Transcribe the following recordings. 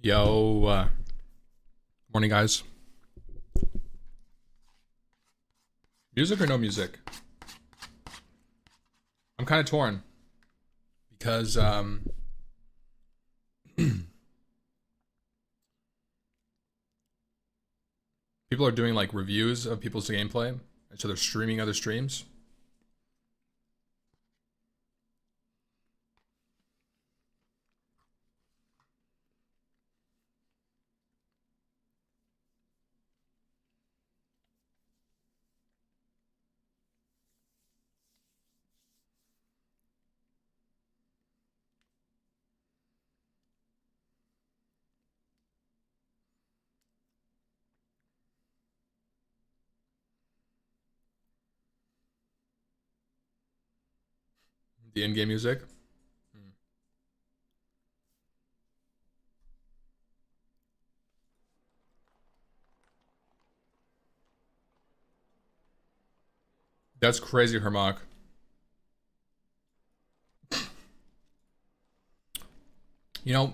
Yo, morning guys. Music or no music? I'm kind of torn because people are doing like reviews of people's gameplay, and so they're streaming other streams. The in-game music. That's crazy, Hermok. You know,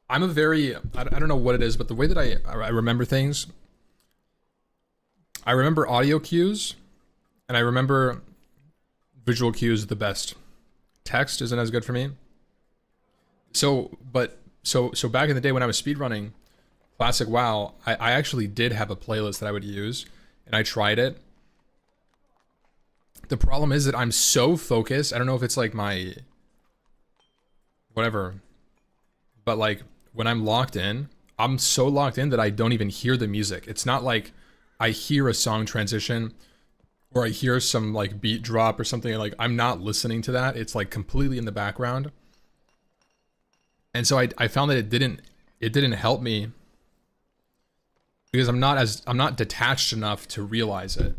I'm a very I don't know what it is, but the way that I remember things, I remember audio cues, and I remember visual cues the best. Text isn't as good for me. So back in the day when I was speedrunning Classic WoW, I actually did have a playlist that I would use, and I tried it. The problem is that I'm so focused. I don't know if it's like my whatever, but like when I'm locked in, I'm so locked in that I don't even hear the music. It's not like I hear a song transition or I hear some like beat drop or something. Like I'm not listening to that. It's like completely in the background. And so I found that it didn't help me because I'm not detached enough to realize it.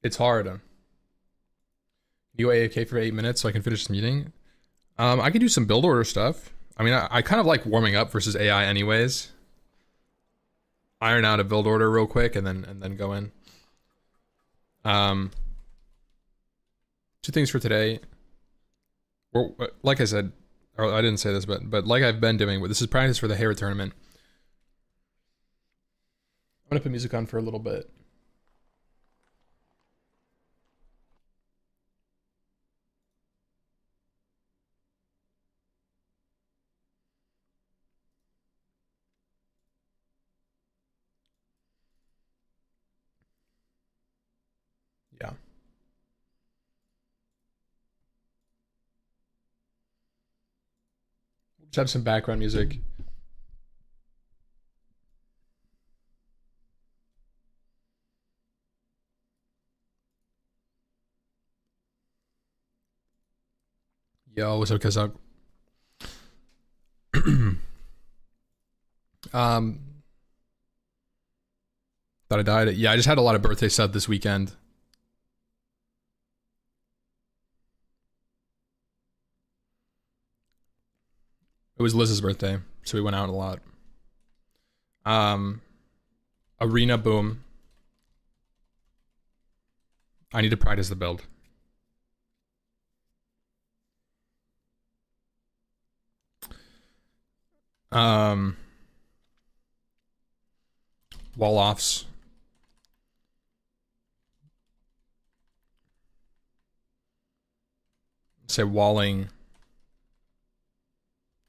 It's hard. You AFK for 8 minutes so I can finish this meeting. I could do some build order stuff. I mean, I kind of like warming up versus AI anyways. Iron out a build order real quick and then go in. Two things for today. Well, like I said, or I didn't say this, but like I've been doing, this is practice for the Hera tournament. I'm gonna put music on for a little bit. Yeah. Just have some background music. Yo, what's up, Kazak? um, Thought I died. Yeah, I just had a lot of birthday stuff this weekend. It was Liz's birthday, so we went out a lot. Um, Arena boom. I need to practice the build. Um, Wall offs. Say walling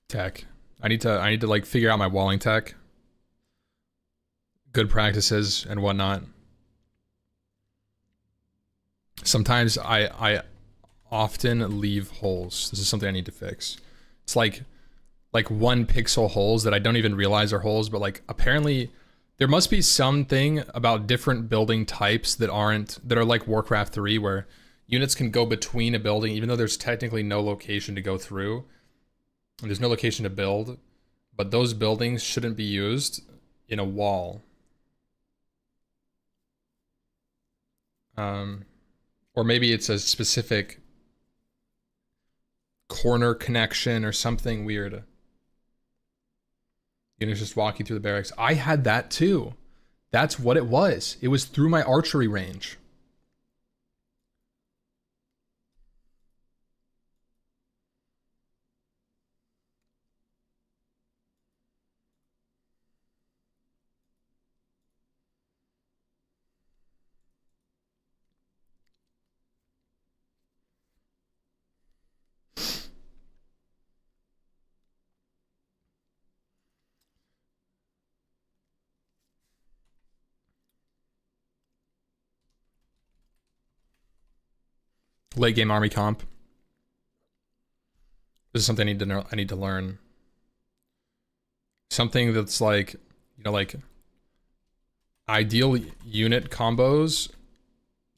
tech. I need to like figure out my walling tech. Good practices and whatnot. Sometimes I often leave holes. This is something I need to fix. It's like 1 pixel holes that I don't even realize are holes, but like apparently there must be something about different building types that are like Warcraft 3 where units can go between a building even though there's technically no location to go through. And there's no location to build, but those buildings shouldn't be used in a wall. Or maybe it's a specific corner connection or something weird. Units just walking through the barracks. I had that too. That's what it was. It was through my archery range. Late game army comp. This is something I need to know. I need to learn. Something that's like, you know, like ideal unit combos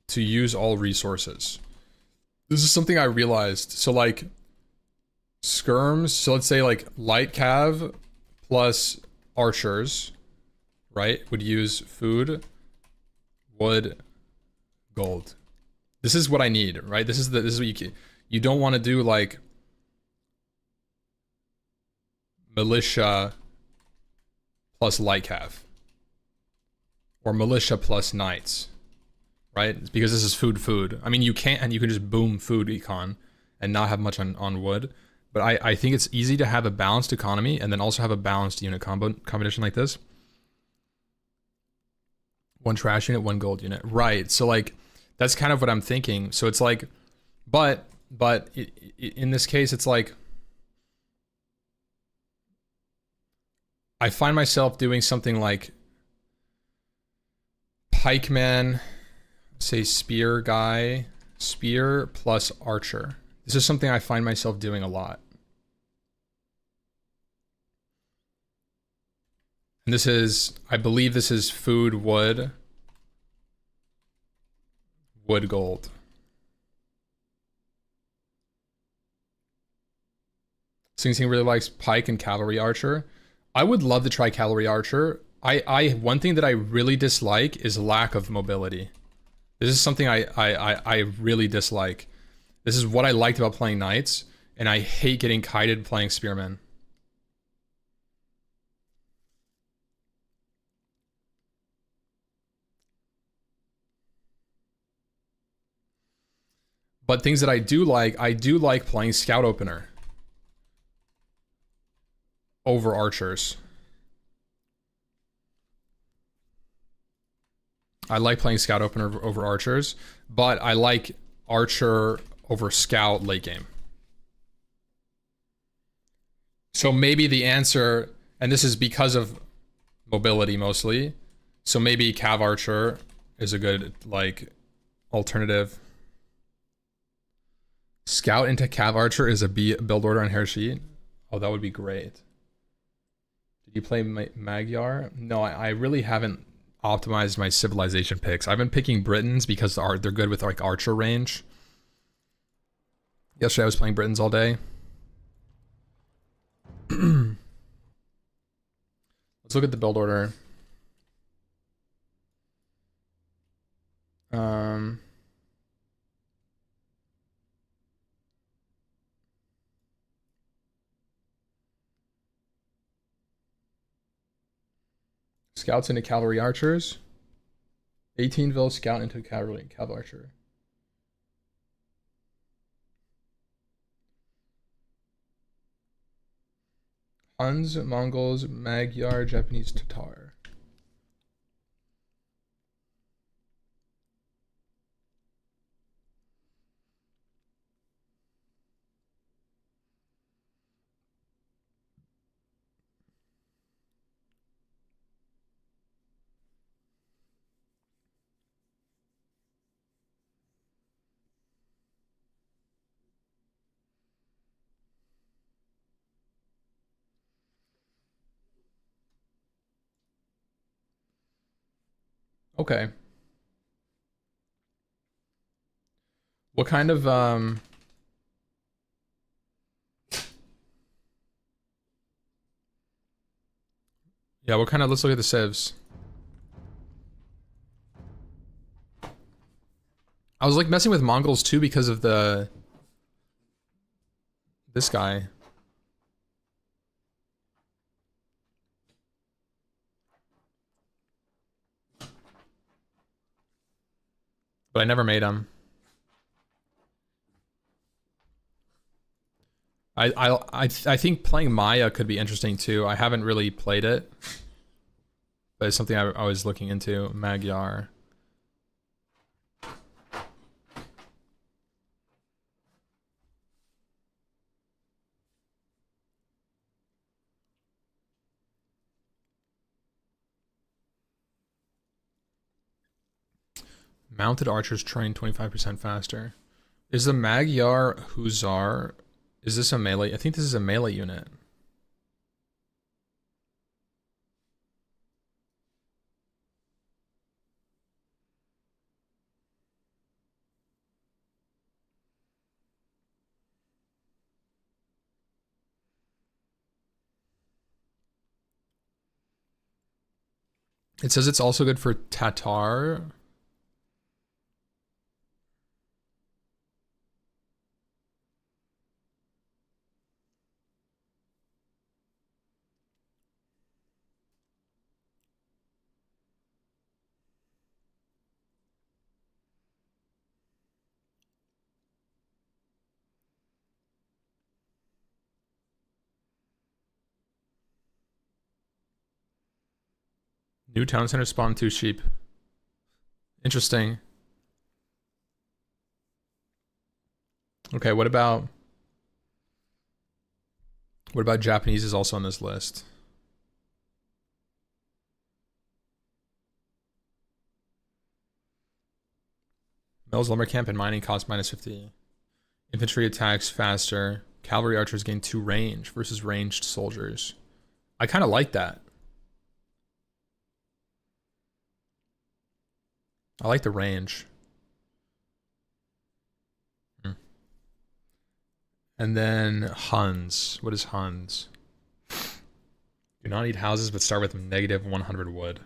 to use all resources. This is something I realized. So like skirms, so let's say like light cav plus archers, right? Would use food, wood, gold. This is what I need, right? This is what you don't want to do like militia plus light cav or militia plus knights, right? It's because this is food. I mean, you can just boom food econ and not have much on wood, but I think it's easy to have a balanced economy and then also have a balanced unit combination like this. One trash unit, one gold unit, right? So like that's kind of what I'm thinking. So it's like, but in this case, it's like I find myself doing something like pikeman, say spear guy, spear plus archer. This is something I find myself doing a lot. And this is, I believe this is food, wood, gold. Sing Sing really likes pike and cavalry archer. I would love to try cavalry archer. One thing that I really dislike is lack of mobility. This is something I really dislike. This is what I liked about playing knights, and I hate getting kited playing spearmen. But things that I do like playing scout opener over archers. I like playing scout opener over archers, but I like archer over scout late game. So maybe the answer, and this is because of mobility mostly, so maybe cav archer is a good like alternative. Scout into cav archer is a build order on Hera sheet. Oh, that would be great. Did you play Magyar? No, I really haven't optimized my civilization picks. I've been picking Britons because they're good with like archer range. Yesterday I was playing Britons all day. Let's look at the build order. Scouts into cavalry archers. 18ville scout into cavalry archer. Huns, Mongols, Magyar, Japanese, Tatar. Okay. What kind of yeah, what kind of, let's look at the civs. I was like messing with Mongols too because of this guy. but I never made them. I think playing Maya could be interesting too. I haven't really played it, but it's something I was looking into. Magyar. Mounted archers train 25% faster. Is the Magyar Hussar? Is this a melee? I think this is a melee unit. It says it's also good for Tatar. New town center spawn 2 sheep. Interesting. Okay, what about Japanese is also on this list? Mills, lumber camp, and mining cost -50. Infantry attacks faster. Cavalry archers gain 2 range versus ranged soldiers. I kind of like that. I like the range. And then Huns. What is Huns? Do not need houses, but start with -100 wood.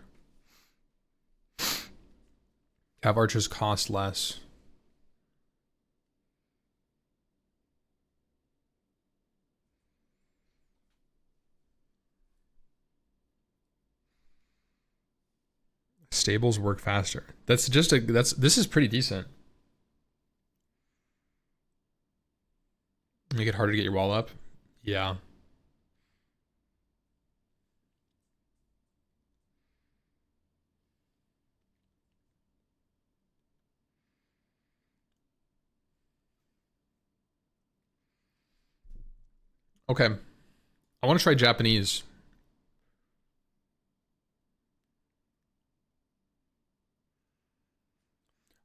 Cav archers cost less. Stables work faster. This is pretty decent. Make it harder to get your wall up. Yeah. Okay. I want to try Japanese.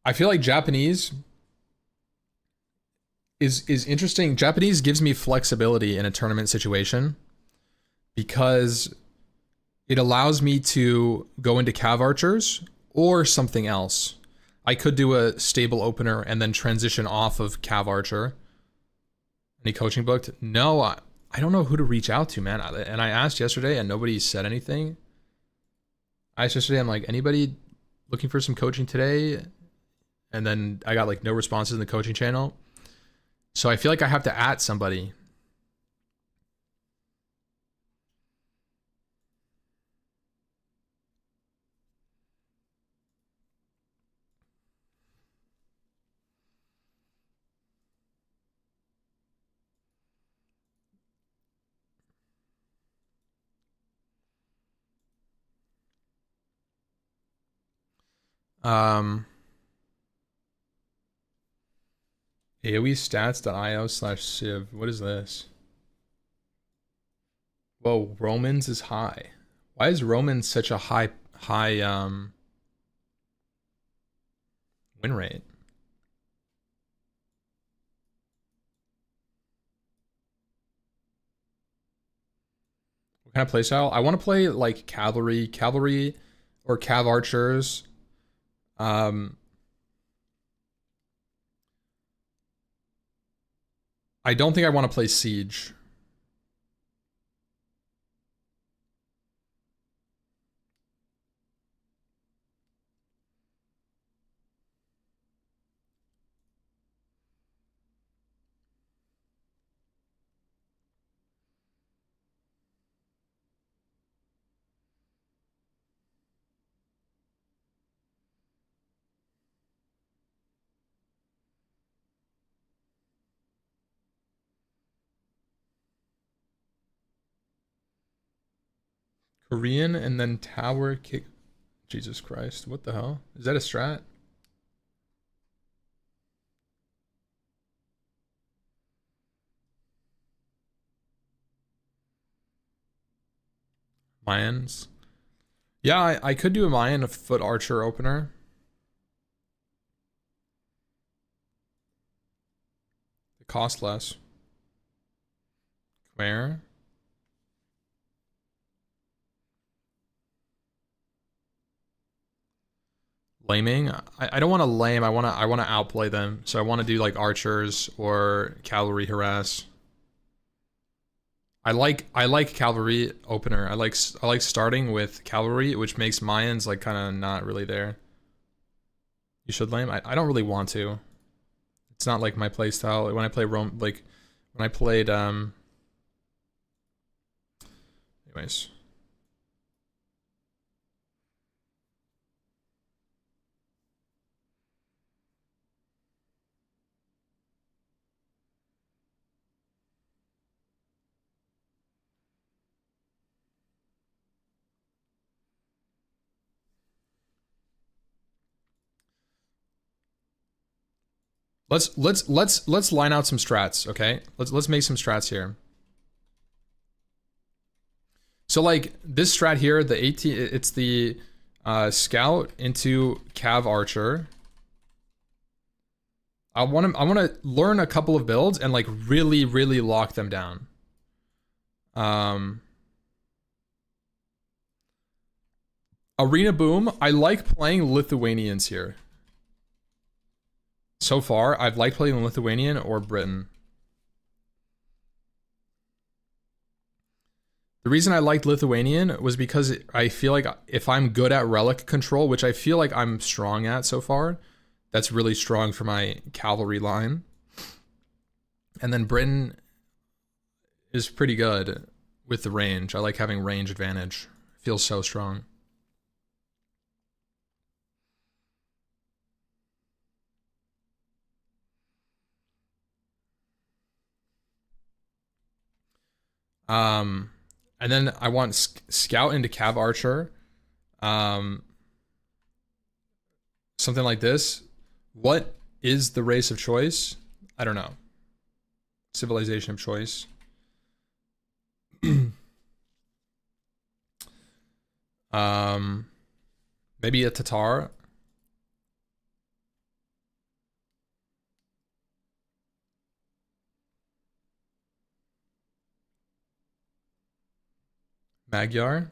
I feel like Japanese is interesting. Japanese gives me flexibility in a tournament situation because it allows me to go into Cav Archers or something else. I could do a stable opener and then transition off of Cav Archer. Any coaching booked? No, I don't know who to reach out to, man. And I asked yesterday and nobody said anything. I asked yesterday, I'm like, anybody looking for some coaching today? And then I got like no responses in the coaching channel. So I feel like I have to at somebody. Um, AOE stats.io/civ. What is this? Whoa, Romans is high. Why is Romans such a high win rate? What kind of playstyle? I want to play like cavalry or cav archers. Um, I don't think I want to play siege. Korean and then tower kick. Jesus Christ, what the hell? Is that a strat? Mayans. Yeah, I could do a Mayan, a foot archer opener. It costs less. Where? Laming? I don't want to lame. I wanna outplay them. So I want to do like archers or cavalry harass. I like cavalry opener. I like starting with cavalry, which makes Mayans like kind of not really there. You should lame. I don't really want to. It's not like my play style. When I play Rome, like when I played anyways. Let's line out some strats, okay? Let's make some strats here. So like this strat here, the 18, it's the scout into cav archer. I want to learn a couple of builds and like really lock them down. Arena Boom. I like playing Lithuanians here. So far, I've liked playing Lithuanian or Britain. The reason I liked Lithuanian was because I feel like if I'm good at relic control, which I feel like I'm strong at so far, that's really strong for my cavalry line. And then Britain is pretty good with the range. I like having range advantage. It feels so strong. And then I want scout into cav archer. Something like this. What is the race of choice? I don't know. Civilization of choice. Maybe a Tatar. Magyar.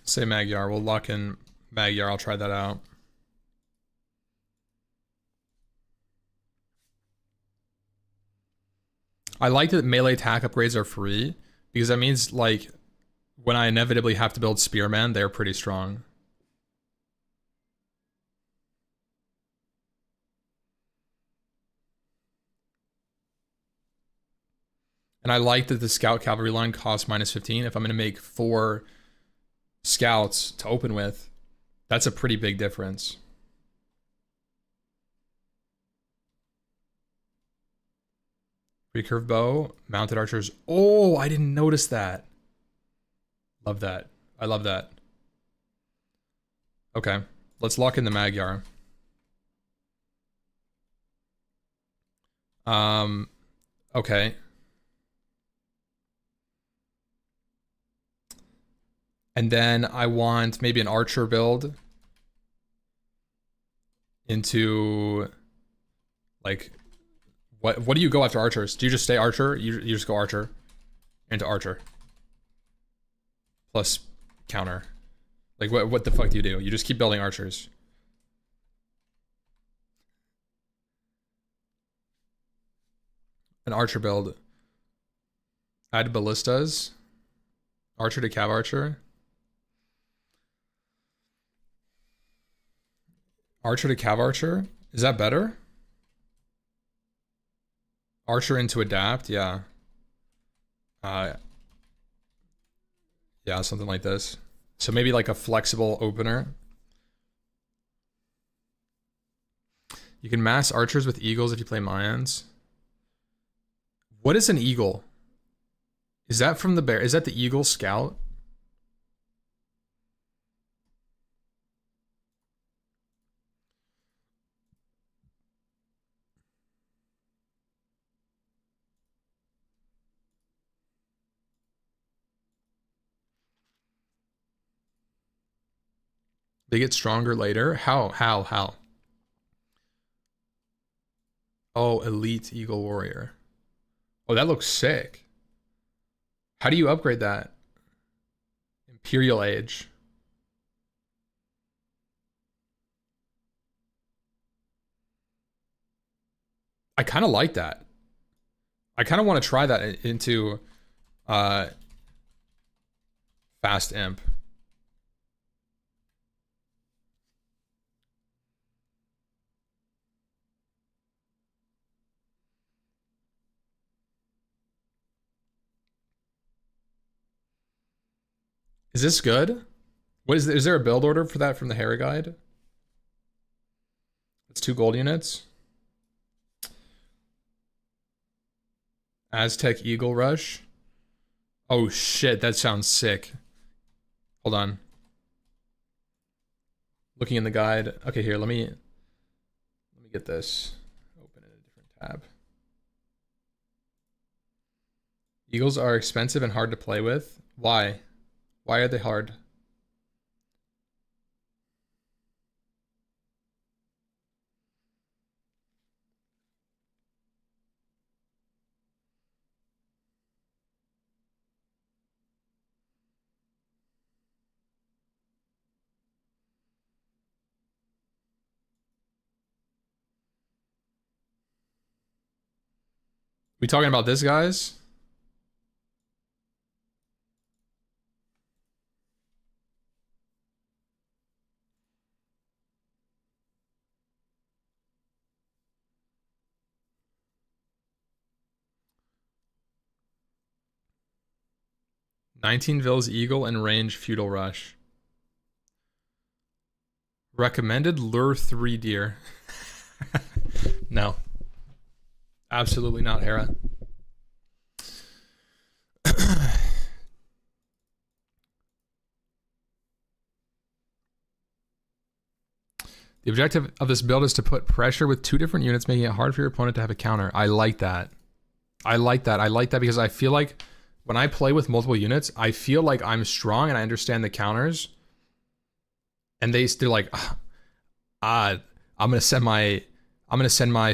Say Magyar. We'll lock in Magyar. I'll try that out. I like that melee attack upgrades are free because that means like when I inevitably have to build spearmen, they're pretty strong. And I like that the scout cavalry line costs -15. If I'm going to make 4 scouts to open with, that's a pretty big difference. Recurve bow, mounted archers. Oh, I didn't notice that. Love that. I love that. Okay, let's lock in the Magyar. Okay. And then I want maybe an archer build into like what do you go after archers? Do you just stay archer? You just go archer into archer. Plus counter. Like what the fuck do? You just keep building archers. An archer build. Add ballistas. Archer to cav archer. Archer to cav archer. Is that better? Archer into adapt, yeah. Uh, yeah, something like this. So maybe like a flexible opener. You can mass archers with eagles if you play Mayans. What is an eagle? Is that from the bear? Is that the eagle scout? They get stronger later. How? Oh, elite eagle warrior. Oh, that looks sick. How do you upgrade that? Imperial age. I kind of like that. I kind of want to try that into uh fast imp. Is this good? What is there a build order for that from the Hera guide? It's 2 gold units. Aztec Eagle Rush. Oh shit, that sounds sick. Hold on. Looking in the guide. Okay, here, let me get this. Open in a different tab. Eagles are expensive and hard to play with. Why? Why are they hard? We talking about this, guys? Nineteenville's Eagle and range Feudal Rush. Recommended lure 3 deer. No. Absolutely not, Hera. The objective of this build is to put pressure with 2 different units, making it hard for your opponent to have a counter. I like that. I like that. I like that because I feel like when I play with multiple units, I feel like I'm strong and I understand the counters. And they're like, I'm gonna send my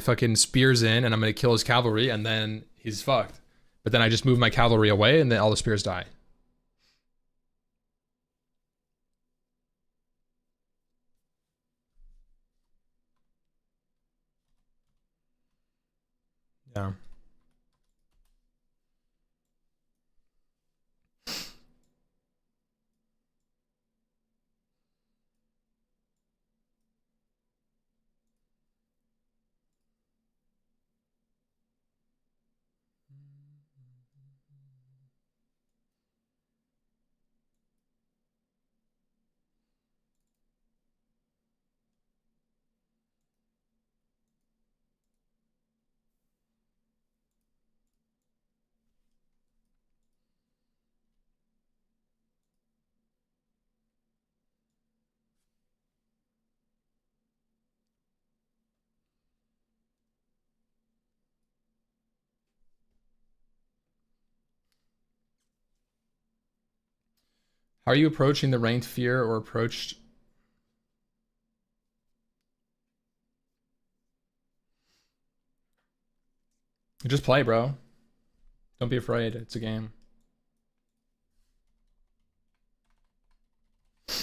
fucking spears in and I'm gonna kill his cavalry and then he's fucked. But then I just move my cavalry away and then all the spears die. Yeah. How are you approaching the ranked fear or approached? Just play, bro. Don't be afraid. It's a game. You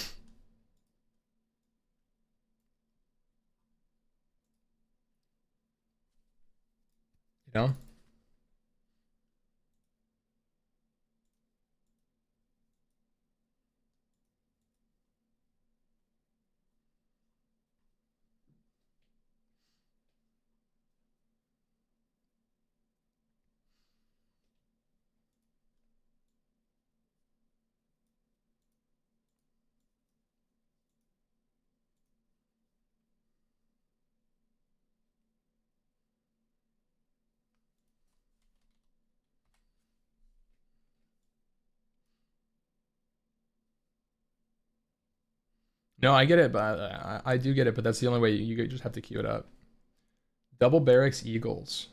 know? No, I get it, but I do get it, but that's the only way. You just have to queue it up. Double barracks eagles.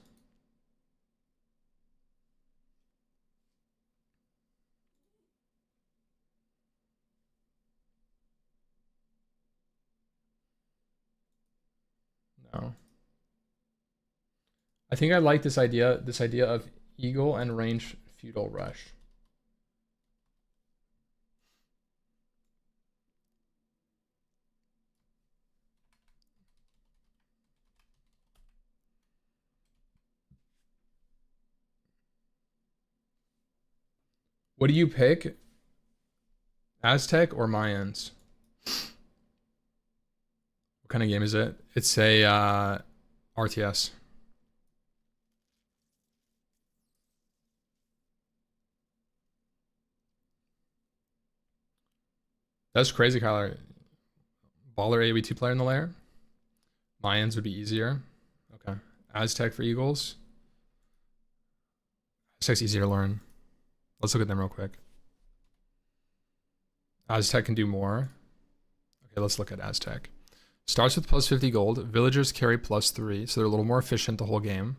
No. I think I like this idea of eagle and range feudal rush. What do you pick? Aztec or Mayans? What kind of game is it? It's a RTS. That's crazy, Kyler. Baller AOE2 player in the lair? Mayans would be easier. Okay. Aztec for Eagles. Aztec's easier to learn. Let's look at them real quick. Aztec can do more. Okay, let's look at Aztec. Starts with plus 50 gold. Villagers carry plus 3, so they're a little more efficient the whole game.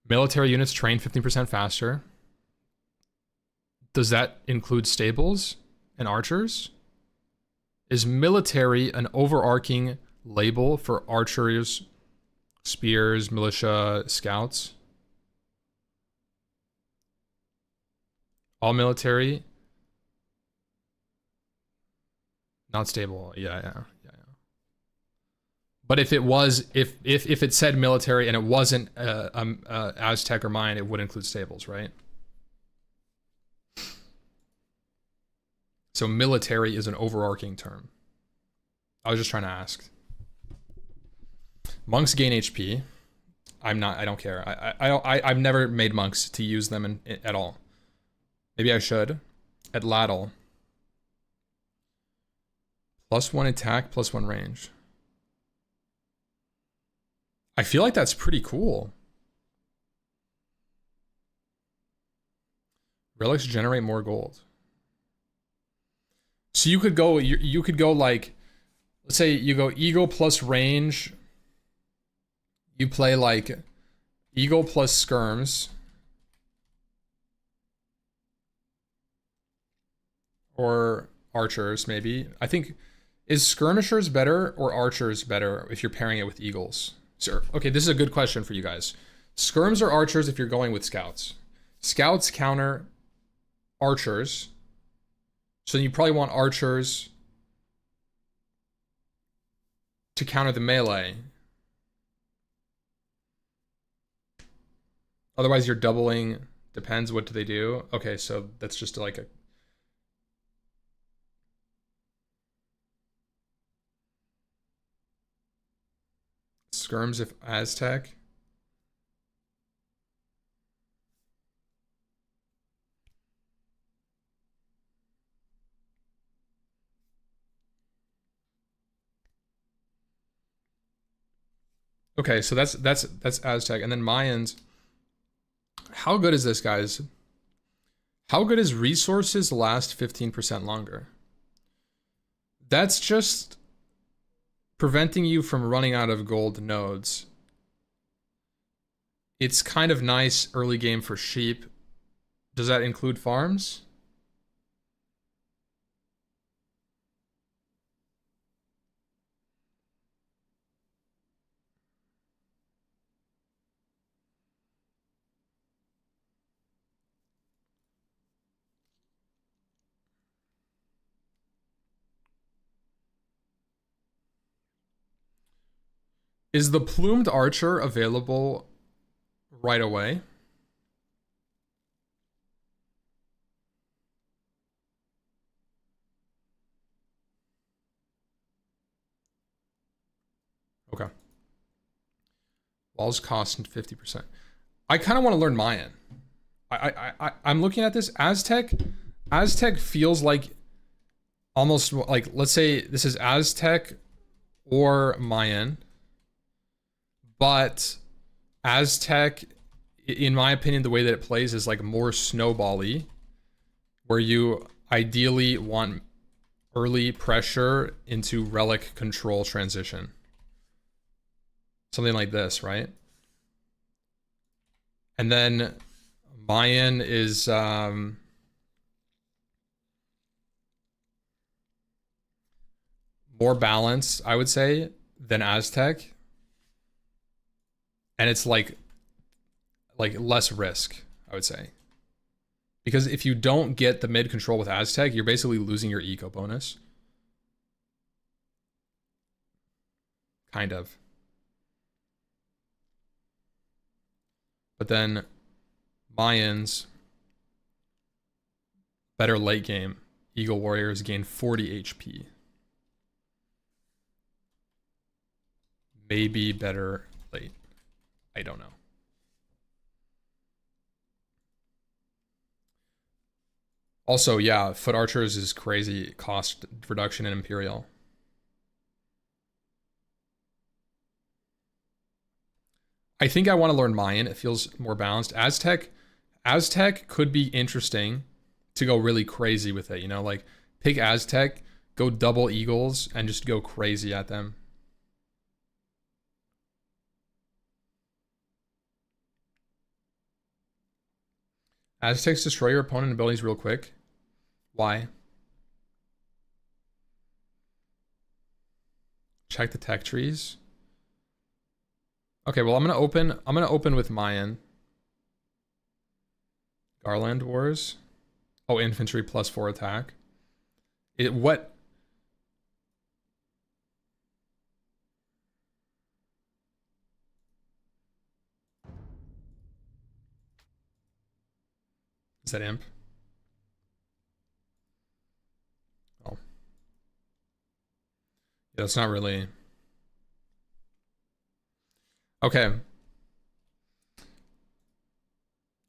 Military units train 15% faster. Does that include stables and archers? Is military an overarching label for archers, spears, militia, scouts? All military? Not stable. Yeah. But if it was, if it said military and it wasn't Aztec or Mayan, it would include stables, right? So military is an overarching term. I was just trying to ask. Monks gain HP. I don't care. I've never made monks to use them at all. Maybe I should. At Ladle. +1 attack, +1 range. I feel like that's pretty cool. Relics generate more gold. So you could go like, let's say you go Eagle plus range. You play like Eagle plus skirms. Or archers, maybe. I think, is skirmishers better or archers better if you're pairing it with eagles? Sure. Okay, this is a good question for you guys. Skirms or archers if you're going with scouts? Scouts counter archers. So you probably want archers to counter the melee. Otherwise you're doubling, depends, what do they do? Okay, so that's just like a... Skirms if Aztec. Okay, so that's Aztec, and then Mayans. How good is this, guys? How good is resources last 15% longer? That's just preventing you from running out of gold nodes. It's kind of nice early game for sheep. Does that include farms? Is the plumed archer available right away? Okay. Walls cost 50%. I kind of want to learn Mayan. I'm looking at this. Aztec feels like almost like, let's say this is Aztec or Mayan. But Aztec, in my opinion, the way that it plays is like more snowball-y, where you ideally want early pressure into relic control transition. Something like this, right? And then Mayan is more balanced, I would say, than Aztec. And it's like less risk, I would say. Because if you don't get the mid control with Aztec, you're basically losing your eco bonus. Kind of. But then Mayans, better late game. Eagle Warriors gain 40 HP. Maybe better late. I don't know. Also, yeah, Foot Archers is crazy cost reduction in Imperial. I think I want to learn Mayan. It feels more balanced. Aztec could be interesting to go really crazy with it, you know, like pick Aztec, go double Eagles, and just go crazy at them. Aztecs destroy your opponent abilities real quick. Why? Check the tech trees. Okay, well I'm gonna open with Mayan. Garland Wars. Oh, infantry +4 attack. What? Is that imp? Oh. Yeah, it's not really. Okay. I'm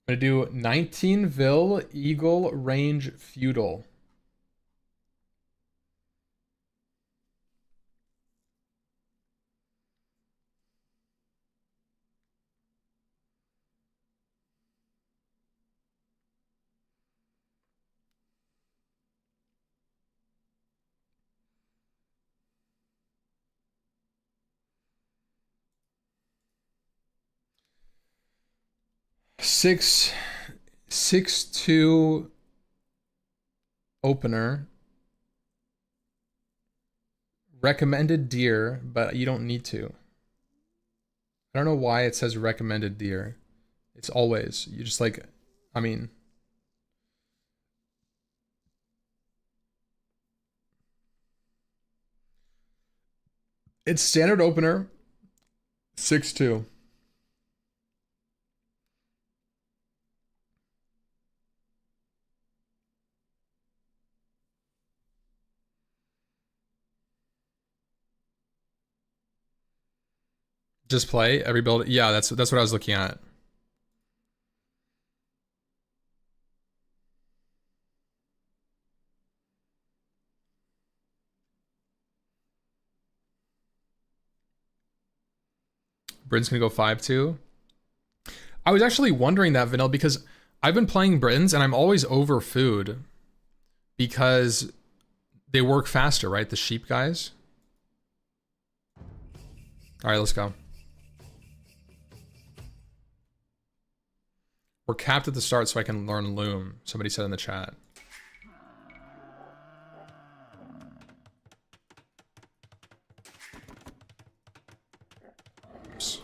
gonna do 19ville Eagle Range Feudal. Six 6-2 opener. Recommended deer, but you don't need to. I don't know why it says recommended deer. It's always, you just like, I mean. It's standard opener, 6-2. Just play every build. Yeah, that's what I was looking at. Britain's gonna go 5-2. I was actually wondering that, Vanilla, because I've been playing Britons and I'm always over food because they work faster, right? The sheep guys. All right, let's go. We're capped at the start so I can learn Loom. Somebody said in the chat. Oops.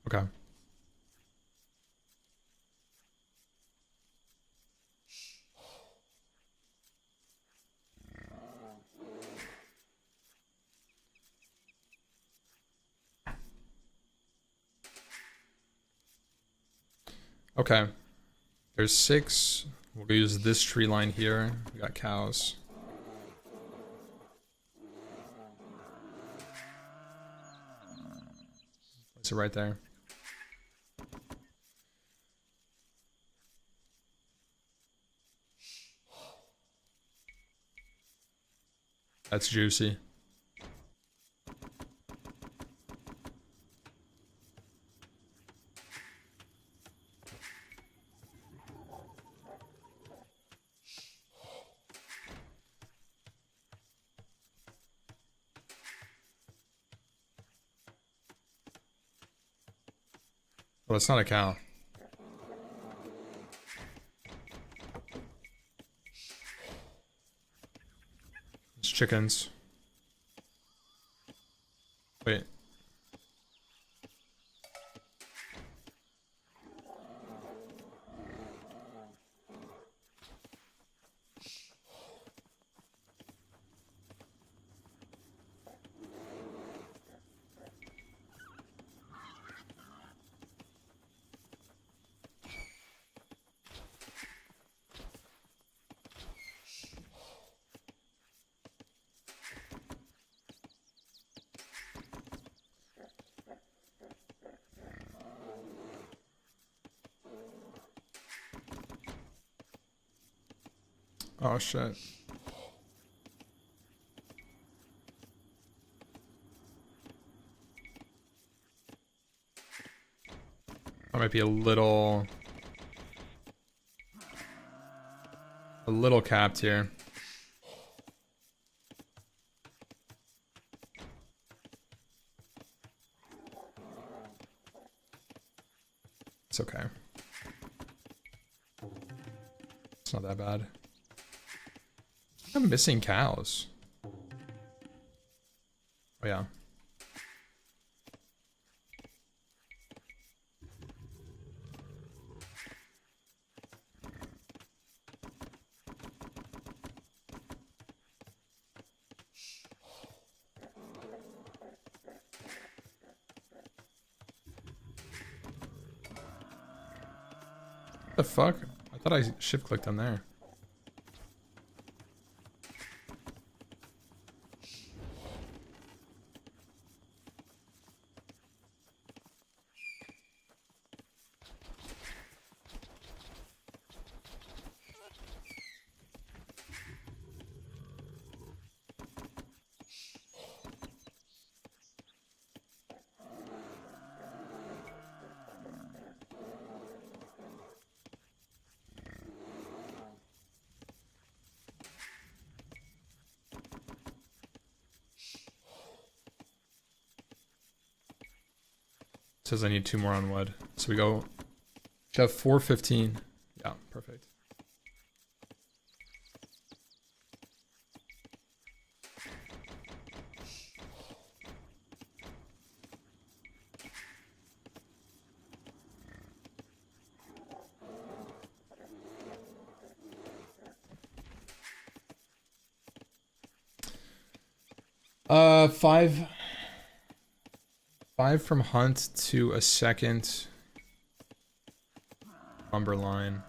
Okay. Okay. There's 6. We'll use this tree line here. We got cows. Place it right there. That's juicy. Well, it's not a cow. It's chickens. Wait. Oh shit. I might be a little capped here. It's okay. It's not that bad. I'm missing cows. Oh yeah. What the fuck? I thought I shift clicked on there. Says I need 2 more on wood. So we go. Should have 415. Yeah, perfect. Five from hunt to a second lumber line.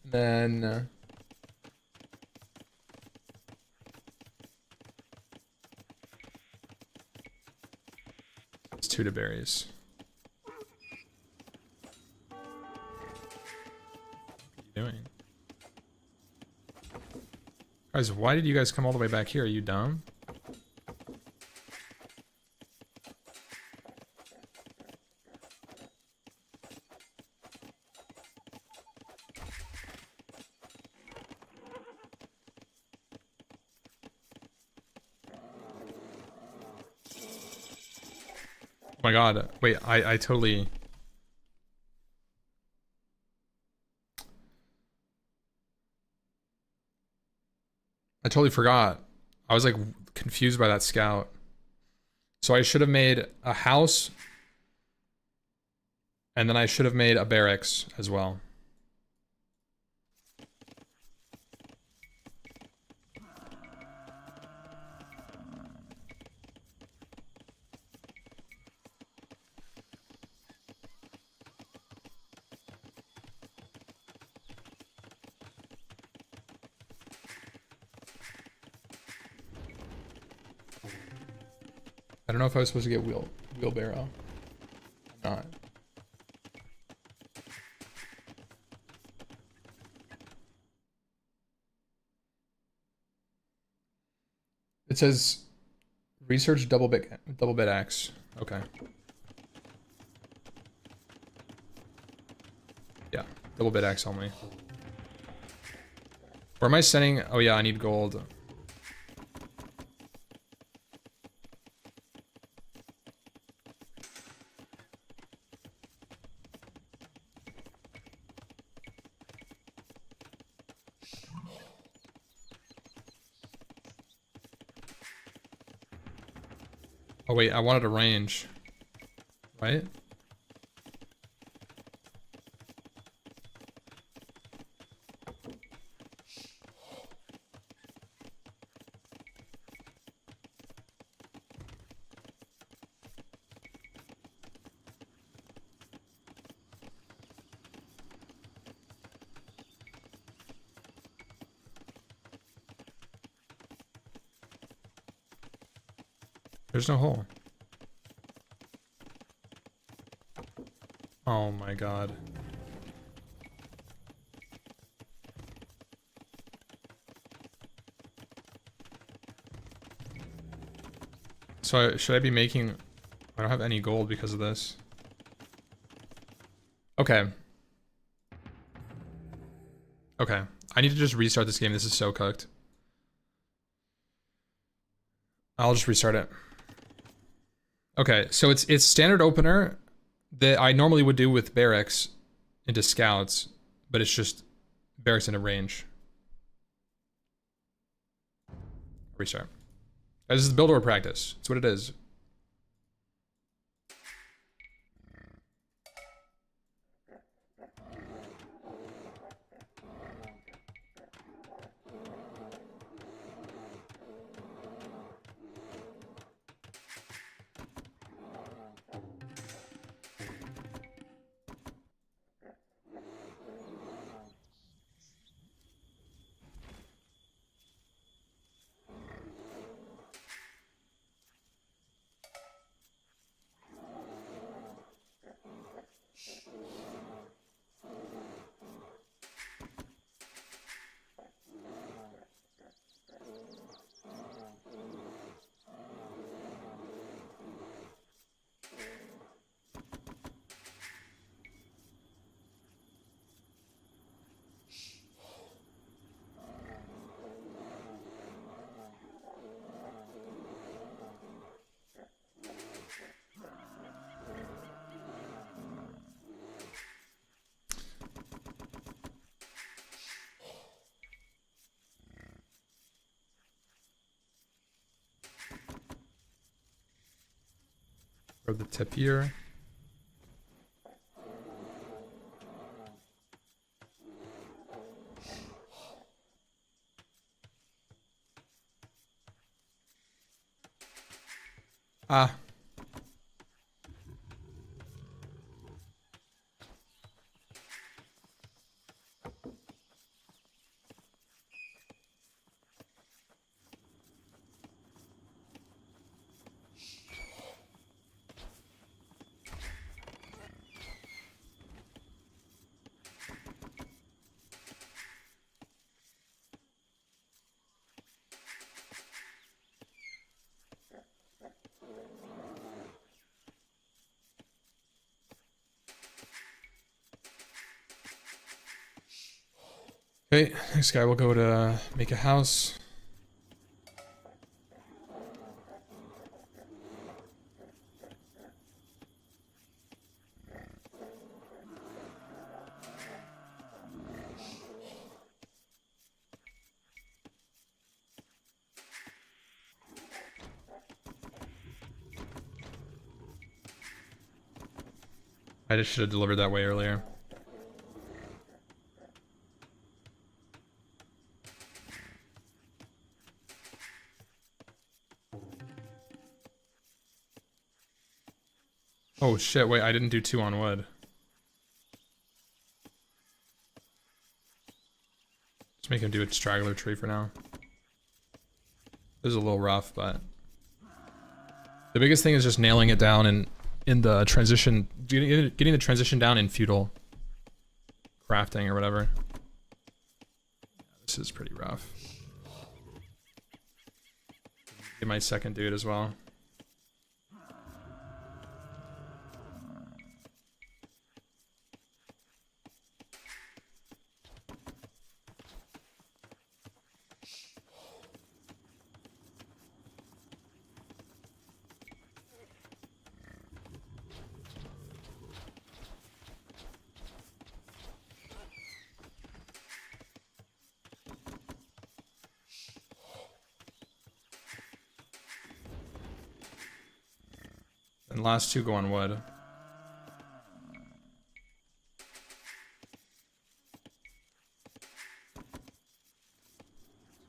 Then it's 2 to berries. What are you doing? Guys, why did you guys come all the way back here? Are you dumb? Oh my god, wait, I totally... I totally forgot. I was like confused by that scout. So I should have made a house, and then I should have made a barracks as well. I don't know if I was supposed to get wheelbarrow. I'm not. It says research double bit X. Okay. Yeah, double bit X only. Where am I sending? Oh yeah, I need gold. Oh wait, I wanted a range, right? There's no hole. Oh my god. So should I be making... I don't have any gold because of this. Okay. Okay. I need to just restart this game. This is so cooked. I'll just restart it. Okay, so it's standard opener that I normally would do with barracks into scouts, but it's just barracks into range. Restart. This is the build order practice. That's what it is. Grab the tip here. Ah. Okay, next guy will go to make a house. I just should have delivered that way earlier. Oh shit, wait, I didn't do 2 on wood. Let's make him do a straggler tree for now. This is a little rough, but... The biggest thing is just nailing it down and in the transition, getting the transition down in feudal crafting or whatever. This is pretty rough. Get my second dude as well. And last two go on wood.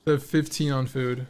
So 15 on food.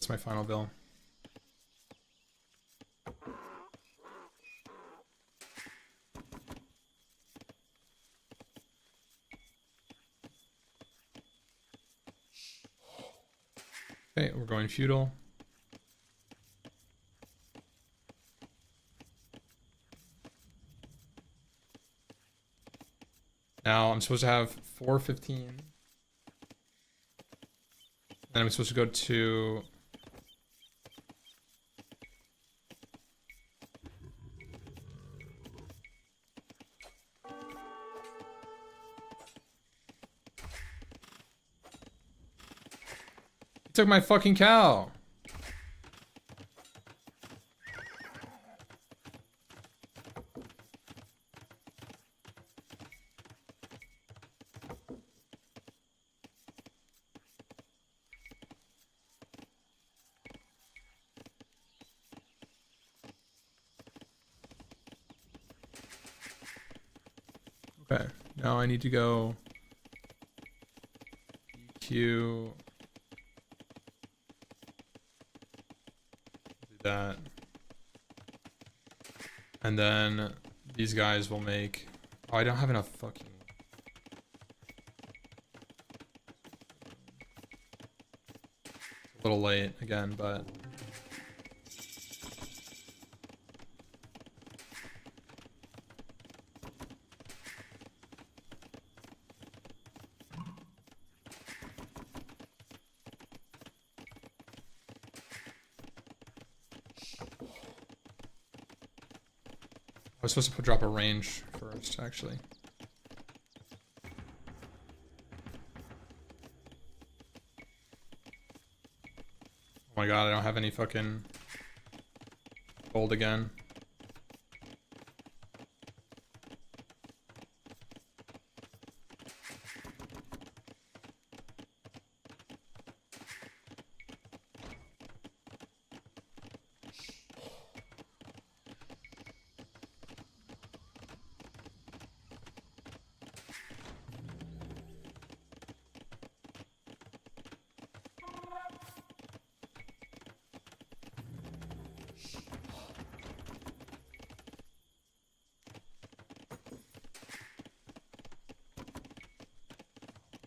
That's my final bill. Okay, we're going feudal. Now I'm supposed to have 415. Then I'm supposed to go to took my fucking cow. Okay, now I need to go EQ. That, and then these guys will make. Oh, I don't have enough fucking. A little late again, but I was supposed to drop a range first, actually. Oh my god, I don't have any fucking gold again.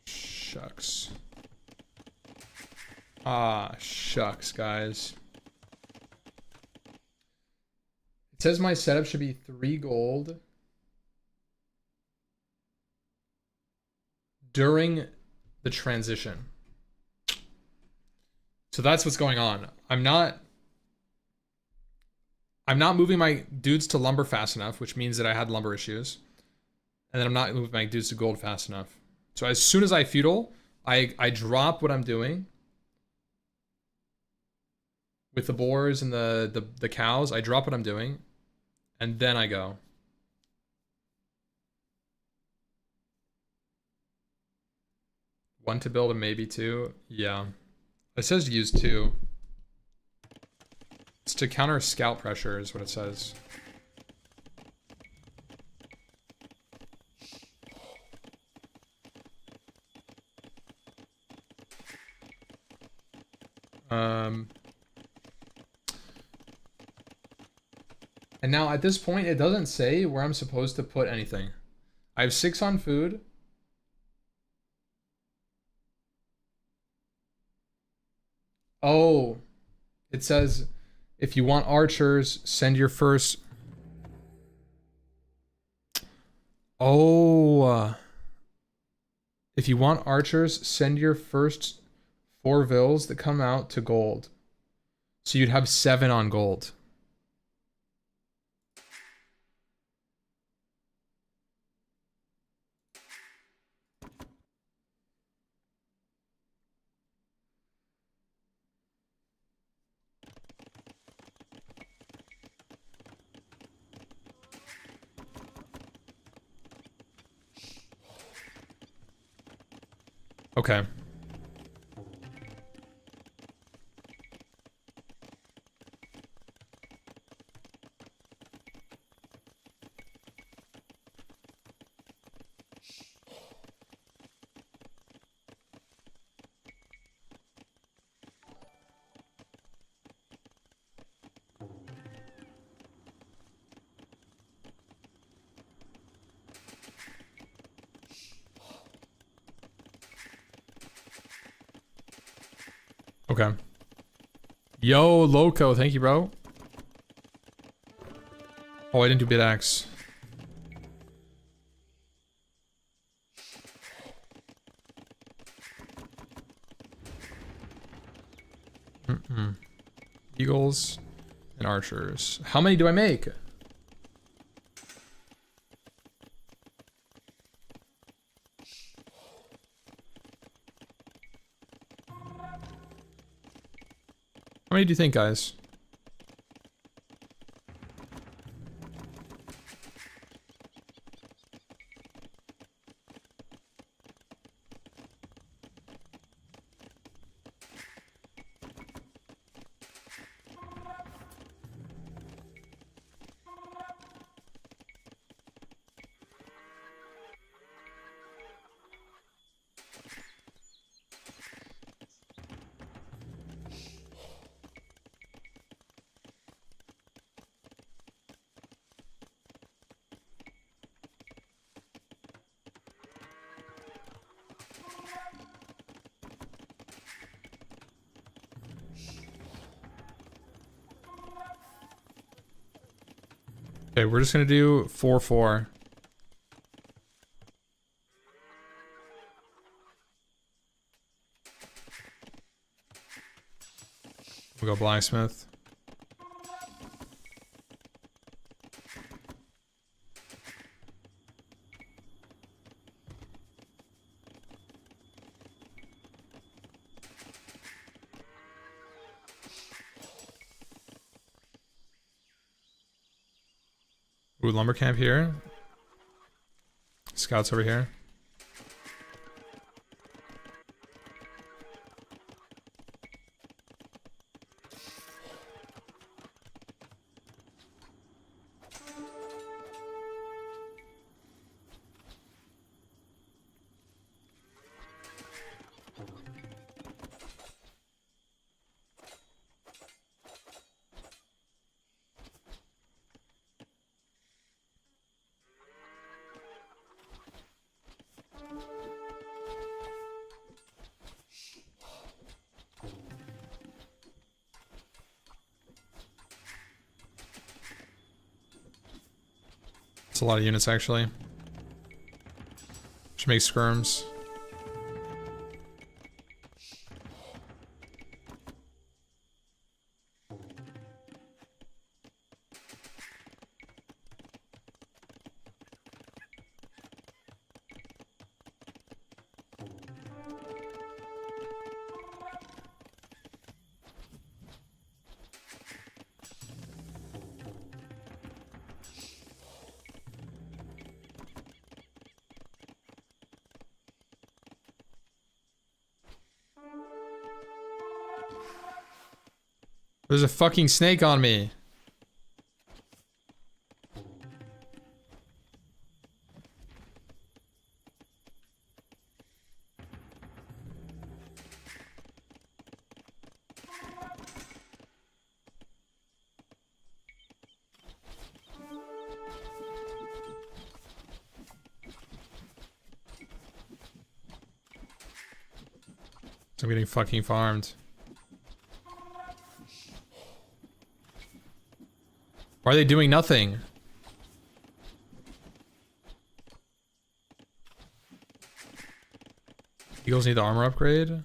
Shucks. Ah, shucks, guys. It says my setup should be 3 gold during the transition. So that's what's going on. I'm not moving my dudes to lumber fast enough, which means that I had lumber issues. And then I'm not moving my dudes to gold fast enough. So as soon as I feudal, I drop what I'm doing with the boars and the cows. I drop what I'm doing, and then I go. One to build and maybe two. Yeah. It says use 2. It's to counter scout pressure is what it says. And now at this point, it doesn't say where I'm supposed to put anything. I have 6 on food. Oh, it says if you want archers, send your first. Oh, if you want archers, send your first 4 vills that come out to gold. So you'd have 7 on gold. Okay. Okay. Yo, Loco, thank you, bro. Oh, I didn't do bit axe. Eagles and archers. How many do I make? How many do you think, guys? Okay, we're just gonna do 4-4. We'll go blacksmith. Ooh, lumber camp here. Scouts over here. It's a lot of units, actually. Should make skirms. There's a fucking snake on me. I'm getting fucking farmed. Why are they doing nothing? Eagles need the armor upgrade? Do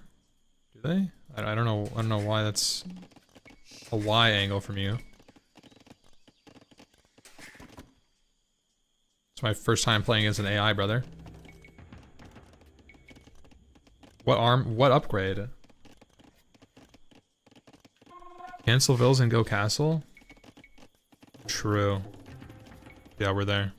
they? I don't know. I don't know why that's a Y angle from you. It's my first time playing as an AI, brother. What upgrade? Cancel vills and go castle? True. Yeah, we're there.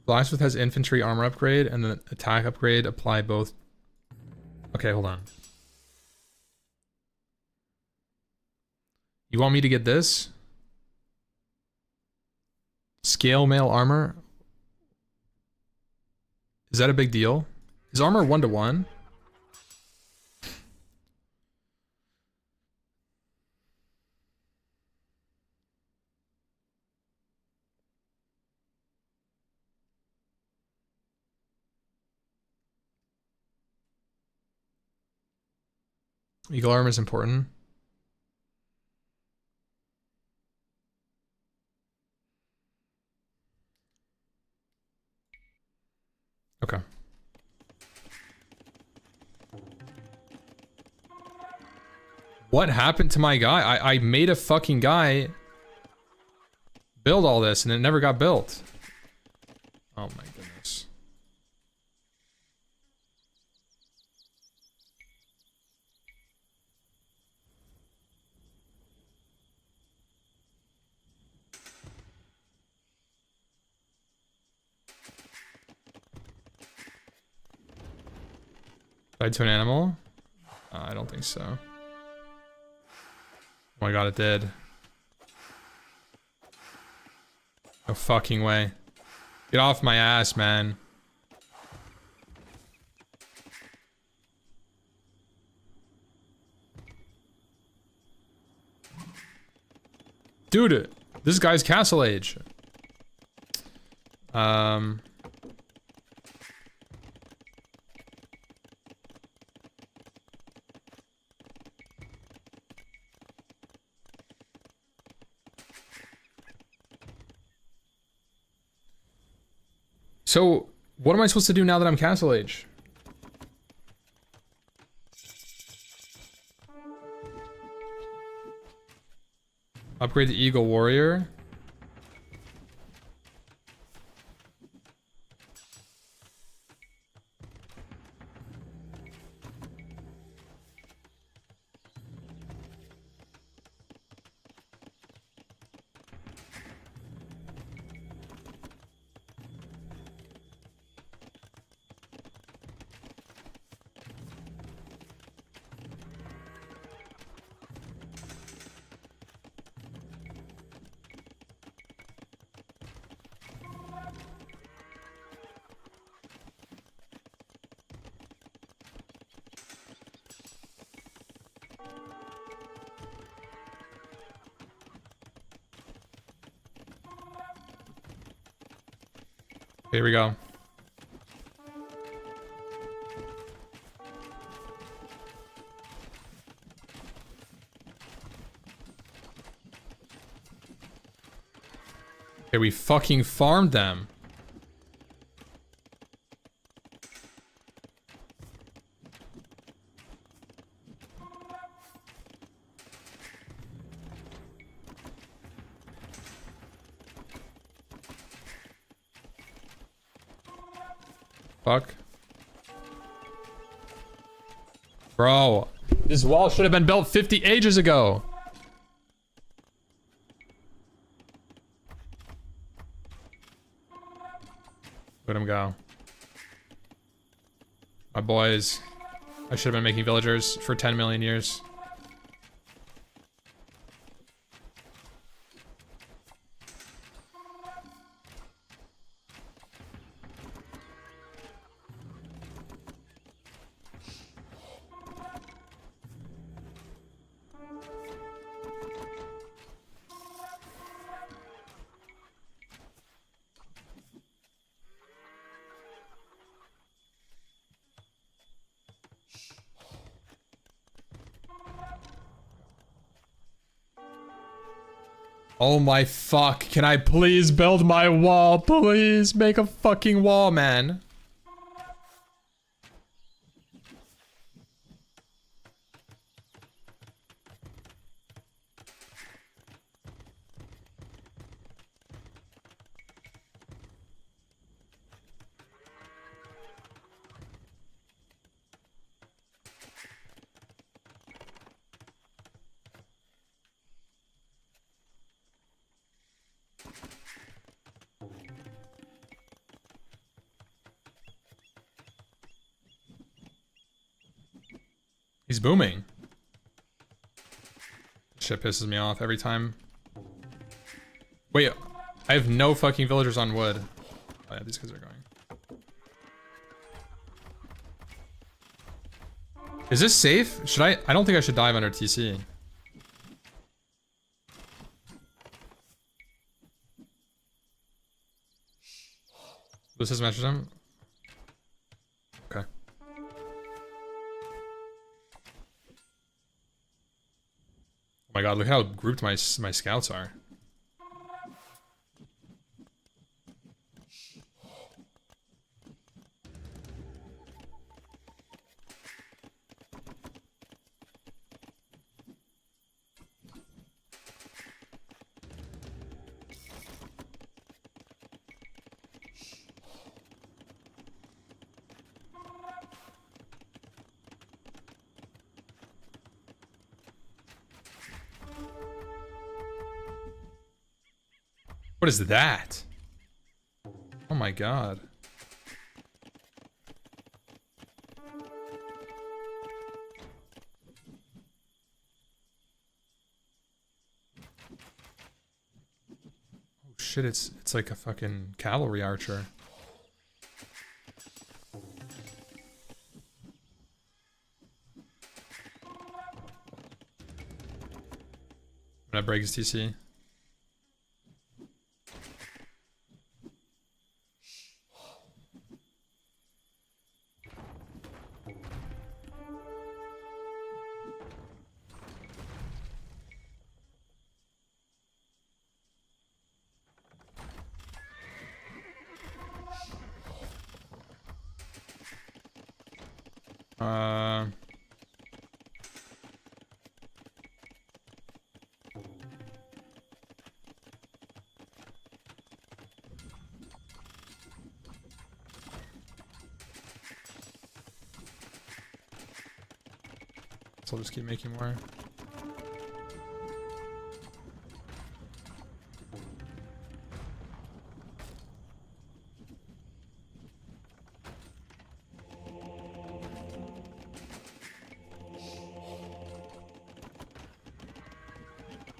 Blacksmith has infantry armor upgrade and then attack upgrade. Apply both. Okay, hold on. You want me to get this? Scale mail armor? Is that a big deal? Is armor 1-to-1? Eagle armor is important. Okay. What happened to my guy? I made a fucking guy build all this and it never got built. Oh my goodness. Tied to an animal? I don't think so. Oh my god, it did. No fucking way. Get off my ass, man. Dude, this guy's castle age. So, what am I supposed to do now that I'm castle age? Upgrade to Eagle Warrior. Here we go. Okay, we fucking farmed them. Fuck. Bro, this wall should have been built 50 ages ago. Let him go. My boys. I should have been making villagers for 10 million years. Oh my fuck, can I please build my wall? Please make a fucking wall, man. He's booming. Shit pisses me off every time. Wait, I have no fucking villagers on wood. Oh yeah, these guys are going. Is this safe? Should I don't think I should dive under TC. This is matches him. Okay. Oh my god, look how grouped my scouts are. What is that? Oh my god. Oh shit, it's like a fucking cavalry archer. I'm gonna break his TC. So I'll just keep making more.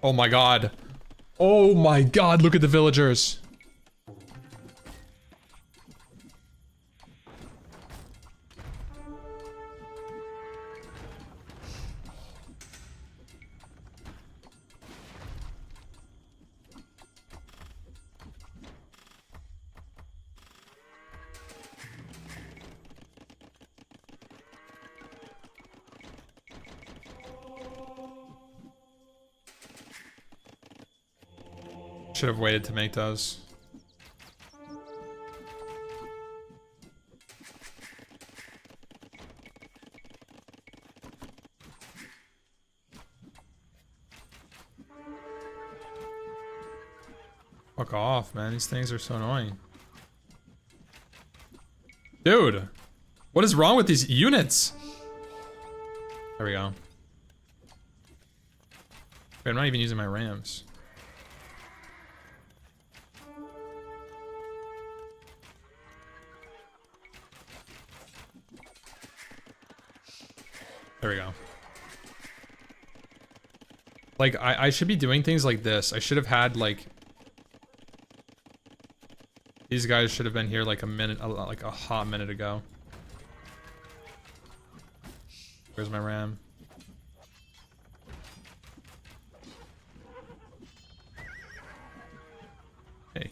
Oh my god. Oh my god, look at the villagers. Should have waited to make those. Fuck off, man. These things are so annoying. Dude, what is wrong with these units? There we go. Wait, I'm not even using my rams. There we go. Like, I should be doing things like this. I should have had, like... These guys should have been here like a minute, like a hot minute ago. Where's my ram? Hey.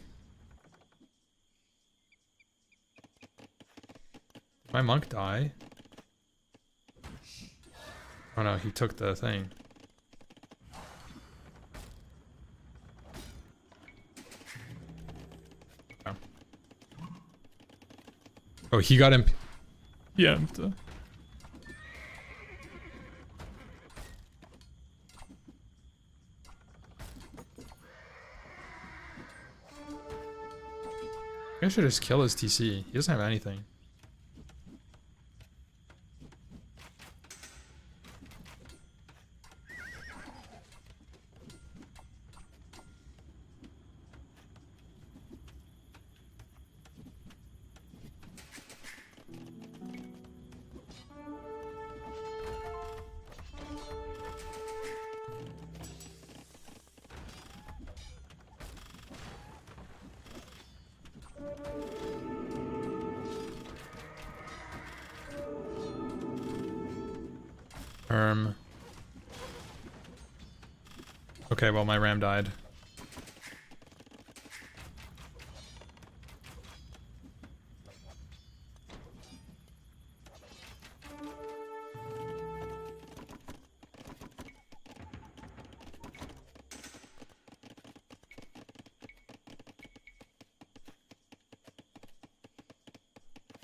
Did my monk die? Oh no, he took the thing. Oh, oh he got him. Yeah. I should just kill his TC. He doesn't have anything. Okay, well, my ram died.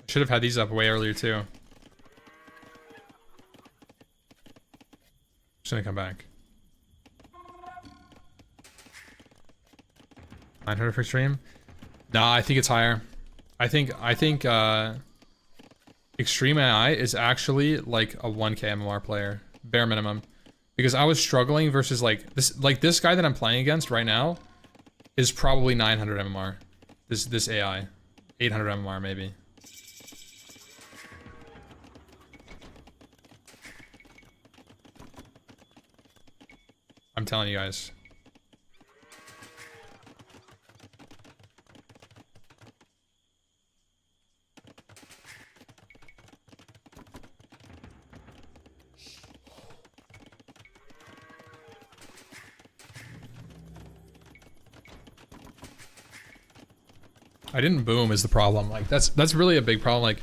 I should have had these up way earlier, too. Just gonna come back. 900 for stream? Nah, I think it's higher. I think Extreme AI is actually like a 1k MMR player, bare minimum. Because I was struggling versus like this guy that I'm playing against right now is probably 900 MMR. This AI. 800 MMR maybe. I'm telling you guys. I didn't boom is the problem. Like that's really a big problem. Like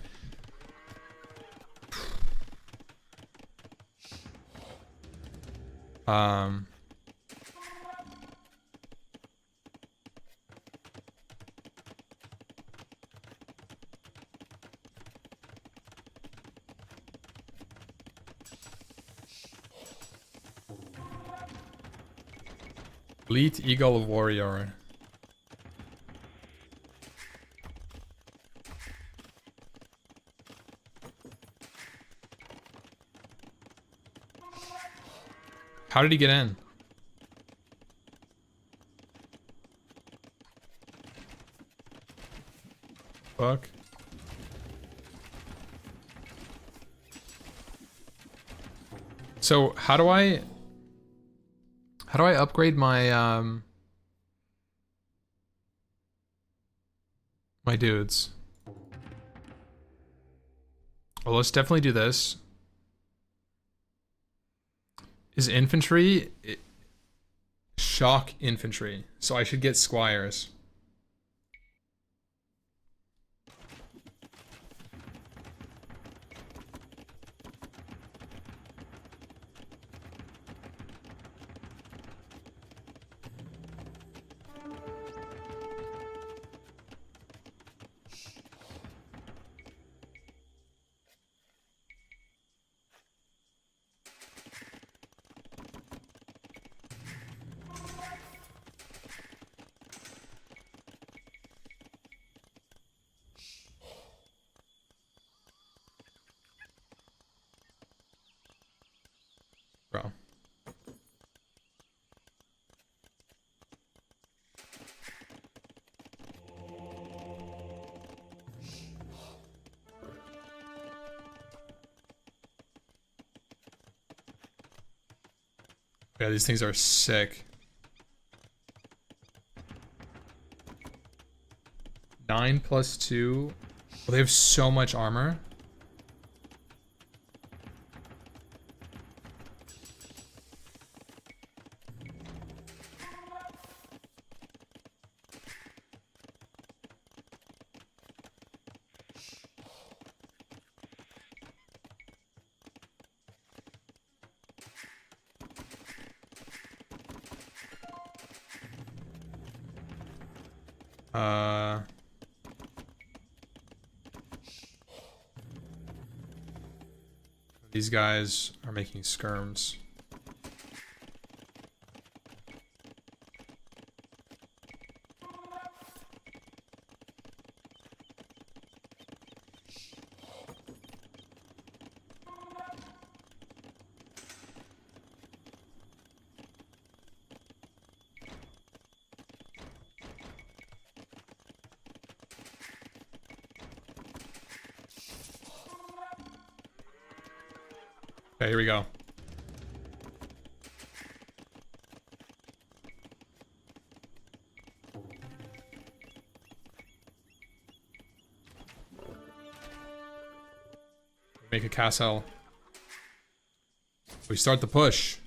Elite Eagle Warrior. How did he get in? Fuck. So how do I upgrade my my dudes? Well, let's definitely do this. Is infantry shock infantry? So I should get squires. Yeah, these things are sick. 9 plus 2. Oh, they have so much armor. These guys are making skirms. Okay, here we go. Make a castle. We start the push.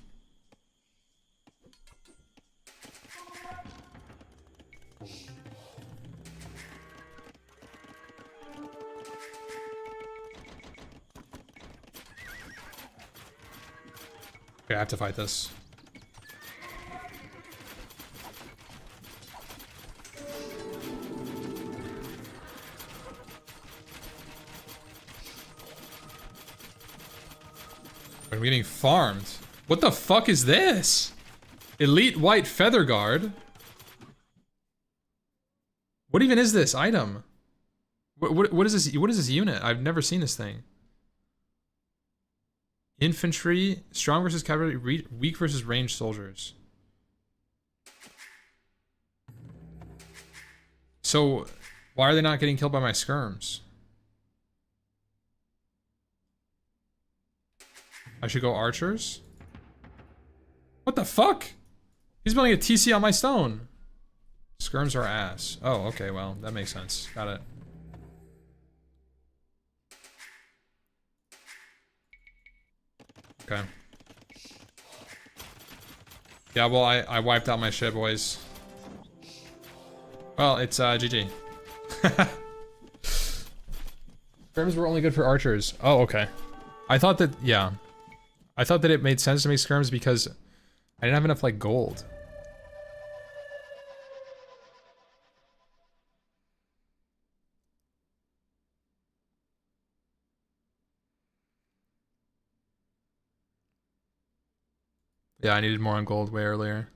Okay, I have to fight this. I'm getting farmed. What the fuck is this? Elite White Feather Guard? What even is this item? What is this? What is this unit? I've never seen this thing. Infantry, strong versus cavalry, weak versus ranged soldiers. So, why are they not getting killed by my skirms? I should go archers? What the fuck? He's building a TC on my stone. Skirms are ass. Oh, okay, well, that makes sense. Got it. Okay. Yeah, well, I wiped out my shit, boys. Well, it's GG. Skirms were only good for archers. Oh, okay. I thought that, yeah. I thought that it made sense to make skirms because I didn't have enough, like, gold. Yeah, I needed more on gold way earlier.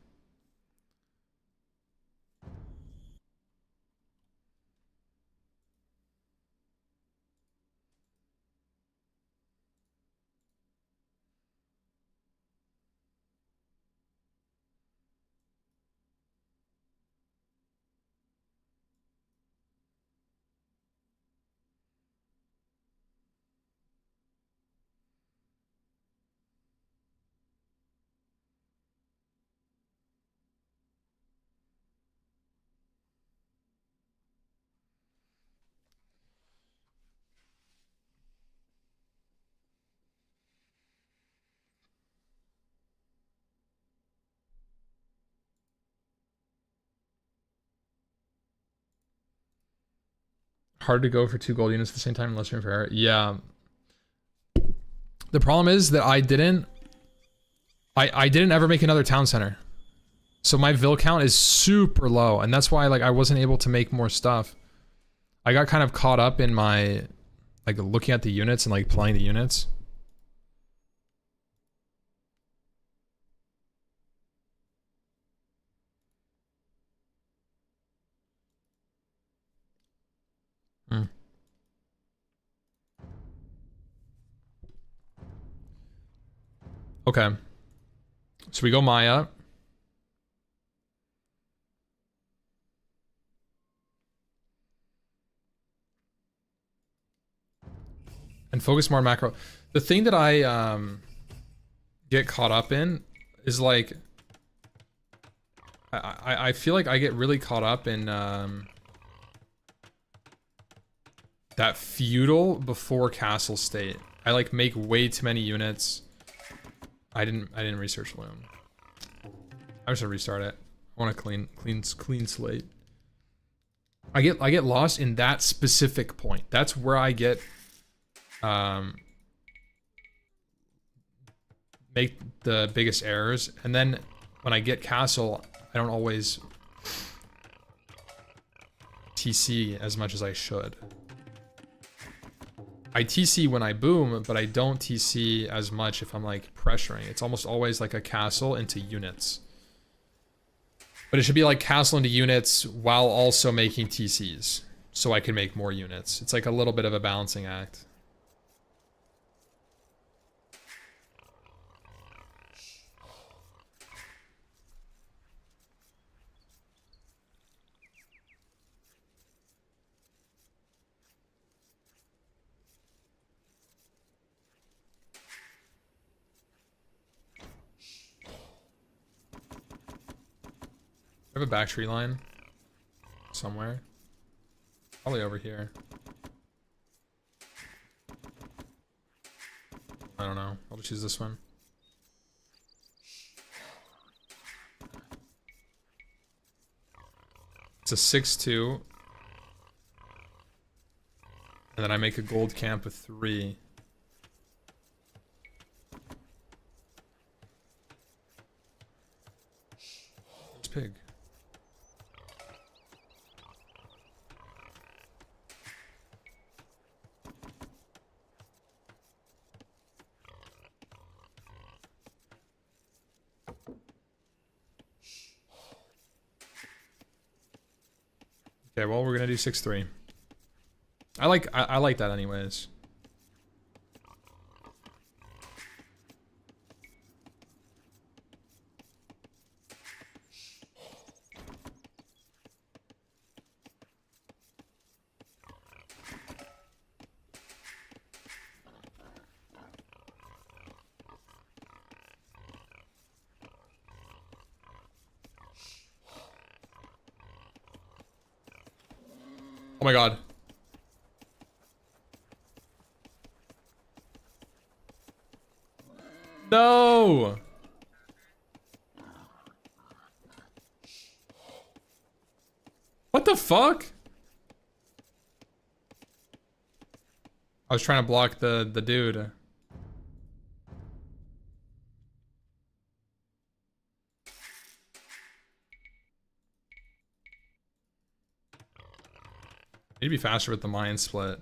Hard to go for 2 gold units at the same time unless you're in Hera. Yeah. The problem is that I didn't ever make another town center. So my Vil count is super low, and that's why, like, I wasn't able to make more stuff. I got kind of caught up in my, like, looking at the units and, like, playing the units. Hmm. Okay. So we go Maya. And focus more on macro. The thing that I get caught up in, is like I feel like I get really caught up in that feudal before castle state. I like make way too many units. I didn't research loom. I'm just gonna restart it. I want a clean slate. I get lost in that specific point. That's where I get make the biggest errors. And then when I get castle, I don't always TC as much as I should. I TC when I boom, but I don't TC as much if I'm like pressuring. It's almost always like a castle into units. But it should be like castle into units while also making TCs, so I can make more units. It's like a little bit of a balancing act. I have a back tree line somewhere. Probably over here. I don't know. I'll just use this one. It's a 6-2. And then I make a gold camp with 3. It's pig. Okay, well, we're gonna do 6-3. I like that anyways. Oh my god. No! What the fuck? I was trying to block the dude. Need to be faster with the mine split.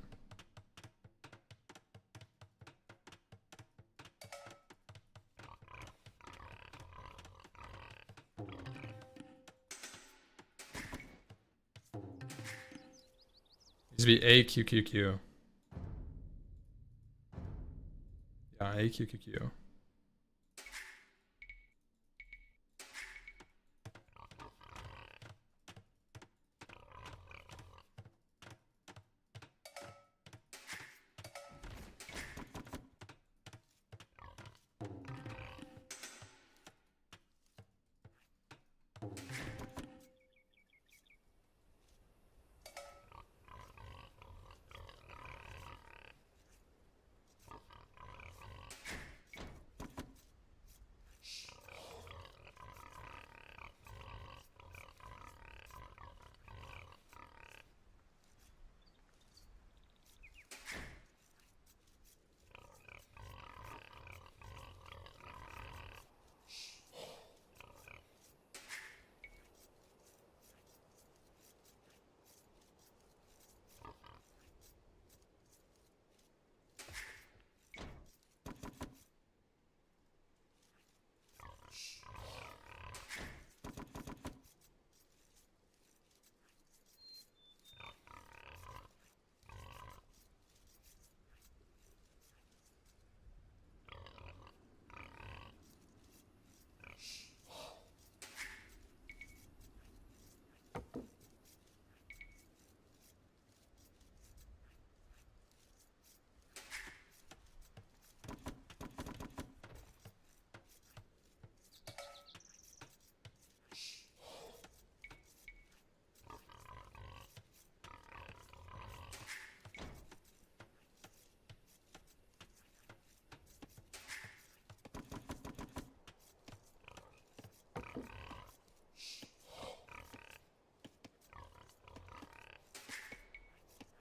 Needs to be AQQQ. Yeah, AQQQ.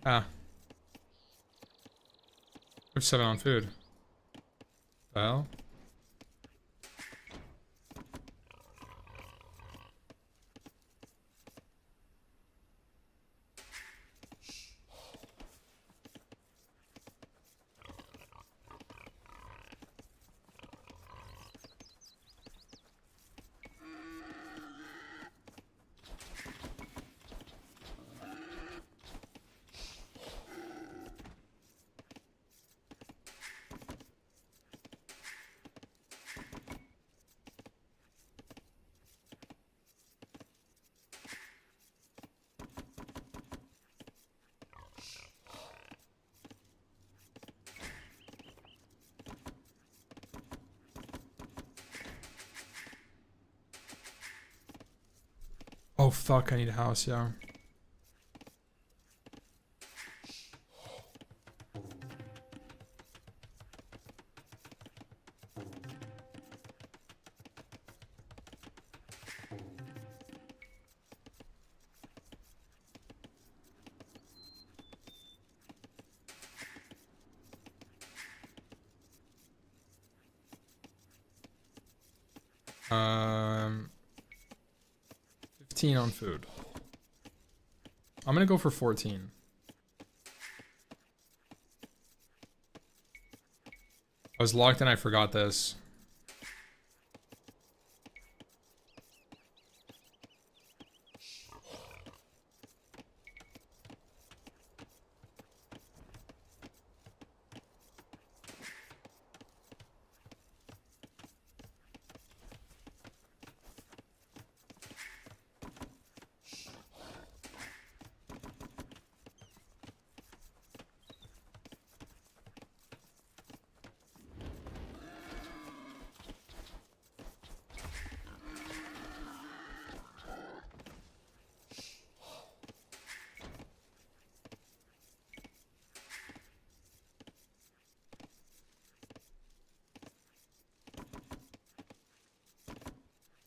Ah. We have 7 on food. Well. Oh fuck, I need a house, yeah. Um, 15 on food. I'm gonna go for 14. I was locked in, I forgot this.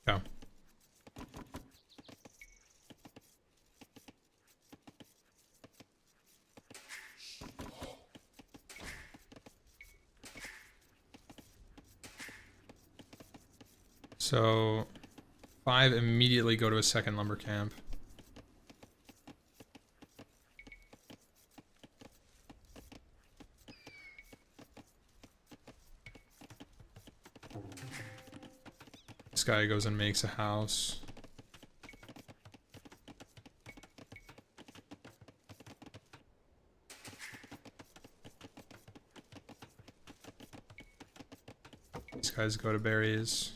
Yeah. So 5 immediately go to a second lumber camp. This guy goes and makes a house. These guys go to berries.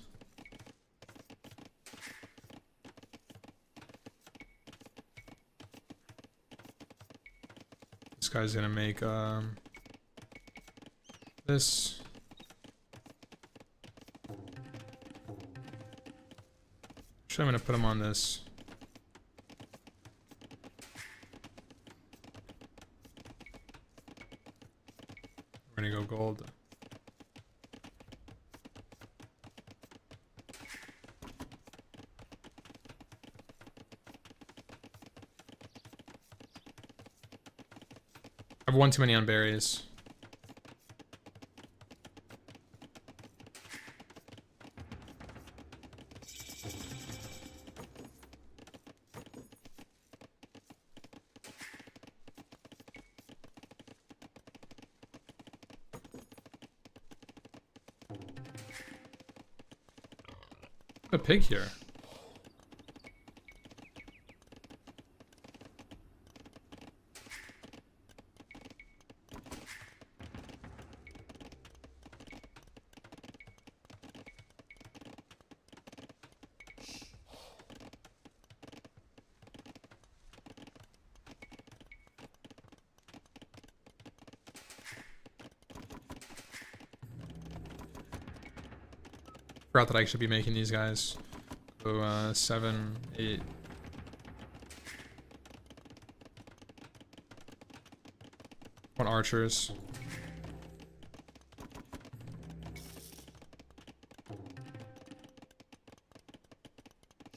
This guy's gonna make this. Actually, I'm gonna put him on this. We're gonna go gold. I've one too many on berries. A pig here. Forgot that I should be making these guys. So 7, 8. Want archers.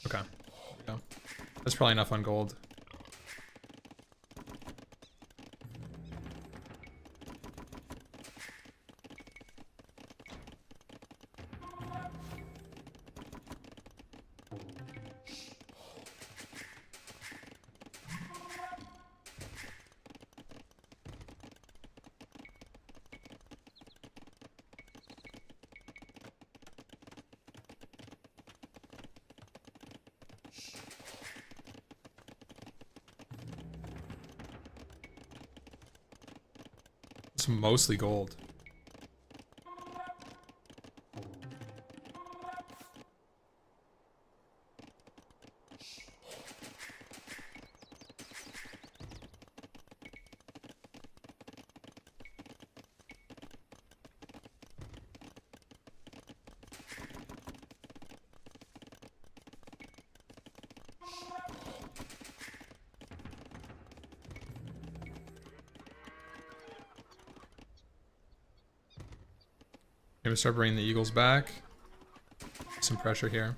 Okay. There we go. That's probably enough on gold. It's mostly gold. Maybe start bringing the eagles back. Some pressure here.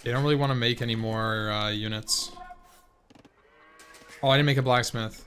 They don't really want to make any more units. Oh, I didn't make a blacksmith.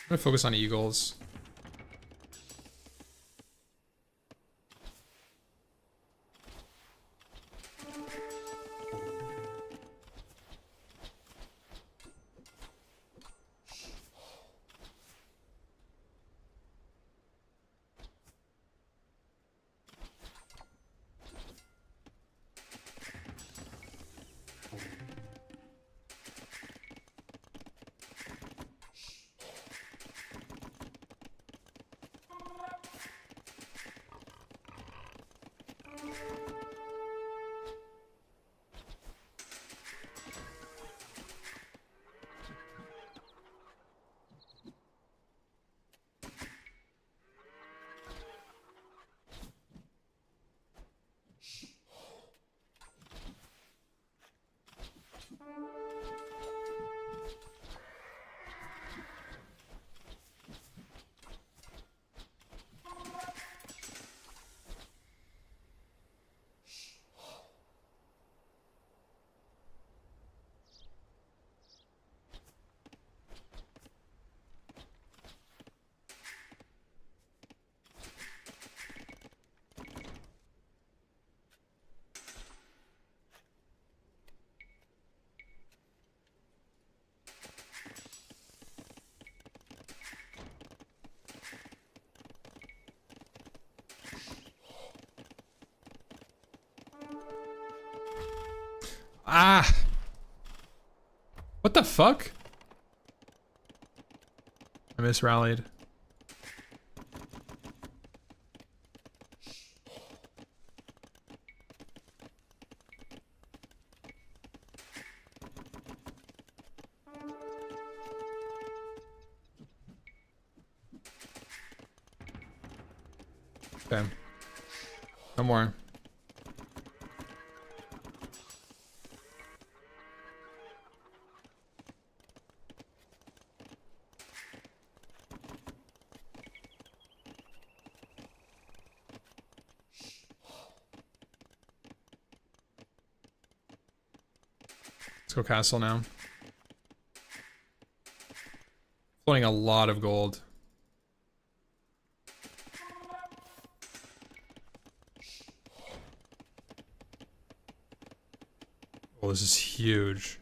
I'm gonna focus on eagles. Ah! What the fuck? I misrallied. Okay. No more. Let's go castle now. Floating a lot of gold. Oh, this is huge.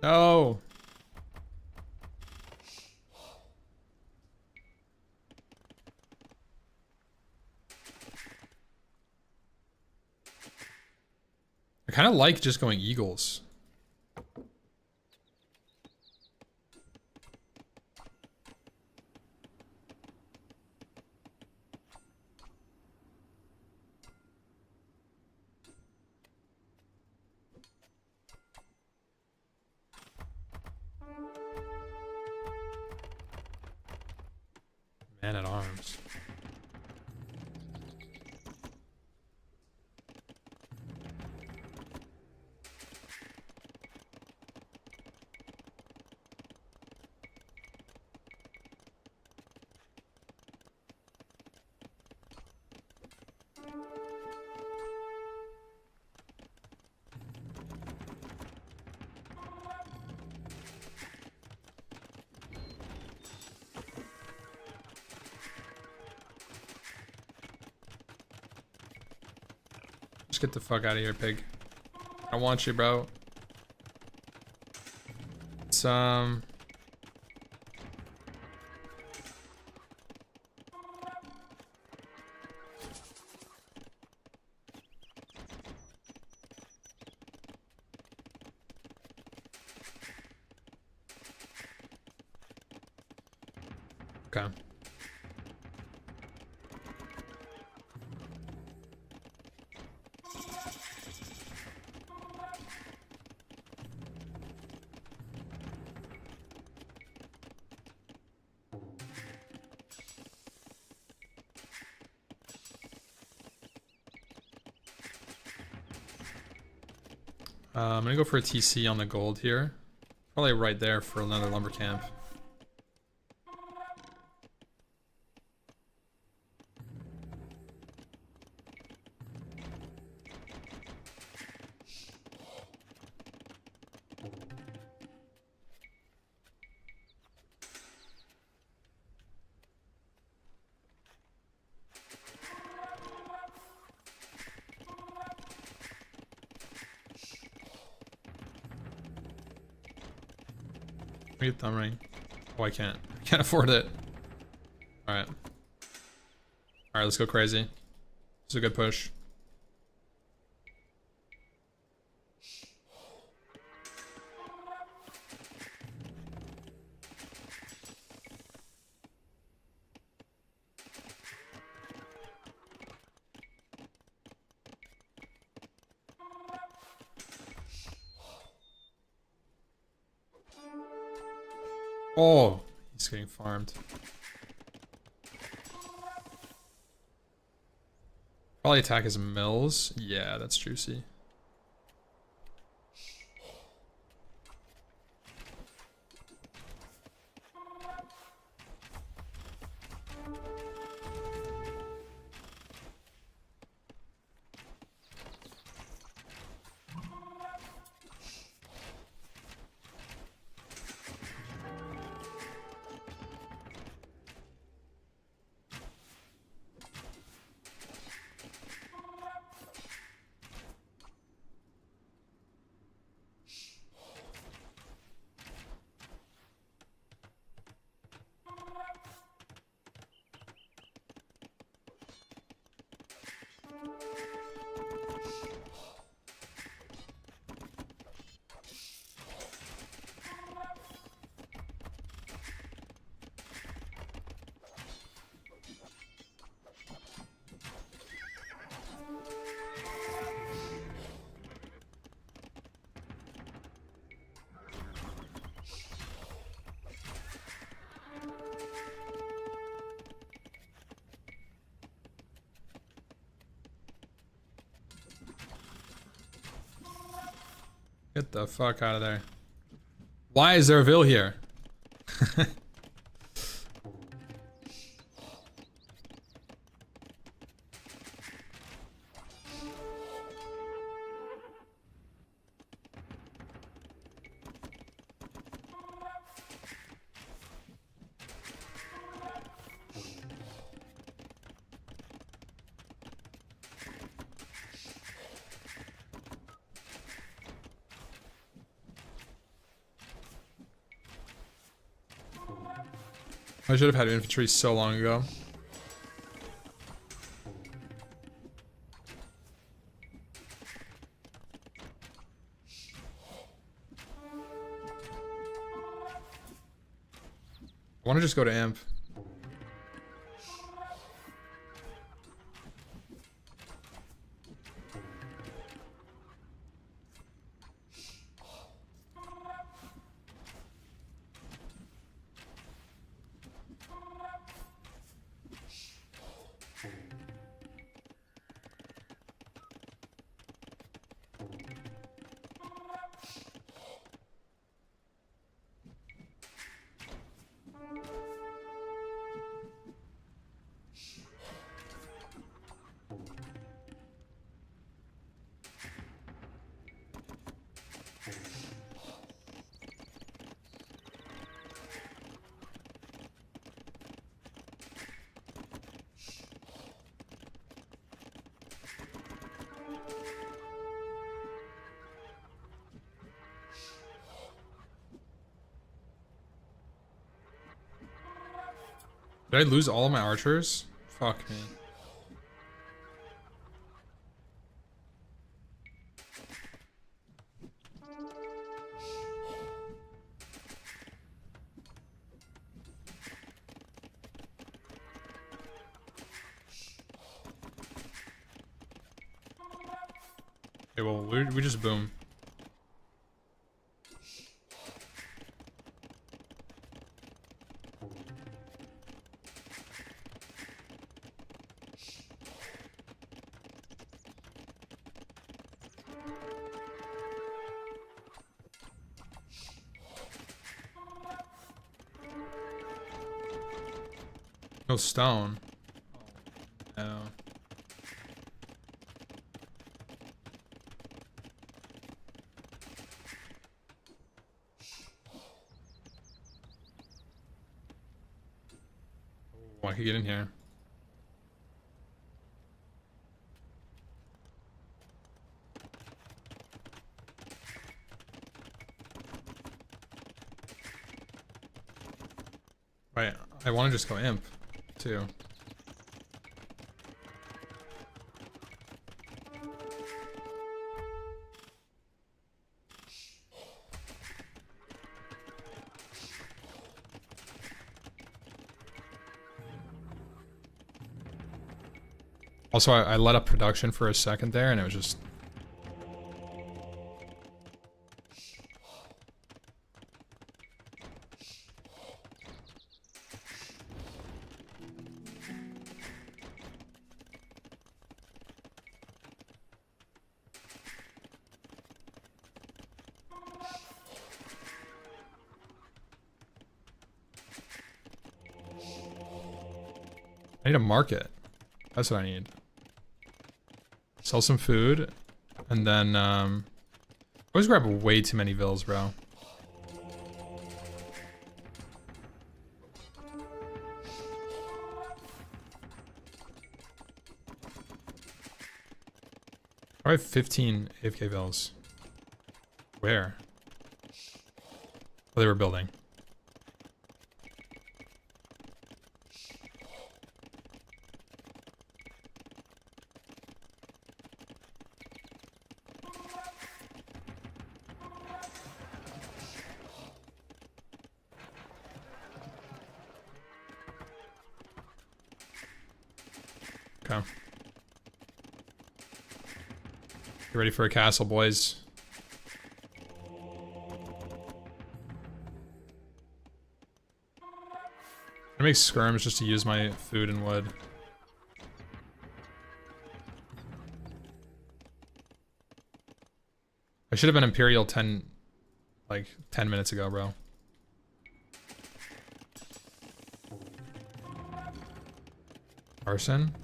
No. I kind of like just going eagles. Man at arms. Just get the fuck out of here, pig. I want you, bro. It's okay. I'm gonna go for a TC on the gold here. Probably right there for another lumber camp. Get thumb ring. Oh, I can't. I can't afford it. Alright. Alright, let's go crazy. This is a good push. Oh, he's getting farmed. Probably attack his mills. Yeah, that's juicy. Get the fuck out of there. Why is there a Vil here? I should have had infantry so long ago. I want to just go to imp. Did I lose all of my archers? Fuck me. Okay, well, we just boom. No stone. No. Oh, I could get in here. Right, I want to just go imp, too. Also, I let up production for a second there, and it was just... I need a market. That's what I need. Sell some food, and then always grab way too many vills, bro. I have 15 AFK vills. Where? Oh, they were building. Okay. Get ready for a castle, boys. I make skirms just to use my food and wood. I should have been Imperial 10 minutes ago, bro. Arson?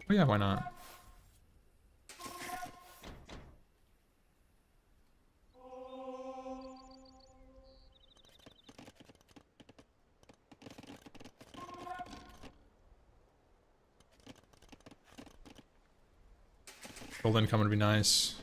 Oh yeah, why not? Gold income would be nice.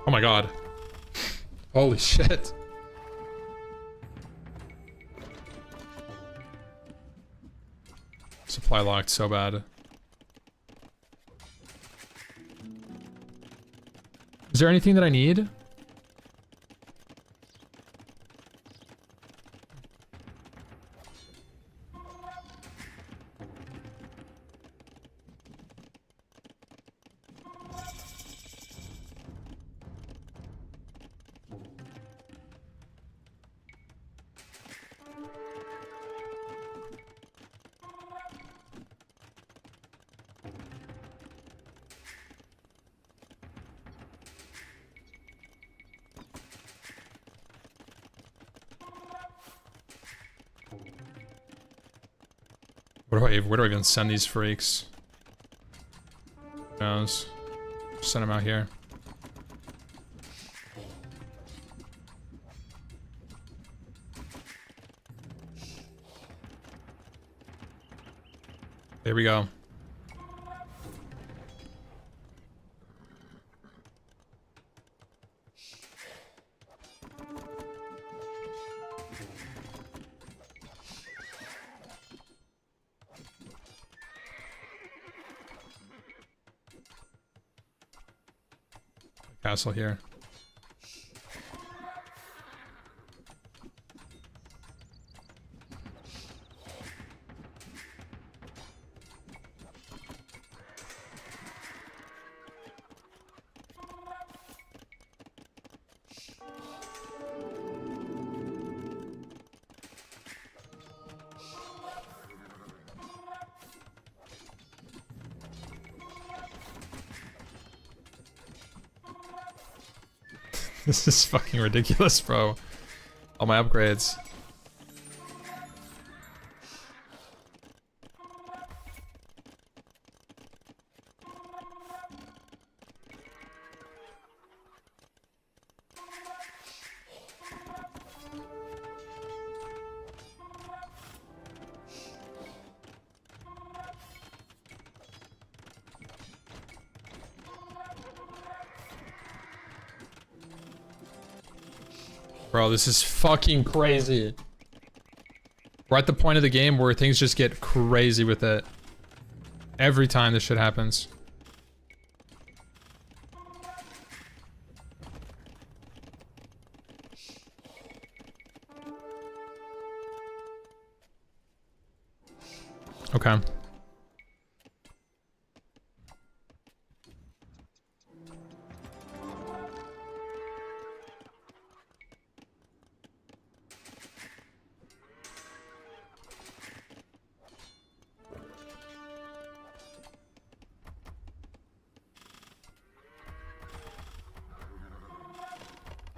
Oh my god. Holy shit. Supply locked so bad. Is there anything that I need? Where do I even send these freaks? Who knows? Send them out here. There we go. Castle here. This is fucking ridiculous, bro. All my upgrades. Bro, this is fucking crazy. We're at the point of the game where things just get crazy with it. Every time this shit happens. Okay.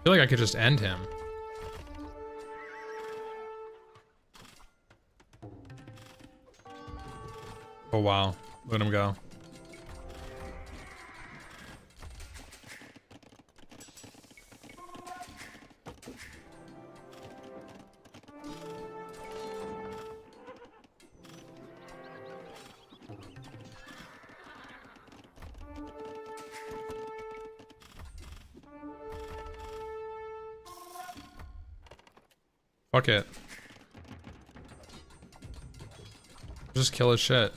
I feel like I could just end him. Oh wow, let him go. Fuck it. Just kill his shit.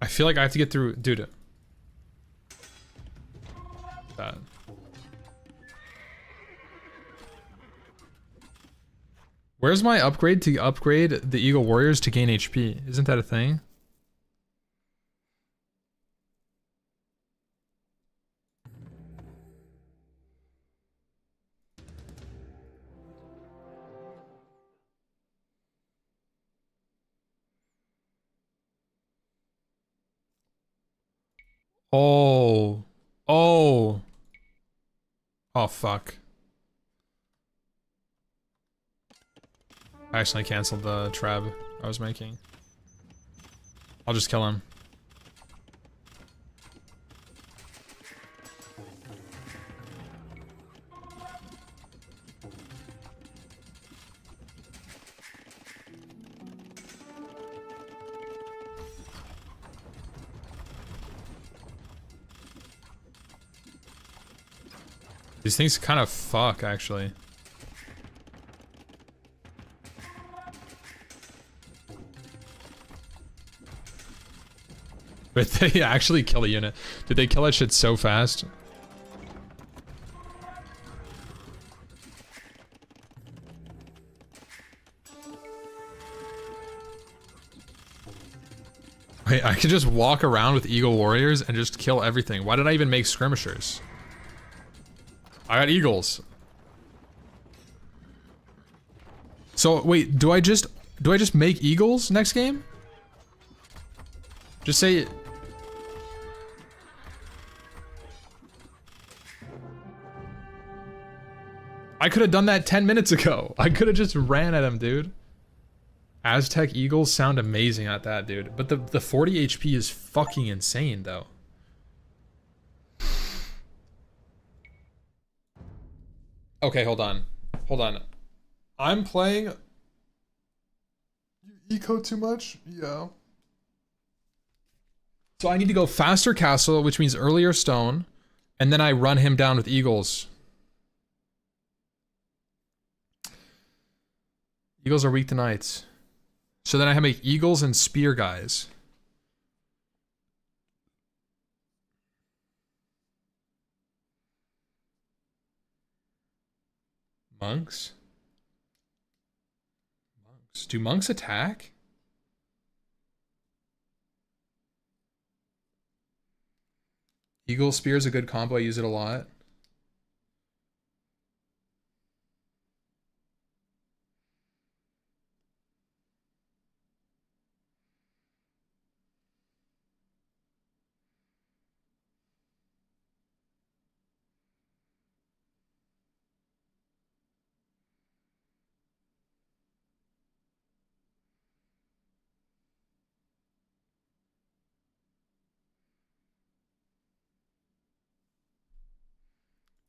I feel like I have to get through, dude. That. Where's my upgrade to upgrade the Eagle Warriors to gain HP? Isn't that a thing? Oh. Oh. Oh, fuck. I accidentally canceled the trab I was making. I'll just kill him. These things kind of fuck, actually. But they actually kill a unit. Did they kill that shit so fast? Wait, I could just walk around with Eagle Warriors and just kill everything. Why did I even make skirmishers? I got Eagles. So wait, do I just make Eagles next game? Just say it. I could have done that 10 minutes ago. I could have just ran at him, dude. Aztec Eagles sound amazing at that, dude. But the 40 HP is fucking insane, though. Okay, hold on. Hold on. I'm playing... You eco too much? Yeah. So I need to go faster castle, which means earlier stone. And then I run him down with eagles. Eagles are weak to knights. So then I have to make eagles and spear guys. Monks? Monks. Do monks attack? Eagle spear is a good combo. I use it a lot.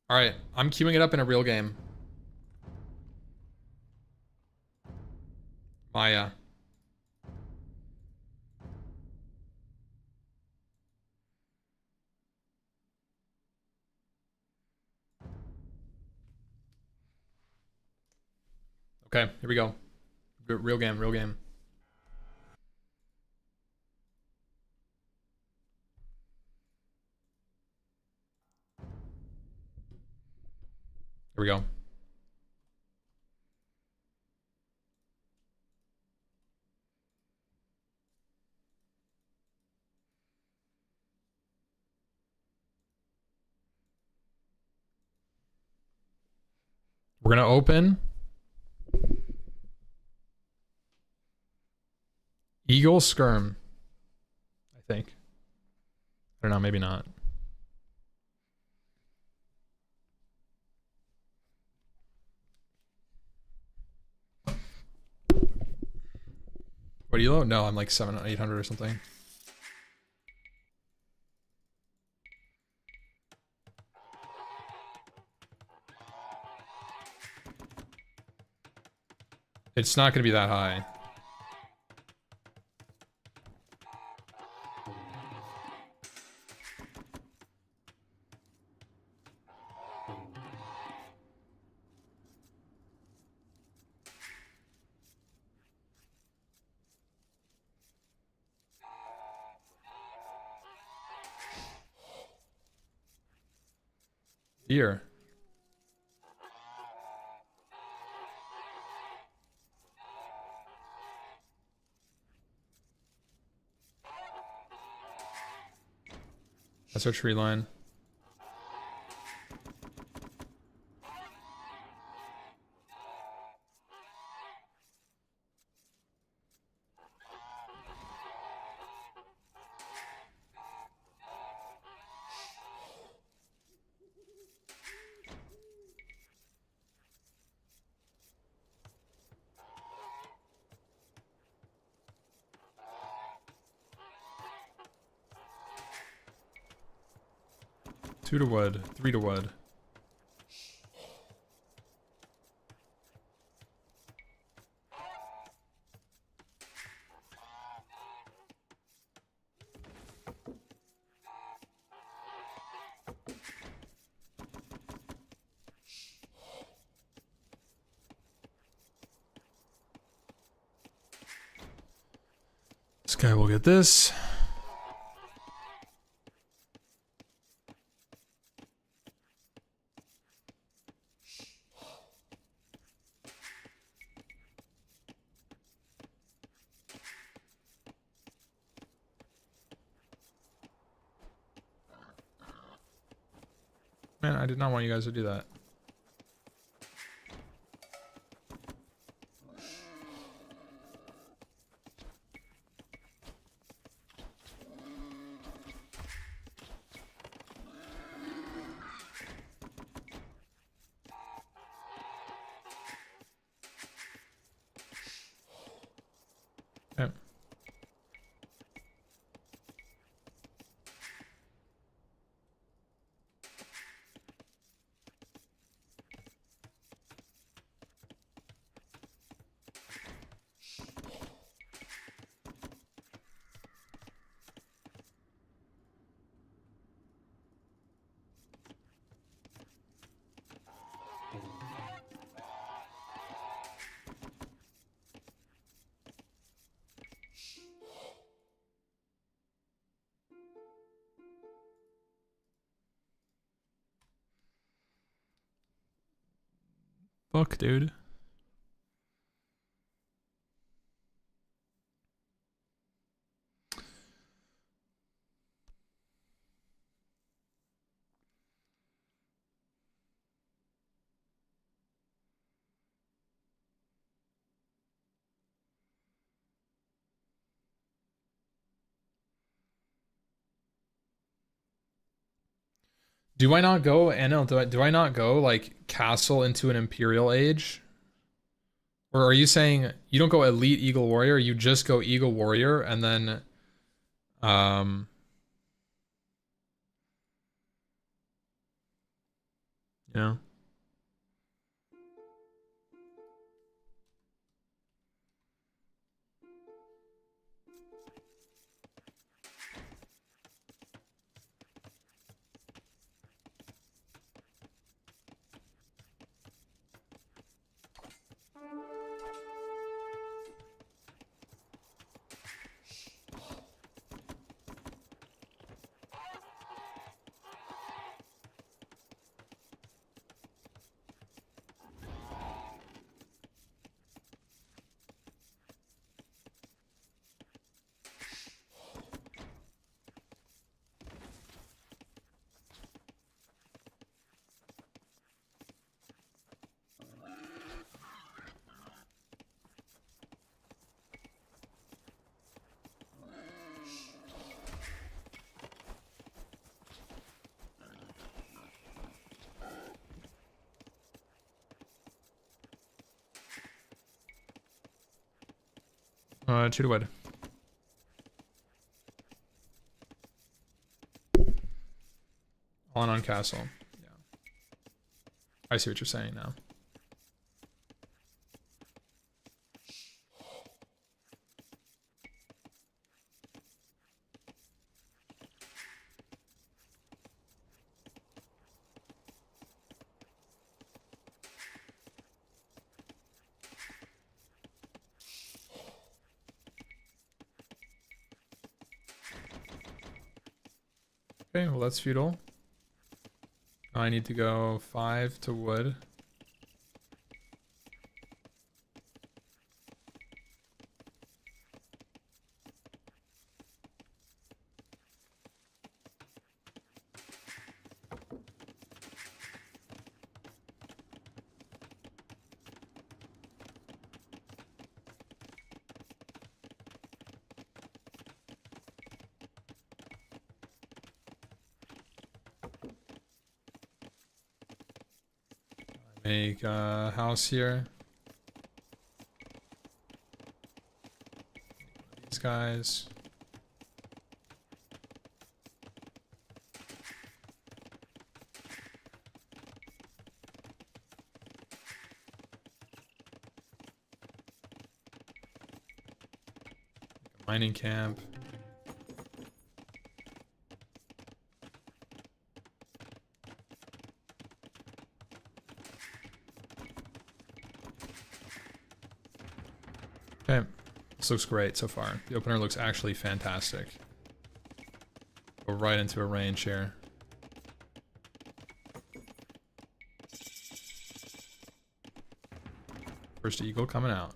All right, I'm queuing it up in a real game. Maya. Okay, here we go. Real game, real game. Here we go. We're gonna open Eagle Skirm, I think. I don't know, maybe not. What are you low? No, I'm like 700, 800 or something. It's not gonna be that high. Here. That's our tree line. Two to wood, 3 to wood. This guy will get this. Man, I did not want you guys to do that. Okay. Fuck, dude. Do I not go, NL, do I not go, like, castle into an Imperial Age? Or are you saying you don't go Elite Eagle Warrior, you just go Eagle Warrior, and then, you know? Shoot wood. On castle. Yeah. I see what you're saying now. Okay, well that's feudal. I need to go 5 to wood. Make a house here. These guys. Mining camp. Okay, This looks great so far. The opener looks actually fantastic. Go right into a range here. First eagle coming out.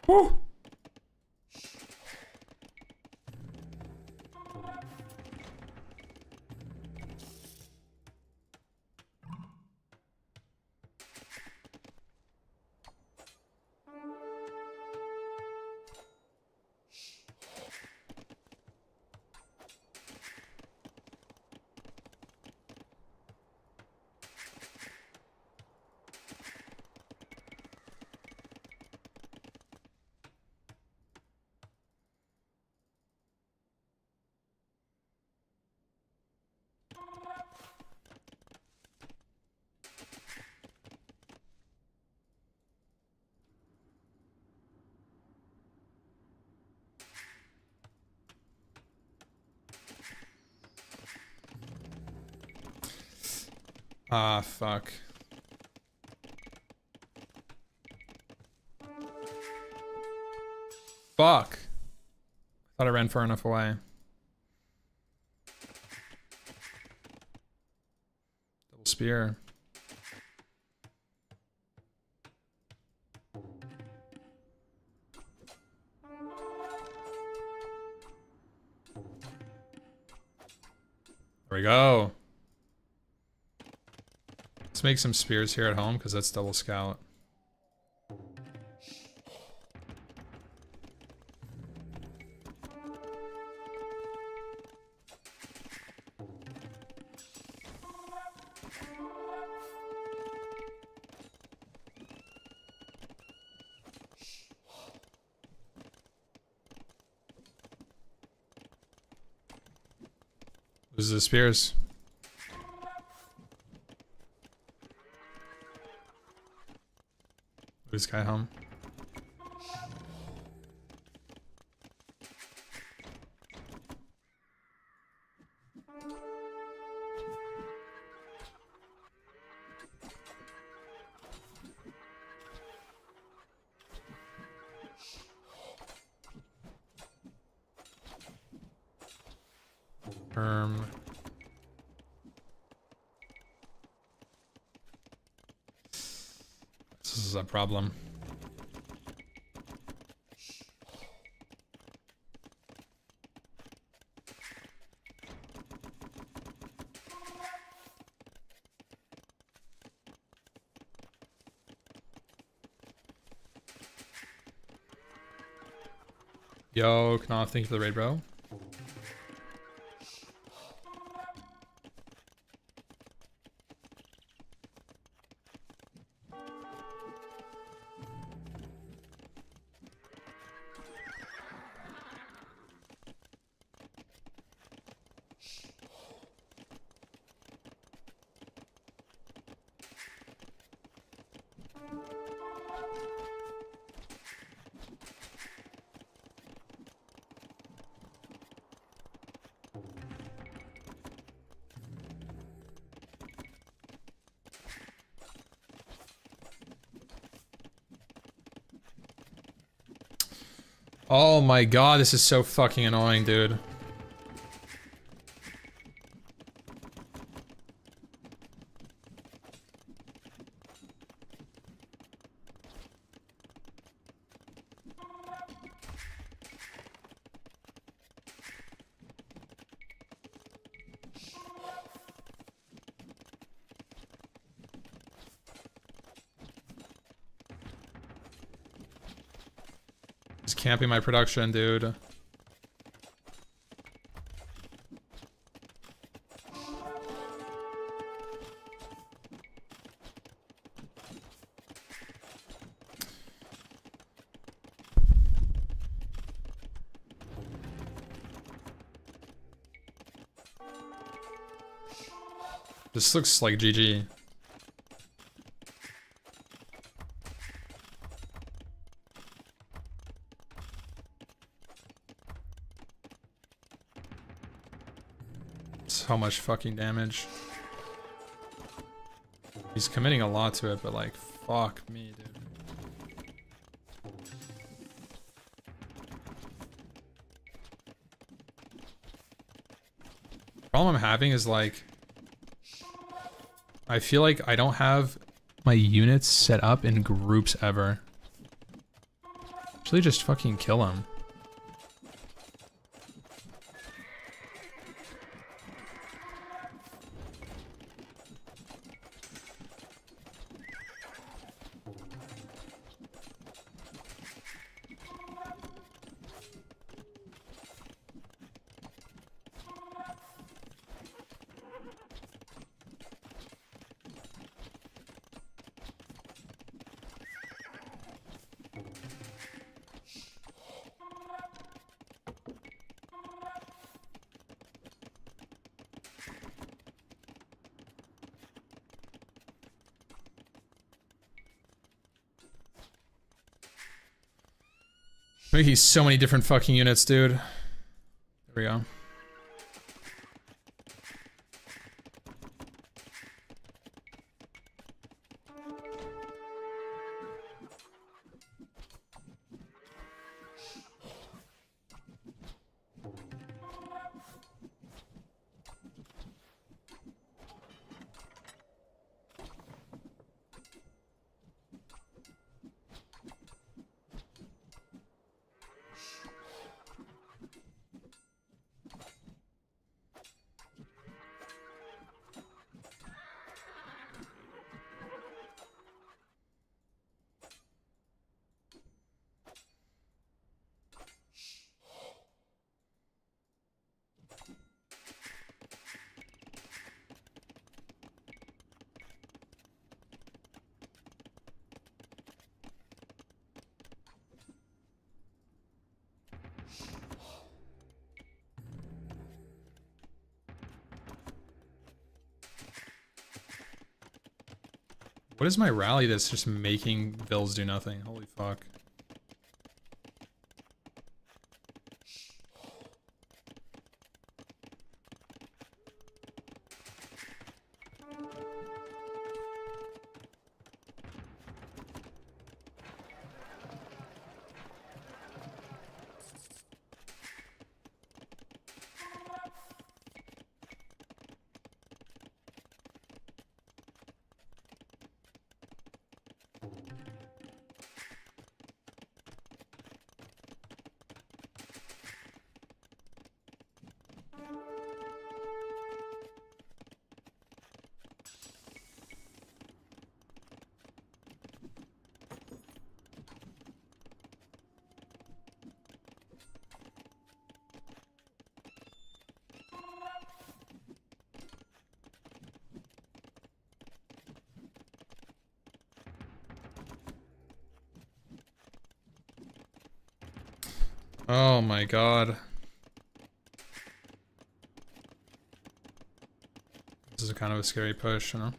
Woo! Ah, fuck. Fuck. I thought I ran far enough away. Double spear. There we go. Let's make some spears here at home because that's double scout. Loses the spears. This guy home. This is a problem. Yo, Knopf, thank you for the raid, bro. Oh my god, this is so fucking annoying, dude. He's camping my production, dude. This looks like GG. So much fucking damage. He's committing a lot to it, but like, fuck me, dude. Problem I'm having is like, I feel like I don't have my units set up in groups ever. Actually, just fucking kill him. Making so many different fucking units, dude. There we go. What is my rally that's just making bills do nothing? Holy fuck. Oh my god. This is kind of a scary push, you know?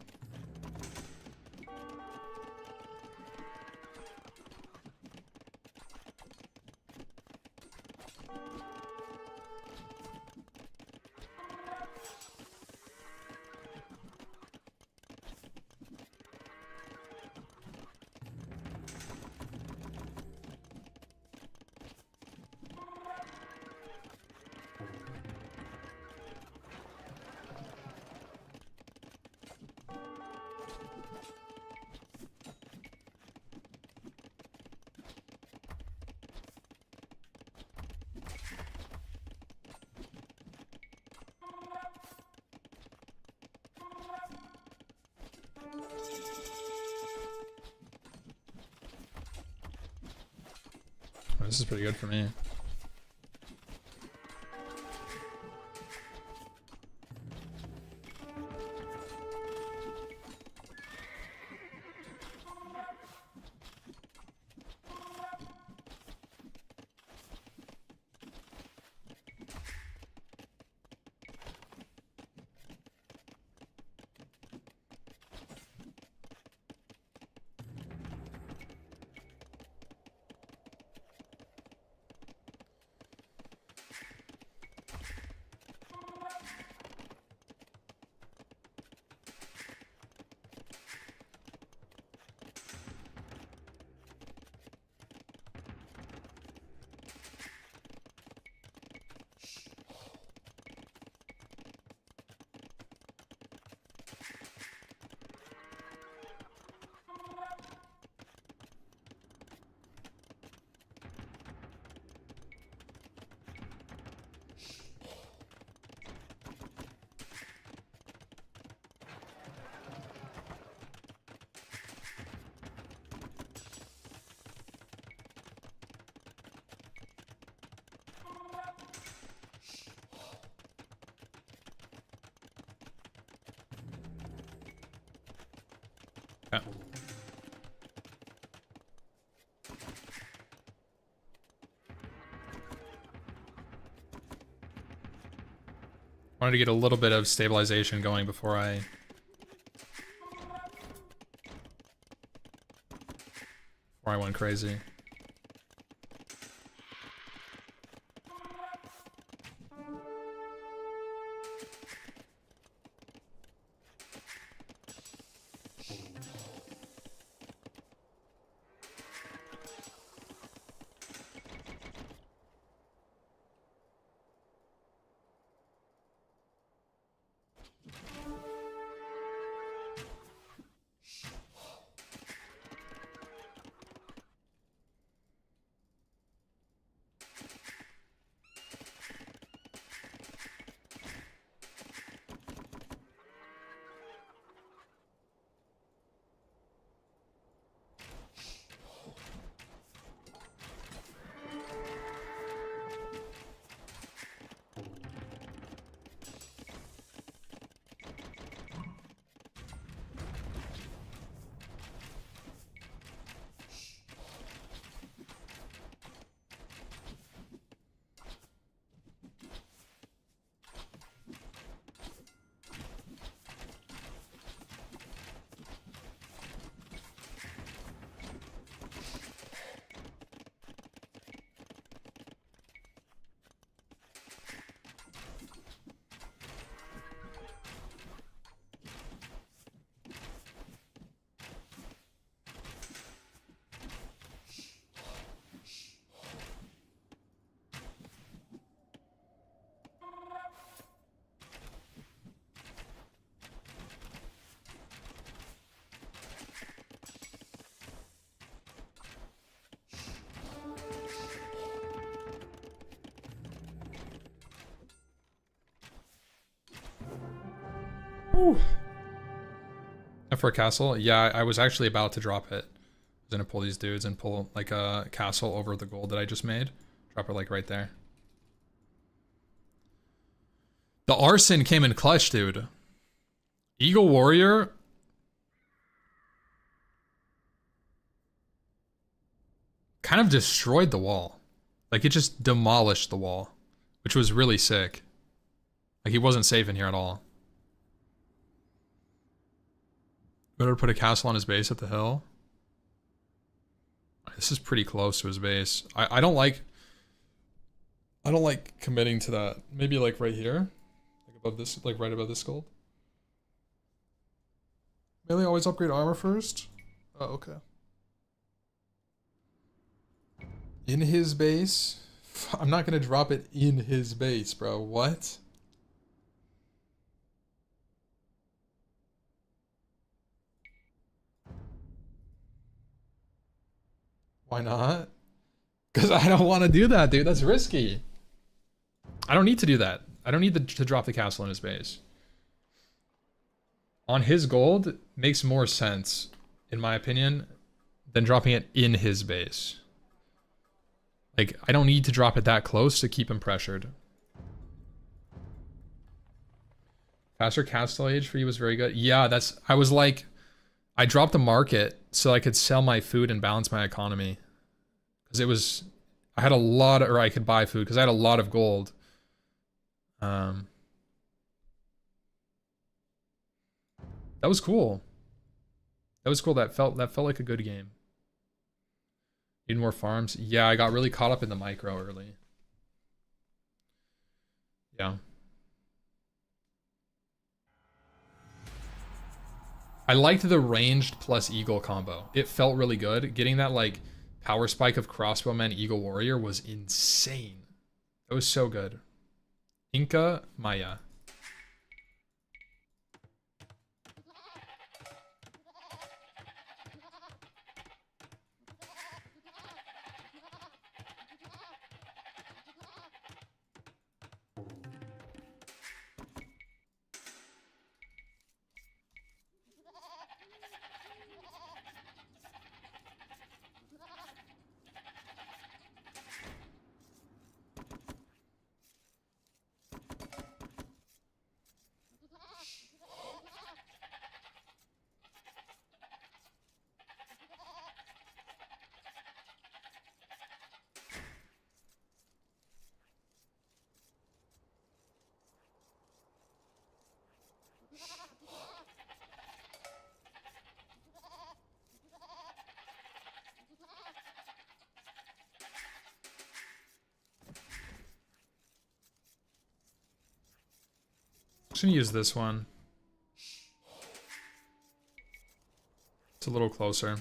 This is pretty good for me. Okay. Wanted to get a little bit of stabilization going before I went crazy. Whew. For a castle? Yeah, I was actually about to drop it. I was gonna pull these dudes and pull like a castle over the gold that I just made. Drop it like right there. The arson came in clutch, dude. Eagle Warrior. Kind of destroyed the wall. Like it just demolished the wall, which was really sick. Like he wasn't safe in here at all. Better put a castle on his base at the hill. This is pretty close to his base. I don't like committing to that. Maybe like right here. Like above this, like right above this gold. Melee always upgrade armor first? Oh, okay. In his base? I'm not gonna drop it in his base, bro. What? Why not? Because I don't want to do that, dude. That's risky. I don't need to do that. I don't need to drop the castle in his base. On his gold makes more sense, in my opinion, than dropping it in his base. Like, I don't need to drop it that close to keep him pressured. Faster castle age for you was very good. Yeah, that's... I was like... I dropped the market so I could sell my food and balance my economy. Because it was... I had a lot... Or I could buy food because I had a lot of gold. That was cool. That was cool. That felt like a good game. Need more farms? Yeah, I got really caught up in the micro early. Yeah. I liked the ranged plus eagle combo. It felt really good. Getting that like power spike of crossbowman eagle warrior was insane. It was so good. Inca Maya. Just gonna use this one. It's a little closer.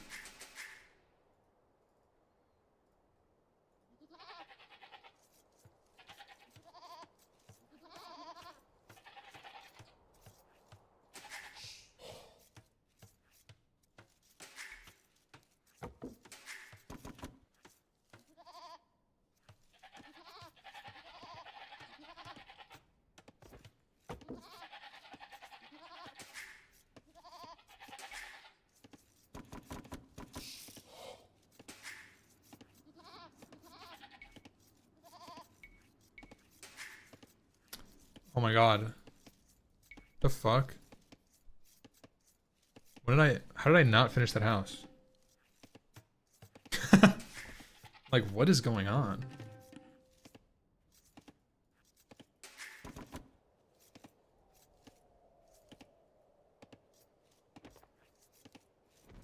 Oh my god. The fuck? How did I not finish that house? Like, what is going on?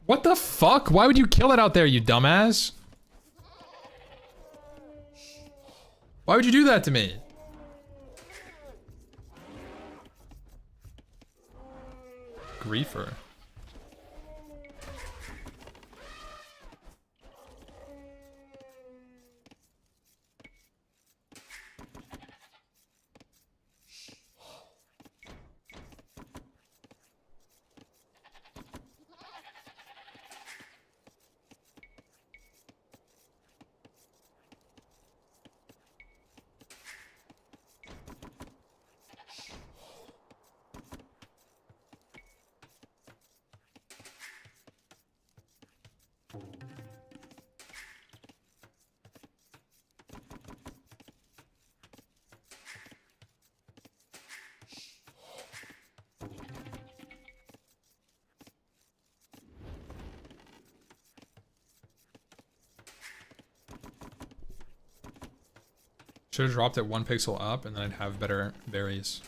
What the fuck? Why would you kill it out there, you dumbass? Why would you do that to me? Griefer. Should have dropped it 1 pixel up and then I'd have better berries.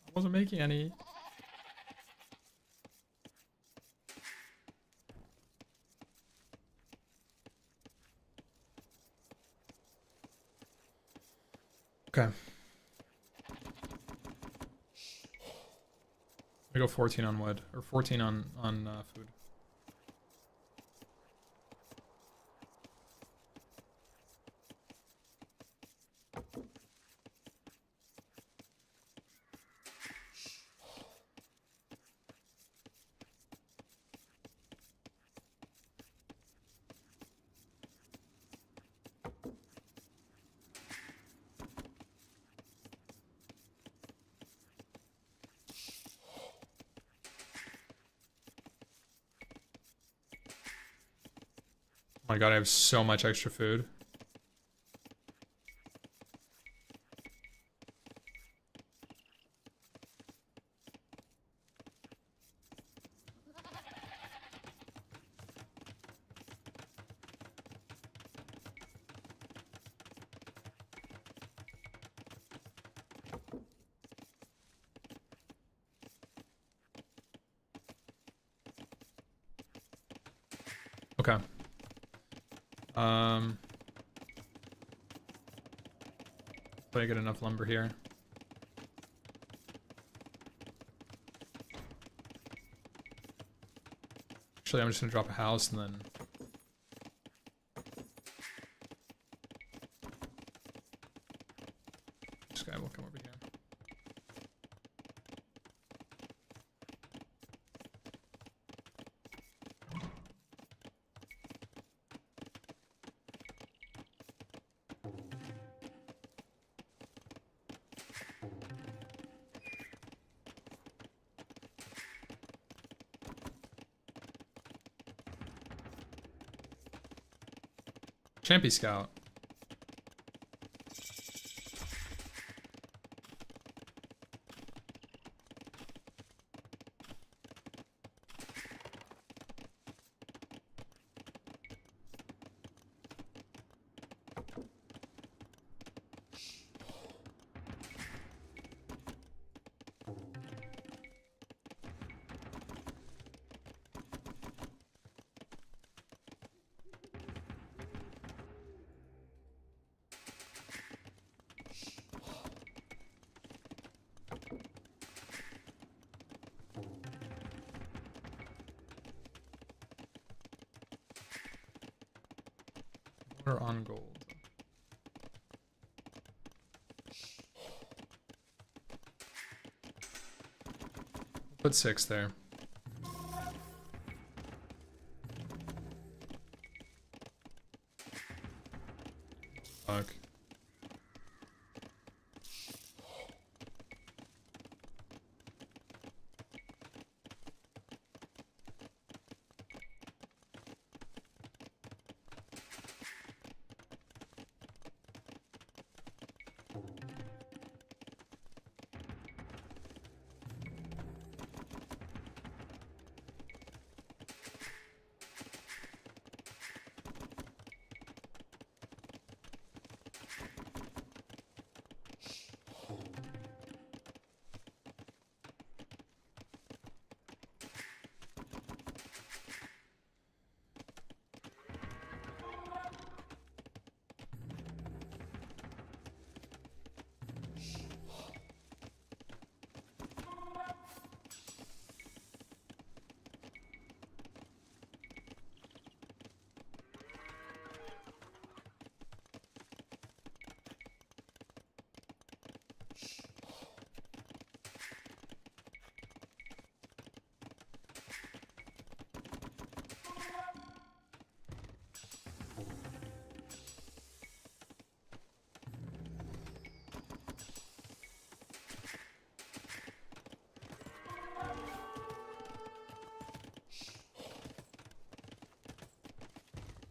I wasn't making any. Okay. We go 14 on wood, or 14 on food. Oh my god, I have so much extra food. Okay. But I get enough lumber here. Actually, I'm just gonna drop a house and then this guy will come over here. Champy Scout. Or on gold. Put 6 there. Fuck.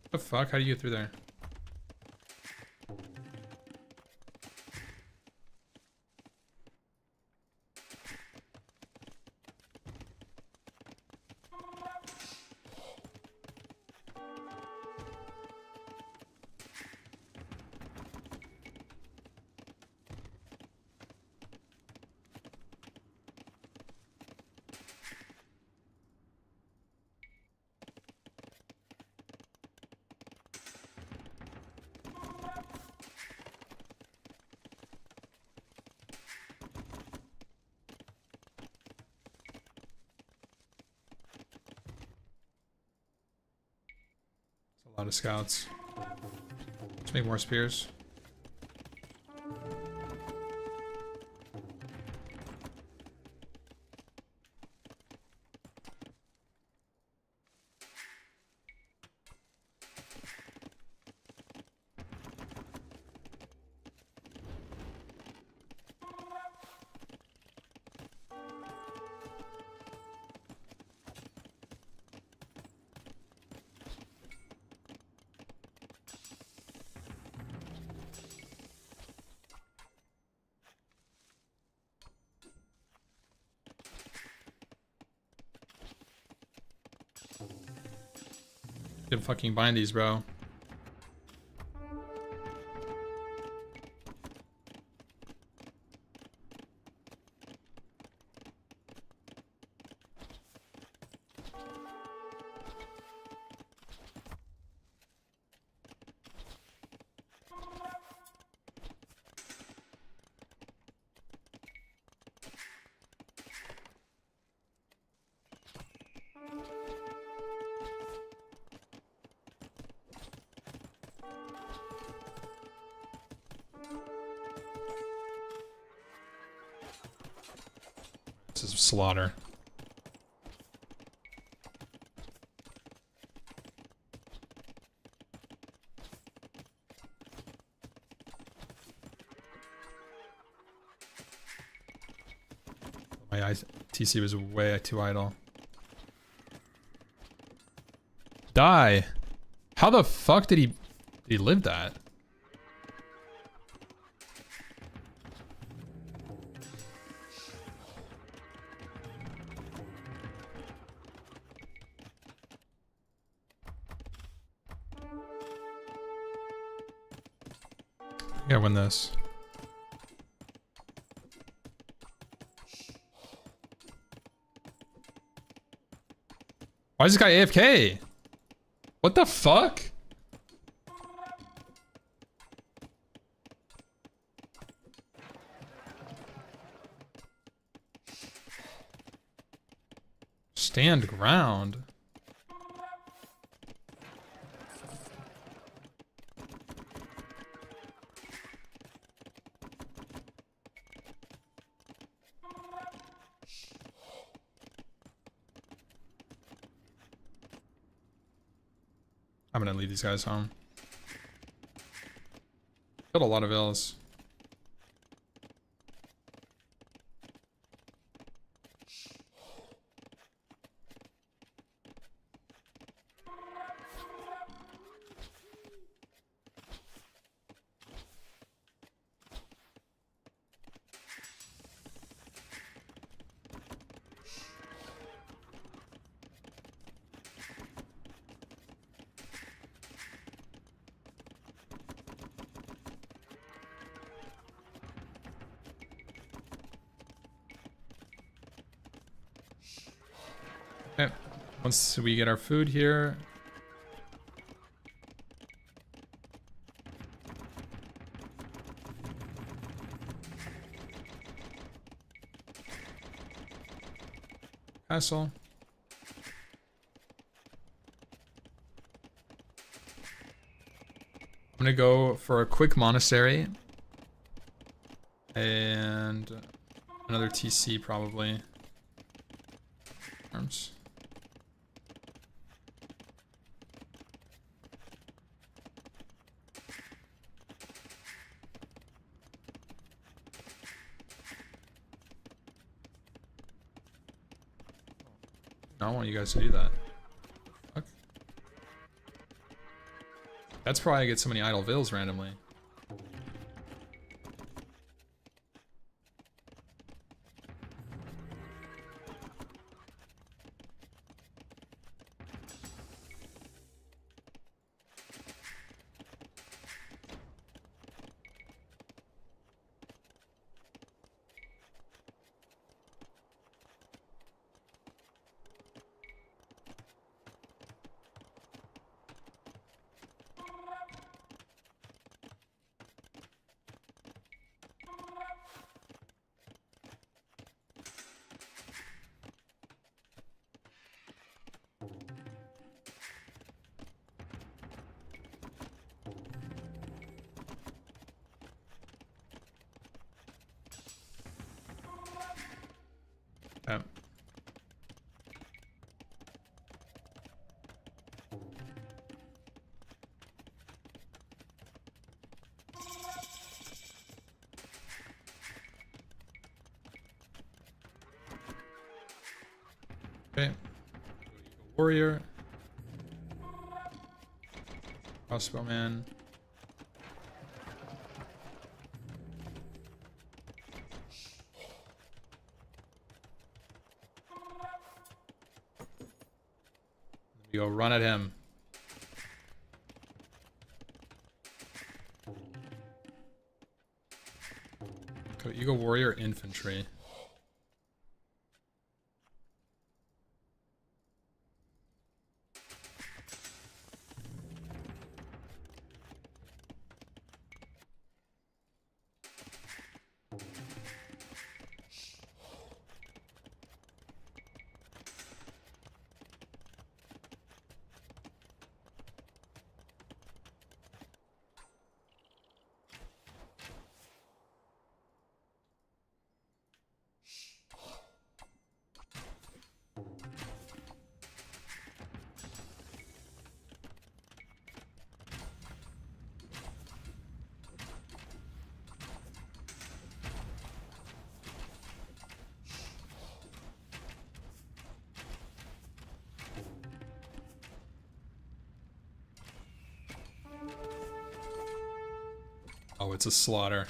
What the fuck? How do you get through there? A lot of scouts. Let's make more spears. Can fucking bind these, bro. This is slaughter. My TC was way too idle. Die! How the fuck did he... He lived that. I gotta win this. Why is this guy AFK? What the fuck? Stand ground. I'm gonna leave these guys home. Killed a lot of ills. Okay, once we get our food here. Castle. I'm gonna go for a quick monastery. And another TC probably. Arms. I don't want you guys to do that. Fuck. That's probably I get so many idle vills randomly. Okay. Okay. Warrior. Crossbowman. You go run at him. You go warrior infantry. Oh, it's a slaughter.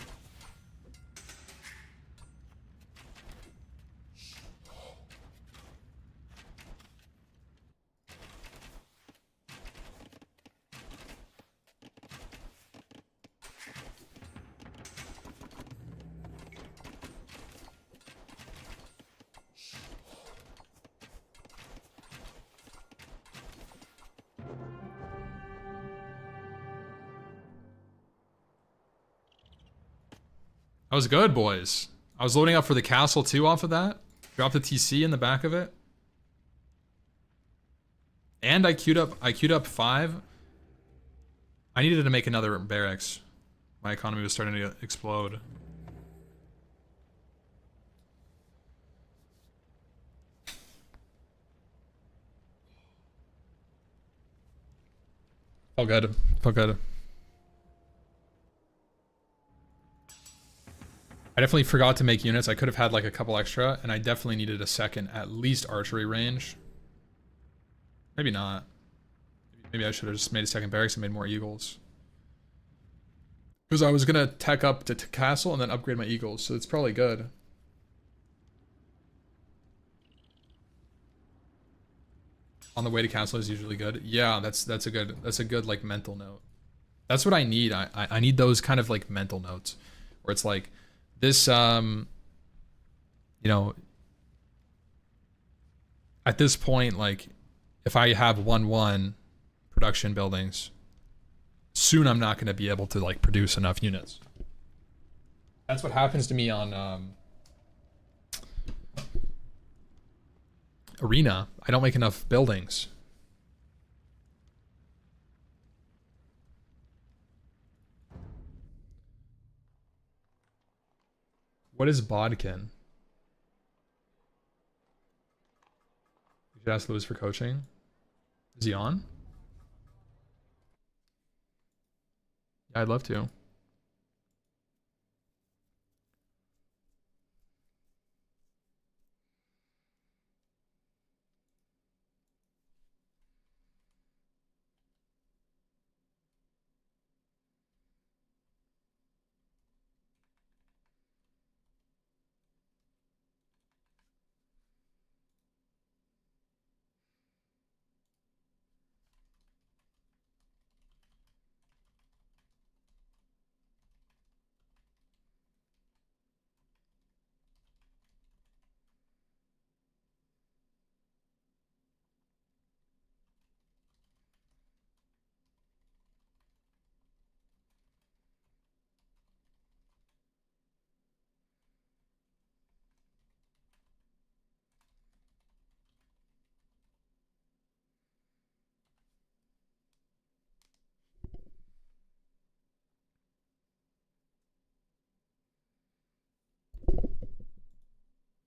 That was good, boys. I was loading up for the castle too off of that. Dropped the TC in the back of it. And I queued up 5. I needed to make another barracks. My economy was starting to explode. Felt good. Felt good. I definitely forgot to make units. I could have had like a couple extra, and I definitely needed a second, at least archery range. Maybe not. Maybe I should have just made a second barracks and made more eagles. Because I was gonna tech up to castle and then upgrade my eagles, so it's probably good. On the way to castle is usually good. Yeah, that's a good like mental note. That's what I need. I need those kind of like mental notes where it's like this you know, at this point, like if I have 1-1 production buildings, soon I'm not going to be able to like produce enough units. That's what happens to me on Arena. I don't make enough buildings. What is Bodkin? You should ask Lewis for coaching. Is he on? Yeah, I'd love to.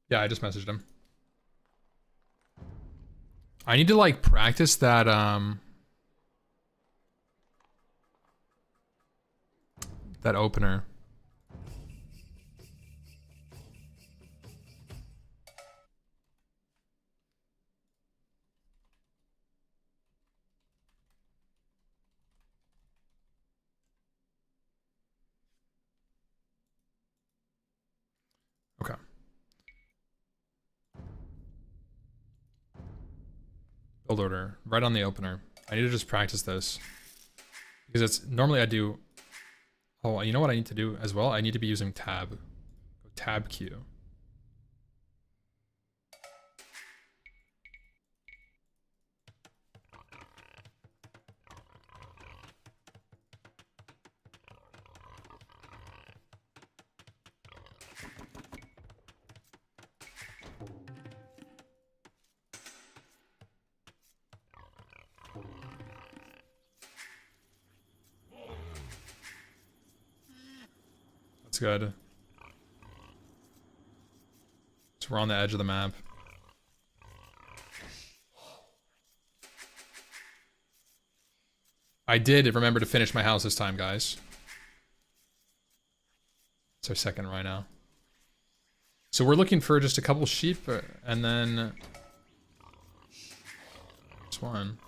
Yeah, I just messaged him. I need to like practice that that opener. Okay. Build order. Right on the opener. I need to just practice this. Because it's normally I do. Oh, you know what I need to do as well? I need to be using tab. Tab Q. That's good. So we're on the edge of the map. I did remember to finish my house this time, guys. It's our second right now. So we're looking for just a couple sheep, and then... This one.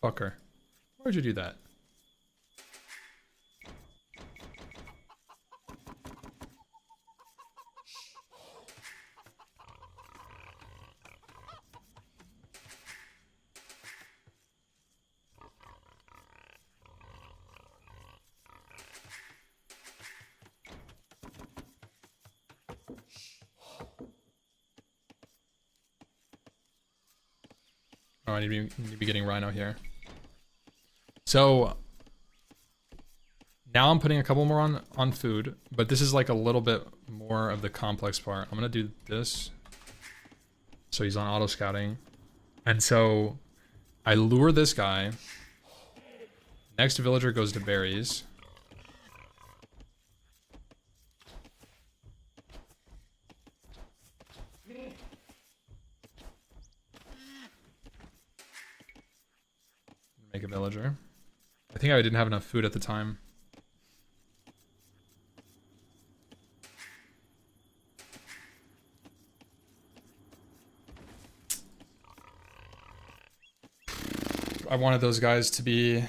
Fucker. Why would you do that? Oh, I need to be getting Rhino here. So now I'm putting a couple more on food, but this is like a little bit more of the complex part. I'm gonna do this. So he's on auto scouting. And so I lure this guy. Next villager goes to berries. Make a villager. I think I didn't have enough food at the time. I wanted those guys to be...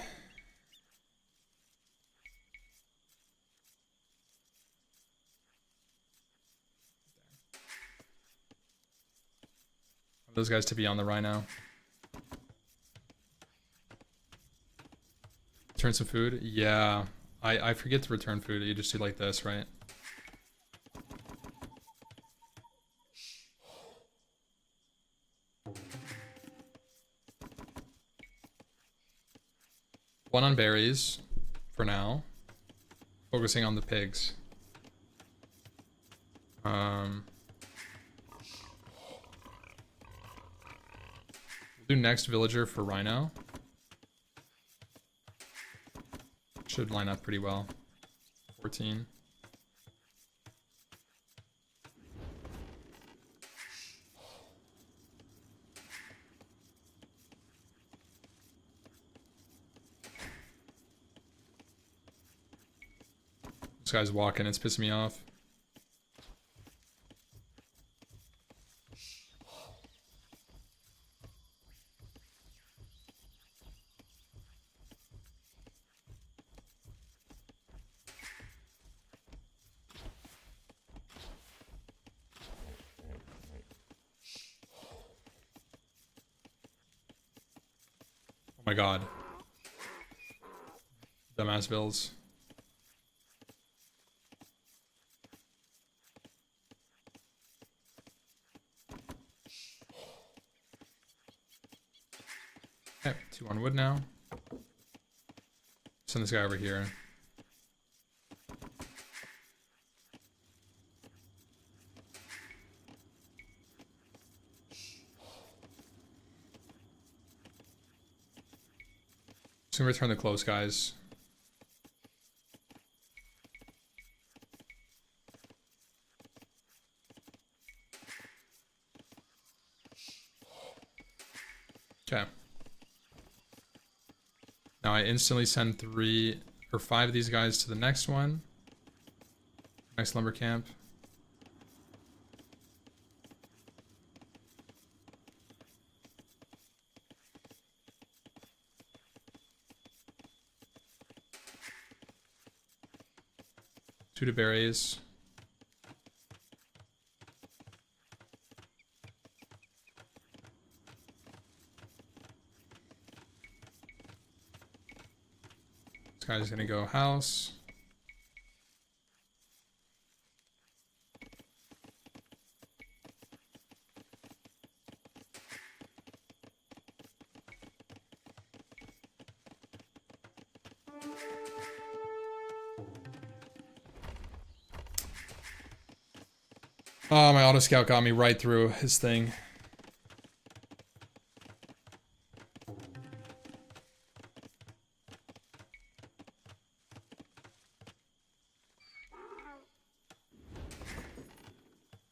those guys to be on the Rhino. Return some food? Yeah. I forget to return food. You just do like this, right? One on berries for now. Focusing on the pigs. We'll do next villager for Rhino. Should line up pretty well. 14. This guy's walking, it's pissing me off. Oh my god. Dumbass bills. Okay, 2 on wood now. Send this guy over here. Soon return the close guys. Okay. Now I instantly send 3 or 5 of these guys to the next one. Next lumber camp. Two to berries. This guy's gonna go house. Oh, my auto scout got me right through his thing.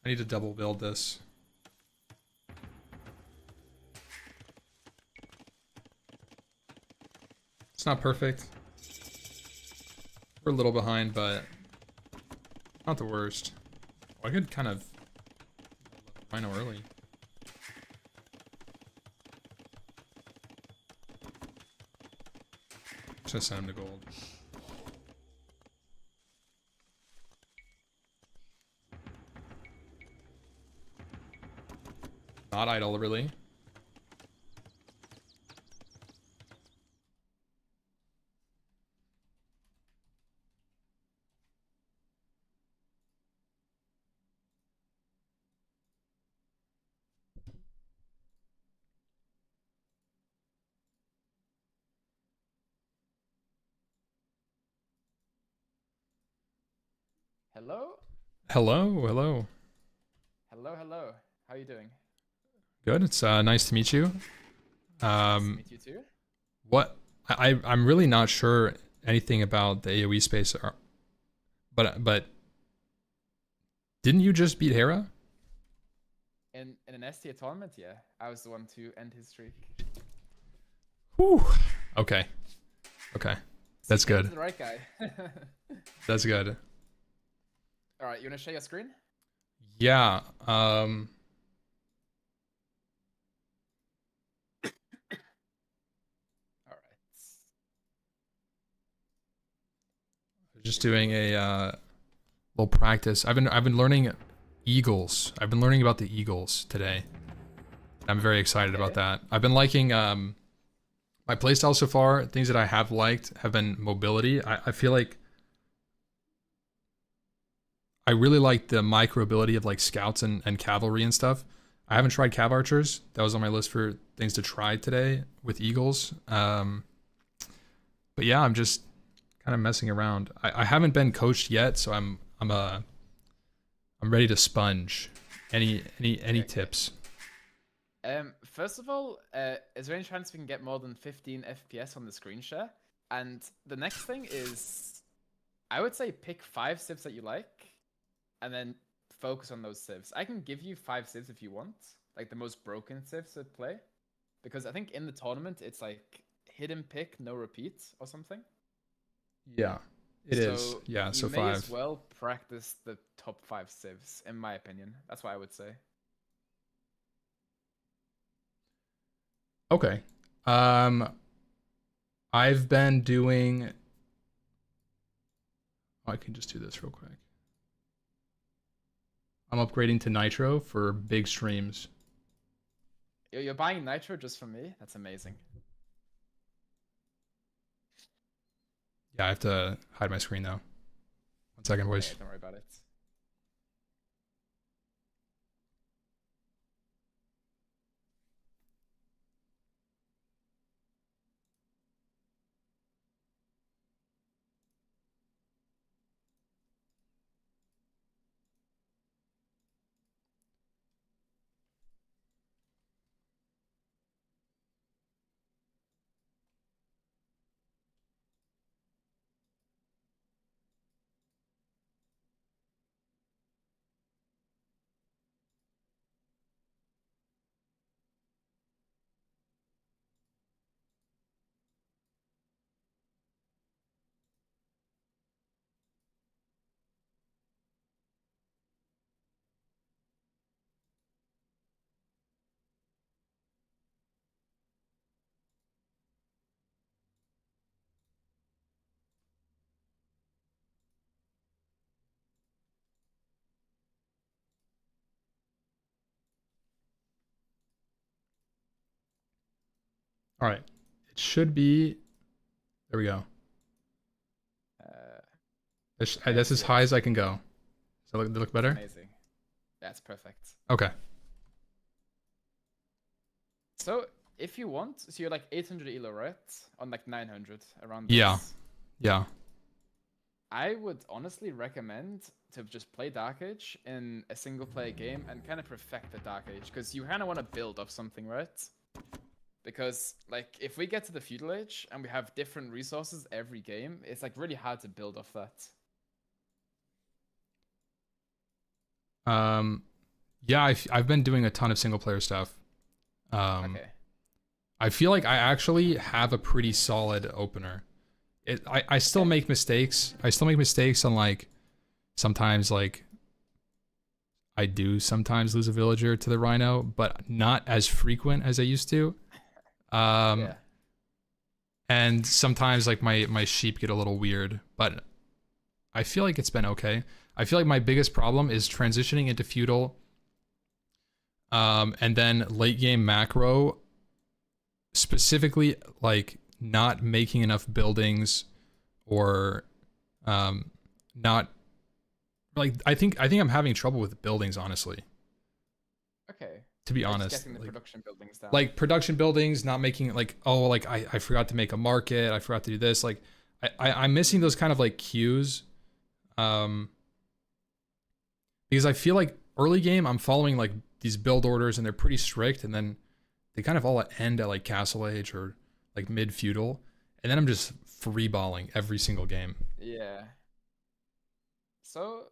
I need to double build this. It's not perfect. We're a little behind, but not the worst. I could kind of Rhino early. Just gonna send him to gold. Not idle, really. Hello? Hello, hello. Hello, hello. How are you doing? Good. It's nice to meet you. Nice to Um, meet you too. what I'm really not sure anything about the AOE space, but didn't you just beat Hera? In an S tier tournament, yeah. I was the one to end his streak. Whew. Okay. Okay. That's Speaking to good. the right guy. That's good. Alright, you wanna share your screen? Yeah. Alright. Just doing a little practice. I've been learning eagles. I've been learning about the eagles today. I'm very excited about Okay. that. I've been liking my playstyle so far. Things that I have liked have been mobility. I feel like I really like the micro ability of like scouts and cavalry and stuff. I haven't tried cav archers. That was on my list for things to try today with eagles. But yeah, I'm just kind of messing around. I haven't been coached yet, so I'm ready to sponge. Any Okay, okay. tips? First of all, is there any chance we can get more than 15 FPS on the screen share? And the next thing is, I would say pick 5 civs that you like, and then focus on those civs. I can give you 5 civs if you want, like the most broken civs to play, because I think in the tournament it's like hidden pick, no repeat or something. Yeah, it is. So Yeah, you so may as 5. well practice the top 5 civs, in my opinion. That's what I would say. Okay. Um, I've been doing. Oh, I can just do this real quick. I'm upgrading to Nitro for big streams. You're buying Nitro just for me? That's amazing. Yeah, I have to hide my screen though. 1 second, Yeah, boys. don't worry about it. All right. It should be. There we go. Uh, yeah, I That's see as it. high as I can go. Does that look It's better? amazing. That's perfect. Okay. So, if you want, so you're like 800 elo, right? On like 900, around Yeah. this. Yeah. I would honestly recommend to just play Dark Age in a single player game and kind of perfect the Dark Age, because you kind of want to build off something, right? Because like if we get to the Feudal Age and we have different resources every game, it's like really hard to build off that. Um, yeah, I've been doing a ton of single player stuff. Um, Okay. I feel like I actually have a pretty solid opener. I still Okay. make mistakes. I still make mistakes on like sometimes like I do sometimes lose a villager to the Rhino, but not as frequent as I used to. Um, Yeah. and sometimes like my sheep get a little weird, but I feel like it's been okay. I feel like my biggest problem is transitioning into feudal, and then late game macro, specifically like not making enough buildings, or not like I think I'm having trouble with buildings, honestly. Okay. To be Just honest, getting the production buildings down. like production buildings, not making like, oh, like I forgot to make a market, I forgot to do this, like I'm missing those kind of like cues, because I feel like early game I'm following like these build orders and they're pretty strict, and then they kind of all end at like castle age or like mid feudal, and then I'm just free balling every single game. Yeah. So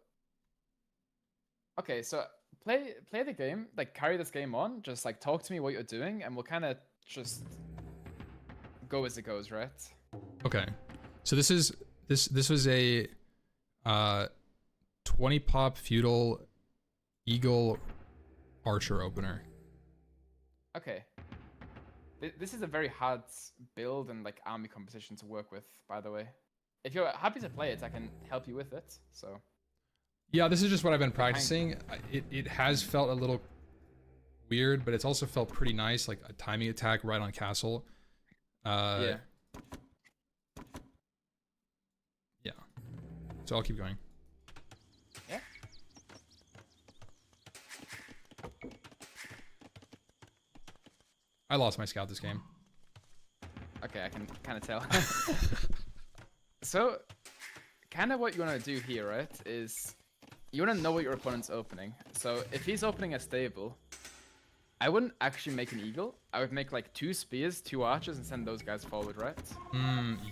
okay, so play the game, like carry this game on, just like talk to me what you're doing, and we'll kind of just go as it goes, right? Okay, so this was a 20 pop feudal eagle archer opener. Okay. This is a very hard build and like army composition to work with, by the way. If you're happy to play it, I can help you with it. So Yeah, this is just what I've been practicing. It has felt a little weird, but it's also felt pretty nice, like a timing attack right on castle. yeah. Yeah. So I'll keep going. Yeah. I lost my scout this game. Okay, I can kind of tell. So, kind of what you want to do here, right, is you want to know what your opponent's opening. So if he's opening a stable, I wouldn't actually make an eagle. I would make like 2 spears, 2 archers, and send those guys forward, right?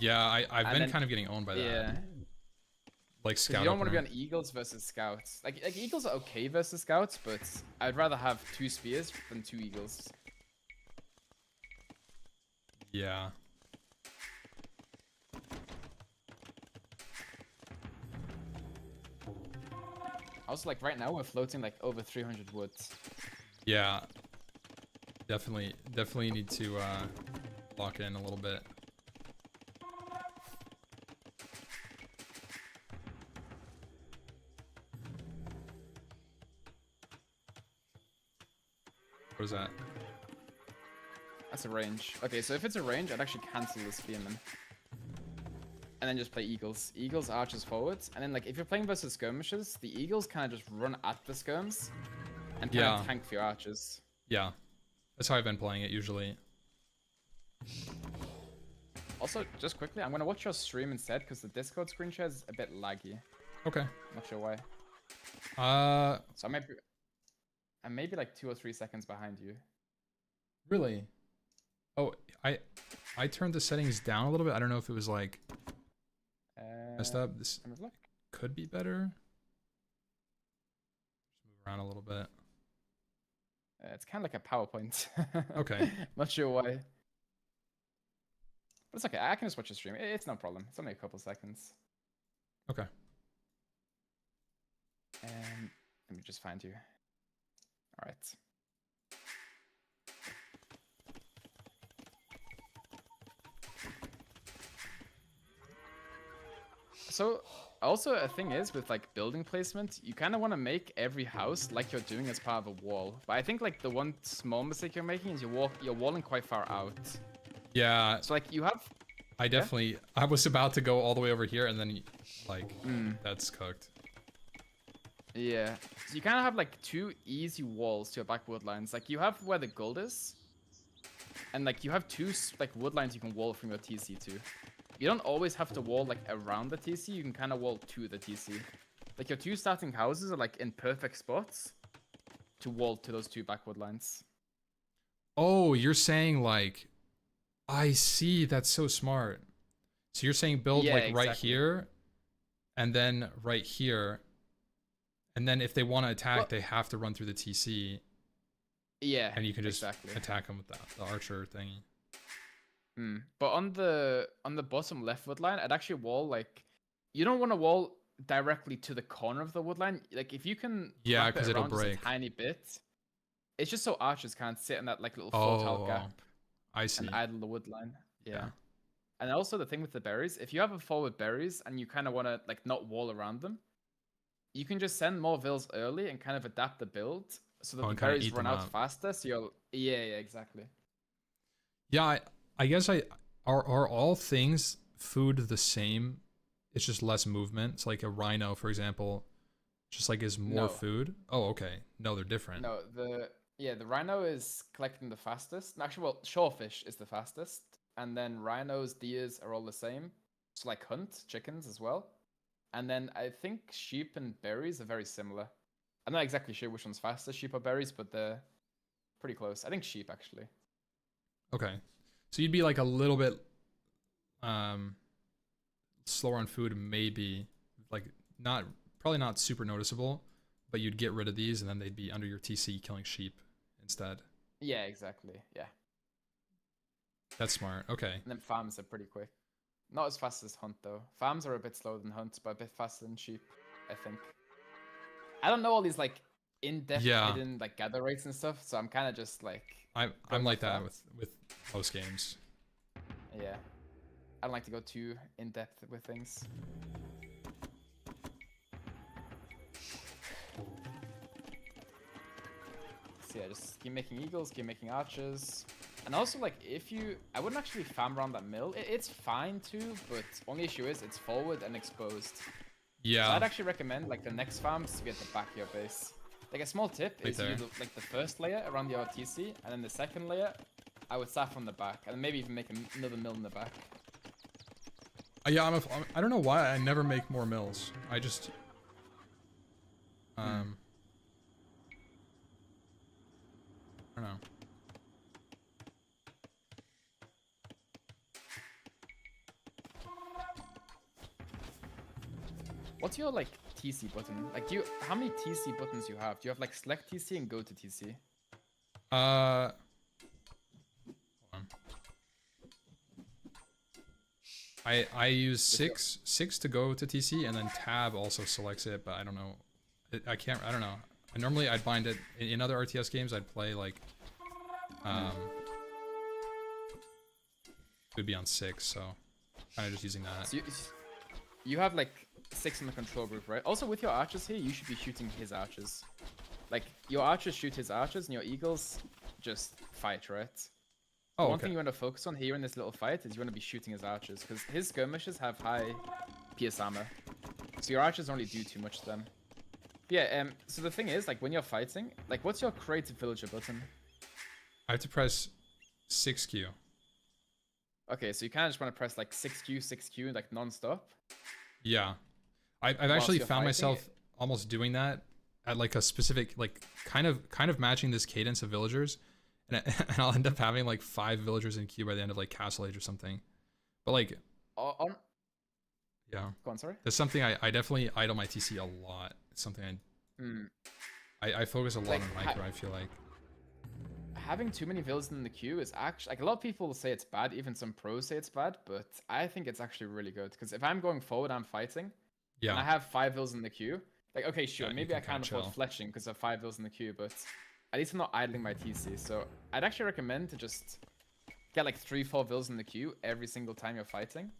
Yeah, I've been kind of getting owned by that. Yeah. Like scout. You don't want to be on eagles versus scouts. Like eagles are okay versus scouts, but I'd rather have 2 spears than 2 eagles. Yeah. Also, like right now we're floating like over 300 woods. Yeah. Definitely need to lock in a little bit. What is that? That's a range. Okay, so if it's a range, I'd actually cancel the spearman. And then just play eagles. Eagles, archers forwards. And then like if you're playing versus skirmishes, the eagles kind of just run at the skirms and kind of tank for your archers. Yeah. That's how I've been playing it usually. Also, just quickly, I'm gonna watch your stream instead because the Discord screen share is a bit laggy. Okay. Not sure why. So I may be like 2 or 3 seconds behind you. Really? Oh, I turned the settings down a little bit. I don't know if it was like messed up. This could be better. Just move around a little bit. It's kind of like a PowerPoint. Okay. Not sure why. But it's okay. I can just watch the stream. It's no problem. It's only a couple seconds. Okay. Let me just find you. All right. So also a thing is with like building placement, you kind of want to make every house like you're doing as part of a wall. But I think like the one small mistake you're making is you're walling quite far out. Yeah. So like you have. I was about to go all the way over here and then like that's cooked. Yeah. So you kind of have like 2 easy walls to your back wood lines. Like you have where the gold is, and like you have 2 like wood lines you can wall from your TC to. You don't always have to wall like around the TC. You can kind of wall to the TC. Like your 2 starting houses are like in perfect spots to wall to those 2 backwood lines. Oh, you're saying like, I see. That's so smart. So you're saying build like right here, and then right here, and then if they want to attack, they have to run through the TC. Yeah. And you can just attack them with the archer thingy. But on the bottom left wood line, I'd actually wall like, you don't want to wall directly to the corner of the wood line. Like if you can, because it'll break a tiny bit. It's just so archers can't sit in that like little 4 tile gap. I see. And idle the wood line. Yeah. And also the thing with the berries, if you have a forward berries and you kind of want to like not wall around them, you can just send more vills early and kind of adapt the build so that the and kind of berries eat run them out up. faster. So you'll yeah, exactly. Yeah, I guess are all things food the same? It's just less movement. It's like a rhino, for example, just like is more No, food. Oh, okay. No, they're different. no, the rhino is collecting the fastest. Actually, well, shorefish is the fastest, and then rhinos, deers are all the same. So like hunt chickens as well. And then I think sheep and berries are very similar. I'm not exactly sure which one's faster, sheep or berries, but they're pretty close. I think sheep actually. Okay. So you'd be like a little bit um slower on food, maybe like not probably not super noticeable, but you'd get rid of these and then they'd be under your TC killing sheep instead. Yeah, exactly. Yeah. That's smart. Okay. And then farms are pretty quick. Not as fast as hunt though. Farms are a bit slower than hunt, but a bit faster than sheep, I think. I don't know all these like in-depth Yeah. hidden like gather rates and stuff, so I'm kind of just like I'm going like off that with most games. Yeah. I don't like to go too in-depth with things. So yeah, just keep making eagles, keep making archers. And also, like, I wouldn't actually farm around that mill. It's fine too, but only issue is it's forward and exposed. Yeah. So I'd actually recommend, like, the next farms to be at the back of your base. Like, a small tip is you do, like, the first layer around your TC, and then the second layer, I would start from the back, and maybe even make another mill in the back. Yeah, I don't know why I never make more mills. I just I don't know. What's your like TC button? Like, how many TC buttons you have? Do you have like select TC and go to TC? Hold on. I use six to go to TC, and then tab also selects it, but I don't know. I don't know. Normally I'd bind it in other RTS games. I'd play like it would be on 6, so kind of just using that. So you have like 6 in the control group, right? Also with your archers here, you should be shooting his archers. Like your archers shoot his archers, and your eagles just fight, right? Oh, One thing you want to focus on here in this little fight is you want to be shooting his archers, because his skirmishers have high PS armor. So your archers only do too much to them. But yeah, so the thing is, like when you're fighting, like what's your creative villager button? I have to press 6Q. Okay, so you kind of just want to press like 6Q, 6Q, like non-stop. Yeah. I've actually found myself almost doing that at like a specific, like kind of matching this cadence of villagers. And I'll end up having like 5 villagers in queue by the end of like Castle Age or something. But like... yeah. Go on, sorry. That's something I definitely idle my TC a lot. It's something I focus a lot on micro, I feel like. Having too many villas in the queue is actually, like, a lot of people say it's bad, even some pros say it's bad, but I think it's actually really good, because if I'm going forward, I'm fighting, and I have 5 villas in the queue, like, okay, sure, maybe I can't afford fletching because of 5 villas in the queue, but at least I'm not idling my TC, so I'd actually recommend to just get like 3-4 villas in the queue every single time you're fighting,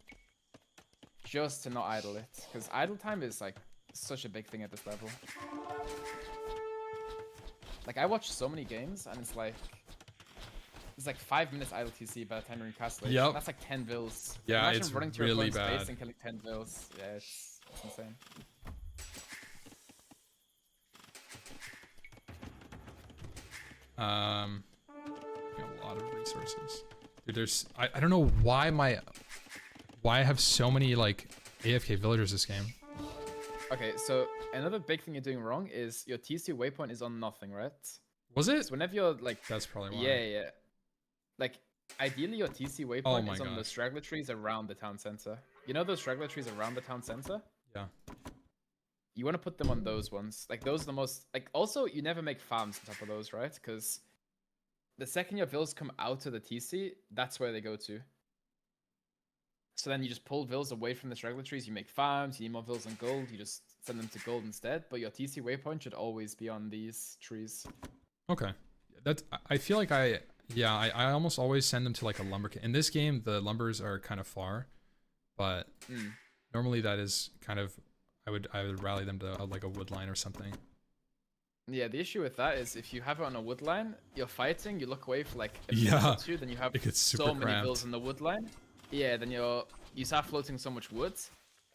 just to not idle it, because idle time is like such a big thing at this level. Like, I watch so many games, and it's like 5 minutes idle TC by the time you're in Castle Age. Yep. That's like 10 vills. Yeah, imagine it's running to your really opponent's bad. base and killing 10 vills. Yeah, it's insane. A lot of resources. Dude, I don't know why I have so many like AFK villagers this game. Okay, so another big thing you're doing wrong is your TC waypoint is on nothing, right? Was it? So whenever you're like... That's probably why. Yeah. Like, ideally your TC waypoint is on the straggler trees around the town center. You know those straggler trees around the town center? Yeah. You want to put them on those ones. Like, those are the most... Like, also, you never make farms on top of those, right? Because the second your vills come out of the TC, that's where they go to. So then you just pull vills away from the straggler trees, you make farms, you need more vills and gold, you just send them to gold instead, but your TC waypoint should always be on these trees. Okay. I feel like I Yeah, I almost always send them to like a lumber camp. In this game, the lumbers are kind of far, but normally that is kind of I would rally them to like a wood line or something. Yeah, the issue with that is if you have it on a wood line, you're fighting, you look away for like a Yeah. minute or two, then you have It gets super so many cramped. vills on the wood line. Yeah, then you start floating so much wood,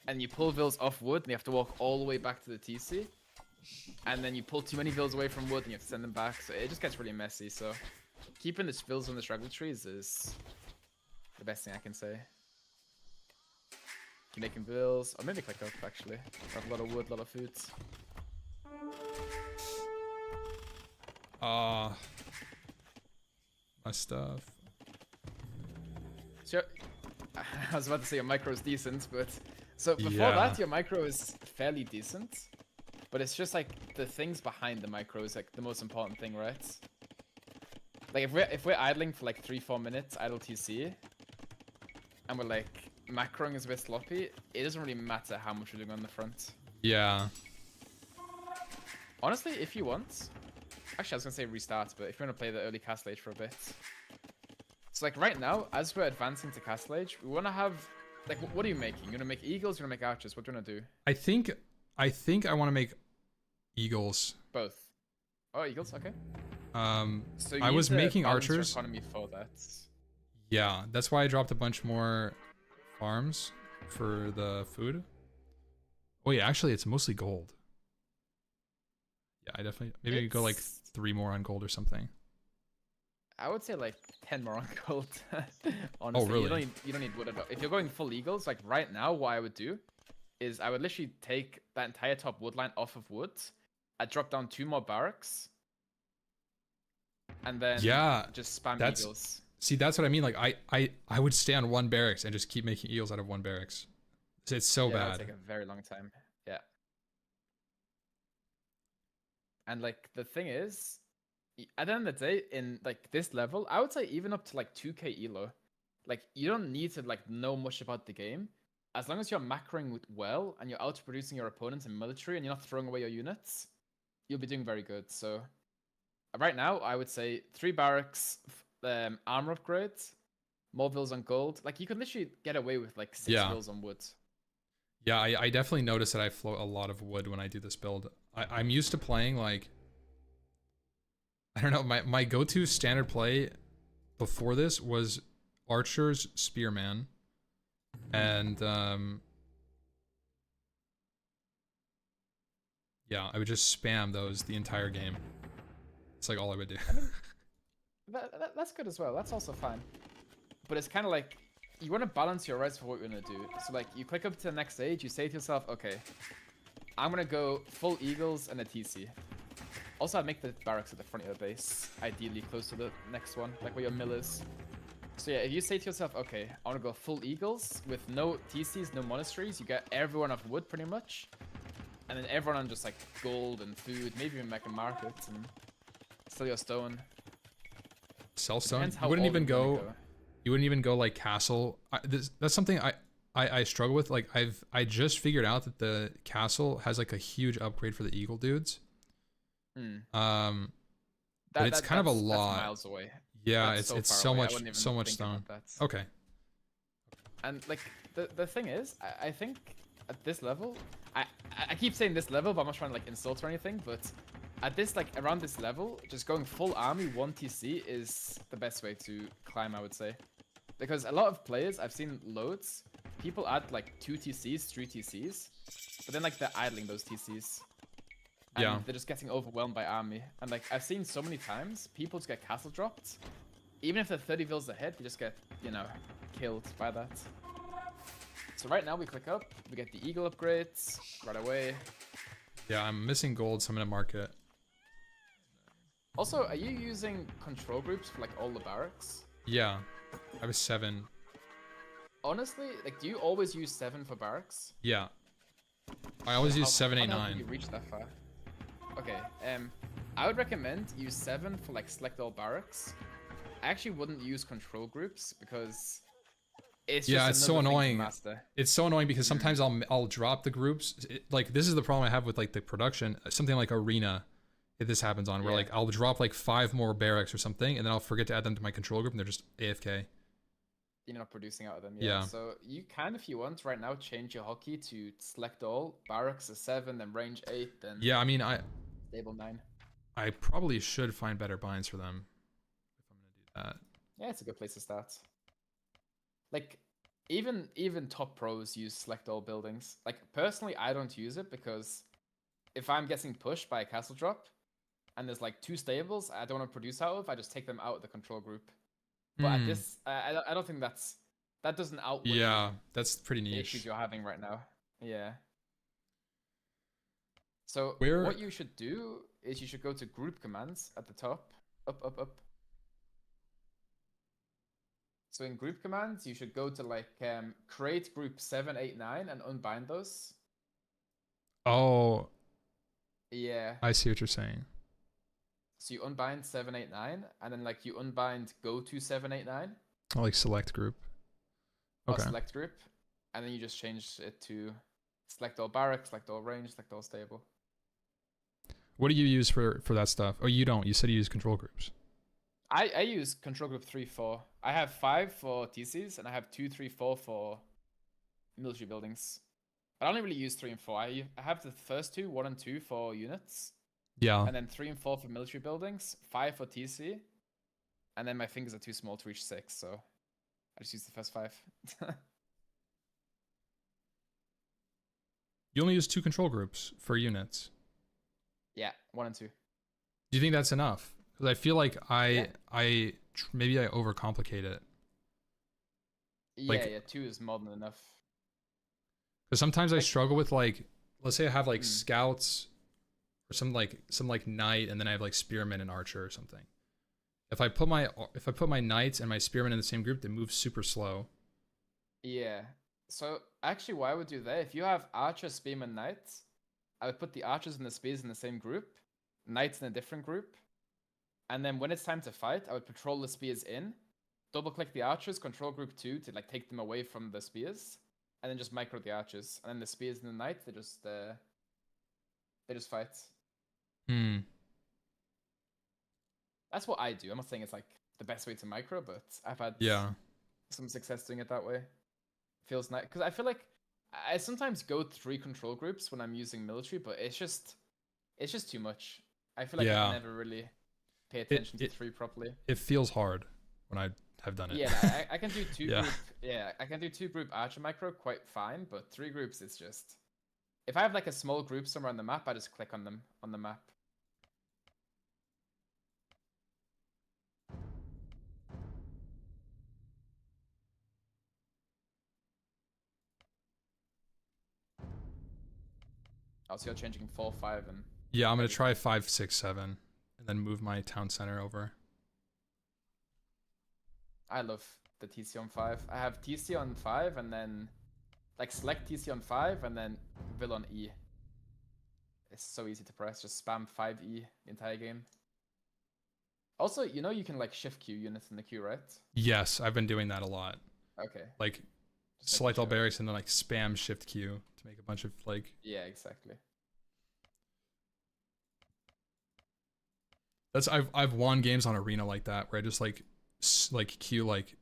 and you pull vills off wood, and you have to walk all the way back to the TC. And then you pull too many vills away from wood, and you have to send them back, so it just gets really messy. So keeping the vills on the struggle trees is the best thing I can say. Keep making vills, or maybe click up actually. Have a lot of wood, a lot of food. My stuff. So, I was about to say your micro is decent, but so before Yeah. that your micro is fairly decent, but it's just like the things behind the micro is like the most important thing, right? Like if we're idling for like 3-4 minutes idle TC, and we're like macroing is a bit sloppy, it doesn't really matter how much we're doing on the front. Yeah. Honestly, if you want, actually I was gonna say restart, but if you want to play the early castle age for a bit. So like right now, as we're advancing to castle age, we want to have, like, what are you making? You want to make eagles, you want to make archers? What do you want to do? I think I want to make eagles. Both. Oh, eagles, okay. So you I need was to making balance your archers. economy for that. Yeah, that's why I dropped a bunch more farms for the food. Oh yeah, actually it's mostly gold. Yeah, I definitely maybe I could go like 3 more on gold or something. I would say like 10 more on gold. Honestly, Oh, really? You don't need wood at all. If you're going full eagles, like right now, what I would do is I would literally take that entire top wood line off of wood. I'd drop down 2 more barracks. And then just spam eagles. See, that's what I mean. Like I would stay on 1 barracks and just keep making eagles out of 1 barracks. It's so That bad. would take a very long time. Yeah. And like the thing is, at the end of the day, in like this level, I would say even up to like 2k elo, like you don't need to like know much about the game. As long as you're macroing well and you're outproducing your opponents in military and you're not throwing away your units, you'll be doing very good. So right now, I would say 3 barracks, armor upgrades, more vills on gold. Like you could literally get away with like 6 vills on wood. Yeah, I definitely notice that I float a lot of wood when I do this build. I'm used to playing like, I don't know, my go-to standard play before this was archers, spearman, and yeah, I would just spam those the entire game. It's like all I would do. I mean, that's good as well. That's also fine. But it's kind of like, you want to balance your rights for what you're going to do. So like, you click up to the next stage, you say to yourself, okay, I'm going to go full eagles and a TC. Also, I'd make the barracks at the front of your base, ideally close to the next one, like where your mill is. So yeah, if you say to yourself, okay, I want to go full eagles with no TCs, no monasteries, you get everyone off wood pretty much. And then everyone on just like gold and food, maybe even make a market and sell your stone. Sell stone? You wouldn't even go. You wouldn't even go like castle. That's something I struggle with. Like I just figured out that the castle has like a huge upgrade for the eagle dudes. But it's kind of a lot. That's miles away. Yeah, That's it's so so much stone. Okay. And like the thing is, I think at this level, I keep saying this level, but I'm not trying to like insult or anything, but at this like around this level, just going full army 1 TC is the best way to climb, I would say. Because a lot of players I've seen loads, people add like 2 TCs, 3 TCs, but then like they're idling those TCs. And they're just getting overwhelmed by army. And like I've seen so many times, people just get castle dropped. Even if they're 30 vills ahead, they just get, you know, killed by that. So right now we click up, we get the eagle upgrades right away. Yeah, I'm missing gold, so I'm gonna mark it. Also, are you using control groups for like all the barracks? Yeah, I have 7. Honestly, like, do you always use 7 for barracks? Yeah, I always use 7, 8, 9. You reach that far? Okay, I would recommend use 7 for like select all barracks. I actually wouldn't use control groups because it's just it's so annoying. It's so annoying because Mm-hmm. sometimes I'll drop the groups. Like this is the problem I have with like the production. Something like arena this happens on, where Yeah. like I'll drop like 5 more barracks or something, and then I'll forget to add them to my control group, and they're just AFK. You're not producing out of them. Yeah. So you can, if you want, right now change your hockey to select all. Barracks is 7, then range 8, then Yeah, I mean, stable 9. I probably should find better binds for them if I'm gonna do that. Yeah, it's a good place to start. Like, even top pros use select all buildings. Like, personally, I don't use it because if I'm getting pushed by a castle drop and there's like 2 stables I don't want to produce out of, I just take them out of the control group. But at this, I don't think that doesn't outweigh Yeah, that's pretty the niche. issues you're having right now. Yeah. So Where- what you should do is you should go to group commands at the top, up. So in group commands, you should go to like create group 7, 8, 9 and unbind those. Oh, Yeah. I see what you're saying. So you unbind 7, 8, 9, and then like you unbind go to 7, 8, 9. I like select group. Or Okay. select group, and then you just change it to select all barracks, select all range, select all stable. What do you use for that stuff? Oh, you don't. You said you use control groups. I use control group 3, 4. I have 5 for TCs, and I have 2, 3, 4 for military buildings. But I only really use 3 and 4. I have the first 2, 1 and 2 for units, Yeah. and then 3 and 4 for military buildings, 5 for TC, and then my fingers are too small to reach 6, so I just use the first 5. You only use 2 control groups for units. Yeah, 1 and 2. Do you think that's enough? Because I feel like maybe I overcomplicate it. Like- Yeah, 2 is more than enough. Because sometimes I Like- struggle with like, let's say I have like Mm. scouts or some like knight, and then I have like spearmen and archer or something. If I put my knights and my spearmen in the same group, they move super slow. Yeah. So actually, what I would do there, if you have archer, spearman, knights, I would put the archers and the spears in the same group, knights in a different group, and then when it's time to fight, I would patrol the spears in, double click the archers, control group 2 to like take them away from the spears, and then just micro the archers, and then the spears and the knights they just fight. That's what I do. I'm not saying it's like the best way to micro, but I've had Yeah. some success doing it that way. Feels nice because I feel like I sometimes go 3 control groups when I'm using military, but it's just too much. I feel like Yeah. I never really pay attention to 3 properly. It feels hard when I have done it. Yeah, I can do 2 Yeah. group. Yeah, I can do 2 group archer micro quite fine, but 3 groups it's just. If I have like a small group somewhere on the map, I just click on them on the map. Oh, so you're changing 4, 5, and Yeah, I'm gonna try 5, 6, 7, and then move my town center over. I love the TC on 5. I have TC on 5 and then like select TC on 5 and then Will on E. It's so easy to press. Just spam 5E the entire game. Also, you know you can like shift Q units in the queue, right? Yes, I've been doing that a lot. Okay. Like Just select all making sure. barracks and then like spam shift Q to make a bunch of like. Yeah, exactly. That's I've won games on arena like that where I just like queue like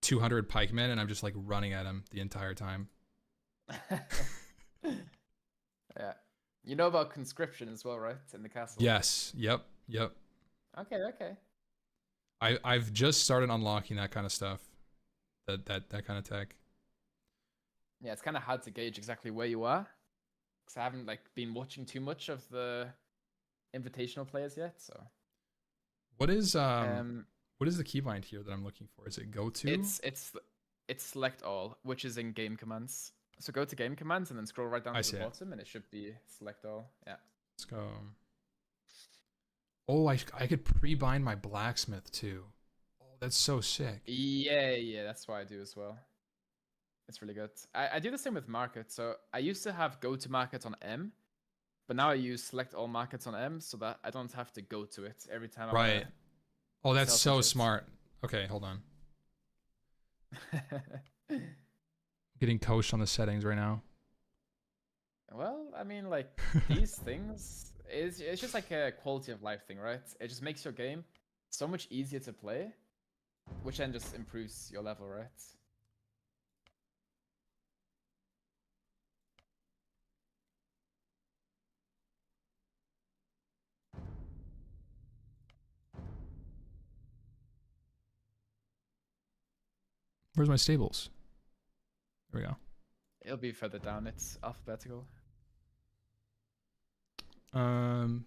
200 pikemen and I'm just like running at them the entire time. Yeah. You know about conscription as well, right? In the castle. Yes. Yep. Okay. I've just started unlocking that kind of stuff. That kind of tech. Yeah, it's kind of hard to gauge exactly where you are, because I haven't like been watching too much of the invitational players yet. So What is the keybind here that I'm looking for? Is it go to? it's select all, which is in game commands. So go to game commands and then scroll right down I to see the it. bottom, and it should be select all. Yeah. Let's go. Oh, I could pre-bind my blacksmith too. Oh, that's so sick. Yeah, that's what I do as well. It's really good. I do the same with market. So I used to have go to market on M, but now I use select all markets on M so that I don't have to go to it every time. Right. Oh, that's so Self-interest. smart. Okay, hold on. Getting coached on the settings right now. Well, I mean, like these things, It's just like a quality of life thing, right? It just makes your game so much easier to play, which then just improves your level, right? Where's my stables? There we go. It'll be further down. It's alphabetical. Um.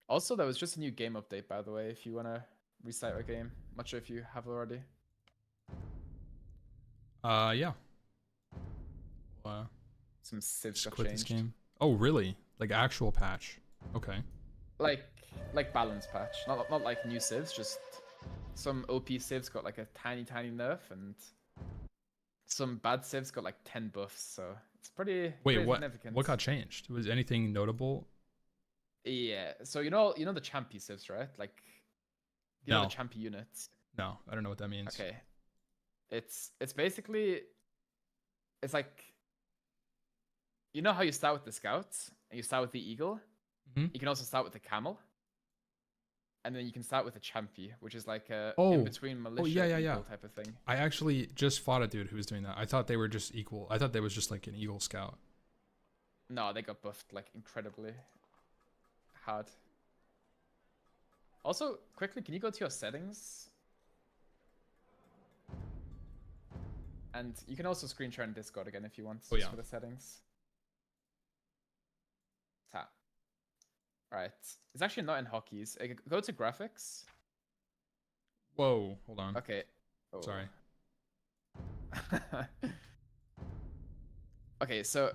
Also, there was just a new game update, by the way, if you want to restart your game. Not sure if you have already. Yeah. Some civs Just got quit changed. this game. Oh, really? Like actual patch? Okay. Like balance patch, not like new civs, just some OP civs got like a tiny nerf, and some bad civs got like 10 buffs. So it's pretty significant. What got changed? Was anything notable? Yeah. So you know the champy civs, right? Like you know the champy units. No, I don't know what that means. Okay. It's basically it's like you know how you start with the scouts and you start with the eagle. Mm-hmm. You can also start with the camel, and then you can start with a champy, which is like a in between militia eagle type of thing. I actually just fought a dude who was doing that. I thought they were just equal. I thought they was just like an eagle scout. No, they got buffed like incredibly hard. Also, quickly, can you go to your settings? And you can also screen share in Discord again if you want. Oh, yeah. For the settings. Tap. Right. It's actually not in hotkeys. Go to graphics. Whoa, hold on. Okay. Oh. Sorry. Okay, so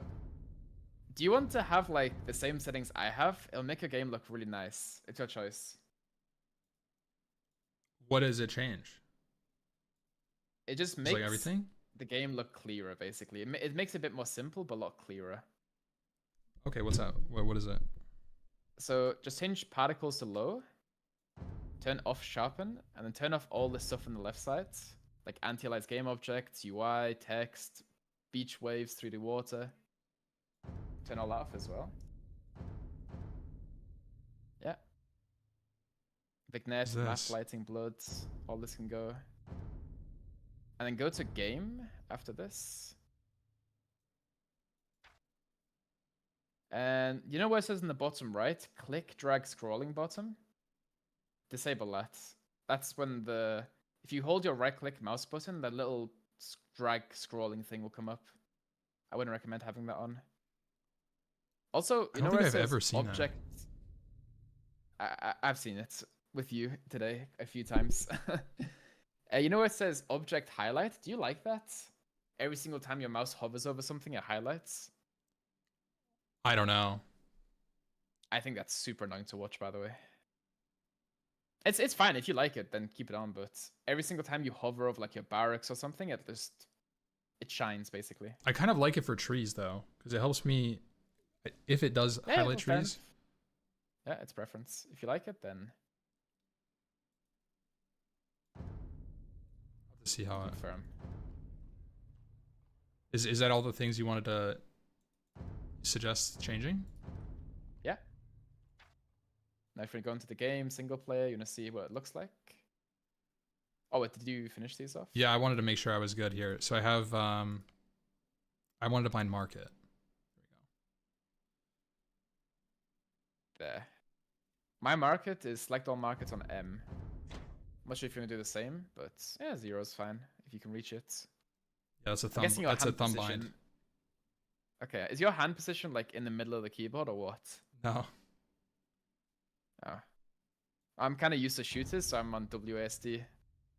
do you want to have like the same settings I have? It'll make your game look really nice. It's your choice. What does it change? It just makes like everything? The game look clearer, basically. It makes it a bit more simple, but a lot clearer. Okay, what's that? What is it? So just change particles to low, turn off sharpen, and then turn off all the stuff on the left side, like anti-aliased game objects, UI, text, beach waves, 3D water. Turn all that off as well. Yeah. Vignette, map lighting, blood, all this can go. And then go to game after this. And you know where it says in the bottom right, click, drag, scrolling bottom? Disable that. That's when if you hold your right click mouse button, that little drag scrolling thing will come up. I wouldn't recommend having that on. Also, I don't think I've ever seen object... I've seen it with you today a few times. You know where it says object highlight? Do you like that? Every single time your mouse hovers over something, it highlights. I don't know. I think that's super annoying to watch, by the way. It's fine if you like it, then keep it on. But every single time you hover over like your barracks or something, it shines basically. I kind of like it for trees though, because it helps me if it does highlight trees. Yeah, it's preference. If you like it, then I'll have to see how confirm. Is that all the things you wanted to suggest changing? Yeah. Now if we go into the game, single player, you want to see what it looks like. Oh, wait, did you finish these off? Yeah, I wanted to make sure I was good here. So I have, I wanted to find market. There. My market is select all markets on M. I'm not sure if you're going to do the same, but yeah, 0 is fine if you can reach it. Yeah, that's a thumb bind. Okay, is your hand position like in the middle of the keyboard or what? No. Oh. I'm kind of used to shooters, so I'm on WASD.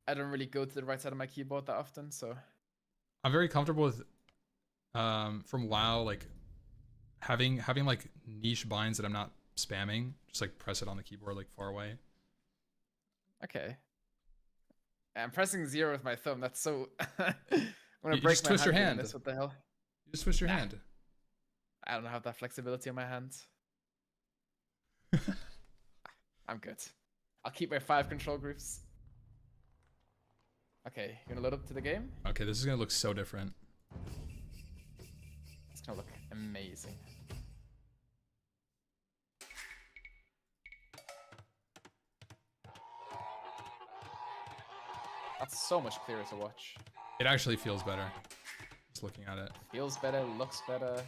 I don't really go to the right side of my keyboard that often, so. I'm very comfortable with, from WoW, like having like niche binds that I'm not spamming. Just like press it on the keyboard like far away. Okay. I'm pressing 0 with my thumb. That's so. I'm gonna you break just my twist your hand. hand. What the hell? You just twist your hand. I don't have that flexibility on my hand. I'm good. I'll keep my 5 control groups. Okay, you gonna load up to the game? Okay, this is gonna look so different. It's gonna look amazing. That's so much clearer to watch. It actually feels better. Just looking at it. Feels better, looks better.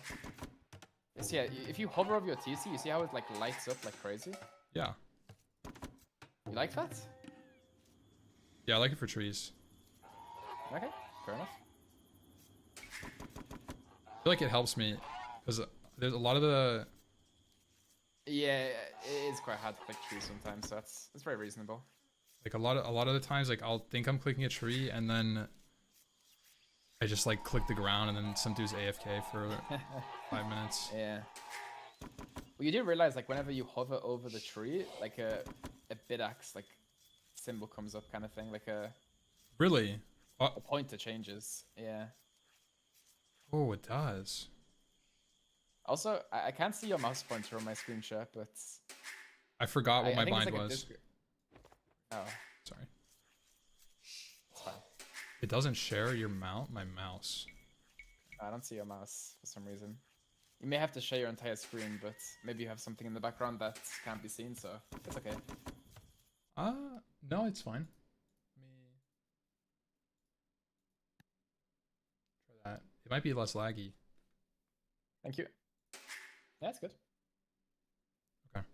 So yeah, if you hover over your TC, you see how it like lights up like crazy? Yeah. You like that? Yeah, I like it for trees. Okay, fair enough. I feel like it helps me because there's a lot of the Yeah, it is quite hard to click trees sometimes, so that's very reasonable. like a lot of the times like I'll think I'm clicking a tree and then I just like click the ground and then some dude's AFK for 5 minutes. Yeah. Well, you do realize like whenever you hover over the tree, like a bit axe like symbol comes up, kind of thing, like a Really? pointer changes. Yeah. Oh, it does. Also, I can't see your mouse pointer on my screen share, but I forgot what I my think it's bind like a was. Oh, Sorry. it's fine. It doesn't share your my mouse. I don't see your mouse for some reason. You may have to share your entire screen, but maybe you have something in the background that can't be seen, so it's okay. No, it's fine. Let me try that. It might be less laggy. Thank you. Yeah, it's good. Okay.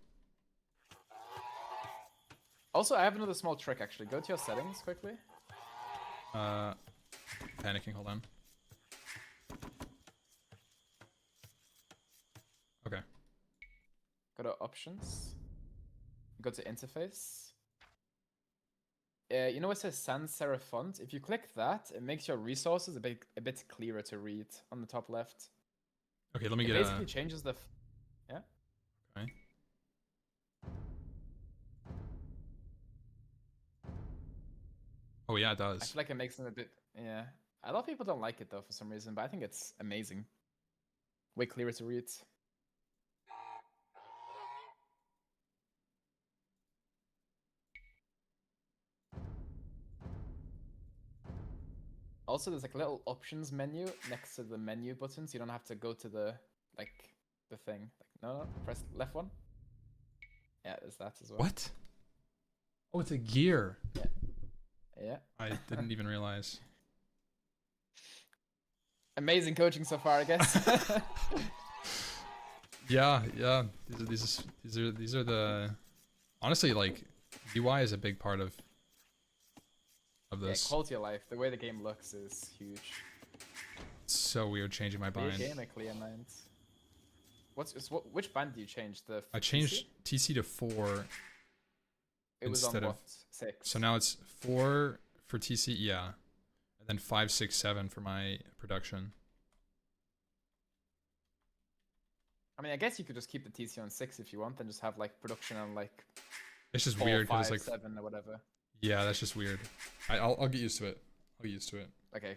Also, I have another small trick actually. Go to your settings quickly. Panicking, hold on. Okay. Go to options. Go to interface. You know what says sans serif font? If you click that, it makes your resources a bit clearer to read on the top left. Okay, let me It get basically changes the. Yeah. Okay. Oh yeah, it I does. feel like it makes them a bit. Yeah. A lot of people don't like it though for some reason, but I think it's amazing. Way clearer to read. Also, there's like a little options menu next to the menu button, so you don't have to go to the the thing. Like no, press left one. Yeah, there's that as well. What? Oh, it's a gear. Yeah. Yeah. I didn't even realize. Amazing coaching so far, I guess. Yeah, yeah. These are the honestly like UI is a big part of Yeah, this. quality of life. The way the game looks is huge. It's so weird changing my Clear bind. game, a clear mind. Which bind do you change? The I changed TC to 4 It was on instead of what? 6. so now it's 4 for TC, yeah, and then 5, 6, 7 for my production. I mean, I guess you could just keep the TC on 6 if you want, and just have like production on like It's just 4, weird 5, because like 7 or whatever. yeah, that's just weird. I'll get used to it. I'll get used to it. Okay.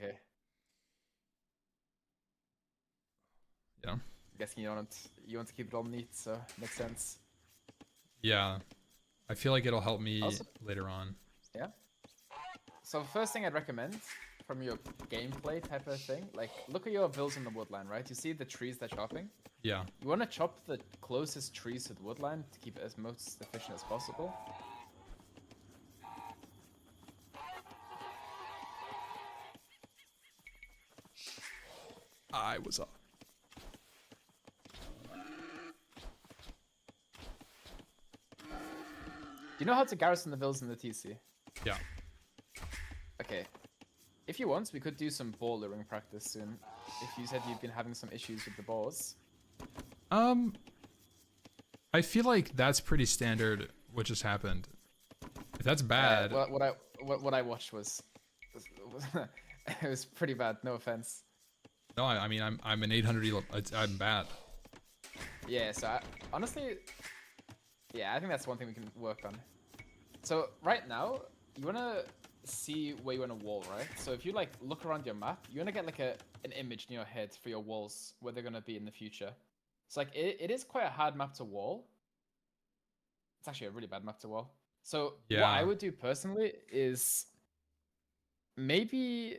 Yeah. I'm guessing you want to keep it all neat, so makes sense. Yeah. I feel like it'll help me Also- later on. Yeah. So the first thing I'd recommend from your gameplay type of thing, like look at your builds in the woodline, right? You see the trees they're chopping? Yeah. You want to chop the closest trees to the woodline to keep it as most efficient as possible. I was up. Do you know how to garrison the builds in the TC? Yeah. Okay. If you want, we could do some ball luring practice soon. If you said you've been having some issues with the balls. I feel like that's pretty standard what just happened. If that's bad, What I watched was it was pretty bad. No offense. no, I mean I'm an 800 elo. I'm bad. Yeah. So honestly, yeah, I think that's one thing we can work on. So right now, you wanna see where you wanna wall, right? So if you like look around your map, you wanna get like an image in your head for your walls where they're gonna be in the future. So like it is quite a hard map to wall. It's actually a really bad map to wall. So what Yeah. I would do personally is maybe.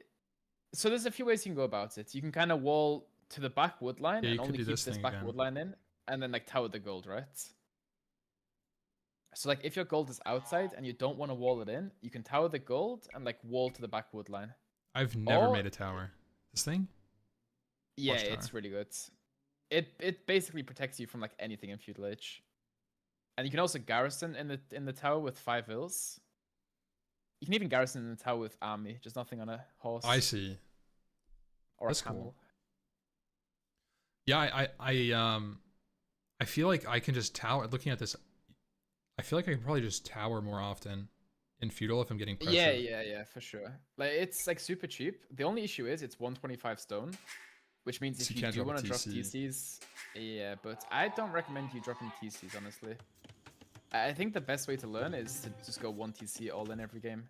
So there's a few ways you can go about it. You can kind of wall to the back wood line Yeah, you and could only do keep this this thing back again. wood line in, and then like tower the gold, right? So like if your gold is outside and you don't want to wall it in, you can tower the gold and like wall to the back wood line. I've never Or made a tower. This thing? yeah, Watchtower. it's really good. It basically protects you from like anything in feudal age. And you can also garrison in the tower with 5 vills. You can even garrison in the tower with army, just nothing on a I horse see. or That's a camel. cool. Yeah, I feel like I can just tower. Looking at this, I feel like I can probably just tower more often in feudal if I'm getting Yeah, pressured. yeah, for sure. Like it's like super cheap. The only issue is it's 125 stone, which means So if you you can't do drop a want to drop TC. TCs, yeah, but I don't recommend you dropping TCs honestly. I think the best way to learn is to just go 1 TC all in every game.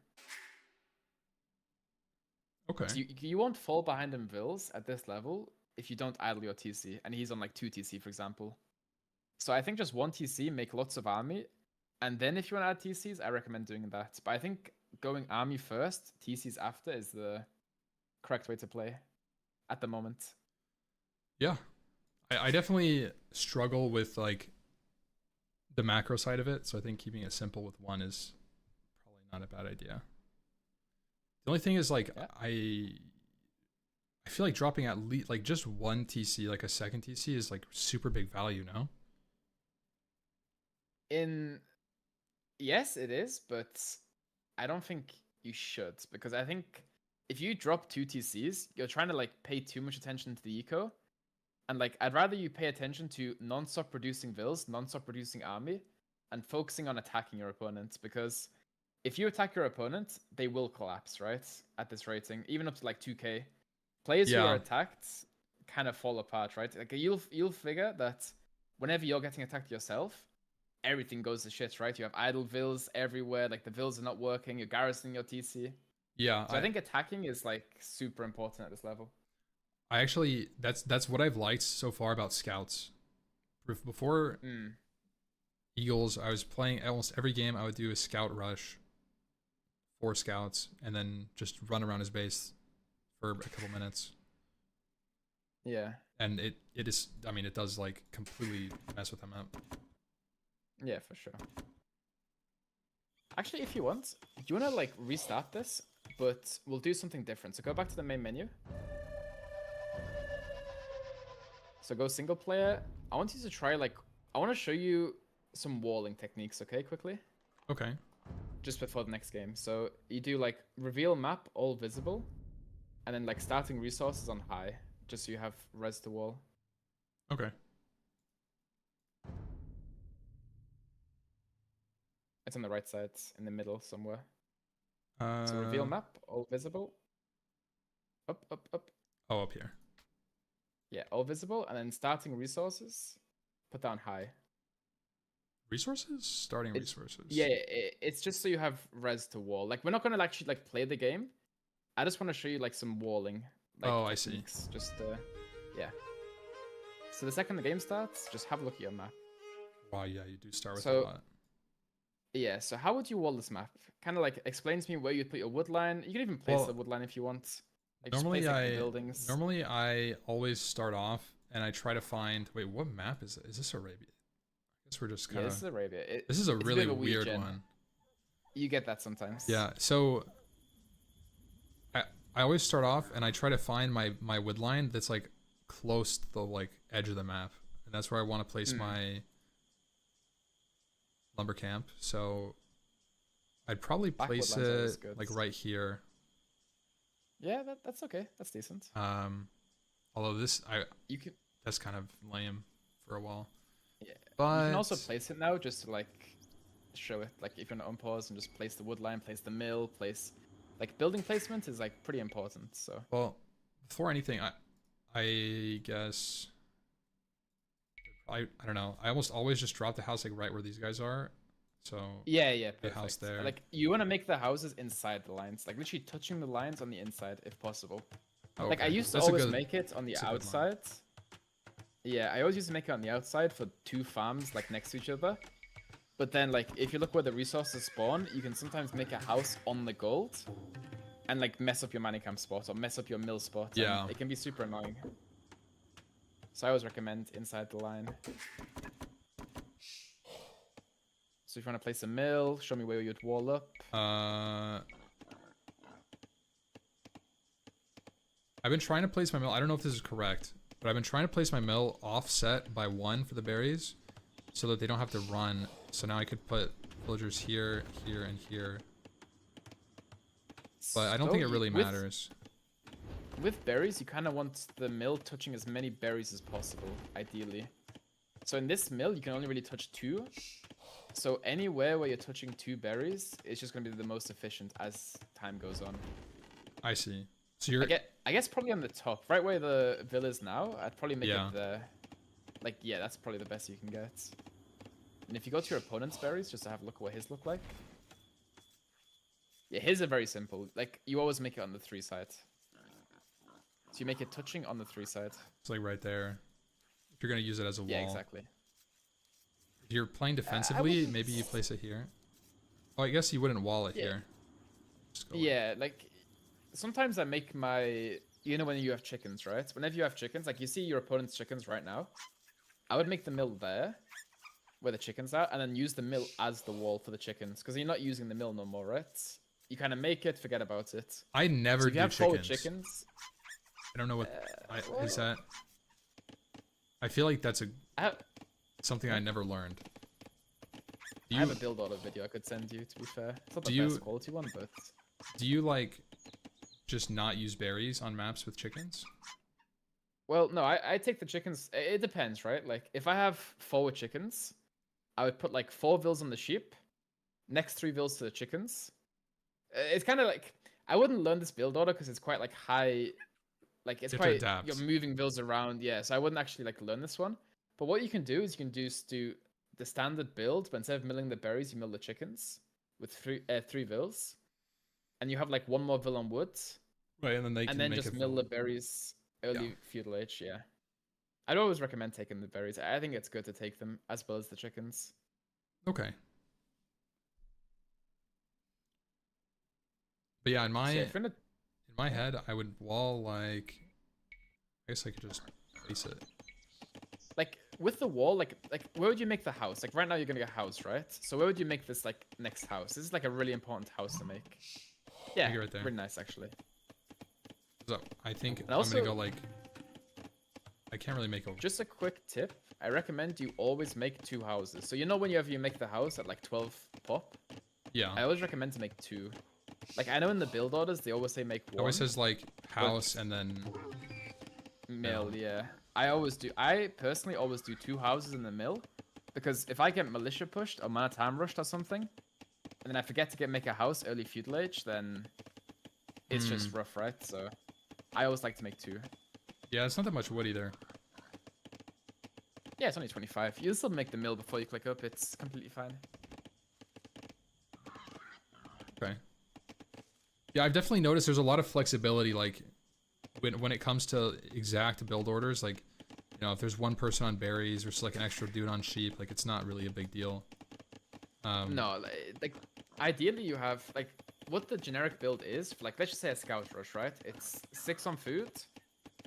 Okay. So you won't fall behind in vills at this level if you don't idle your TC, and he's on like 2 TC for example. So I think just 1 TC, make lots of army, and then if you want to add TCs, I recommend doing that. But I think going army first, TCs after is the correct way to play at the moment. Yeah, I definitely struggle with like the macro side of it, so I think keeping it simple with one is probably not a bad idea. The only thing is like Yeah. I feel like dropping at least like just one TC, like a second TC, is like super big value, no? In yes, it is, but I don't think you should because I think if you drop 2 TCs, you're trying to like pay too much attention to the eco. And like I'd rather you pay attention to non-stop producing vills, non-stop producing army, and focusing on attacking your opponent because if you attack your opponent, they will collapse, right? At this rating, even up to like 2k. Players who are Yeah, attacked kind of fall apart, right? Like you'll figure that whenever you're getting attacked yourself, everything goes to shit, right? You have idle vills everywhere, like the vills are not working, you're garrisoning your TC. yeah. So I think attacking is like super important at this level. I actually that's what I've liked so far about scouts. Before Mm. Eagles, I was playing almost every game. I would do a scout rush, 4 scouts, and then just run around his base for a couple minutes. Yeah. And it is, I mean, it does like completely mess with them up. Yeah, for sure. Actually, if you want, do you want to like restart this? But we'll do something different. So go back to the main menu. So go single player. I want you to try like, I want to show you some walling techniques, okay, quickly? Okay. Just before the next game. So you do like reveal map, all visible. And then like starting resources on high. Just so you have res to wall. Okay. It's on the right side, in the middle somewhere. Uh, So reveal map, all visible. Up, up, up. oh, up here. Yeah, all visible. And then starting resources, put down high. Resources? Starting resources. Yeah, it's just so you have res to wall. Like we're not gonna actually like play the game. I just want to show you like some walling. Like, Oh, I see. techniques. Just yeah. So the second the game starts, just have a look at your map. Wow, yeah, you do start with So- a lot. Yeah. So how would you wall this map? Kind of like explain to me where you'd put your wood line. You can even place Well, the wood line if you want. Like, just Normally place, like, the buildings. normally I always start off and I try to find, wait, what map is it? Is this Arabia? I guess we're just Yeah, kind this is of, Arabia. this is a it's bit really of a weird weird gen. one. You get that sometimes. Yeah, so I always start off and I try to find my wood line that's like close to the like edge of the map, and that's where I want to place my lumber camp. So I'd probably Back wood place line's always it good. like right here. Yeah, that's okay. That's decent. Although You can. that's kind of lame for a wall. Yeah. But You can also place it now just to like show it. Like if you're on unpause and just place the wood line, place the mill, place like building placement is like pretty important. So well, before anything, I guess I don't know. I almost always just drop the house like right where these guys are. So yeah, the perfect. house there. Like you want to make the houses inside the lines, like literally touching the lines on the inside if possible. Okay. Like I used to That's a always good- make it on the that's a good line. outside. Yeah, I always used to make it on the outside for 2 farms like next to each other. But then like if you look where the resources spawn, you can sometimes make a house on the gold. and like mess up your manicamp spot or mess up your mill spot. Yeah. And it can be super annoying. So I always recommend inside the line. So if you want to place a mill, show me where you'd wall up. I've been trying to place my mill. I don't know if this is correct, but I've been trying to place my mill offset by 1 for the berries so that they don't have to run. So now I could put villagers here, here, and here. But I don't think it really matters. With berries, you kind of want the mill touching as many berries as possible, ideally. So in this mill, you can only really touch 2. So anywhere where you're touching 2 berries, it's just going to be the most efficient as time goes on. I see. So you're... I guess probably on the top, right where the villa is now, I'd probably make it there. Like, yeah, that's probably the best you can get. And if you go to your opponent's berries, just to have a look at what his look like. Yeah, his are very simple. Like, you always make it on the 3 side. So you make it touching on the 3 side. It's like right there. If you're going to use it as a wall. Yeah, exactly. If you're playing defensively, maybe you place it here. Oh, I guess you wouldn't wall it here. Yeah, like, sometimes I make my... You know when you have chickens, right? Whenever you have chickens, like you see your opponent's chickens right now, I would make the mill there, where the chickens are, and then use the mill as the wall for the chickens. Because you're not using the mill no more, right? You kind of make it, forget about it. I never so if you do have chickens. chickens. I don't know what is that. I feel like that's something I never learned. I have a build order video I could send you, to be fair. It's not the best quality one, but... Do you, like, just not use berries on maps with chickens? Well, no, I take the chickens... It depends, right? Like, if I have 4 with chickens, I would put, like, 4 vills on the sheep, next 3 vills to the chickens. It's kind of like... I wouldn't learn this build order because it's quite, like, high... Like, it's quite... You're moving vills around, yeah, so I wouldn't actually, like, learn this one. But what you can do is you can do the standard build, but instead of milling the berries, you mill the chickens with 3 vills. And you have like 1 more vill on wood. Right, and then they can make just mill the berries early feudal age, yeah. I'd always recommend taking the berries. I think it's good to take them as well as the chickens. Okay. But yeah, in my head, I would wall like... I guess I could just place it. Like, with the wall, like where would you make the house? Like, right now you're gonna get a house, right? So where would you make this, like, next house? This is, like, a really important house to make. Yeah, right there. Pretty nice, actually. So, I think I'm gonna go, like... I can't really make a... Just a quick tip. I recommend you always make 2 houses. So, you know whenever you make the house at, like, 12 pop? Yeah. I always recommend to make 2. Like, I know in the build orders, they always say make 1. It always says, like, house and then... Mill, yeah. I personally always do 2 houses in the mill. Because if I get militia pushed or mana time rushed or something, and then I forget to make a house early feudal age, then it's just rough, right? So I always like to make 2. Yeah, it's not that much wood either. Yeah, it's only 25. You'll still make the mill before you click up. It's completely fine. Okay. Yeah, I've definitely noticed there's a lot of flexibility, like, when it comes to exact build orders. Like, you know, if there's 1 person on berries versus, like, an extra dude on sheep, like, it's not really a big deal. No, like, ideally you have, like, what the generic build is, like, let's just say a scout rush, right? It's 6 on food,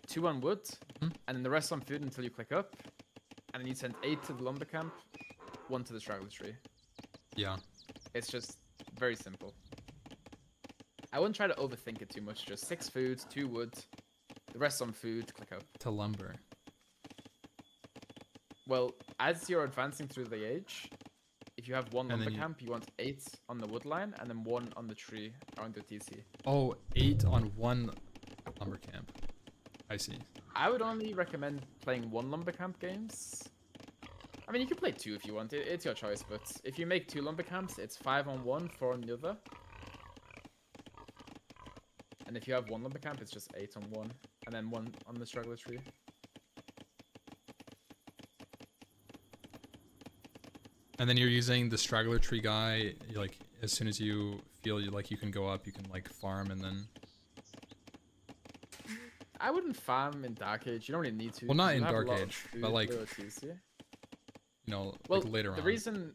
2 on wood, and then the rest on food until you click up, and then you send 8 to the lumber camp, 1 to the straggler tree. Yeah. It's just very simple. I wouldn't try to overthink it too much, just 6 food, 2 wood, the rest on food, click up. To lumber. Well, as you're advancing through the age, if you have 1 lumber camp, you want 8 on the wood line, and then 1 on the tree around your TC. Oh, 8 on 1 lumber camp. I see. I would only recommend playing 1 lumber camp games. I mean, you can play 2 if you want. It's your choice, but if you make 2 lumber camps, it's 5 on 1, 4 on the other. And if you have 1 lumber camp, it's just 8 on 1, and then 1 on the straggler tree. And then you're using the straggler tree guy, like, as soon as you feel like you can go up, you can, like, farm and then... I wouldn't farm in Dark Age. You don't really need to. Well, not in Dark Age, but, like, you know, well, like later on. The reason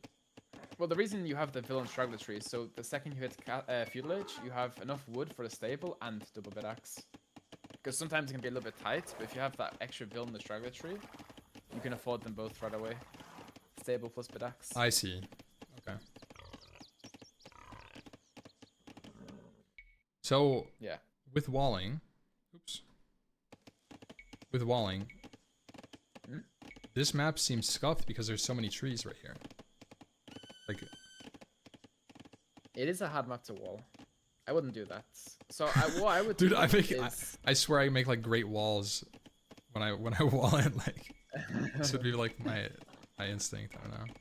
Well, the reason you have the villain straggler tree, so the second you hit feudal age, you have enough wood for the stable and double bed axe. Because sometimes it can be a little bit tight, but if you have that extra villain the straggler tree, you can afford them both right away. Stable plus bed axe. I see. Okay. So Yeah. with walling, oops. With walling, this map seems scuffed because there's so many trees right here. Like, It is a hard map to wall. I wouldn't do that. So what I would dude, do I swear I make like great walls when I wall it. Like, this would be like my instinct. I don't know.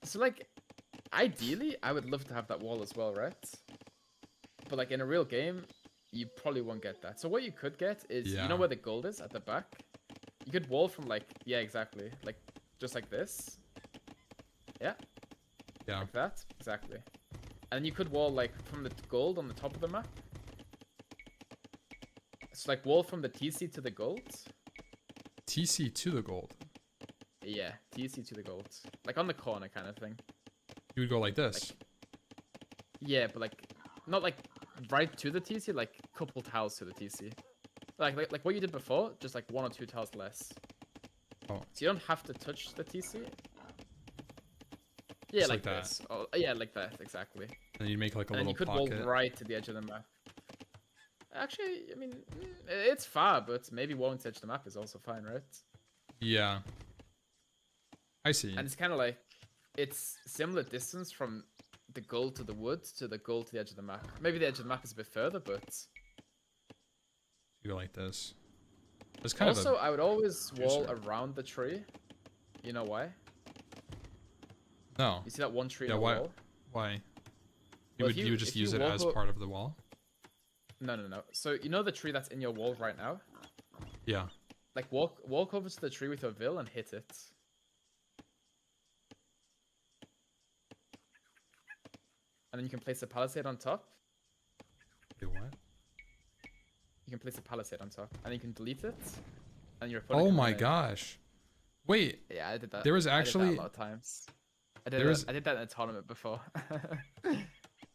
So like, ideally, I would love to have that wall as well, right? But like in a real game, you probably won't get that. So what you could get is, you know where the gold is at the back? You could wall from like, yeah, exactly. Like, just like this. Yeah. Yeah. Like that, exactly. And you could wall like from the gold on the top of the map. So like wall from the TC to the gold. TC to the gold. Yeah, TC to the gold. Like on the corner kind of thing. You would go like this. Like, yeah, but like, not like right to the TC, like couple tiles to the TC. Like what you did before, just like 1 or 2 tiles less. Oh. So you don't have to touch the TC. Yeah, Just like that. this. Oh, yeah, like that, exactly. And you make like a And then little you could pocket. wall right to the edge of the map. Actually, I mean, it's far, but maybe walling to the edge of the map is also fine, right? Yeah. I see. And it's kind of like, it's similar distance from the gold to the wood to the gold to the edge of the map. Maybe the edge of the map is a bit further, but... You go like this. It's kind also, of I would always wall juicer. around the tree. You know why? No. You see that one tree Yeah, in the why? wall? Why? You Well, would just if you use it walk as o- part of the wall? No. So you know the tree that's in your wall right now? Yeah. Like walk over to the tree with your vill and hit it. And then you can place a palisade on top. Do what? You can place a palisade on top, and you can delete it. And your opponent Oh can my eliminate. gosh. Wait, Yeah, I did that. there was I did actually- that a lot of times. I There was- did that in a tournament before.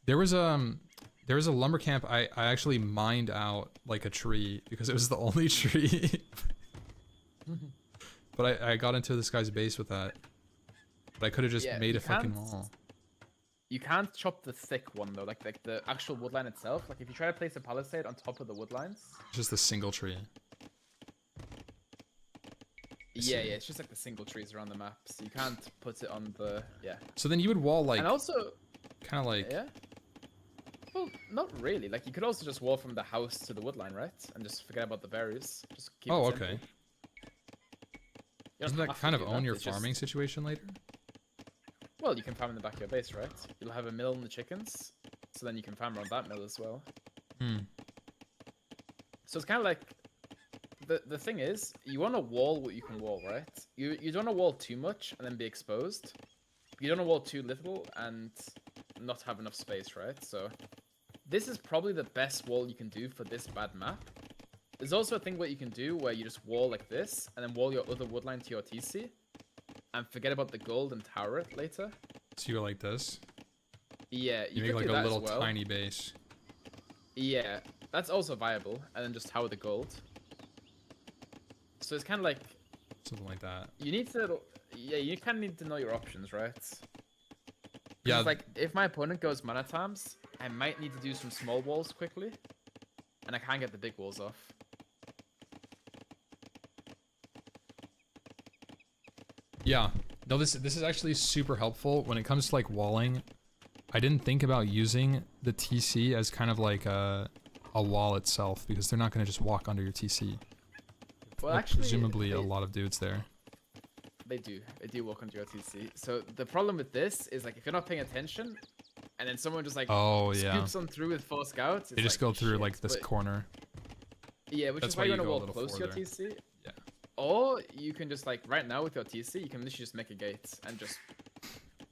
there was a lumber camp I actually mined out like a tree because it was the only tree. But I got into this guy's base with that. But I could have just Yeah, made you a fucking can't- wall. You can't chop the thick one though, like the actual woodline itself. Like if you try to place a palisade on top of the woodlines. Just a single tree. Yeah, it's just like the single trees around the map, so you can't put it on the So then you would wall like and also, kind of like yeah. Well, not really. Like you could also just wall from the house to the woodline, right? And just forget about the berries. Just keep Oh, it simple. okay. You don't Doesn't that have to kind of do own that, your it's just- farming situation later? Well, you can farm in the back of your base, right? You'll have a mill in the chickens, so then you can farm around that mill as well. Hmm. So it's kind of like the thing is, you want to wall what you can wall, right? You don't want to wall too much and then be exposed. You don't want to wall too little and not have enough space, right? So this is probably the best wall you can do for this bad map. There's also a thing what you can do where you just wall like this and then wall your other woodline to your TC and forget about the gold and tower it later. So you go like this. Yeah, You you make could like do a that little as well. tiny base. Yeah, that's also viable, and then just tower the gold. So it's kind of like Something like that. you need to, yeah, you kind of need to know your options, right? 'Cause Yeah. it's like if my opponent goes mana times, I might need to do some small walls quickly, and I can't get the big walls off. Yeah. No, this is actually super helpful when it comes to like walling. I didn't think about using the TC as kind of like a wall itself because they're not going to just walk under your TC. Well, Like, actually, presumably a lot of dudes there. They do walk onto your TC. So the problem with this is like if you're not paying attention, and then someone just like Oh yeah. scoops on through with 4 scouts, They it's just like, go through shit. like this But- corner. Yeah, which That's is why why you you want to go a wall little close to your further. TC. Yeah. Or you can just like right now with your TC, you can literally just make a gate and just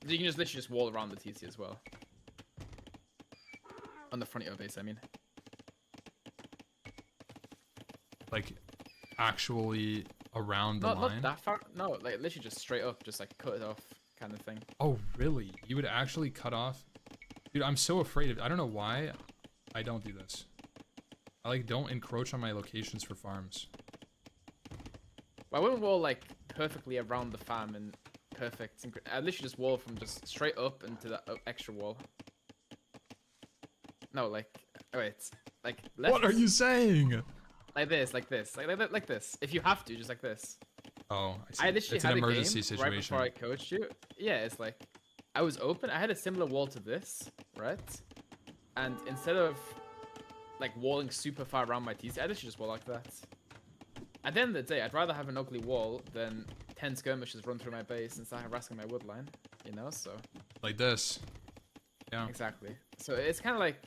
you can just literally just wall around the TC as well. On the front of your base, I mean. Like actually around the Not line. that far. No, like literally just straight up, just like cut it off. kind of thing. Oh, really? You would actually cut off? Dude, I'm so afraid of... I don't know why I don't do this. I, like, don't encroach on my locations for farms. Well, I wouldn't wall, like, perfectly around the farm and perfect. I'd literally just wall from just straight up into the extra wall. No, like... Oh, wait. Like, left. What are you saying? Like this, like this. Like this. If you have to, just like this. Oh, I see. I literally It's had an a emergency game situation. right before I coached you. Yeah, it's like... I was open. I had a similar wall to this, right? And instead of, like, walling super far around my TC, I literally just wall like that. At the end of the day, I'd rather have an ugly wall than 10 skirmishers run through my base and start harassing my wood line, you know, so... Like this. Yeah. Exactly. So it's kind of like...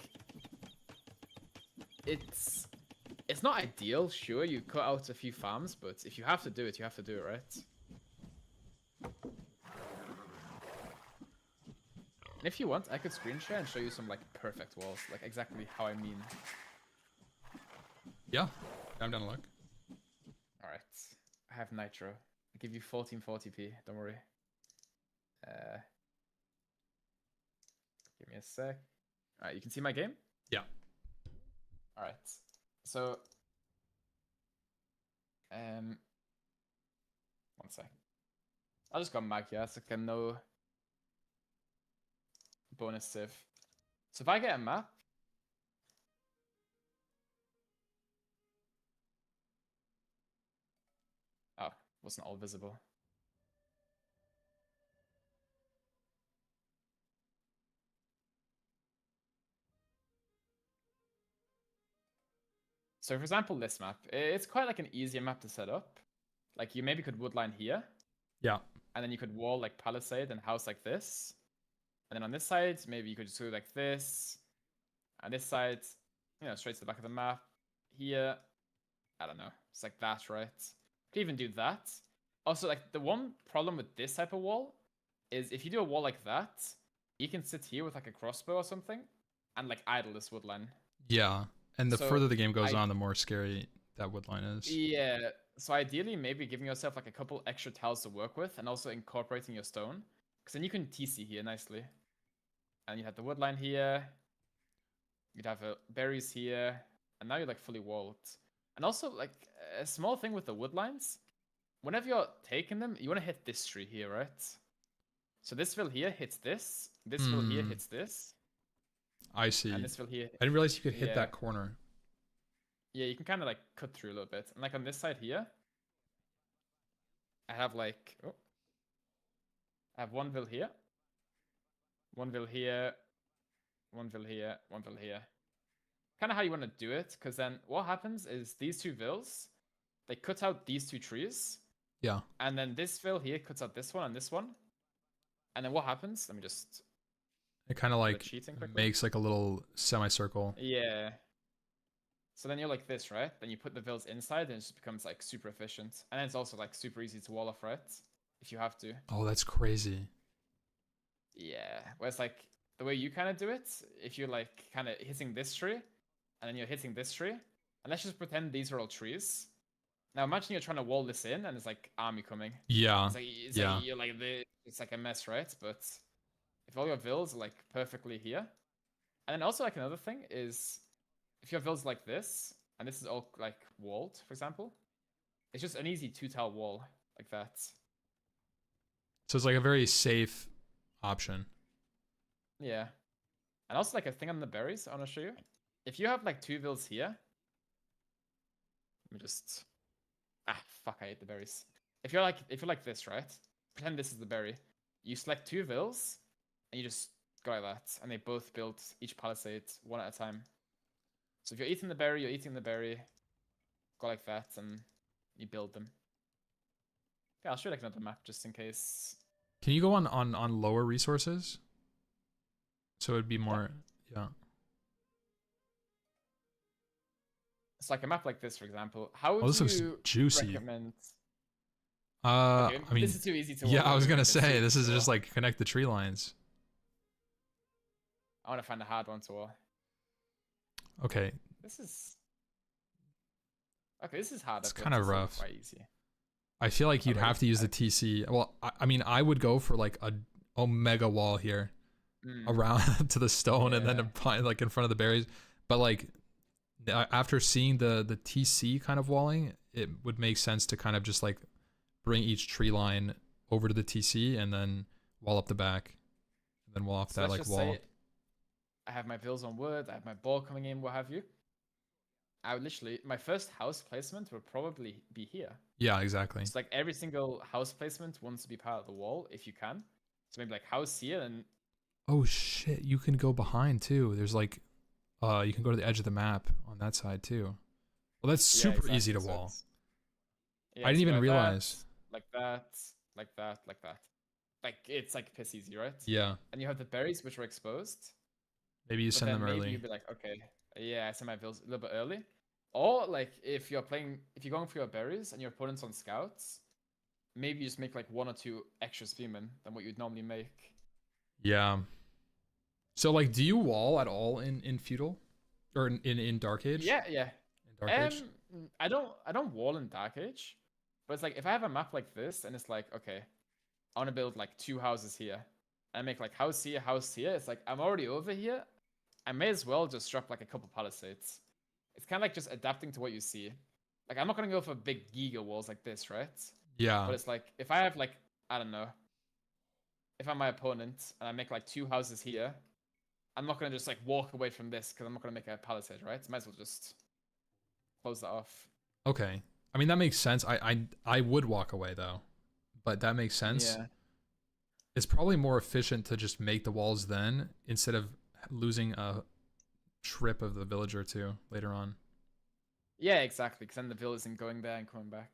It's not ideal, sure, you cut out a few farms, but if you have to do it, you have to do it, right? And if you want, I could screen share and show you some, like, perfect walls, like, exactly how I mean. Yeah. I'm down to look. Alright. I have Nitro. I'll give you 1440p, don't worry. Give me a sec. Alright, you can see my game? Yeah. Alright. So... One sec. I'll just go Magia, so I can know... bonus civ. So if I get a map... Oh, wasn't all visible. So for example, this map, it's quite like an easier map to set up. Like you maybe could woodline here. Yeah. And then you could wall like palisade and house like this. And then on this side, maybe you could just do like this. And this side, you know, straight to the back of the map. Here, I don't know. It's like that, right? You could even do that. Also, like the one problem with this type of wall is if you do a wall like that, you can sit here with like a crossbow or something and like idle this woodline. Yeah. And the So further the game goes on, the more scary that woodline is. Yeah. So ideally, maybe giving yourself like a couple extra tiles to work with and also incorporating your stone. Because then you can TC here nicely. And you have the woodline here. You'd have berries here. And now you're like fully walled. And also like a small thing with the woodlines. Whenever you're taking them, you want to hit this tree here, right? So this fill here hits this. This fill here hits this. I see. And this fill here. I didn't realize you could hit that corner. Yeah, you can kind of like cut through a little bit. And like on this side here, I have like, oh, I have one vill here, one vill here, one vill here, one vill here. Kind of how you want to do it, because then what happens is these two vills, they cut out these two trees. Yeah. And then this vill here cuts out this one and this one. And then what happens? Let me just... It kind of like makes like a little semicircle. Yeah. So then you're like this, right? Then you put the vills inside and it just becomes like super efficient. And then it's also like super easy to wall off, right? If you have to. Oh, that's crazy. Yeah. Whereas like the way you kind of do it, if you're like kind of hitting this tree and then you're hitting this tree, and let's just pretend these are all trees. Now imagine you're trying to wall this in and it's like army coming. Yeah. It's like you're like it's like a mess, right? But if all your vills are like perfectly here, and then also like another thing is if your vills like this and this is all like walled, for example, it's just an easy 2-tile wall like that. So it's like a very safe option. Yeah. And also like a thing on the berries I want to show you. If you have like 2 vills here, let me just fuck, I hate the berries. If you're like this, right? Pretend this is the berry. You select 2 vills and you just go like that, and they both build each palisade one at a time. So if you're eating the berry, you're eating the berry. Go like that, and you build them. Yeah, I'll show you like another map just in case. Can you go on lower resources? So it'd be more, yeah. It's like a map like this, for example. How this do looks you juicy. recommend? Okay, I mean, this is too easy to. Yeah, I was gonna say this is just like connect the tree lines. I want to find a hard one to wall. Okay. This is. Okay, this is hard. It's kind of rough. Quite easy. I feel like you'd Already? have to use the TC. Well, I mean, I would go for like a omega wall here around to the stone and then like in front of the berries. But like after seeing the TC kind of walling, it would make sense to kind of just like bring each tree line over to the TC and then wall up the back, and then wall off So that let's like just wall. say I have my vills on wood, I have my ball coming in, what have you. I would literally, my first house placement would probably be here. Yeah, exactly. It's like every single house placement wants to be part of the wall if you can. So maybe like house here and Oh shit, you can go behind too. There's like, you can go to the edge of the map on that side too. Well, that's super easy to so wall. yeah, I didn't so even like realize. like that, like that, like that. Like it's like piss easy, right? Yeah. And you have the berries which are exposed. Maybe you But send then them maybe early. you'd be like, okay, yeah, I send my vills a little bit early. Or like if you're going for your berries and your opponent's on scouts, maybe you just make like 1 or 2 extra spearmen than what you'd normally make. Yeah. So like, do you wall at all in feudal, or in Dark Age? Yeah, yeah. In Dark Age. I don't wall in Dark Age, but it's like if I have a map like this and it's like, okay, I want to build like 2 houses here. I make like house here, house here. It's like I'm already over here. I may as well just drop like a couple palisades. It's kind of like just adapting to what you see. Like I'm not gonna go for big giga walls like this, right? Yeah. But it's like if I have like, I don't know, if I'm my opponent and I make like 2 houses here, I'm not gonna just like walk away from this because I'm not gonna make a palisade, right? Might as well just close that off. Okay. I mean that makes sense. I would walk away though, but that makes sense. Yeah. It's probably more efficient to just make the walls then instead of losing a trip of the villager too later on. Yeah, exactly. Because then the vill isn't going there and coming back.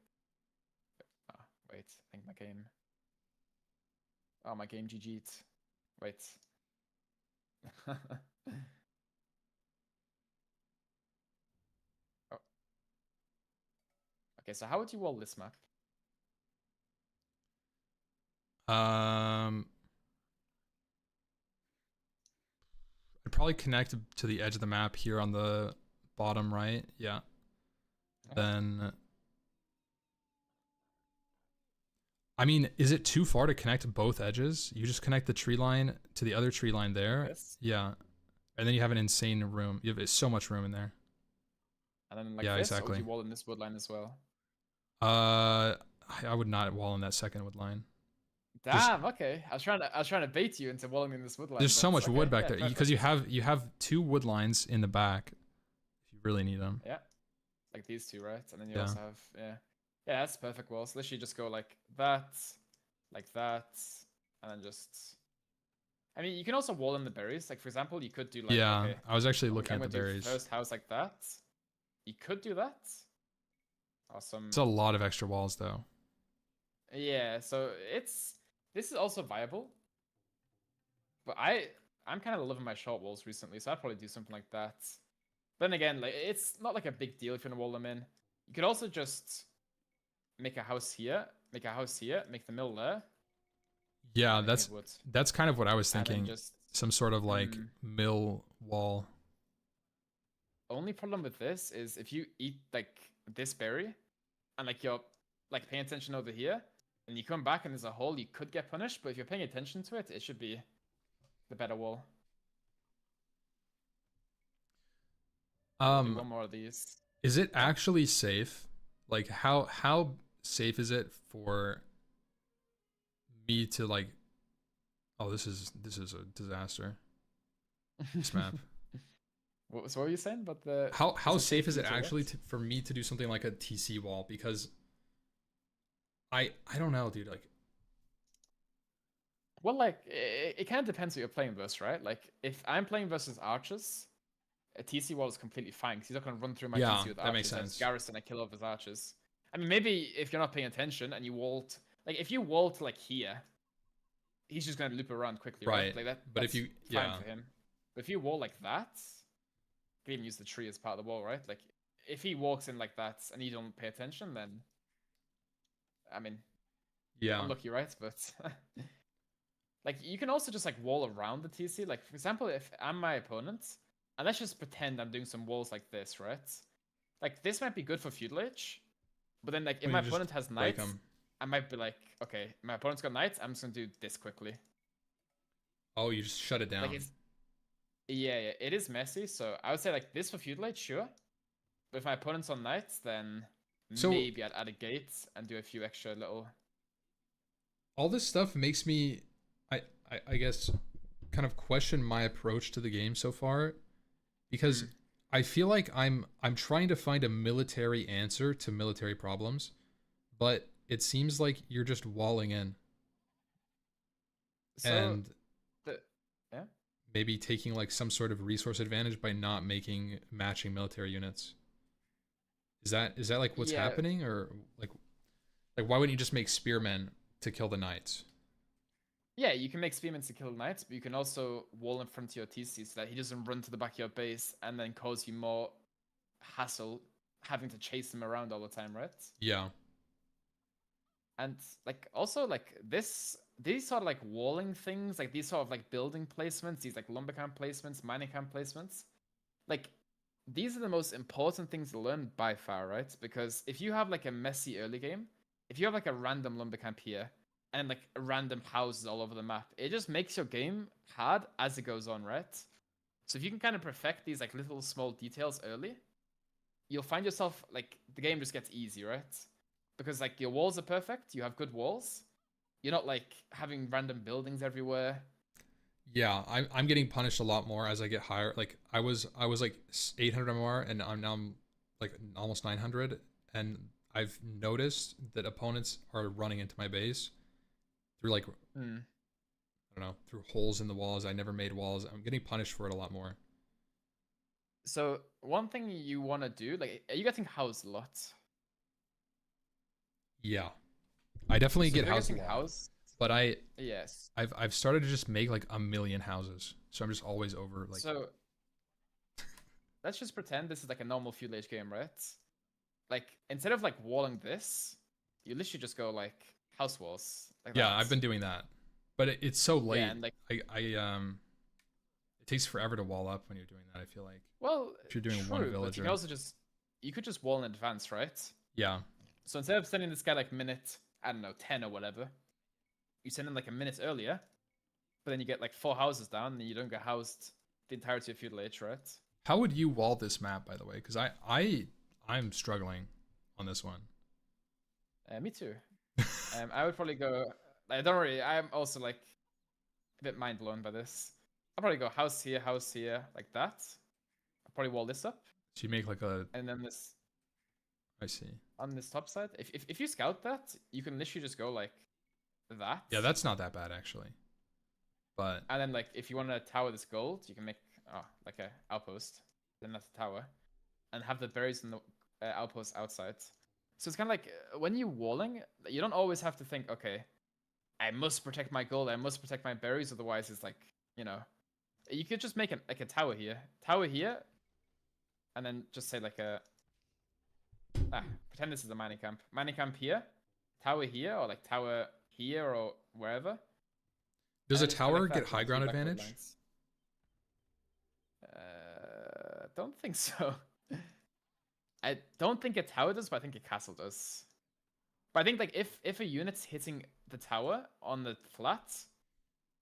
Ah, wait. I think my game. Oh, my game GG'd. Wait. Oh. Okay, so how would you wall this map? I'd probably connect to the edge of the map here on the bottom right. Yeah. Then, I mean, is it too far to connect both edges? You just connect the tree line to the other tree line there. This? Yeah. And then you have an insane room. You have so much room in there. And then like Yeah, this, or exactly. would you wall in this wood line as well? I would not wall in that second wood line. Damn. Okay. I was trying to bait you into walling in this wood line. There's so much wood back there perfect. because you have 2 wood lines in the back if you really need them. Yeah. Like these 2, right? And then you Yeah. also have yeah, that's perfect walls. Literally just go like that, and then just. I mean, you can also wall in the berries. Like for example, you could do like Yeah, okay, I was actually I'm looking at the gonna do berries. first house like that. You could do that. Awesome. It's a lot of extra walls though. Yeah, so this is also viable. But I'm kind of loving my short walls recently, so I'd probably do something like that. Then again, like it's not like a big deal if you want to wall them in. You could also just make a house here, make the mill there. Yeah, that's kind of what I was thinking. Just some sort of like mill wall. only problem with this is if you eat like this berry and like you're like paying attention over here and you come back and there's a hole, you could get punished, but if you're paying attention to it, it should be the better wall. Do one more of these. Is it actually safe? Like how safe is it for me to like, oh, this is a disaster. This map. So what were you saying about the? How safe is it actually for me to do something like a TC wall? Because I don't know, dude. Like, well, like it kind of depends what you're playing versus, right? Like if I'm playing versus archers, a TC wall is completely fine because he's not going to run through my TC with archers. That makes sense. Garrison, I kill off his archers. I mean, maybe if you're not paying attention and you wall, like if you wall to like here, he's just going to loop around quickly, right? Like that. But if you, fine for him. But if you wall like that, you can even use the tree as part of the wall, right? Like if he walks in like that and you don't pay attention, then I mean, unlucky, right? But like you can also just like wall around the TC. Like for example, if I'm my opponent, and let's just pretend I'm doing some walls like this, right? Like this might be good for feudal age, but then like if my opponent has knights, I might be like, okay, my opponent's got knights. I'm just gonna do this quickly. Oh, you just shut it Like down. it's yeah, it is messy. So I would say like this for feudal age, sure. But if my opponent's on knights, then So maybe I'd add a gate and do a few extra little. all this stuff makes me, I guess, kind of question my approach to the game so far, because Mm. I feel like I'm trying to find a military answer to military problems, but it seems like you're just walling in So and the yeah. maybe taking like some sort of resource advantage by not making matching military units. Is that like what's Yeah, happening, or like why wouldn't you just make spearmen to kill the knights? yeah, you can make spearmen to kill knights, but you can also wall in front of your TC so that he doesn't run to the back of your base and then cause you more hassle having to chase him around all the time, right? Yeah. And like also like these sort of like walling things, like these sort of like building placements, these like lumber camp placements, mining camp placements, like these are the most important things to learn by far, right? Because if you have like a messy early game, if you have like a random lumber camp here and like random houses all over the map, it just makes your game hard as it goes on, right? So if you can kind of perfect these like little small details early, you'll find yourself like the game just gets easy, right? Because like your walls are perfect, you have good walls. You're not like having random buildings everywhere. Yeah, I'm getting punished a lot more as I get higher. Like I was like 800 MR, and I'm now like almost 900, and I've noticed that opponents are running into my base through like, Hmm. I don't know, through holes in the walls. I never made walls. I'm getting punished for it a lot more. So one thing you want to do, like, are you getting housed a lot? Yeah, I definitely So get if you're housed a getting lot, housed, but yes. I've started to just make like a million houses, so I'm just always over like. So let's just pretend this is like a normal feudal age game, right? Like instead of like walling this, you literally just go like house walls like Yeah, that. I've been doing that, but it's so Yeah, late. and like I it takes forever to wall up when you're doing that. I feel like well, if you're doing one true, but you can villager. also just you could just wall in advance, right? Yeah, So instead of sending this guy like minute, I don't know, 10 or whatever, you send him like a minute earlier, but then you get like 4 houses down and you don't get housed the entirety of feudal age, right? how would you wall this map, by the way? Because I'm struggling on this one. Me too. I would probably go. I don't really. I'm also like a bit mind blown by this. I'll probably go house here, like that. I'll probably wall this up, So you make like a. and then this I see. on this top side. If you scout that, you can literally just go like that. Yeah, that's not that bad actually. But And then like if you want to tower this gold, you can make like a outpost. Then that's a tower, and have the berries in the outpost outside. So it's kind of like when you're walling, you don't always have to think, okay, I must protect my gold, I must protect my berries, otherwise it's like, you know, you could just make like a tower here, and then just say like pretend this is a mining camp here, tower here, or like tower here or wherever. does And a then just go tower like get that with high the three ground black wood advantage? lines. Don't think so. I don't think a tower does, but I think a castle does. But I think like if a unit's hitting the tower on the flat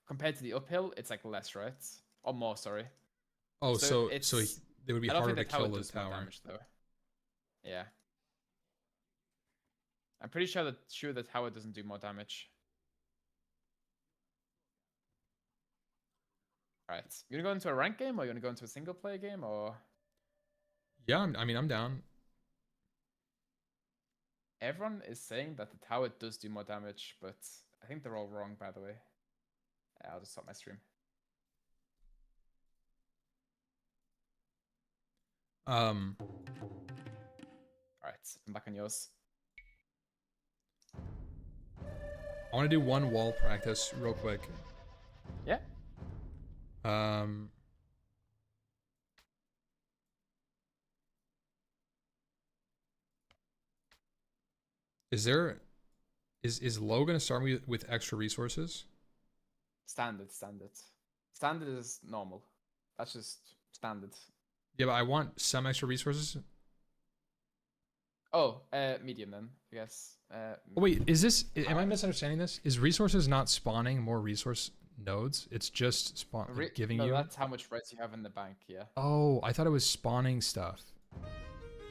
compared to the uphill, it's like less, right? Or more, sorry. Oh, So so it's it would be I don't harder think the to tower kill the does more tower. damage though. Yeah. I'm pretty sure the tower doesn't do more damage. Alright. You wanna go into a rank game, or you wanna go into a single player game, or Yeah, I mean I'm down. everyone is saying that the tower does do more damage, but I think they're all wrong, by the way. I'll just stop my stream. Um, Alright, I'm back on yours. I want to do one wall practice real quick. Yeah. Um, is Low gonna start me with extra resources? Standard. Standard is normal. That's just standard. Yeah, but I want some extra resources. Oh, medium then, I guess. Oh, wait, is this? Am I misunderstanding this? Is resources not spawning more resource nodes? It's just giving no, you. that's how much res you have in the bank. Yeah. Oh, I thought it was spawning stuff.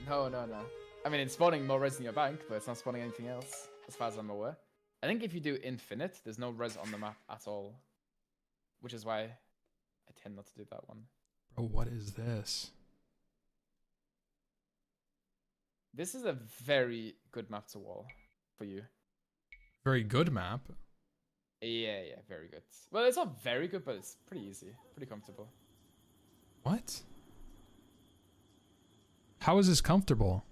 No, no, no. I mean, it's spawning more res in your bank, but it's not spawning anything else, as far as I'm aware. I think if you do infinite, there's no res on the map at all, which is why I tend not to do that one. Bro, what is this? This is a very good map to wall for you. Very good map. Yeah, yeah, very good. Well, it's not very good, but it's pretty easy, pretty comfortable. What? How is this comfortable?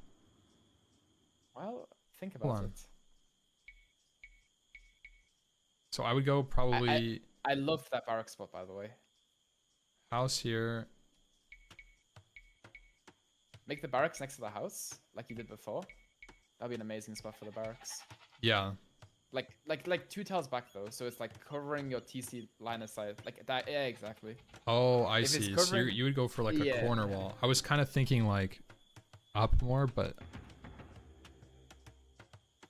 Well, think Hold about on. it. So I would go probably I love that barrack spot, by the way. house here. Make the barracks next to the house, like you did before. That'd be an amazing spot for the barracks. Yeah. Like 2 tiles back though, so it's like covering your TC line of sight, like that. Yeah, exactly. Oh, I If it's see. So covering- you would go for like a Yeah. corner wall. I was kind of thinking like up more, but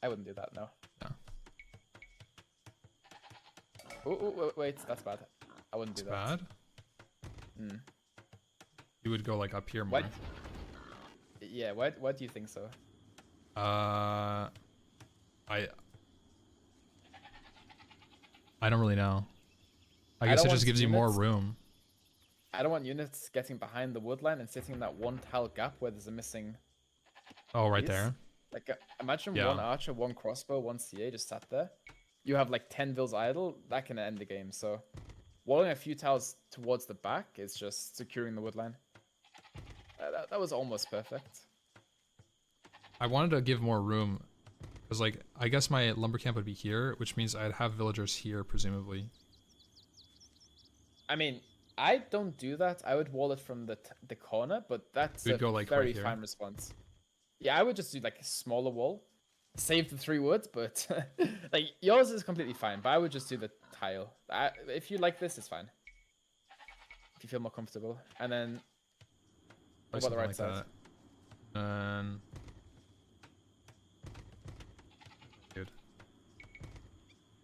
I wouldn't do that, no. yeah. Oh, wait, that's bad. I wouldn't It's do that. bad. Hmm. You would go like up here more. What? Yeah, why do you think so? I don't really know. I I guess don't it just want gives you more units- room. I don't want units getting behind the wood line and sitting in that one tile gap where there's a missing Oh, right piece. there. Like, imagine Yeah. one archer, one crossbow, one CA just sat there. You have like 10 vills idle, that can end the game. So, walling a few tiles towards the back is just securing the wood line. That was almost perfect. I wanted to give more room because like I guess my lumber camp would be here, which means I'd have villagers here presumably. I mean, I don't do that. I would wall it from the corner, but that's You'd a go, like, very right here? fine response. Yeah, I would just do like a smaller wall. Save the 3 wood, but like yours is completely fine. But I would just do the tile. If you like this, it's fine. If you feel more comfortable, and then what about the right side? And dude,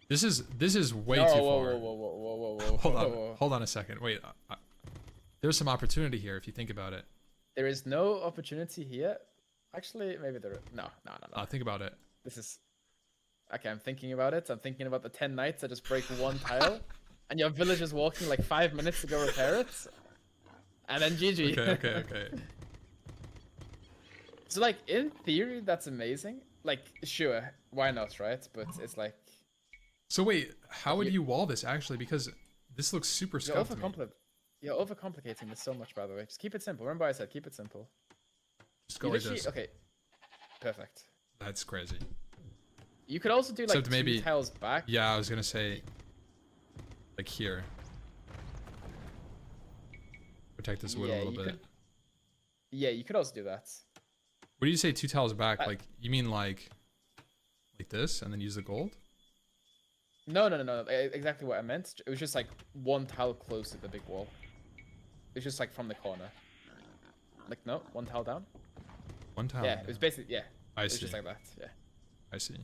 this is way No, too whoa, far. whoa. Hold on a second. Wait, there's some opportunity here if you think about it. There is no opportunity here. Actually, maybe there. No. Think about it. This is. Okay, I'm thinking about it. I'm thinking about the 10 knights that just break one tile, and your villager's walking like 5 minutes to go repair it, and then GG. Okay. So like in theory, that's amazing. Like sure, why not, right? But it's like So wait, how would you wall this actually? Because this looks super you're scuffed to me. You're overcomplicating this so much, by the way. Just keep it simple. Remember I said keep it simple. Just go You like literally- this. Okay, perfect. That's crazy. You could also do like Except 2 maybe- tiles back. Yeah, I was gonna say, like here. Protect this wood a little bit. Yeah, you could also do that. What do you say 2 tiles back? Like you mean like this, and then use the gold? No. Exactly what I meant. It was just like 1 tile close to the big wall. It's just like from the corner. Like no, 1 tile down. 1 tile. Yeah, it was basically I It was see. just like that. Yeah. I see.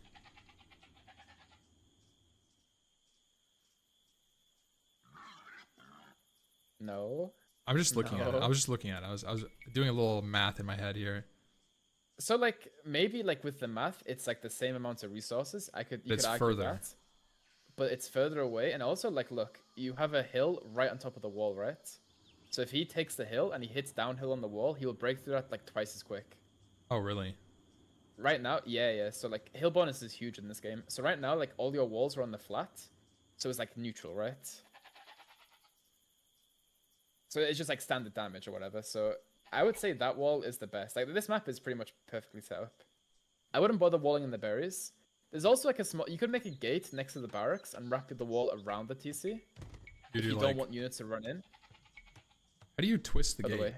No. I'm just looking at it. No. I was just looking at it. I was doing a little math in my head here. So like maybe like with the math, it's like the same amount of resources. You It's could argue further. that, but it's further away. And also like, look, you have a hill right on top of the wall, right? So if he takes the hill and he hits downhill on the wall, he will break through that like twice as quick. Oh really? Right now, yeah. So like hill bonus is huge in this game. So right now, like all your walls are on the flat, so it's like neutral, right? So it's just like standard damage or whatever. So I would say that wall is the best. Like this map is pretty much perfectly set up. I wouldn't bother walling in the berries. There's also like a small. You could make a gate next to the barracks and wrap the wall around the TC. If you don't want units to run in. How do you twist the By the gate? way,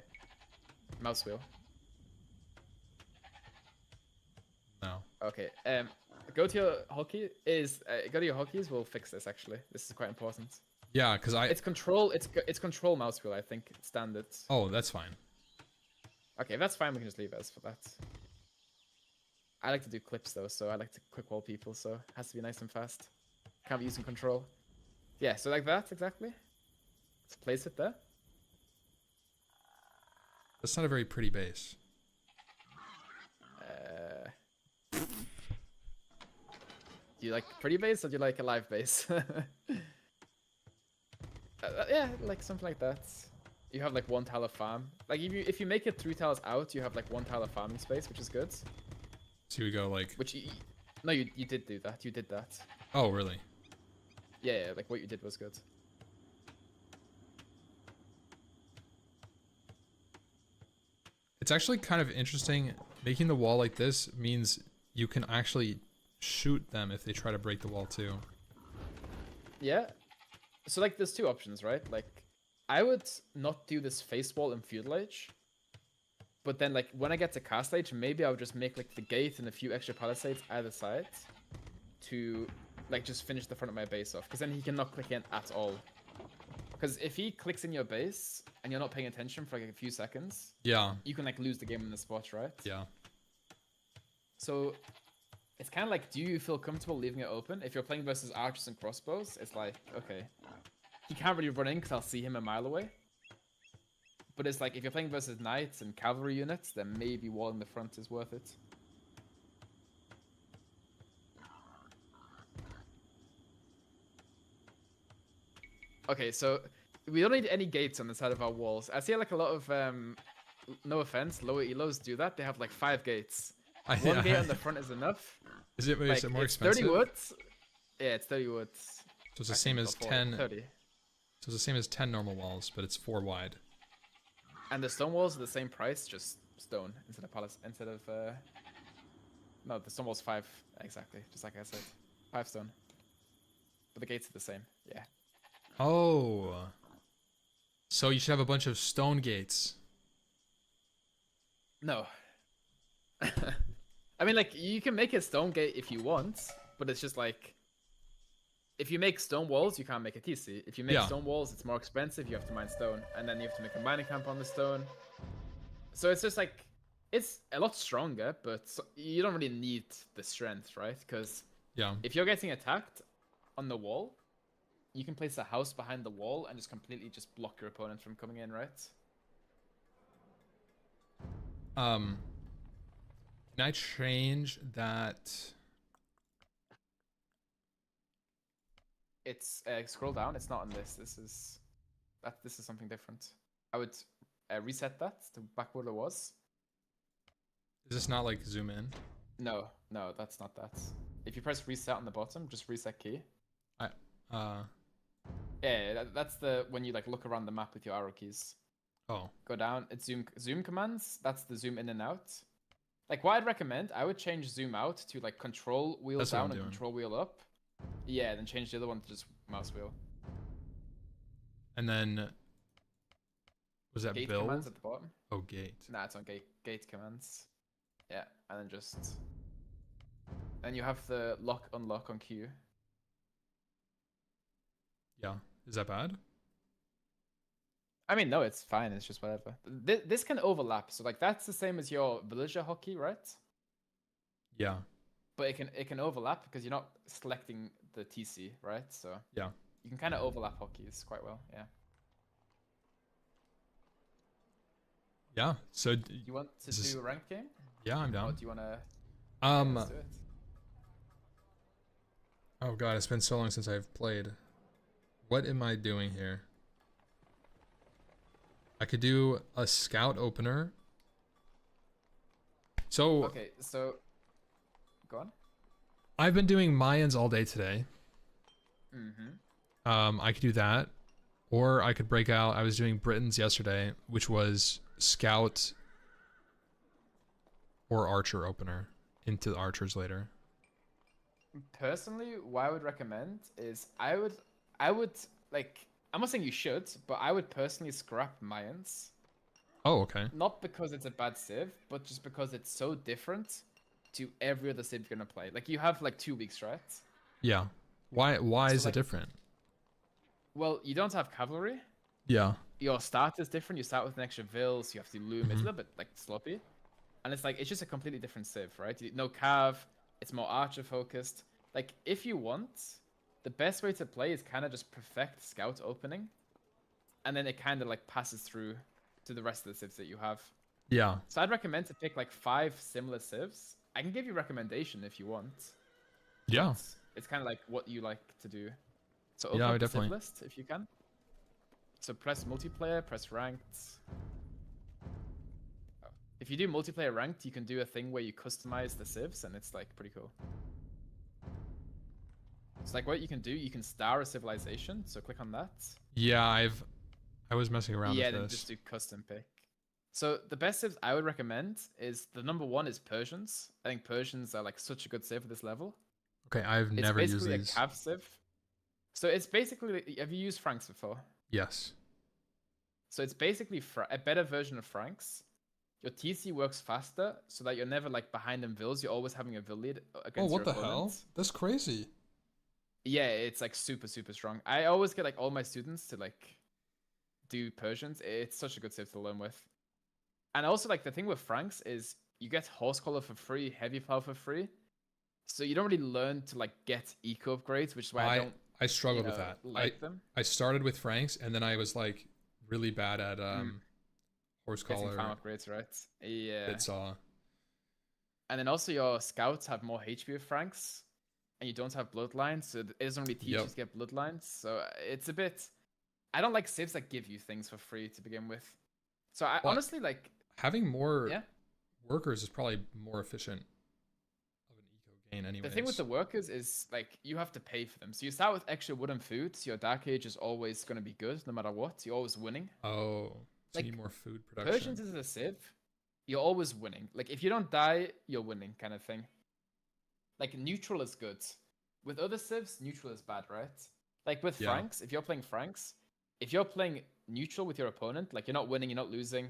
mouse wheel. No. Okay. Go to your hotkey. Go to your hotkeys. We'll fix this. Actually, this is quite important. Yeah, because It's control. It's control mouse wheel. I think standard. Oh, that's fine. Okay, that's fine. We can just leave it as for that. I like to do clips though, so I like to quick wall people, so it has to be nice and fast. Can't be using control. Yeah, so like that, exactly. Let's place it there. That's not a very pretty base. Do you like pretty base or do you like a live base? Yeah, like something like that. You have like 1 tile of farm. Like if you make it 3 tiles out, you have like 1 tile of farming space, which is good. So we go like. Which no, you did do that. You did that. Oh really? Yeah, like what you did was good. It's actually kind of interesting. Making the wall like this means you can actually shoot them if they try to break the wall too. Yeah. So like there's 2 options, right? Like I would not do this face wall in feudal age. But then like when I get to cast age, maybe I would just make like the gate and a few extra palisades either side to like just finish the front of my base off. Because then he cannot click in at all. Because if he clicks in your base and you're not paying attention for like a few seconds, yeah, you can like lose the game on the spot, right? Yeah. So it's kind of like, do you feel comfortable leaving it open? If you're playing versus archers and crossbows, it's like, okay, he can't really run in because I'll see him a mile away. But it's like, if you're playing versus knights and cavalry units, then maybe walling the front is worth it. Okay, so we don't need any gates on the side of our walls. I see like a lot of, no offense, lower elos do that. They have like 5 gates. One gate on the front is enough. Is it, like, is it more it's expensive? 30 woods. Yeah, it's 30 woods. So it's the same as 10. 30. So it's the same as 10 normal walls, but it's 4 wide. And the stone walls are the same price, just stone instead of no, the stone walls 5 exactly, just like I said, 5 stone. But the gates are the same. Yeah. Oh. So you should have a bunch of stone gates. No. I mean, like, you can make a stone gate if you want, but it's just like, if you make stone walls, you can't make a TC. If you make stone walls, it's more expensive. You have to mine stone, and then you have to make a mining camp on the stone. So it's just like, it's a lot stronger, but you don't really need the strength, right? Because if you're getting attacked on the wall, you can place a house behind the wall and just completely just block your opponent from coming in, right? Can I change that? It's scroll down. It's not on this. This is something different. I would reset that to back where it was. Is this not like zoom in? No, that's not that. If you press reset on the bottom, just reset key. Yeah, that's the when you like look around the map with your arrow keys. Oh. Go down. It's zoom commands. That's the zoom in and out. Like what I'd recommend, I would change zoom out to like control wheel down and control wheel up. Yeah, then change the other one to just mouse wheel. And then was that gate build? Commands at the bottom. Oh, gate. Nah, it's on gate commands. Yeah, and then just and you have the lock unlock on Q. Yeah, is that bad? I mean, no, it's fine. It's just whatever. This can overlap. So like that's the same as your villager hotkey, right? Yeah. But it can overlap because you're not selecting the TC, right? So yeah, you can kind of overlap hotkeys quite well. Yeah. Yeah. So you want to do a ranked game? Yeah, I'm down. Or do you want to? Let's do it. Oh god, it's been so long since I've played. What am I doing here? I could do a scout opener. So okay, so go on. I've been doing Mayans all day today. Mm-hmm. I could do that, or I could break out. I was doing Britons yesterday, which was scout or archer opener into the archers later. Personally, what I would recommend is I would like, I'm not saying you should, but I would personally scrap Mayans. Oh, okay. Not because it's a bad civ, but just because it's so different to every other civ you're gonna play. Like you have like 2 weeks, right? Yeah. Why so is like, it different? Well, you don't have cavalry. Yeah. Your start is different. You start with an extra vill, so you have to loom. It's a little bit like sloppy. And it's like, it's just a completely different civ, right? No cav, it's more archer focused. Like, if you want, the best way to play is kind of just perfect scout opening. And then it kind of like passes through to the rest of the civs that you have. Yeah. So I'd recommend to pick like 5 similar civs. I can give you a recommendation if you want. Yeah. But it's kind of like what you like to do. So Yeah, open I up the definitely. civ list if you can. So press multiplayer, press ranked. If you do multiplayer ranked, you can do a thing where you customize the civs, and it's like pretty cool. It's like what you can do, you can star a civilization. So click on that. Yeah, I was messing around Yeah, with then this. just do custom pick. So the best civs I would recommend is the number 1 is Persians. I think Persians are like such a good civ for this level. Okay, I've It's never used basically a these. cav civ. So it's basically, have you used Franks before? Yes. So it's basically a better version of Franks. Your TC works faster, so that you're never like behind in vills. You're always having a vill lead against your opponent. That's crazy. Yeah, it's like super strong. I always get like all my students to like do Persians. It's such a good civ to learn with. And also like the thing with Franks is you get horse collar for free, heavy plow for free. So you don't really learn to like get eco upgrades, which is why I don't I struggled with that. like them. I started with Franks and then I was like really bad at horse Getting collar, farm upgrades, right? Yeah. bit saw. And then also your scouts have more HP with Franks, and you don't have bloodlines, so it doesn't really teach you to get bloodlines. So it's a bit. I don't like civs that give you things for free to begin with. So I honestly like having more workers is probably more efficient of an eco gain anyway. The thing with the workers is like you have to pay for them. So you start with extra wooden food, so your Dark Age is always going to be good no matter what. You're always winning. Oh, so like you need more food production. Persians is a civ. You're always winning. Like if you don't die, you're winning, kind of thing. Like neutral is good. With other civs, neutral is bad, right? Like with Franks, if you're playing Franks, if you're playing neutral with your opponent, like you're not winning, you're not losing,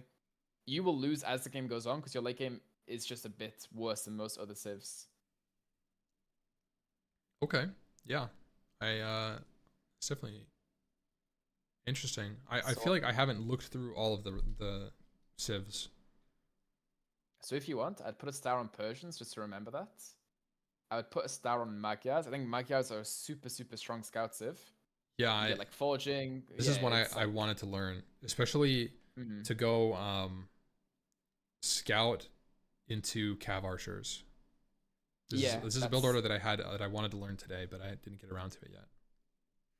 you will lose as the game goes on because your late game is just a bit worse than most other civs. Okay. Yeah. It's definitely interesting. I feel like I haven't looked through all of the civs. So if you want, I'd put a star on Persians just to remember that. I would put a star on Magyars. I think Magyars are a super strong scout civ. Yeah, you get like forging. This is one I wanted to learn, especially to go scout into cav archers. This is a build order that I wanted to learn today, but I didn't get around to it yet.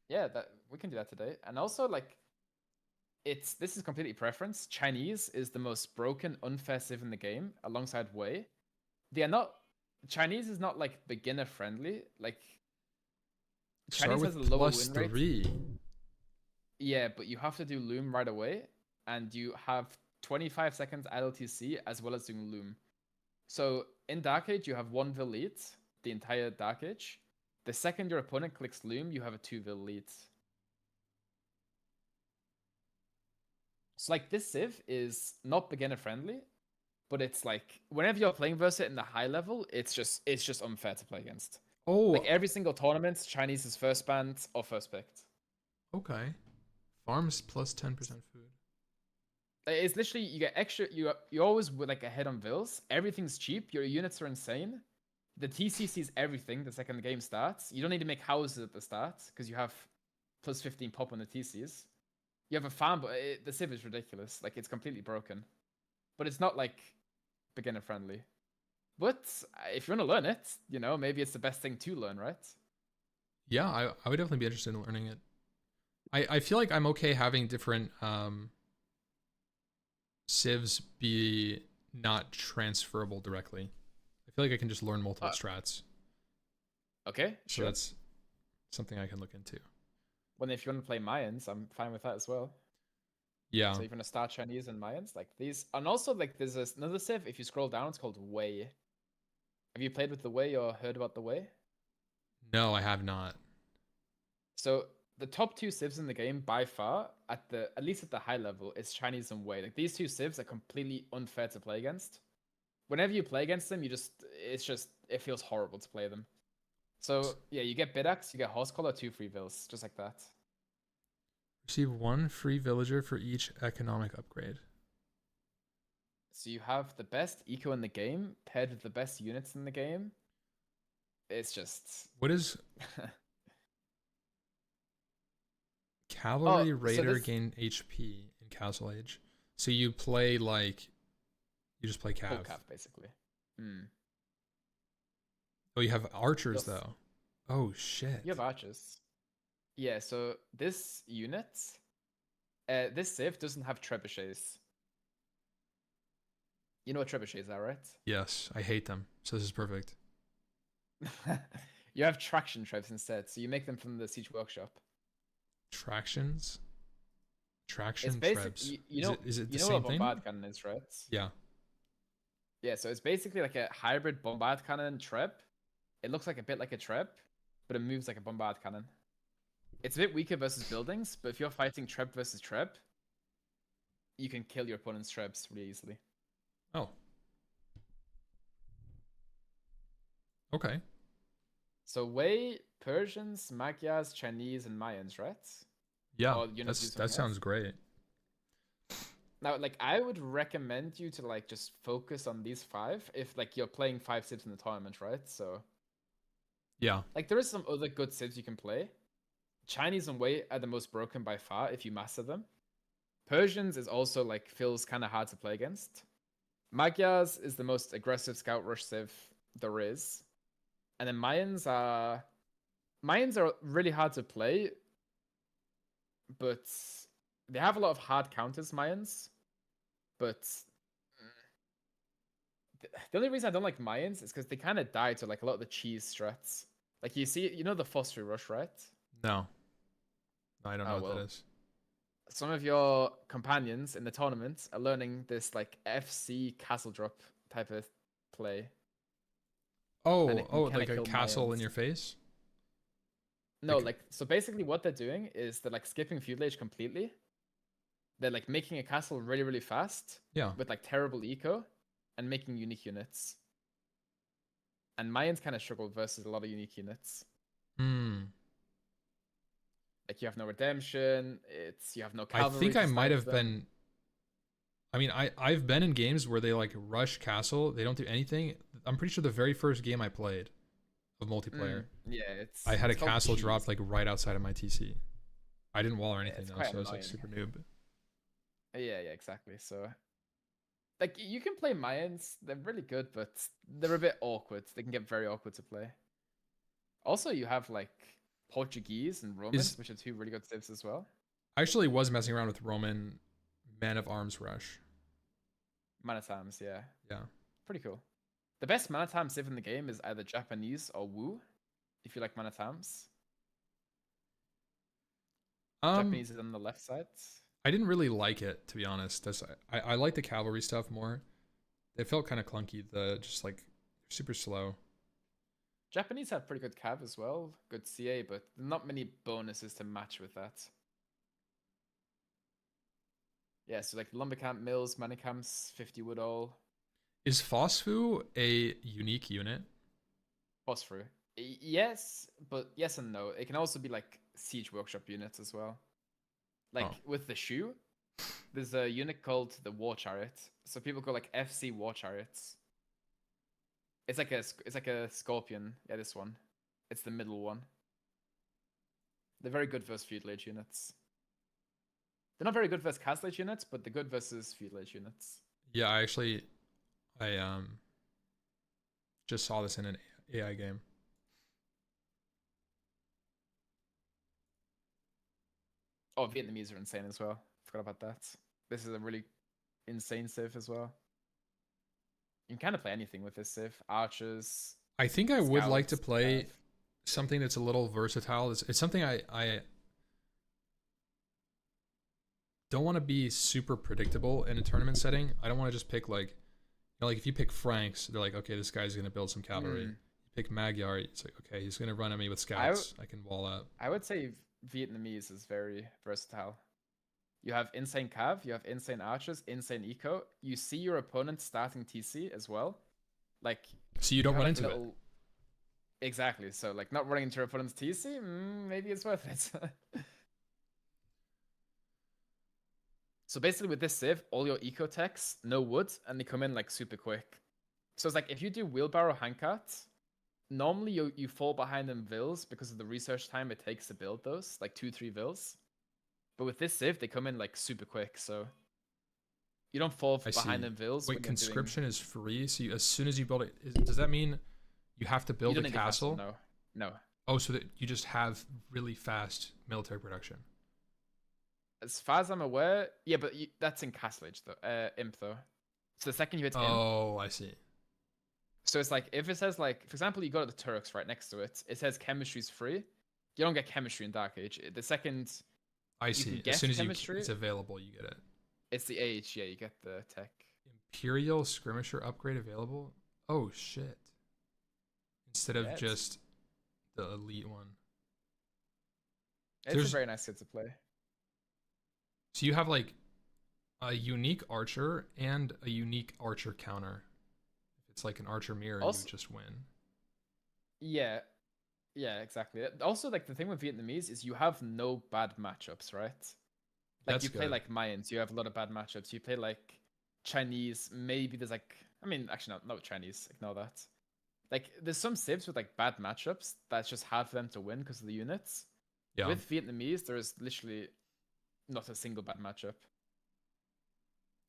Yeah, that we can do that today. And also like this is completely preference. Chinese is the most broken, unfair civ in the game, alongside Wei. Chinese is not like beginner friendly. Like Chinese has a lower win rate. Yeah, but you have to do Loom right away, and you have 25 seconds at LTC as well as doing Loom. So in Dark Age, you have 1 vill lead the entire Dark Age. The second your opponent clicks Loom, you have a 2 vill lead. So like this civ is not beginner friendly, but it's like whenever you're playing versus it in the high level, it's just unfair to play against. Oh, like every single tournament, Chinese is first banned or first picked. Okay, farms plus 10% food. It's literally you get extra. You always with like ahead on vills. Everything's cheap. Your units are insane. The TC sees everything the second the game starts. You don't need to make houses at the start because you have plus 15 pop on the TCs. You have a farm, but the civ is ridiculous. Like it's completely broken. But it's not like beginner friendly. But if you want to learn it, maybe it's the best thing to learn, right? Yeah, I would definitely be interested in learning it. I feel like I'm okay having different civs be not transferable directly. I feel like I can just learn multiple strats. Okay, so that's something I can look into. Well, if you want to play Mayans, I'm fine with that as well. Yeah. So you're gonna start Chinese and Mayans like these, and also like there's another civ. If you scroll down, it's called Wei. Have you played with the Wei or heard about the Wei? No, I have not. So the top 2 civs in the game by far, at least at the high level, is Chinese and Wei. Like these 2 civs are completely unfair to play against. Whenever you play against them, it feels horrible to play them. So yeah, you get Bidax, you get Horse Collar, 2 free vills, just like that. Receive 1 free villager for each economic upgrade. So you have the best eco in the game paired with the best units in the game. It's just What is oh, Cavalry so Raider this gain HP in Castle Age? So you play like you just play full Cav. cap basically. Hmm. Oh, you have archers Yes. though. Oh shit. You have archers. Yeah, so this unit, this civ doesn't have trebuchets. You know what trebuchets are, right? Yes, I hate them. So this is perfect. You have traction trebs instead, so you make them from the Siege Workshop. Tractions? It's Traction basic. trebs. Is it the You know what a same thing? bombard cannon is, right? Yeah. Yeah, so it's basically like a hybrid bombard cannon treb. It looks like a bit like a treb, but it moves like a bombard cannon. It's a bit weaker versus buildings, but if you're fighting treb versus treb, you can kill your opponent's trebs really easily. Oh. Okay. So Wei, Persians, Magyars, Chinese, and Mayans, right? Yeah. Or units used That something sounds else? great. Now, like, I would recommend you to like just focus on these five if like you're playing 5 civs in the tournament, right? So Yeah. like there is some other good civs you can play. Chinese and Wei are the most broken by far if you master them. Persians is also like feels kind of hard to play against. Magyars is the most aggressive scout rush civ there is. And then Mayans are really hard to play, but they have a lot of hard counters, Mayans. But the only reason I don't like Mayans is because they kind of die to like a lot of the cheese strats. Like you know the phosphor rush, right? No. I don't know Oh, what that well. is. Some of your companions in the tournament are learning this like FC castle drop type of play. And it can kinda like a kill castle in Mayans. your face? No, Like- like so basically what they're doing is they're like skipping feudal age completely. They're like making a castle really, really fast Yeah. with like terrible eco and making unique units. And Mayans kind of struggle versus a lot of unique units. Hmm. Like you have no redemption, you have no I cavalry. think to I might snipe have them. been. I mean, I've been in games where they like rush castle. They don't do anything. I'm pretty sure the very first game I played of multiplayer, Yeah, it's. I had a it's called castle cheese. dropped like right outside of my TC. I didn't wall or anything it's though, quite so I was like annoying. super noob. Yeah, exactly. So, like, you can play Mayans. They're really good, but they're a bit awkward. They can get very awkward to play. Also, you have like Portuguese and Romans, which are two really good civs as well. I actually was messing around with Roman Man of Arms Rush. Manatams, yeah, Yeah. pretty cool. The best Manatam civ in the game is either Japanese or Wu, if you like Manatams. Japanese is on the left side. I didn't really like it, to be honest. I like the cavalry stuff more. It felt kind of clunky. The just like super slow. Japanese have pretty good cav as well, good CA, but not many bonuses to match with that. Yeah, so like lumber camp, mills, manicamps, 50 woodall, Is Phosphu a unique unit? phosphor. Yes, but yes and no. It can also be like siege workshop units as well. Like Oh. with the shoe, there's a unit called the war chariot. So people call like FC war chariots. It's like a scorpion. Yeah, this one. It's the middle one. They're very good versus feudal age units. They're not very good versus castle age units, but they're good versus feudal age units. Yeah, I just saw this in an AI game. Oh, Vietnamese are insane as well. Forgot about that. This is a really insane civ as well. You can kind of play anything with this civ. Archers. I think I would like to Scouts, play cav. something that's a little versatile. It's something I don't want to be super predictable in a tournament setting. I don't want to just pick like, like if you pick Franks, they're like, okay, this guy's gonna build some cavalry. You pick Magyar, it's like, okay, he's gonna run at me with scouts. I can wall up. I would say Vietnamese is very versatile. You have insane cav, you have insane archers, insane eco. You see your opponent starting TC as well. Like So you don't have, run like, a into it. little- Exactly. So like not running into your opponent's TC, maybe it's worth it. So basically, with this civ, all your eco techs, no wood, and they come in like super quick. So it's like if you do wheelbarrow handcart, normally you fall behind in vills because of the research time it takes to build those, like 2-3 vills. But with this civ, they come in like super quick, so you don't fall I behind see. in vills Wait, when you're doing. conscription is free, so as soon as you build it, does that mean you have to You build a don't need a castle, castle? no, no. Oh, so that you just have really fast military production. As far as I'm aware, yeah, but that's in castle age though, imp though. So the second you hit imp, Oh, I see. so it's like if it says like, for example, you go to the Turks right next to it, it says chemistry's free. You don't get chemistry in Dark Age. The second I you can see. As get soon as chemistry, it's available, you get it. it's the age. Yeah, you get the tech. Imperial skirmisher upgrade available. Oh shit! Instead of Yeah, just the elite one. it's There's a very nice kit to play. so you have like a unique archer and a unique archer counter. If it's like an archer mirror, Also, you just win. yeah, yeah, exactly. Also, like the thing with Vietnamese is you have no bad matchups, right? Like That's you play good. like Mayans, you have a lot of bad matchups. You play like Chinese, maybe there's like, I mean, actually not Chinese. Ignore that. Like there's some civs with like bad matchups that's just hard for them to win because of the units. Yeah, With Vietnamese, there is literally not a single bad matchup.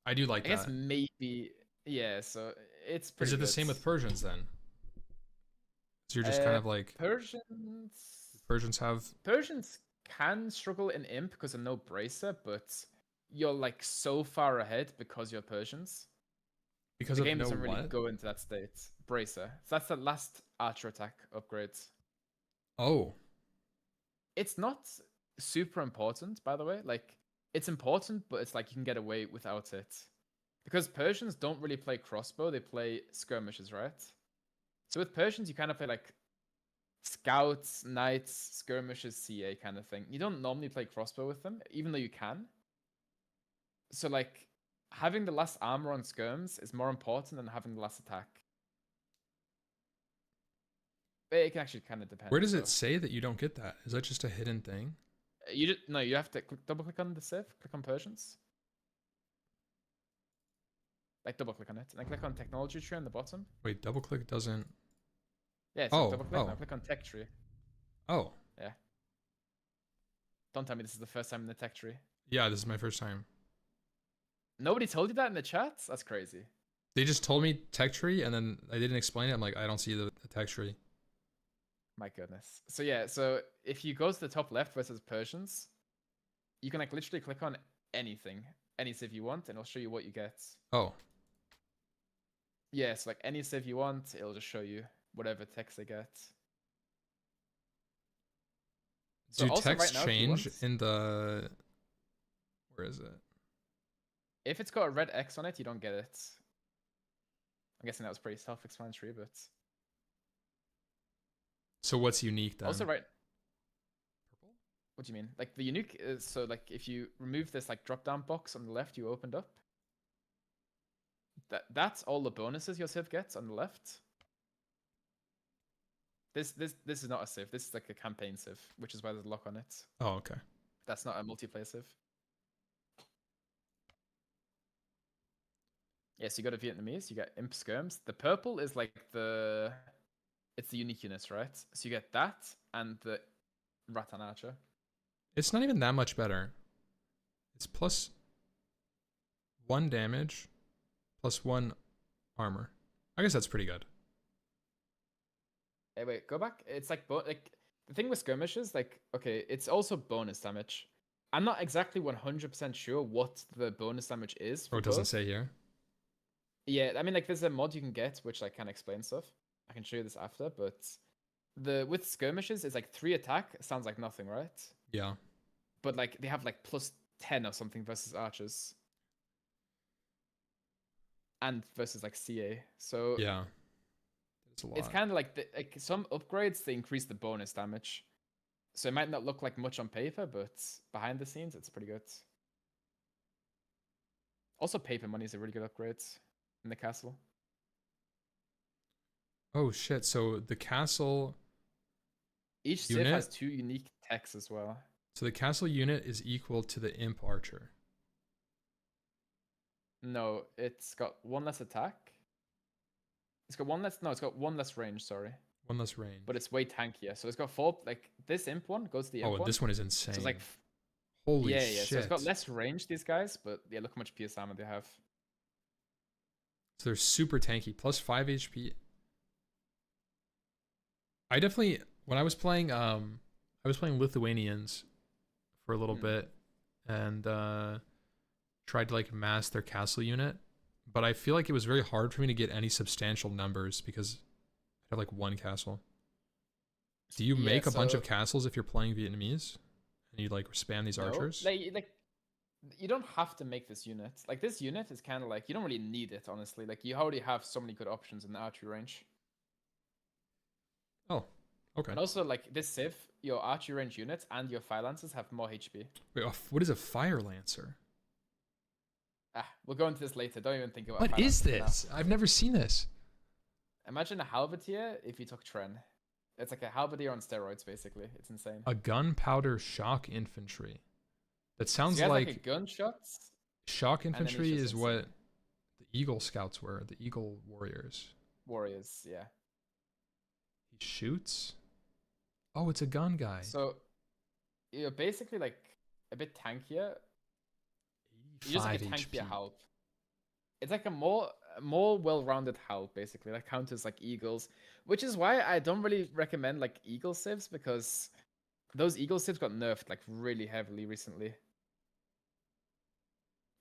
I do like I guess that. maybe, yeah. So it's Is pretty it the good. same with Persians then? So you're just kind of like Persians. Persians have. Persians can struggle in imp because of no bracer, but you're like so far ahead because you're Persians. Because The of game no doesn't really what? go into that state. Bracer. So that's the last archer attack upgrade. Oh, It's not super important, by the way. Like it's important, but it's like you can get away without it. Because Persians don't really play crossbow, they play skirmishes, right? So with Persians, you kind of play like scouts, knights, skirmishes, CA kind of thing. You don't normally play crossbow with them, even though you can. So like having the last armor on skirms is more important than having the last attack. But it can actually kind of depend. where does So it say that you don't get that? Is that just a hidden thing? you just no, you have to double click on the civ, click on Persians, like double click on it, and then click on technology tree on the bottom. Wait, double click doesn't. Yeah, it's Oh, double click. oh, Now click on tech tree. oh. Yeah. Don't tell me this is the first time in the tech tree. Yeah, this is my first time. Nobody told you that in the chat? That's crazy. They just told me tech tree, and then I didn't explain it. I'm like, I don't see the tech tree. My goodness. So yeah, so if you go to the top left versus Persians, you can like literally click on anything, any civ you want, and it'll show you what you get. Oh, Yeah, so like any civ you want, it'll just show you whatever text they get. So do also text right now, if you change want, in the? Where is it? if it's got a red X on it, you don't get it. I'm guessing that was pretty self-explanatory, but So what's unique then? also right. Purple? What do you mean? Like the unique is so like if you remove this like drop-down box on the left you opened up, that's all the bonuses your civ gets on the left. This is not a civ. This is like a campaign civ, which is why there's a lock on it. Oh, okay. That's not a multiplayer civ. Yeah, so you got a Vietnamese, you got imp skirms. The purple is like it's the unique units, right? So you get that and the Ratan Archer. It's not even that much better. It's plus 1 damage, plus 1 armor. I guess that's pretty good. Hey, wait, go back. It's like like the thing with skirmishes, like okay, it's also bonus damage. I'm not exactly 100% sure what the bonus damage is. Oh, it doesn't say here. Yeah, I mean, like there's a mod you can get which like can explain stuff. I can show you this after, but with skirmishes, it's like 3 attack. Sounds like nothing, right? Yeah. But like they have like plus 10 or something versus archers, and versus like CA. So Yeah. It's a lot. it's kind of like like some upgrades they increase the bonus damage. So it might not look like much on paper, but behind the scenes, it's pretty good. Also, paper money is a really good upgrade in the castle. Oh shit! So the castle. Each civ Unit? has 2 unique techs as well. So the castle unit is equal to the imp archer. No, it's got one less attack. It's got one less. No, it's got one less range. Sorry, One less range. but it's way tankier. So it's got four. Like this imp one goes to the imp Oh, and one. this one is So insane. it's like Holy yeah. shit. So it's got less range, these guys, but yeah, look how much PS armor they have. So they're super tanky. Plus 5 HP. I definitely when I was playing Lithuanians for a little bit and tried to like mass their castle unit, but I feel like it was very hard for me to get any substantial numbers because I have like one castle. Do you make a bunch of castles if you're playing Vietnamese and you like spam these archers? Like you don't have to make this unit. Like this unit is kind of like you don't really need it, honestly. Like you already have so many good options in the archery range. Oh, okay. And also like this civ, your archery range units and your fire lancers have more HP. Wait, what is a fire lancer? We'll go into this later. Don't even think about What fire is lancers this? I've never seen this. now. Imagine a halberdier if you took Tren. It's like a halberdier on steroids, basically. It's insane. A gunpowder shock infantry. That sounds So like a gunshots. shock infantry just is insane. what the Eagle Scouts were, the Eagle Warriors. Warriors, yeah. He shoots? Oh, it's a gun guy. So you're basically like a bit tankier. You're just like a 85 tankier HP. halb. It's like a more well-rounded halb, basically, that counters like eagles, which is why I don't really recommend like eagle civs because those eagle civs got nerfed like really heavily recently.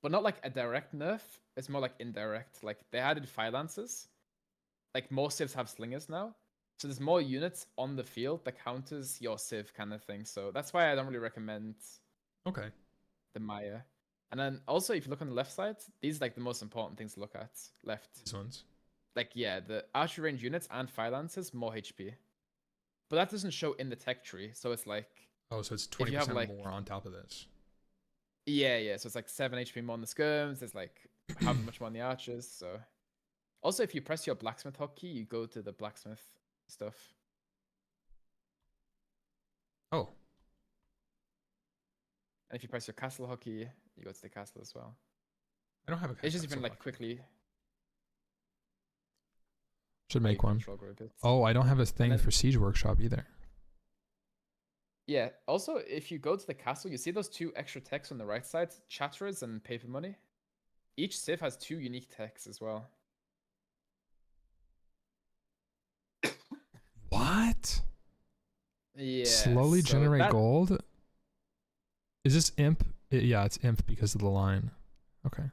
But not like a direct nerf. It's more like indirect. Like they added fire lancers. Like more civs have slingers now. So there's more units on the field that counters your civ kind of thing. So that's why I don't really recommend Okay. the Maya. And then also if you look on the left side, these are like the most important things to look at. Left. These ones. Like yeah, the archery range units and fire lancers, more HP. But that doesn't show in the tech tree. So it's like Oh, so it's if you 20% have, like- more on top of this. yeah. So it's like 7 HP more on the skirms. There's like how much more on the archers. So also if you press your blacksmith hotkey, you go to the blacksmith stuff. Oh. And if you press your castle hotkey, you go to the castle as well. I don't have a It's just castle even like lock. quickly. Should make one. control group it. Oh, I don't have a thing then- for Siege Workshop either. Yeah. Also, if you go to the castle, you see those two extra techs on the right side, Chatterers and Paper Money. Each civ has 2 unique techs as well. What? Yeah. Slowly so generate that- gold? Is this imp? Yeah, it's imp because of the line. Okay.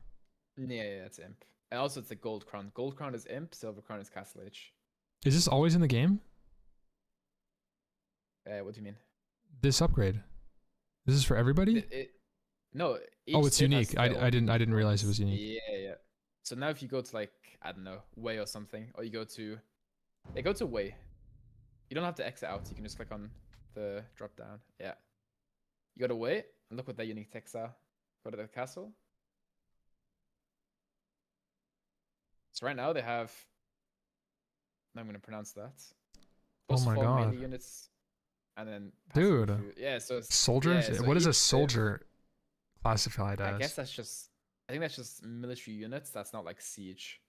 Yeah, it's imp. And also it's a gold crown. Gold crown is imp, silver crown is castle age. Is this always in the game? What do you mean? This upgrade? This is for everybody? No. Oh, each it's civ has unique. I their own didn't realize it was crowns. unique. Yeah. So now if you go to like, I don't know, way or something, or you go to way. You don't have to exit out. You can just click on the drop down. Yeah. You go to way and look what their unique techs are. Go to the castle. So right now they have. I'm going to pronounce that. Oh my 4 God. melee units, and then passive Dude. food. Yeah. So Soldiers? yeah, so What is a each civ- soldier classified as? I guess that's just. I think that's just military units. That's not like siege.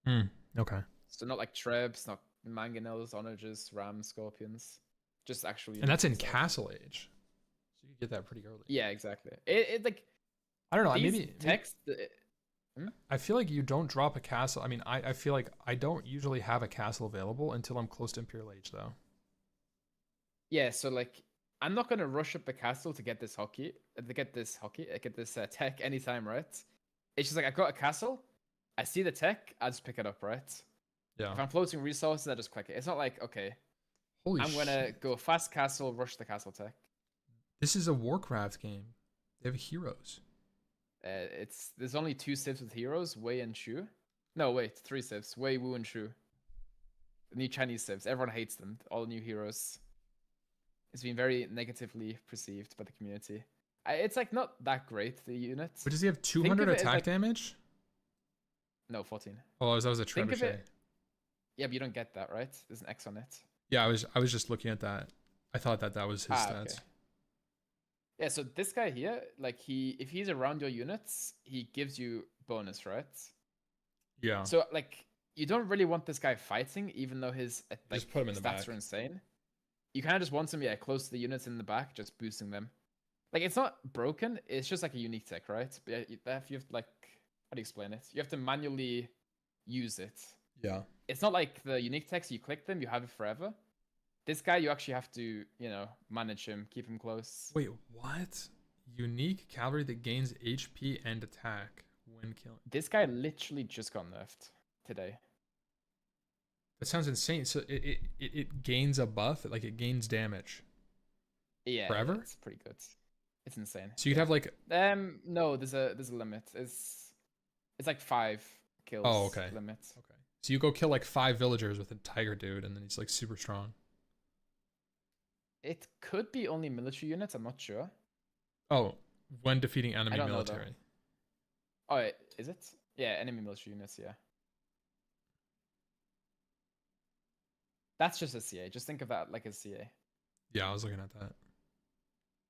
Okay. So not like trebs, not mangonels, onagers, rams, scorpions. Just actual. And that's in units itself. Castle Age. So you get that pretty early. Yeah, exactly. It like I don't know. these Maybe text. I feel like you don't drop a castle. I mean, I feel like I don't usually have a castle available until I'm close to Imperial Age, though. Yeah, so like I'm not gonna rush up the castle to get this tech anytime, right? It's just like I got a castle, I see the tech, I just pick it up, right? Yeah. If I'm floating resources, I just click it. It's not like okay, Holy I'm gonna shit. go fast castle, rush the castle tech. This is a Warcraft game. They have heroes. There's only 2 civs with heroes, Wei and Shu. No, wait, 3 civs, Wei, Wu, and Shu. The new Chinese civs. Everyone hates them. All new heroes. It's been very negatively perceived by the community. It's like not that great, the unit. But does he have 200 it as, attack like- damage? No, 14. Oh, that was a Think of trebuchet. it- Yeah, but you don't get that, right? There's an X on it. Yeah, I was just looking at that. I thought that was his stats. Okay. Yeah, so this guy here, like if he's around your units, he gives you bonus, right? Yeah. So like you don't really want this guy fighting, even though his like Just put him in the stats back. are insane. You kind of just want him, yeah, close to the units in the back, just boosting them. Like it's not broken. It's just like a unique tech, right? But yeah, you have to like, how do you explain it? You have to manually use it. Yeah. It's not like the unique techs. You click them, you have it forever. This guy, you actually have to, manage him, keep him close. Wait, what? Unique cavalry that gains HP and attack when killing. This guy literally just got nerfed today. That sounds insane. So it gains a buff, like it gains damage. Yeah, Forever? it's pretty good. It's insane. So you'd have like No, there's a limit. It's like 5 kills. Oh, okay. Limit. Okay. So you go kill like 5 villagers with a tiger dude, and then he's like super strong. It could be only military units. I'm not sure. Oh, when defeating enemy don't know, military. Oh, is it? Yeah, enemy military units. Yeah. That's just a CA. Just think of that like a CA. Yeah, I was looking at that.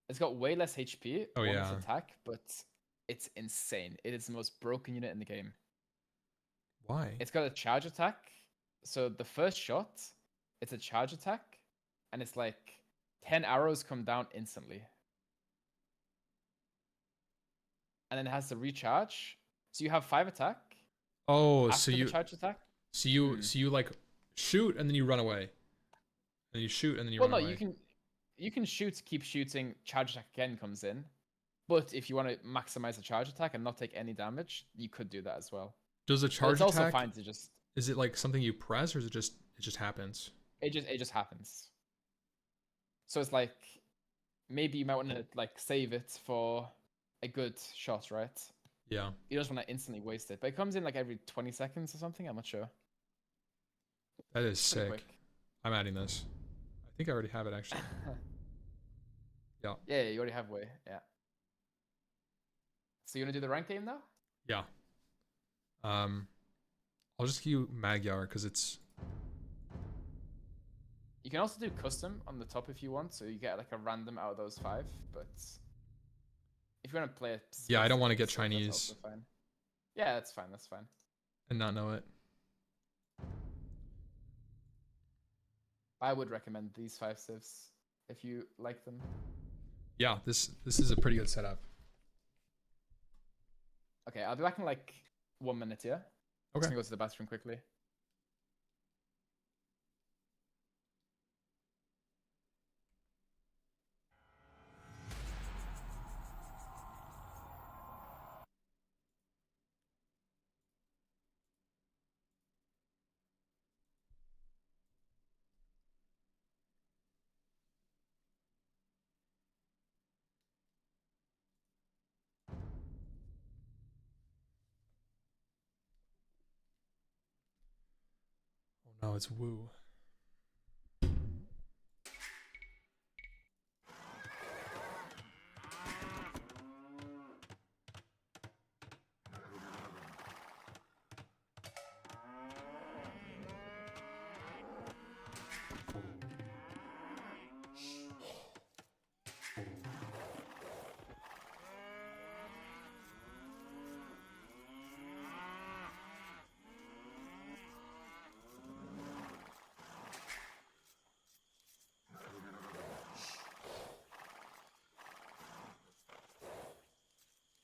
It's got way less HP, Oh, less yeah. attack, but it's insane. It is the most broken unit in the game. Why? It's got a charge attack. So the first shot, it's a charge attack, and it's like 10 arrows come down instantly. And then it has to recharge. So you have 5 attack. Oh, After so the you charge attack. so you like shoot and then you run away. And you shoot and then you Well, run no, away. you can shoot, keep shooting. Charge attack again comes in. But if you want to maximize the charge attack and not take any damage, you could do that as well. Does a But charge it's also attack? fine to just. Is it like something you press, or is it just happens? It just happens. So it's like maybe you might want to like save it for a good shot, right? Yeah. You just want to instantly waste it. But it comes in like every 20 seconds or something. I'm not sure. That is Pretty sick. quick. I'm adding this. I think I already have it actually. Yeah. Yeah, you already have way. Yeah. So you want to do the rank game now? Yeah. I'll just give you Magyar because it's. You can also do custom on the top if you want, so you get like a random out of those 5. But if you want to play it, Yeah, I don't want to get specific stuff, Chinese that's also fine. Yeah, that's fine. That's fine. and not know it. I would recommend these 5 civs if you like them. Yeah, this is a pretty good setup. Okay, I'll be back in like 1 minute. Yeah. Okay. Just gonna go to the bathroom quickly. Oh no, it's Woo.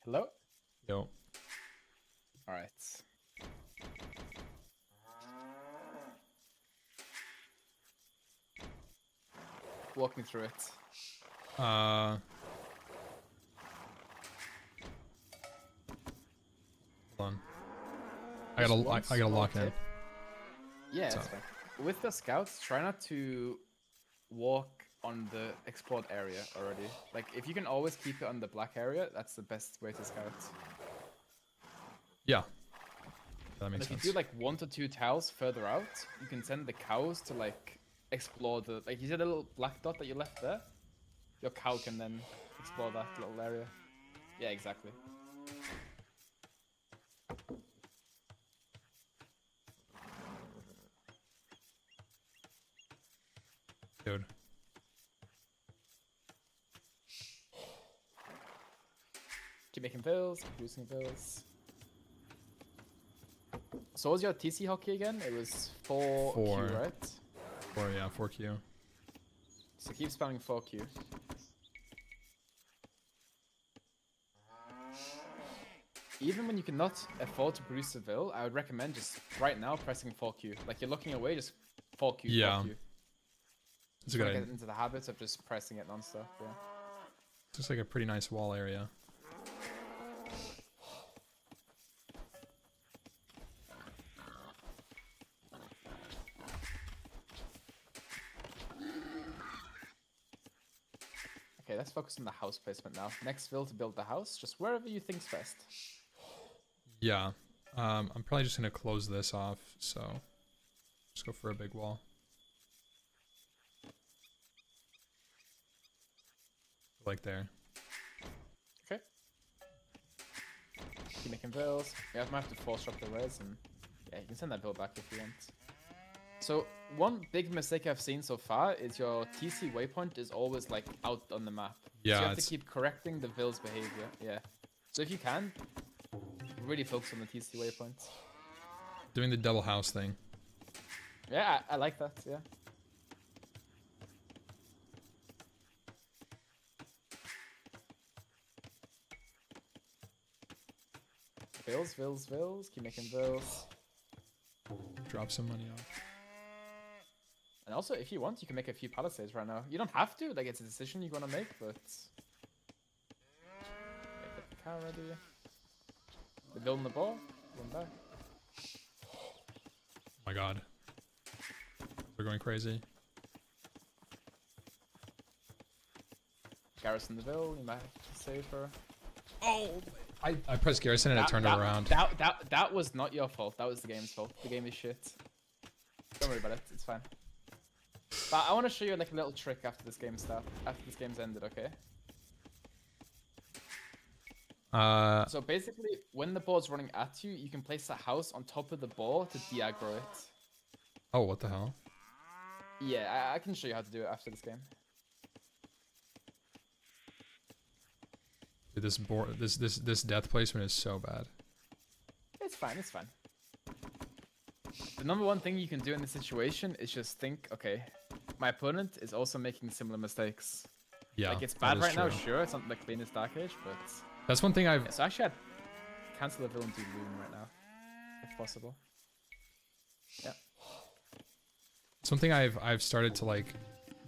Hello. Yo. All right. Walk me through it. Hold on. I gotta lock in. Yeah, So- that's fine. With the scouts, try not to walk on the explored area already. Like, if you can always keep it on the black area, that's the best way to scout. Yeah. That And makes if you sense. do like 1 to 2 tiles further out, you can send the cows to like explore the, like, you see the little black dot that you left there? Your cow can then explore that little area. Yeah, exactly. Dude. Keep making bills, keep producing bills. So what was your TC hockey again? It was 4Q, 4. right? 4, yeah, 4Q. So keep spamming 4Q. Even when you cannot afford to produce a Vil, I would recommend just right now pressing 4Q. Like you're looking away, just 4Q, Yeah. 4Q. It's a good idea. Get into the habit of just pressing it non-stop, yeah. It's just like a pretty nice wall area. Okay, let's focus on the house placement now. Next Vil to build the house, just wherever you think's best. Yeah. I'm probably just gonna close this off, so just go for a big wall. Like there. Okay. Keep making Vils. Yeah, I might have to force drop the res, and yeah, you can send that Vil back if you want. So one big mistake I've seen so far is your TC waypoint is always like out on the map. Yeah, so you have to keep correcting the Vil's behavior. Yeah. So if you can, really focus on the TC waypoints. Doing the double house thing. Yeah, I like that. Yeah. Vils, Vils, Vils. Keep making Vils. Drop some money off. And also, if you want, you can make a few palisades right now. You don't have to, like it's a decision you want to make, but make the car ready. They're building the ball. One back. Oh my god. We're going crazy. Garrison the Ville, you might have to save her. Oh! I pressed Garrison and it turned it around. That was not your fault. That was the game's fault. The game is shit. Don't worry about it. It's fine. But I want to show you like a little trick after this game's ended, okay? So basically, when the ball's running at you, you can place a house on top of the ball to de-aggro it. Oh, what the hell? Yeah, I can show you how to do it after this game. Dude, this death placement is so bad. It's fine, it's fine. The number one thing you can do in this situation is just think, okay, my opponent is also making similar mistakes. Yeah, like it's bad right now, true. sure, it's not the cleanest Dark Age, but That's one thing I've... yeah, so actually I'd cancel the villain to Loom right now, if possible. Yeah. Something I've started to like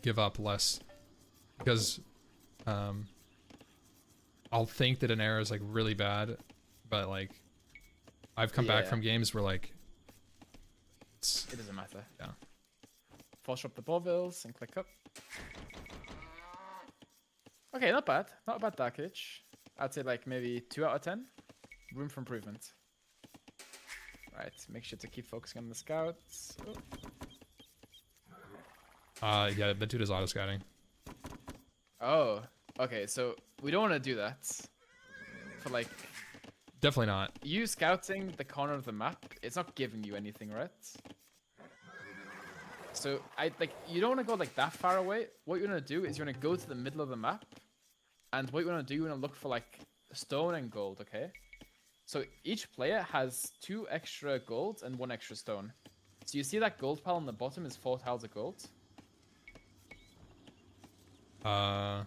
give up less because I'll think that an error is like really bad, but like I've come back from games where like it doesn't matter. Yeah. Force up the Borvilles and click up. Okay, not bad. Not a bad Dark Age. I'd say like maybe 2 out of 10. Room for improvement. Right, make sure to keep focusing on the scouts. Oh. Yeah, that dude is auto scouting. Oh, okay, so we don't want to do that. For like... Definitely not. You scouting the corner of the map, it's not giving you anything, right? So, you don't want to go like that far away. What you want to do is you want to go to the middle of the map. And what you want to do, you want to look for like stone and gold, okay? So each player has 2 extra gold and 1 extra stone. So you see that gold pile on the bottom is 4 tiles of gold? Yeah.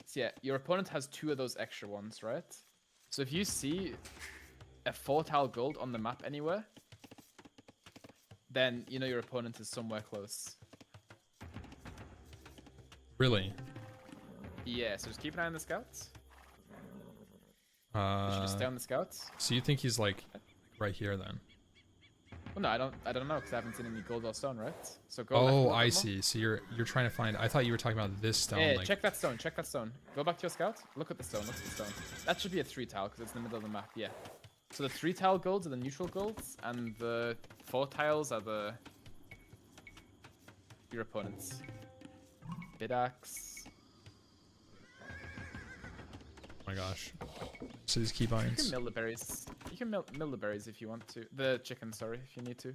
So yeah, your opponent has 2 of those extra ones, right? So if you see a 4 tile gold on the map anywhere, then you know your opponent is somewhere close. Really? Yeah, so just keep an eye on the scouts. You should just stay on the scouts. So you think he's like right here then? Well, no, I don't know because I haven't seen any gold or stone, right? So go. Oh, I see. So you're trying to find. I thought you were talking about this stone. Yeah, like... check that stone. Check that stone. Go back to your scout. Look at the stone. Look at the stone. That should be a 3 tile because it's in the middle of the map. Yeah. So the 3 tile golds are the neutral golds, and the 4 tiles are your opponents. Bidax. Oh my gosh. So these keybinds. You can mill the berries. You can mill the berries if you want to. The chicken, sorry, if you need to.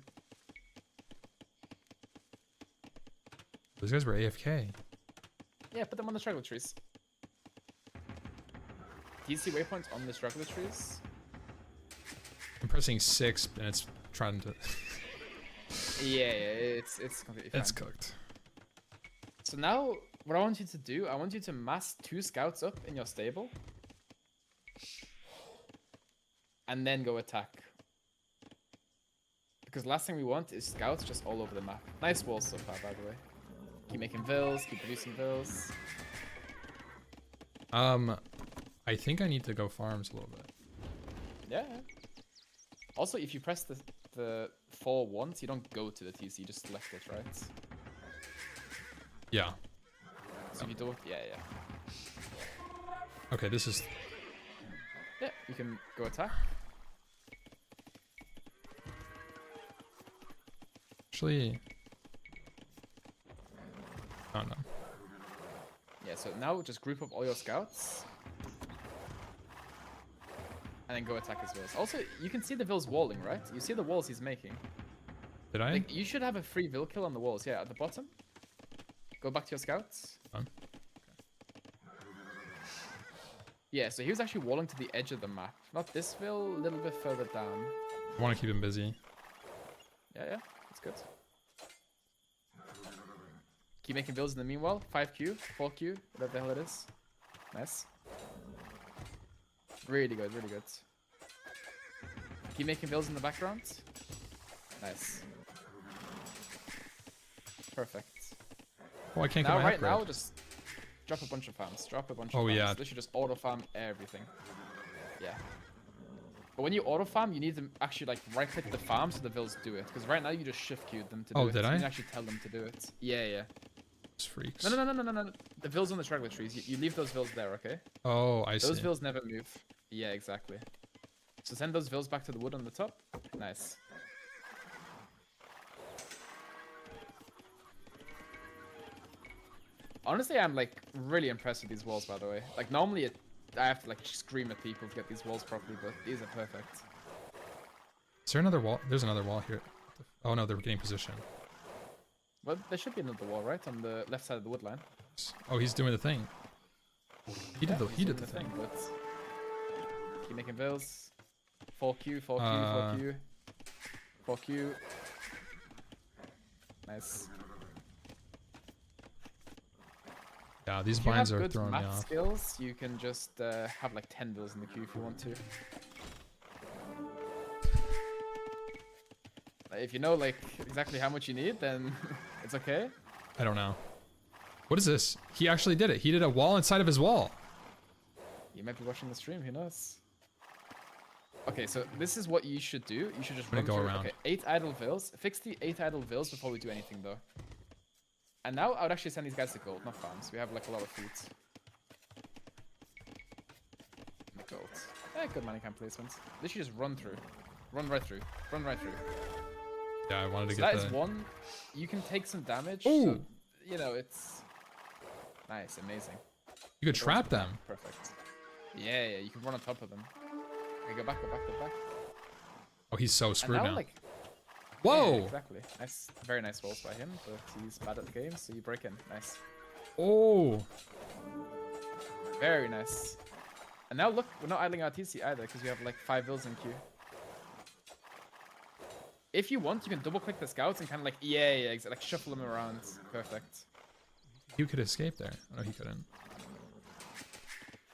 Those guys were AFK. Yeah, put them on the straggler trees. Do you see waypoints on the straggler trees? pressing 6 and it's trying to. Yeah, it's completely fine. It's cooked. So now, what I want you to do, I want you to mass 2 scouts up in your stable. And then go attack. Because last thing we want is scouts just all over the map. Nice walls so far, by the way. Keep making vills, keep producing vills. I think I need to go farms a little bit. Yeah. Also, if you press the 4 once, you don't go to the TC, you just select it, right? Yeah. So if you do it, yeah. Okay, this is. Yeah, you can go attack. Actually. Oh no. Yeah, so now just group up all your scouts. And then go attack his vills. Also, you can see the vills walling, right? You see the walls he's making. Did I? Like, you should have a free vill kill on the walls. Yeah, at the bottom. Go back to your scouts. Yeah, so he was actually walling to the edge of the map. Not this vill, a little bit further down. I want to keep him busy. Yeah, that's good. Keep making vills in the meanwhile. 5Q, 4Q, whatever the hell it is. Nice. Really good, really good. Keep making vills in the background. Nice. Perfect. Oh, I can't Now, get my right now, upgrade. just drop a bunch of farms. Drop a bunch of Oh, farms. yeah. This should just auto farm everything. Yeah. But when you auto farm, you need to actually like right click the farm so the vills do it. Because right now you just shift queued them to do it. Oh, did so I? You can actually tell them to do it. Yeah. Those freaks. No. The vills on the straggler trees. You leave those vills there, okay? Oh, I see. Those vills never move. Yeah, exactly. So send those vills back to the wood on the top. Nice. Honestly, I'm like really impressed with these walls, by the way. Like normally I have to like scream at people to get these walls properly, but these are perfect. Is there another wall? There's another wall here. Oh no, they're getting position. Well, there should be another wall, right? On the left side of the wood line. Oh, he's doing the thing. He did the thing. But keep making bills. 4Q, 4Q, 4Q. 4Q. Nice. Yeah, these If you binds have are good throwing me math off. skills, you can just have like 10 bills in the queue if you want to. If you know like exactly how much you need, then it's okay. I don't know. What is this? He actually did it. He did a wall inside of his wall. You might be watching the stream, who knows? Okay, so this is what you should do. You should just I'm run gonna go through. around. Okay, 8 idle vills. Fix the 8 idle vills before we do anything, though. And now I would actually send these guys to gold, not farms. We have like a lot of food. Gold. Good money camp placement. Literally just run through. Run right through. Run right through. Yeah, I wanted to So get that is the... one. You can take some damage. Ooh. So, you know, it's nice, amazing. You could trap them. Perfect. Yeah, you can run on top of them. Okay, go back. Oh, he's so And screwed now, now. like, Whoa! yeah, exactly. Nice, very nice rolls by him, but he's bad at the game, so you break in. Nice. Oh! Very nice. And now look, we're not idling our TC either, because we have like 5 vills in queue. If you want, you can double click the scouts and kind of like, like shuffle them around. Perfect. You could escape there. Oh, no, he couldn't.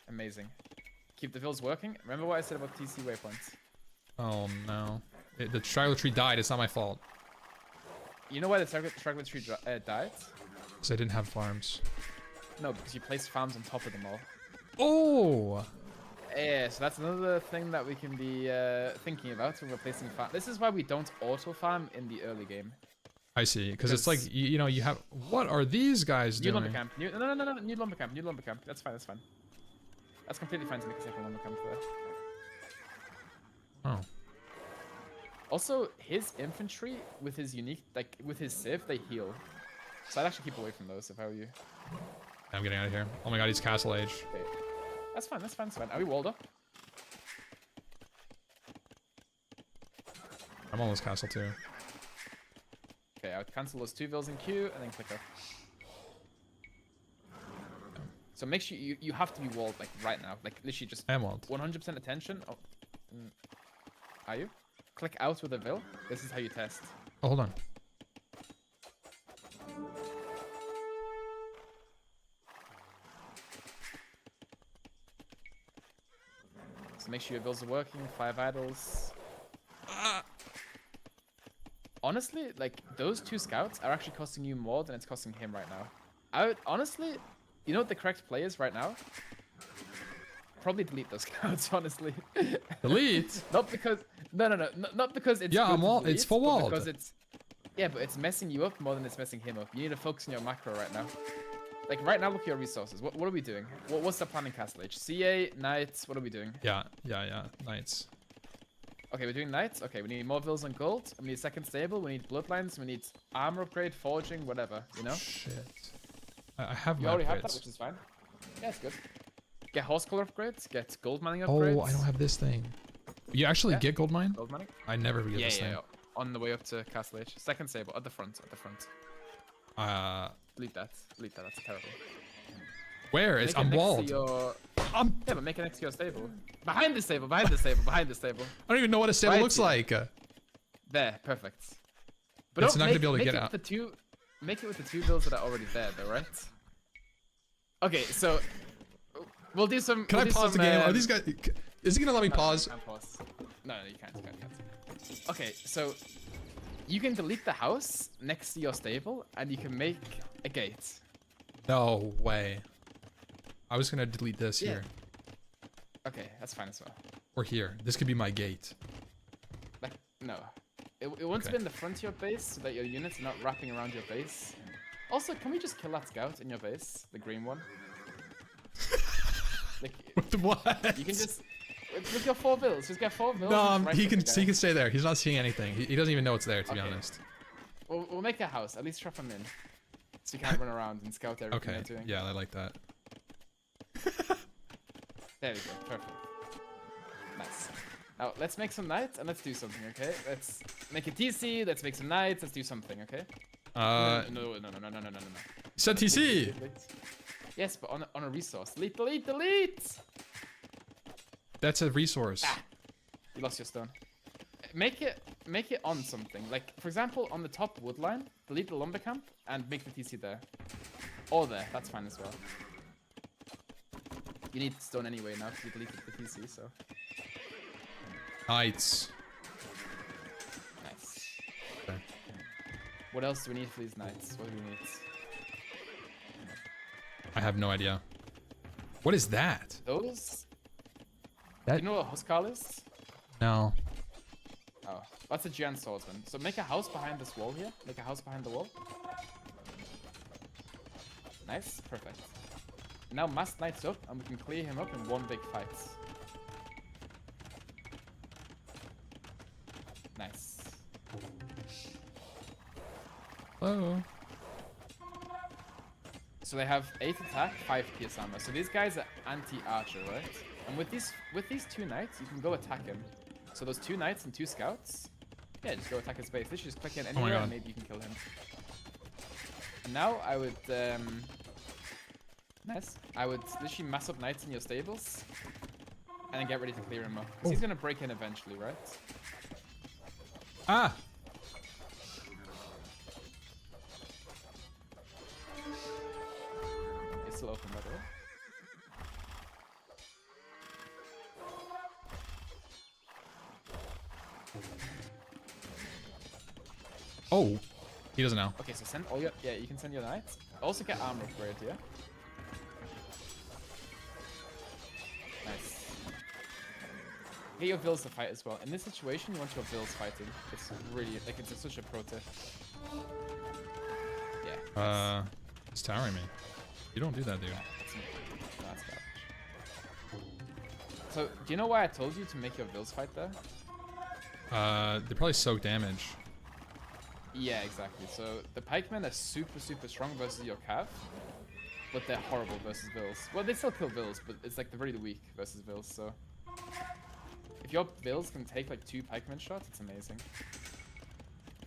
Amazing. Keep the vills working. Remember what I said about TC waypoints? Oh, no. The straggler tree died. It's not my fault. You know why the straggler tree died? Because I didn't have farms. No, because you placed farms on top of them all. Oh! Yeah, so that's another thing that we can be thinking about when we're placing farm. This is why we don't auto farm in the early game. I see. Because it's like, you know, you have... What are these guys New doing? lumber camp. No. New lumber camp. New lumber camp. That's fine. That's completely fine to make a second lumber camp there. Oh. Also, his infantry with his unique, like with his civ, they heal. So I'd actually keep away from those if I were you. I'm getting out of here. Oh my god, he's castle age. Okay. That's fine. Are we walled up? I'm almost castle too. Okay, I would cancel those 2 vills in queue and then click up. So make sure you have to be walled like right now. Like literally just I am walled. 100% attention. Oh. Are you? click out with a Vil. This is how you test. Oh, hold on. So make sure your Vils are working. 5 idols. Honestly, like, those 2 scouts are actually costing you more than it's costing him right now. I would, honestly, you know what the correct play is right now? Probably delete those scouts, honestly. Delete? Not because, not because it's Yeah, good I'm to wall. delete, It's full but walled. because it's, yeah, but it's messing you up more than it's messing him up. You need to focus on your macro right now. Like, right now, look at your resources. What are we doing? What's the plan in Castle Age? CA, Knights, what are we doing? Yeah. Knights. Okay, we're doing Knights. Okay, we need more Vils and Gold. We need second stable. We need Bloodlines. We need armor upgrade, forging, whatever, you know? Shit. I have You my already upgrades. have that, which is fine. Yeah, it's good. Get horse color upgrades. Get gold mining Oh, upgrades. I don't have this thing. You actually get gold mine? Gold mining? I never get this thing. Yeah. On the way up to Castle Age. Second stable, at the front, Delete that. That's terrible. Where? It's I'm walled. Yeah, but make it next to your stable. Behind the stable. I don't even know what a stable looks like. There, perfect. But it's not gonna be able to get out. Make it with the 2 builds that are already there, though, right? Okay, so we'll do some. Can I pause the game? Are these guys? Is he gonna let me pause? You can't pause. No, you can't. Okay, so you can delete the house next to your stable, and you can make a gate. No way. I was gonna delete this here. Okay, that's fine as well. Or here. This could be my gate. Like, no. It wants to be in the front of your base so that your units are not wrapping around your base. Also, can we just kill that scout in your base? The green one? Like, What? You can just... With your 4 Vils. Just get 4 Vils. No, he can stay there. He's not seeing anything. He doesn't even know it's there, to be honest. We'll make a house. At least trap him in. So you can't run around and scout everything they're doing. Yeah, I like that. There we go, perfect. Nice. Now, let's make some knights and let's do something, okay? Let's make a TC, let's make some knights, let's do something, okay? No. You said TC! Yes, but on a resource. Delete! That's a resource. You lost your stone. Make it on something. Like, for example, on the top wood line, delete the lumber camp and make the TC there. Or there, that's fine as well. You need stone anyway now because you deleted the TC, so. Knights. Nice. Okay. What else do we need for these knights? What do we need? I have no idea. What is that? Those? That... You know what Huskal is? No. Oh, that's a giant swordsman. So make a house behind this wall here. Make a house behind the wall. Nice, perfect. Now mass knights up, and we can clear him up in one big fight. Nice. Hello. So they have 8 attack, 5 pierce armor. So these guys are anti-archer, right? And with these 2 knights, you can go attack him. So those 2 knights and 2 scouts, yeah, just go attack his base. Literally just click in anywhere, and maybe you can kill him. Now I would, nice. I would literally mass up knights in your stables, and then get ready to clear him up. Because he's gonna break in eventually, right? Ah! It's still open, by the way. Oh, he doesn't know. Okay, so send all your... Yeah, you can send your knights. Also get armor upgrade, yeah? Nice. Get your Vils to fight as well. In this situation, you want your Vils fighting. It's really... Like, it's such a pro tip. Yeah. He's towering me. You don't do that, dude. That's garbage. So, do you know why I told you to make your Vils fight there? They probably soak damage. Yeah, exactly. So the pikemen are super strong versus your cav, but they're horrible versus Vils. Well, they still kill Vils, but it's like they're really weak versus Vils. So if your Vils can take like 2 pikemen shots, it's amazing.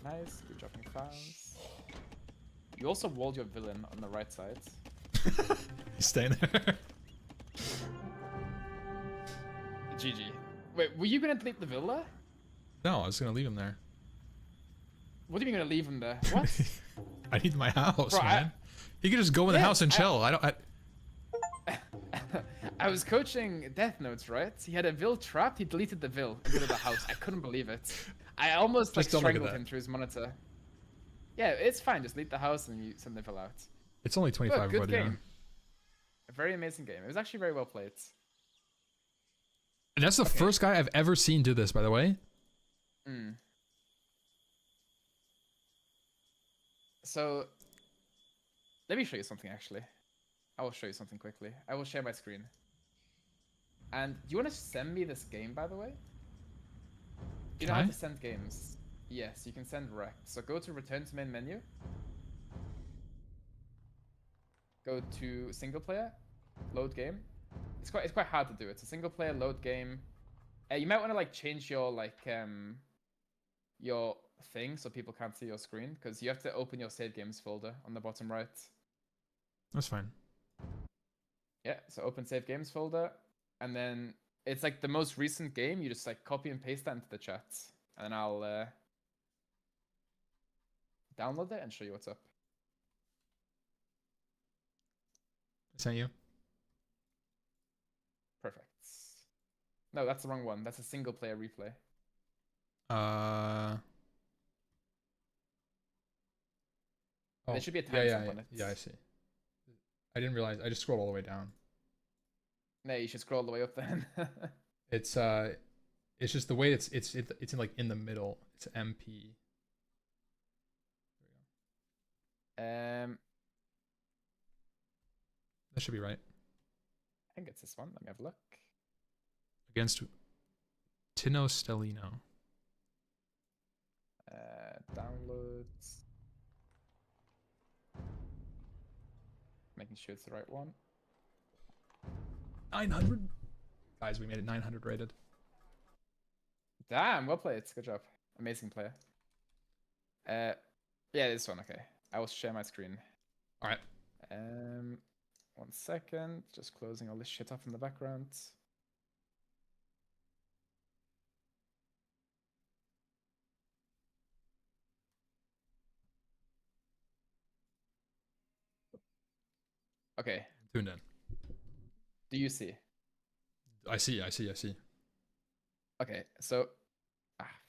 Nice, good dropping fouls. You also walled your villain on the right side. He's staying there. GG. Wait, were you gonna delete the villa? No, I was gonna leave him there. What do you mean you're gonna leave him there? What? I need my house, Bro, man. He could just go in the house and chill. I was coaching Death Notes, right? He had a Vil trapped, he deleted the Vil and rid the house. I couldn't believe it. I almost like Just don't look at strangled that. him through his monitor. Yeah, it's fine, just leave the house and you send the Vil out. It's only 25 But good wood, game. yeah. A very amazing game. It was actually very well played. And that's the first guy I've ever seen do this, by the way. Mm. So, let me show you something actually. I will show you something quickly. I will share my screen. And do you want to send me this game, by the way? You know how to send games? Yes, you can send rec. So go to return to main menu. Go to single player, load game. It's quite hard to do. It's a single player load game. You might want to like change your thing so people can't see your screen because you have to open your save games folder on the bottom right. That's fine. Yeah, so open save games folder, and then it's like the most recent game. You just like copy and paste that into the chat, and I'll download it and show you what's up. I sent you. Perfect. No, that's the wrong one. That's a single player replay. Oh, There should be a timestamp on it. Yeah, I see. I didn't realize. I just scrolled all the way down. No, you should scroll all the way up then. It's just the way it's in like in the middle. It's MP. That should be right. I think it's this one. Let me have a look. Against Tino Stellino. Downloads. Making sure it's the right one. 900. Guys, we made it 900 rated. Damn, well played. Good job. Amazing player. Yeah, this one. Okay, I will share my screen. All right. 1 second. Just closing all this shit up in the background. Okay. Tuned in. Do you see? I see. Okay, so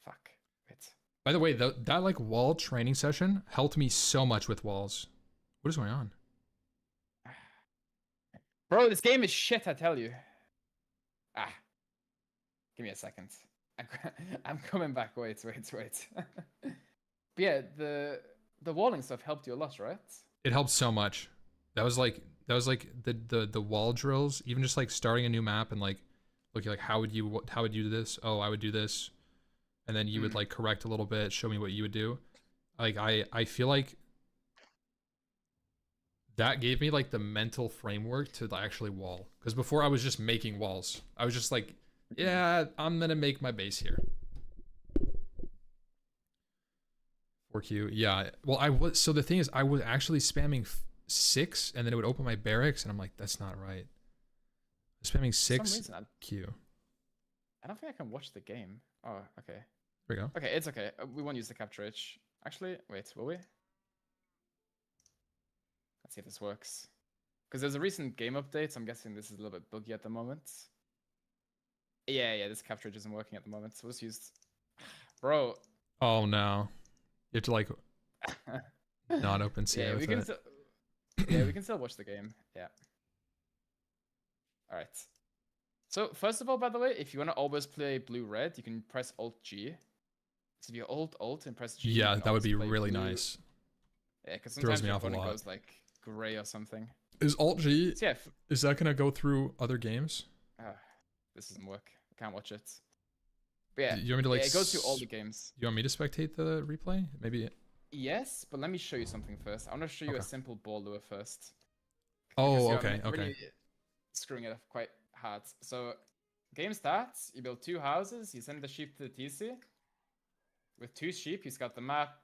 fuck. Wait. By the way, that like wall training session helped me so much with walls. What is going on? Bro, this game is shit, I tell you. Give me a second. I'm coming back. Wait. But yeah, the walling stuff helped you a lot, right? It helped so much. That was like the wall drills, even just like starting a new map and like looking like how would you do this? Oh, I would do this. And then you would like correct a little bit, show me what you would do. Like I feel like that gave me like the mental framework to actually wall. Because before I was just making walls. I was just like, yeah, I'm gonna make my base here. 4Q, yeah. Well, I was, so the thing is, I was actually spamming 6, and then it would open my barracks, and I'm like, that's not right. Spamming 6 Q. I don't think I can watch the game. Oh, okay. There we go. Okay, it's okay. We won't use the capture itch. Actually, wait, will we? Let's see if this works. Because there's a recent game update, so I'm guessing this is a little bit buggy at the moment. Yeah, this capture itch isn't working at the moment, so let's use... Bro. Oh, no. You have to, like, not open CA with it. Yeah, we can still watch the game. Yeah. All right. So first of all, by the way, if you want to always play blue-red, you can press Alt-G. So if you hold Alt and press G, yeah, that would be really nice. Yeah, because sometimes me your off a opponent lot. goes like gray or something. Is Alt-G, So, yeah, is that going to go through other games? this doesn't work. I can't watch it. But yeah, You want me to, like, it goes through all the games. You want me to spectate the replay? Maybe. Yes, but let me show you something first. I want to show you a simple ball lure first. Oh, Because okay, I'm okay. really screwing it up quite hard. So, game starts. You build 2 houses. You send the sheep to the TC. With 2 sheep, you scout the map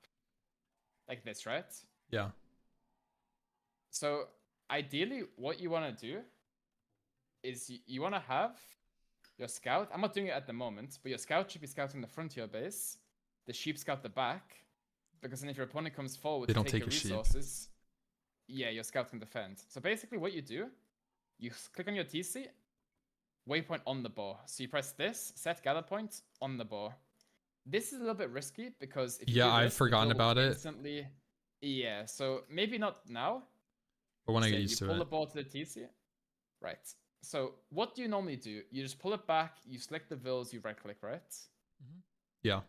like this, right? Yeah. So, ideally, what you want to do is you want to have your scout. I'm not doing it at the moment, but your scout should be scouting the front of your base. The sheep scout the back, because then if your opponent comes forward They to don't take take your a sheep. resources, yeah, your scout can defend. So basically, what you do, you click on your TC, waypoint on the board. So you press this, set gather point on the board. This is a little bit risky because if you Yeah, do I've this, forgotten it will about it. instantly. Yeah, so maybe not now. But when I So get you used to pull the it. ball to the TC. Right. So what do you normally do? You just pull it back, you select the vills, you right click, right? Yeah.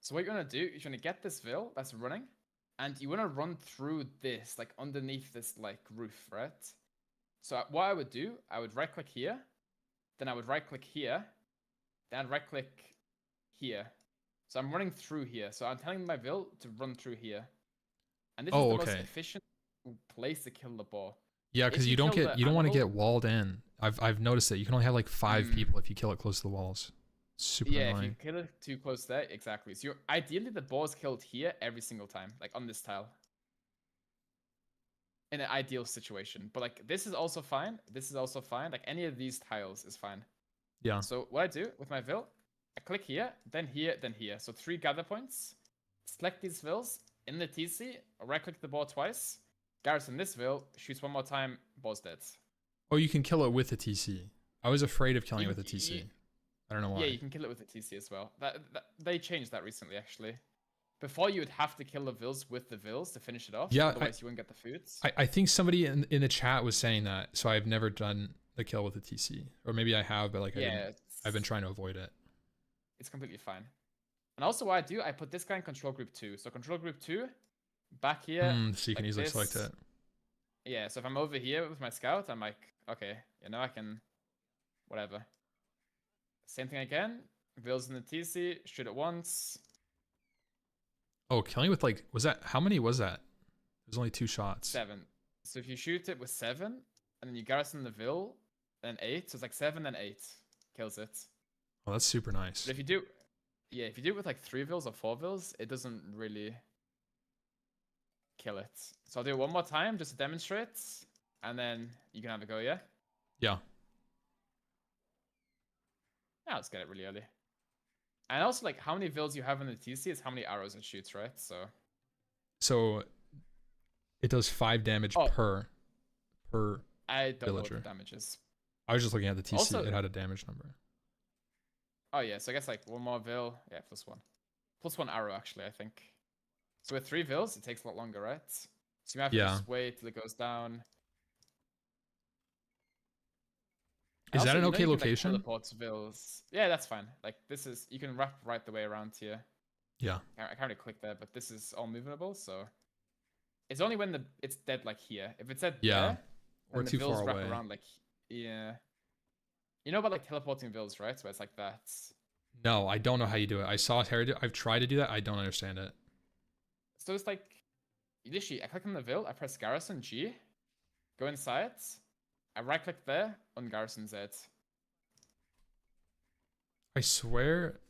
So what you're gonna do is you're gonna get this vill that's running, and you wanna run through this, like underneath this like roof, right? So what I would do, I would right click here, then I would right click here, then I'd right click here. So I'm running through here. So I'm telling my vill to run through here. And this is the most efficient place to kill the ball. Yeah, because you don't want to get walled in. I've noticed that you can only have like 5 people if you kill it close to the walls. Super annoying. If you kill it too close there, exactly. So ideally the ball is killed here every single time, like on this tile. In an ideal situation. But like this is also fine. This is also fine. Like any of these tiles is fine. Yeah. So what I do with my vill, I click here, then here, then here. So 3 gather points. Select these vills in the TC, right click the ball twice. Garrison this vill, shoots one more time, ball's dead. Oh, you can kill it with a TC. I was afraid of killing it with a TC. I don't know why. Yeah, you can kill it with a TC as well. They changed that recently, actually. Before, you would have to kill the vills with the vills to finish it off. Yeah, otherwise you wouldn't get the foods. I think somebody in the chat was saying that, so I've never done the kill with a TC. Or maybe I have, but like I've been trying to avoid it. It's completely fine. And also what I do, I put this guy in control group 2. So control group 2, back here. So you can easily select it. Yeah, so if I'm over here with my scout, I'm like, okay, I can, whatever. Same thing again. Vills in the TC, shoot it once. Oh, killing with like, how many was that? There's only 2 shots. 7. So if you shoot it with 7, and then you garrison the Vill, then 8. So it's like 7 and 8 kills it. Oh, that's super nice. But if you do it with like 3 Vills or 4 Vills, it doesn't really kill it. So I'll do it one more time just to demonstrate, and then you can have a go, yeah? Yeah. Yeah, let's get it really early. And also, like, how many vills you have in the TC is how many arrows it shoots, right? So it does 5 damage per I don't villager. know what the damage is. I was just looking at the TC. Also, it had a damage number. Oh yeah, so I guess like one more vill. Yeah, +1. +1 arrow, actually, I think. So with 3 vills, it takes a lot longer, right? So you have to just wait till it goes down. Is that an okay location? Like, teleport vills. Yeah, that's fine. Like this is, you can wrap right the way around here. Yeah. I can't really click there, but this is all movable, so it's only when it's dead like here. If it's dead there, or too far away. Wrap around like You know about like teleporting vills, right? So it's like that. No, I don't know how you do it. I saw Hera do it. I've tried to do that. I don't understand it. So it's like, literally, I click on the vill, I press garrison G, go inside, I right click there, on garrison Z. I swear.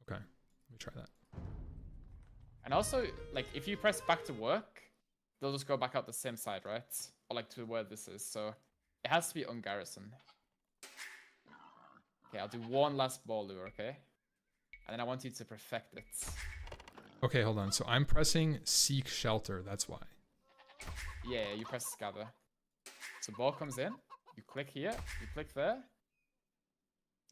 Okay, let me try that. And also, like, if you press back to work, they'll just go back out the same side, right? Or like to where this is. So it has to be on garrison. Okay, I'll do one last ball lure, okay? And then I want you to perfect it. Okay, hold on. So I'm pressing seek shelter. That's why. Yeah, you press gather. So ball comes in. You click here. You click there.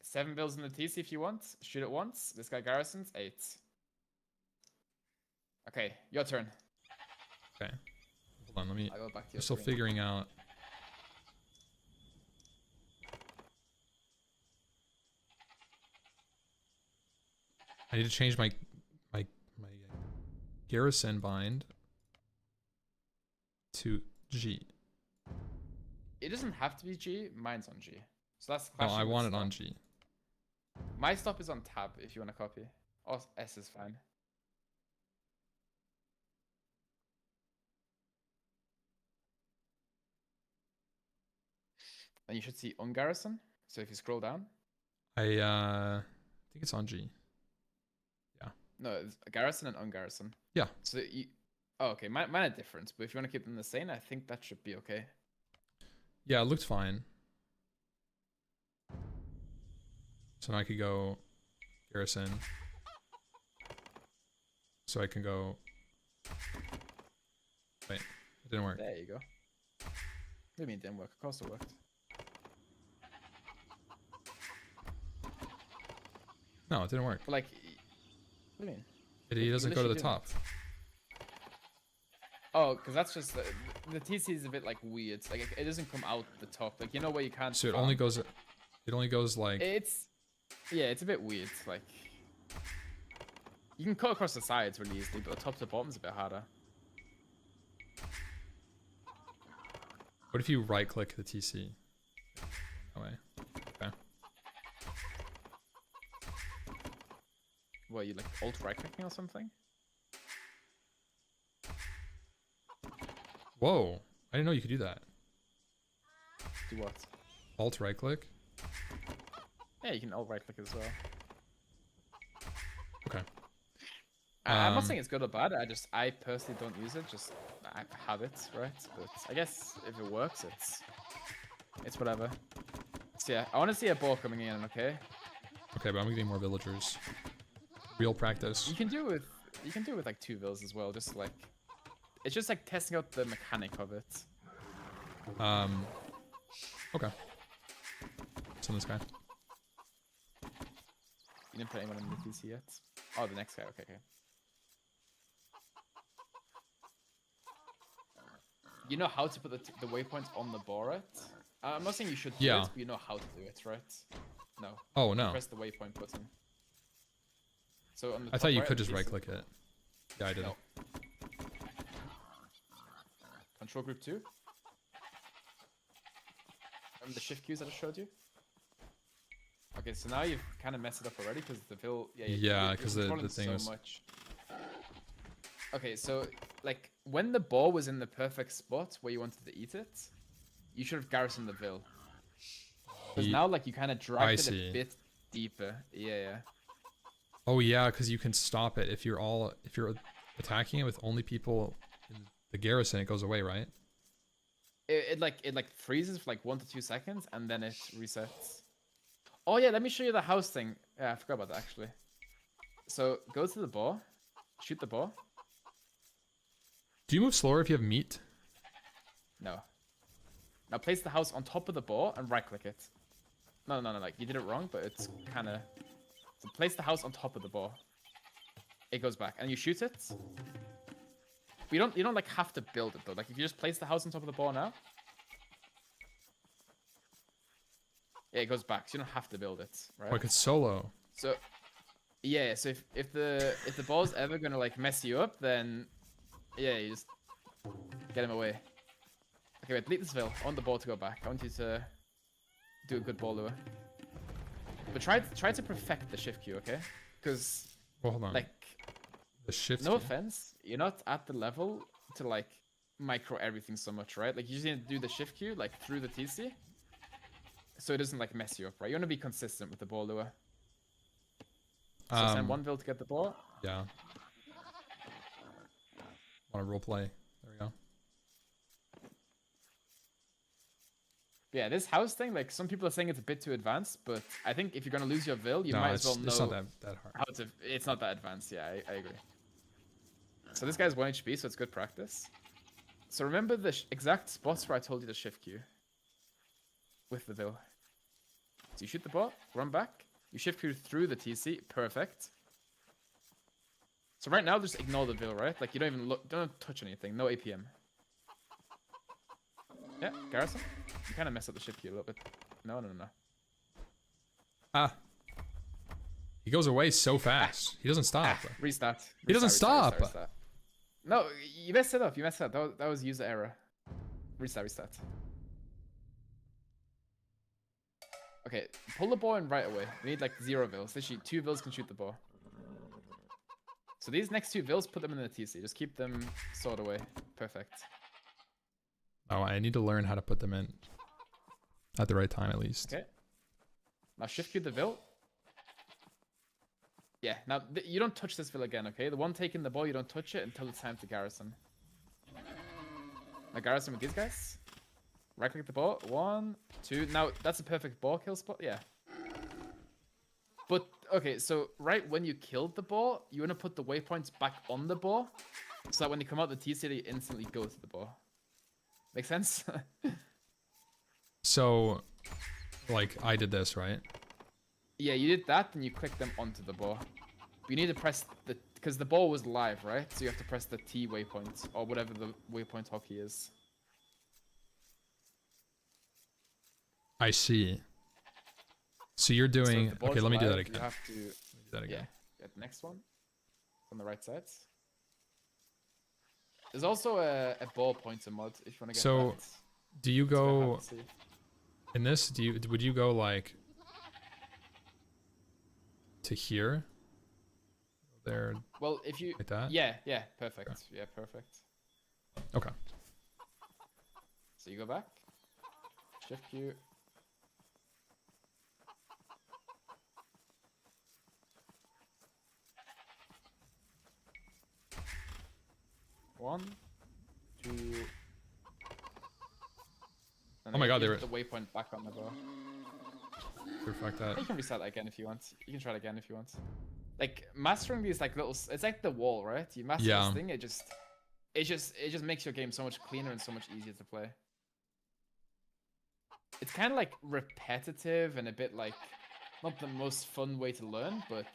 7 bills in the TC if you want. Shoot it once. This guy garrisons. 8. Okay, your turn. Okay. Hold on, let me. I'll go back to I'm still figuring out. I need to change my garrison bind to G. It doesn't have to be G. Mine's on G. So that's no, I want it on G. My stop is on tab if you want to copy. Or S is fine. And you should see on garrison. So if you scroll down. I think it's on G. Yeah. No, it's garrison and on garrison. Yeah. So you. Oh, okay. Mine are different, but if you want to keep them the same, I think that should be okay. Yeah, it looked fine. So now I could go garrison. So I can go... Wait, it didn't work. There you go. What do you mean it didn't work? Of course it worked. No, it didn't work. But like, what do you mean? He doesn't go to the top. Oh, because that's just the TC is a bit like weird. Like it doesn't come out the top. Like you know where you can't. So it only goes. It only goes like. Yeah, it's a bit weird. Like you can cut across the sides really easily, but the top to bottom is a bit harder. What if you right click the TC? That way. Okay. What, you like alt right clicking or something? Whoa! I didn't know you could do that. Do what? Alt right click. Yeah, you can alt right click as well. Okay. I'm not saying it's good or bad. I personally don't use it. Just I have it, right? But I guess if it works, it's whatever. So yeah, I want to see a ball coming in. Okay. Okay, but I'm getting more villagers. Real practice. You can do it with like 2 vills as well. Just like it's just like testing out the mechanic of it. Okay. So this guy. You didn't put anyone in the PC yet. Oh, the next guy. Okay, okay. You know how to put the waypoints on the board, right? I'm not saying you should do it, but you know how to do it, right? No. Oh, no. Press the waypoint button. So on the I thought you right could of the just right PC click it. Yeah, I did. No. Control group 2. The shift keys that I showed you. Okay, so now you've kind of messed it up already because the fill. Yeah, because the thing so was. much. Okay, so like when the ball was in the perfect spot where you wanted to eat it, you should have garrisoned the vill. Because now like you kind of dragged it a bit deeper. Yeah. Oh yeah, because you can stop it if you're attacking it with only people in the garrison. It goes away, right? It like freezes for like 1 to 2 seconds and then it resets. Oh yeah, let me show you the house thing. Yeah, I forgot about that actually. So go to the ball, shoot the ball. Do you move slower if you have meat? No. Now place the house on top of the ball and right click it. No, like you did it wrong, but it's kind of. So place the house on top of the ball. It goes back and you shoot it. But you don't like have to build it though. Like if you just place the house on top of the ball now. Yeah, it goes back, so you don't have to build it, right? Like it's solo. So, yeah. So if the ball's ever gonna like mess you up, then yeah, you just get him away. Okay, wait, delete this vill. I want the ball to go back. I want you to do a good ball lure. But try to perfect the shift queue, okay? Because hold on. Like the shift. No offense, you're not at the level to like micro everything so much, right? Like you just need to do the shift queue like through the TC. So it doesn't like mess you up, right? You want to be consistent with the ball lure. So send 1 vill to get the ball. Yeah. Want to role play? There we go. Yeah, this house thing, like some people are saying it's a bit too advanced, but I think if you're gonna lose your vill, you might as well know. It's not that hard. How to. It's not that advanced. Yeah, I agree. So this guy's 1 HP, so it's good practice. So remember the exact spots where I told you to shift queue with the vill. So you shoot the ball, run back, you shift queue through the TC, perfect. So right now, just ignore the vill, right? Like you don't even look, don't touch anything, no APM. Yeah, garrison. You kind of mess up the shift queue a little bit. No. Ah. He goes away so fast. He doesn't stop. Restart. He doesn't stop. Restart. No, you messed it up. That was user error. Restart. Okay, pull the ball in right away. We need like 0 vills. Literally 2 vills can shoot the ball. So these next 2 vills, put them in the TC. Just keep them stored away. Perfect. Oh, I need to learn how to put them in at the right time at least. Okay. Now shift queue the vill. Yeah, now you don't touch this vill again, okay? The one taking the ball, you don't touch it until it's time to garrison. Now garrison with these guys. Right click the ball. 1, 2. Now that's a perfect ball kill spot. Yeah. But okay, so right when you killed the ball, you want to put the waypoints back on the ball, so that when you come out the TC, they instantly go to the ball. Make sense? So, like, I did this, right? Yeah, you did that, then you click them onto the ball. You need to press the, because the ball was live, right? So you have to press the T waypoint, or whatever the waypoint hotkey is. I see. So you're So doing... if the ball okay, is let me do that live, again. You have to, Do that again. yeah, get the next one. On the right side. There's also a ball pointer mod, if you want to get So, that. do you It's a bit hard go... to see. In this, would you go, like... to here? There, Well, if you... like that? Yeah, perfect. Okay. Yeah, perfect. Okay. So you go back. Shift Q. One, 2. And Oh my then god, you they were... put the waypoint back on the ball. Perfect that. You can reset that again if you want. You can try it again if you want. Like mastering these like little, it's like the wall, right? You master this thing, it just makes your game so much cleaner and so much easier to play. It's kind of like repetitive and a bit like not the most fun way to learn, but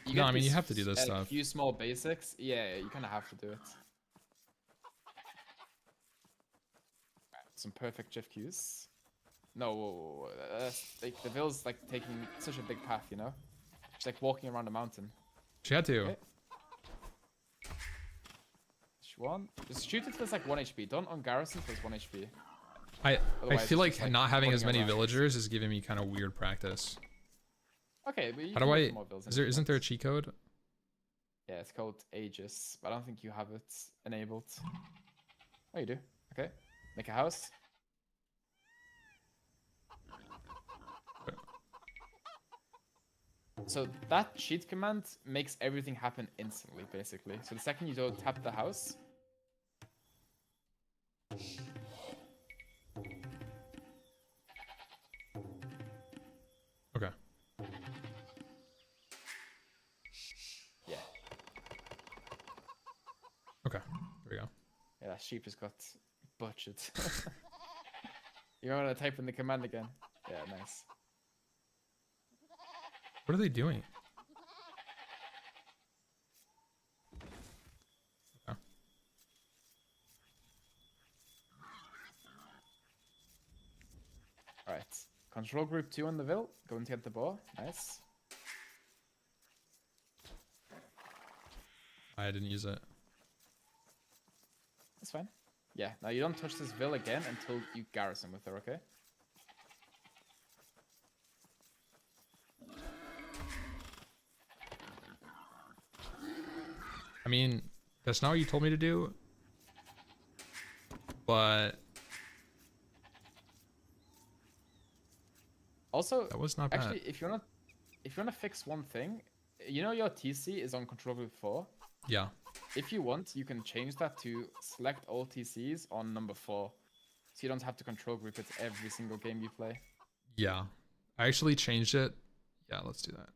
you No, I mean you have to do this a stuff. few small basics. Yeah, you kind of have to do it. Some perfect GIF cues. No, like the Ville's like taking such a big path, you know? She's like walking around a mountain. She had to. Okay. One. Just shoot it for like 1 HP. Don't on Garrison for 1 HP. I Otherwise, feel it's like just, not having as running many around. villagers is giving me kind of weird practice. Okay, but you How can do get I... some more builds Is there... if you Isn't there a want. cheat code? Yeah, it's called Aegis, but I don't think you have it enabled. Oh, you do. Okay. Make a house. So that cheat command makes everything happen instantly, basically. So the second you don't tap the house, Okay. yeah, Okay. There we go. yeah, that sheep just got butchered. You want to type in the command again? Yeah, nice. What are they doing? Okay. All right, control group 2 on the Ville. Going to get the ball. Nice. I didn't use it. That's fine. Yeah, now you don't touch this Ville again until you garrison with her, okay? I mean, that's not what you told me to do. But Also, that was not bad. actually, if you wanna fix one thing, you know your TC is on control group 4. Yeah. If you want, you can change that to select all TCs on number 4, so you don't have to control group it every single game you play. Yeah. I actually changed it. Yeah, let's do that.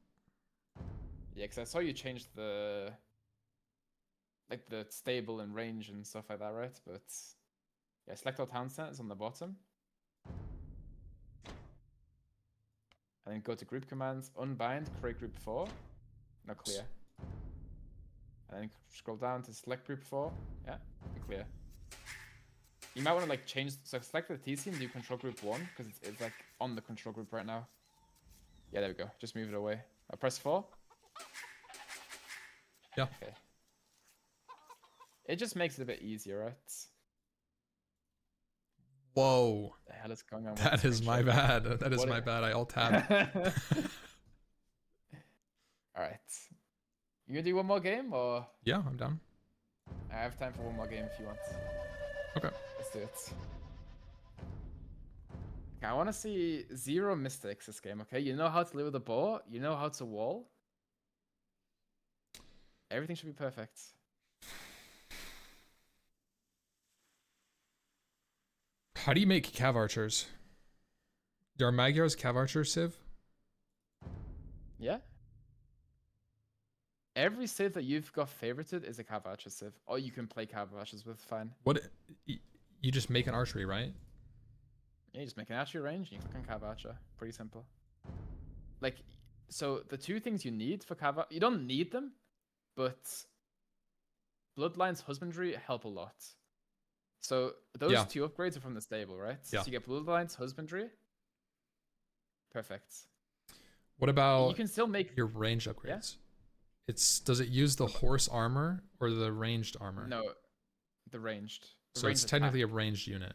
Yeah, because I saw you change the stable and range and stuff like that, right? But yeah, select all town centers on the bottom. And then go to group commands, unbind, create group 4. No, clear. And then scroll down to select group 4. Yeah, and clear. You might want to like change, so select the TC and do control group 1, because it's like on the control group right now. Yeah, there we go. Just move it away. Press 4. Yeah. Okay. It just makes it a bit easier, right? Whoa. The hell is going on? with That this is my screenshot? bad. That is What my it- bad. I alt tabbed. Alright. You gonna do one more game, or Yeah, I'm down. I have time for one more game if you want. Okay. Let's do it. Okay, I want to see 0 mistakes this game, okay? You know how to live with the ball. You know how to wall. Everything should be perfect. How do you make cav archers? Are Magyars cav archers, Civ? Yeah. Every civ that you've got favorited is a cav archer civ, or you can play cav archers with fine. What? You just make an archery, right? Yeah, you just make an archery range and you click on cav archer. Pretty simple. Like, so the two things you need for cav, you don't need them, but Bloodlines Husbandry help a lot. So those two upgrades are from the stable, right? Yeah. So you get Bloodlines Husbandry. Perfect. What about you can still make your range upgrades? Yeah? Does it use the horse armor or the ranged armor? No, the ranged. So it's technically a ranged unit.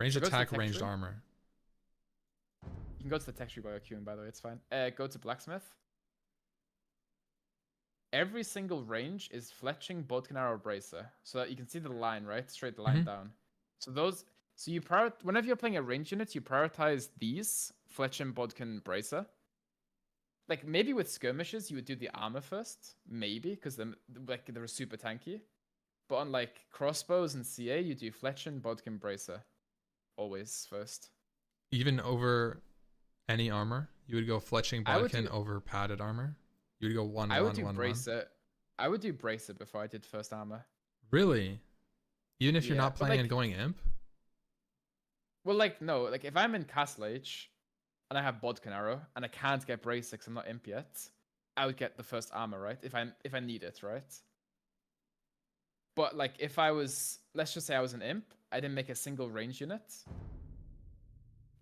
Ranged attack, ranged armor. You can go to the tech tree by queuing, by the way, it's fine. Go to blacksmith. Every single range is fletching, bodkin, arrow, bracer, so that you can see the line, right? Straight the line down. So you whenever you're playing a range unit, you prioritize these fletching, bodkin, bracer. Like maybe with skirmishes, you would do the armor first, maybe, because they're super tanky. But on like crossbows and CA, you do fletching, bodkin, bracer, always first. Even over any armor, you would go fletching, bodkin over padded armor. You would go one. I would do bracer. I would do bracer before I did first armor. Really? Even if you're not playing and going imp? Well, like no, like if I'm in Castle Age and I have bodkin arrow and I can't get bracer because I'm not imp yet, I would get the first armor, right? If I need it, right? But like if I was, let's just say I was an imp, I didn't make a single range unit,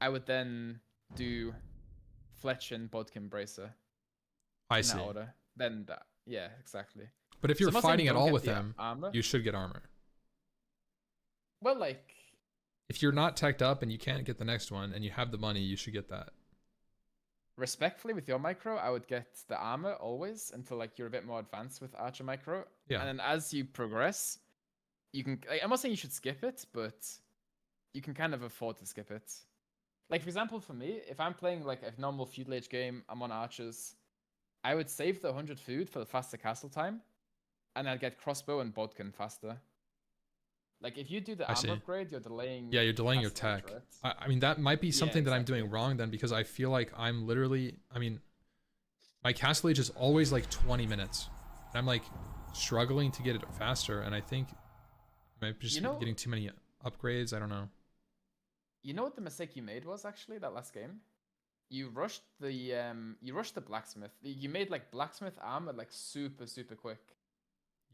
I would then do fletching, bodkin, bracer. I see. Order. Then that, yeah, exactly. But if you're fighting at all with them, you should get armor. Well, like, if you're not teched up and you can't get the next one and you have the money, you should get that. Respectfully, with your micro, I would get the armor always until like you're a bit more advanced with Archer micro. Yeah. And then as you progress, you can. Like, I'm not saying you should skip it, but you can kind of afford to skip it. Like for example, for me, if I'm playing like a normal feudal age game, I'm on archers. I would save the 100 food for the faster castle time, and I'd get crossbow and bodkin faster. Like if you do the armor upgrade, you're delaying. Yeah, you're delaying your tech. Right? I mean, that might be something that I'm doing wrong then, because I feel like I'm literally. I mean, my castle age is always like 20 minutes, and I'm like struggling to get it faster, and I think I'm just getting too many upgrades. I don't know. You know what the mistake you made was actually that last game? You rushed the blacksmith. You made like blacksmith armor like super quick.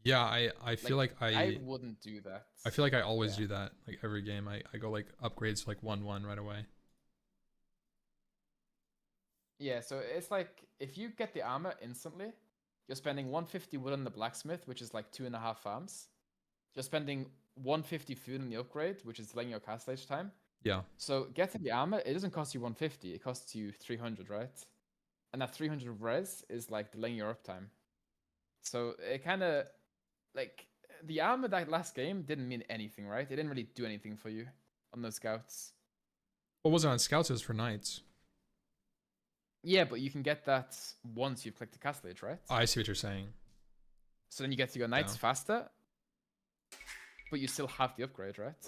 Yeah, I feel like I wouldn't do that. I feel like I always do that. Like every game, I go like upgrades like 1-1 right away. Yeah, so it's like if you get the armor instantly, you're spending 150 wood on the blacksmith, which is like 2.5 farms. You're spending 150 food on the upgrade, which is delaying your castle age time. Yeah. So getting the armor, it doesn't cost you 150, it costs you 300, right? And that 300 res is like delaying your uptime. So it kind of like the armor that last game didn't mean anything, right? It didn't really do anything for you on those scouts. What was it on scouts? It was for knights. Yeah, but you can get that once you've clicked the castle age, right? Oh, I see what you're saying. So then you get to your knights faster, but you still have the upgrade, right?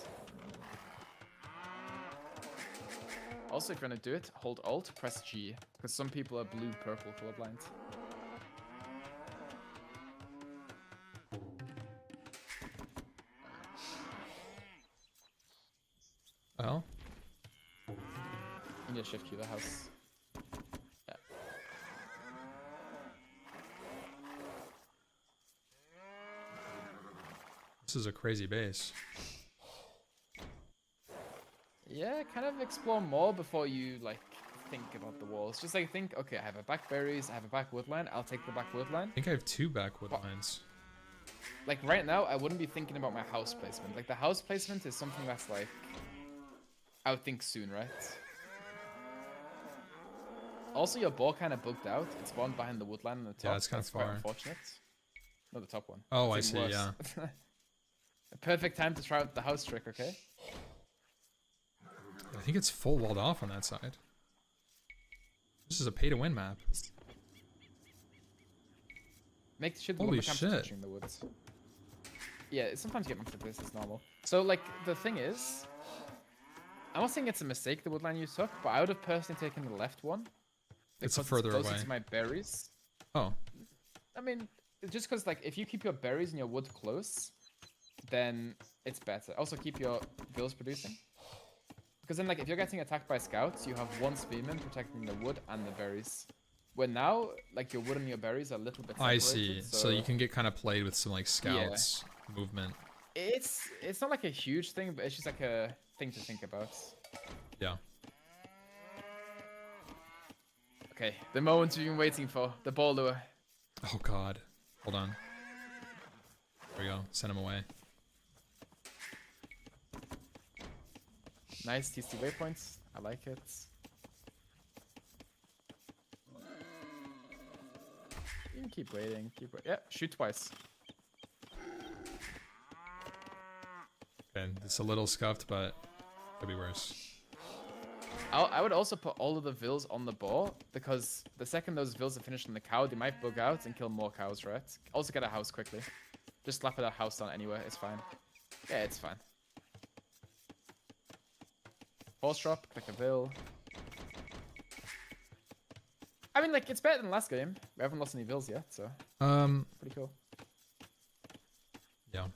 Also, if you're gonna do it, hold Alt, press G, because some people are blue-purple colorblind. Oh? You need to shift Q the house. Yeah. This is a crazy base. Yeah, kind of explore more before you like think about the walls. Just like think, okay, I have a back berries, I have a back wood line, I'll take the back would line. I think I have 2 back wood lines. Like right now, I wouldn't be thinking about my house placement. Like the house placement is something that's like, I would think soon, right? Also, your ball kind of bugged out. It spawned behind the wood line on the top. Yeah, it's kind of far. Quite unfortunate. Not the top one. Oh, I see, yeah. A perfect time to try out the house trick, okay? I think it's full walled off on that side. This is a pay-to-win map. Make sure Holy shit. touching the woods. Yeah, sometimes you get maps like this, it's normal. So, like, the thing is, I'm not saying it's a mistake, the wood line you took, but I would have personally taken the left one. It's Because further closer away. to my berries. Oh. I mean, it's just because like if you keep your berries and your wood close, then it's better. Also keep your vills producing. Because then like if you're getting attacked by scouts, you have one spearman protecting the wood and the berries. Where now, like your wood and your berries are a little bit separated. I see. So you can get kind of played with some like scouts movement. It's not like a huge thing, but it's just like a thing to think about. Yeah. Okay, the moment we've been waiting for, the ball lure. Oh god. Hold on. There we go. Send him away. Nice TC waypoints. I like it. You can keep waiting. Yeah, shoot twice. Okay, it's a little scuffed, but could be worse. I would also put all of the vills on the boar, because the second those vills are finished on the cow, they might bug out and kill more cows, right? Also get a house quickly. Just slap a house down anywhere, it's fine. Yeah, it's fine. Horse drop, click a vill. I mean, like, it's better than last game. We haven't lost any vills yet, so pretty cool. Yeah.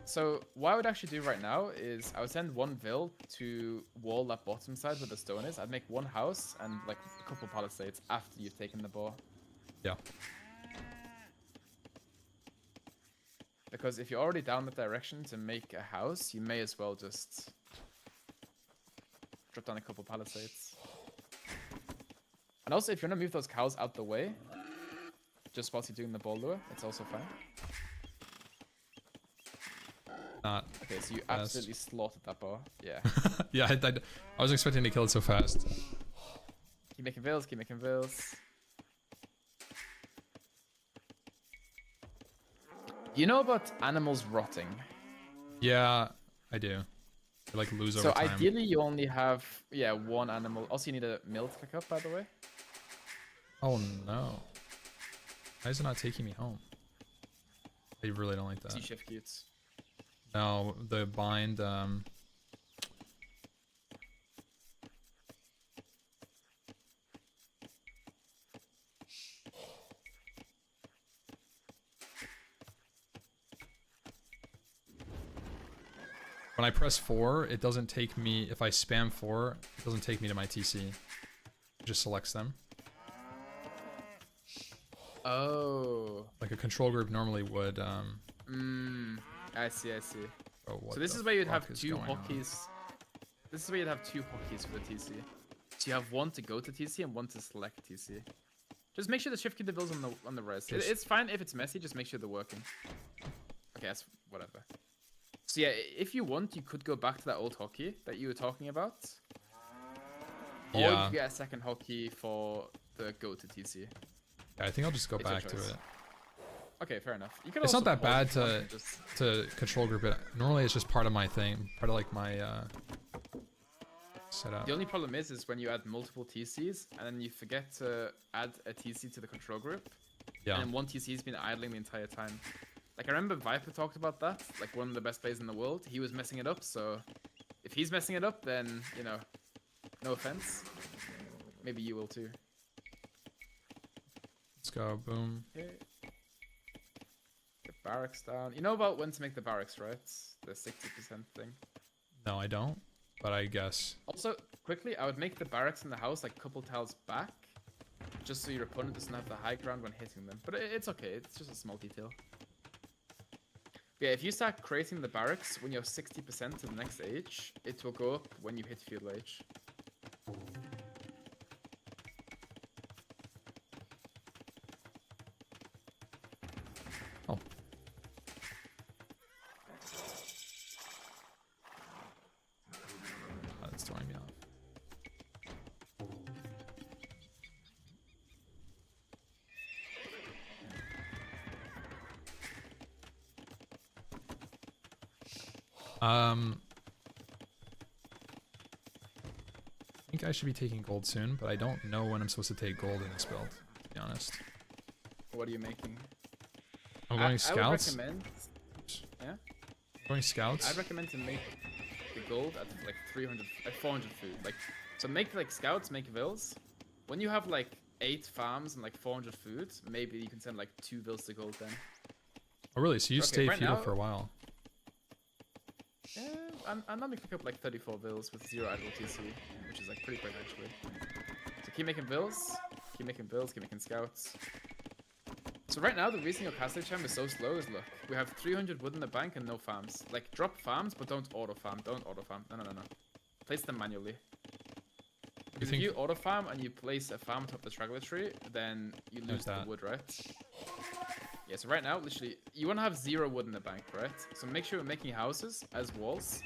So what I would actually do right now is I would send one vill to wall that bottom side where the stone is. I'd make one house and like a couple palisades after you've taken the boar. Yeah. Because if you're already down that direction to make a house, you may as well just drop down a couple palisades. And also, if you want to move those cows out the way, just whilst you're doing the ball lure, it's also fine. Not. Okay, so you absolutely slaughtered that boar. Yeah. Yeah, I was expecting to kill it so fast. Keep making vills, keep making vills. You know about animals rotting? Yeah, I do. They like lose over So time. ideally you only have, yeah, one animal. Also you need a mill to pick up, by the way. Oh no. Why is it not taking me home? I really don't like that. Shift cutes. No, the bind, when I press 4, it doesn't take me, if I spam 4, it doesn't take me to my TC. It just selects them. Oh. Like a control group normally would, I see, I see. oh, what So this the is where you'd have fuck is two going on? hotkeys. This is where you'd have two hotkeys for the TC. So you have one to go to TC and one to select TC. Just make sure the shift key the bills on the res. It's fine if it's messy, just make sure they're working. Okay, that's whatever. So yeah, if you want, you could go back to that old hotkey that you were talking about. Or you Yeah. could get a second hotkey for the go to TC. Yeah, I think I'll just go It's your back to choice. it. Okay, fair enough. You could It's also not that bad pause it and just... to control group it. Normally it's just part of my thing, part of like my setup. The only problem is when you add multiple TCs and then you forget to add a TC to the control group. Yeah. And one TC's been idling the entire time. Like I remember Viper talked about that, like one of the best players in the world. He was messing it up, so if he's messing it up, then, you know, no offense. Maybe you will too. Let's go, boom. Okay. Get barracks down. You know about when to make the barracks, right? The 60% thing. No, I don't, but I guess. Also, quickly, I would make the barracks in the house like a couple tiles back, just so your opponent doesn't have the high ground when hitting them. But it's okay, it's just a small detail. But yeah, if you start creating the barracks when you're 60% to the next age, it will go up when you hit feudal age. Oh. That's throwing me off. I think I should be taking gold soon, but I don't know when I'm supposed to take gold in this build, to be honest. What are you making? I'm going I would scouts. recommend... Yeah? Going scouts? I'd recommend to make the gold at like 400 food. Like, so make like scouts, make vills. When you have like 8 farms and like 400 food, maybe you can send like 2 vills to gold then. Oh really? So you stay right feudal now, for a while. Yeah, I'm normally pick up like 34 vills with 0 idle TC, which is like pretty quick actually. So keep making vills, keep making vills, keep making scouts. So right now, the reason your castle champ is so slow is, look, we have 300 wood in the bank and no farms. Like, drop farms, but don't auto farm. Don't auto farm. No. Place them manually. Because if you auto farm and you place a farm top of the straggler tree, then you lose the wood, right? Yeah, so right now, literally, you want to have 0 wood in the bank, right? So make sure we're making houses as walls,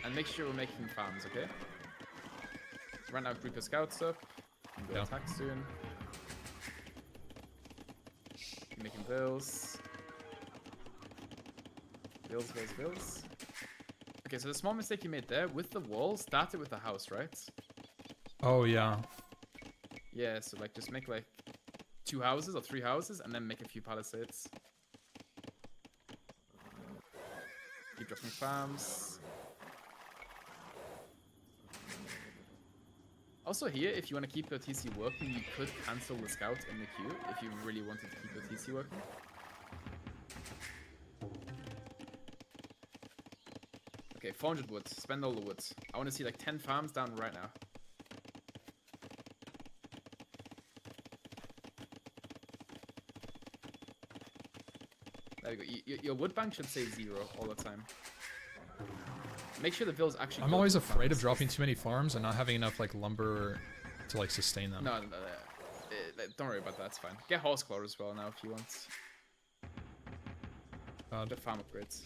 and make sure we're making farms, okay? So right now, group your scouts up. Go attack soon. Making bills. Bills. Okay, so the small mistake you made there, with the wall, started with the house, right? Oh, yeah. Yeah, so like just make like 2 houses or 3 houses and then make a few palisades. Keep dropping farms. Also here, if you want to keep your TC working, you could cancel the scout in the queue if you really wanted to keep your TC working. Okay, 400 wood. Spend all the wood. I want to see like 10 farms down right now. There we go. Your wood bank should say 0 all the time. Make sure the vills actually. I'm always afraid of dropping too many farms and not having enough like lumber to like sustain them. No. Don't worry about that. It's fine. Get horse claw as well now if you want. The farm upgrades.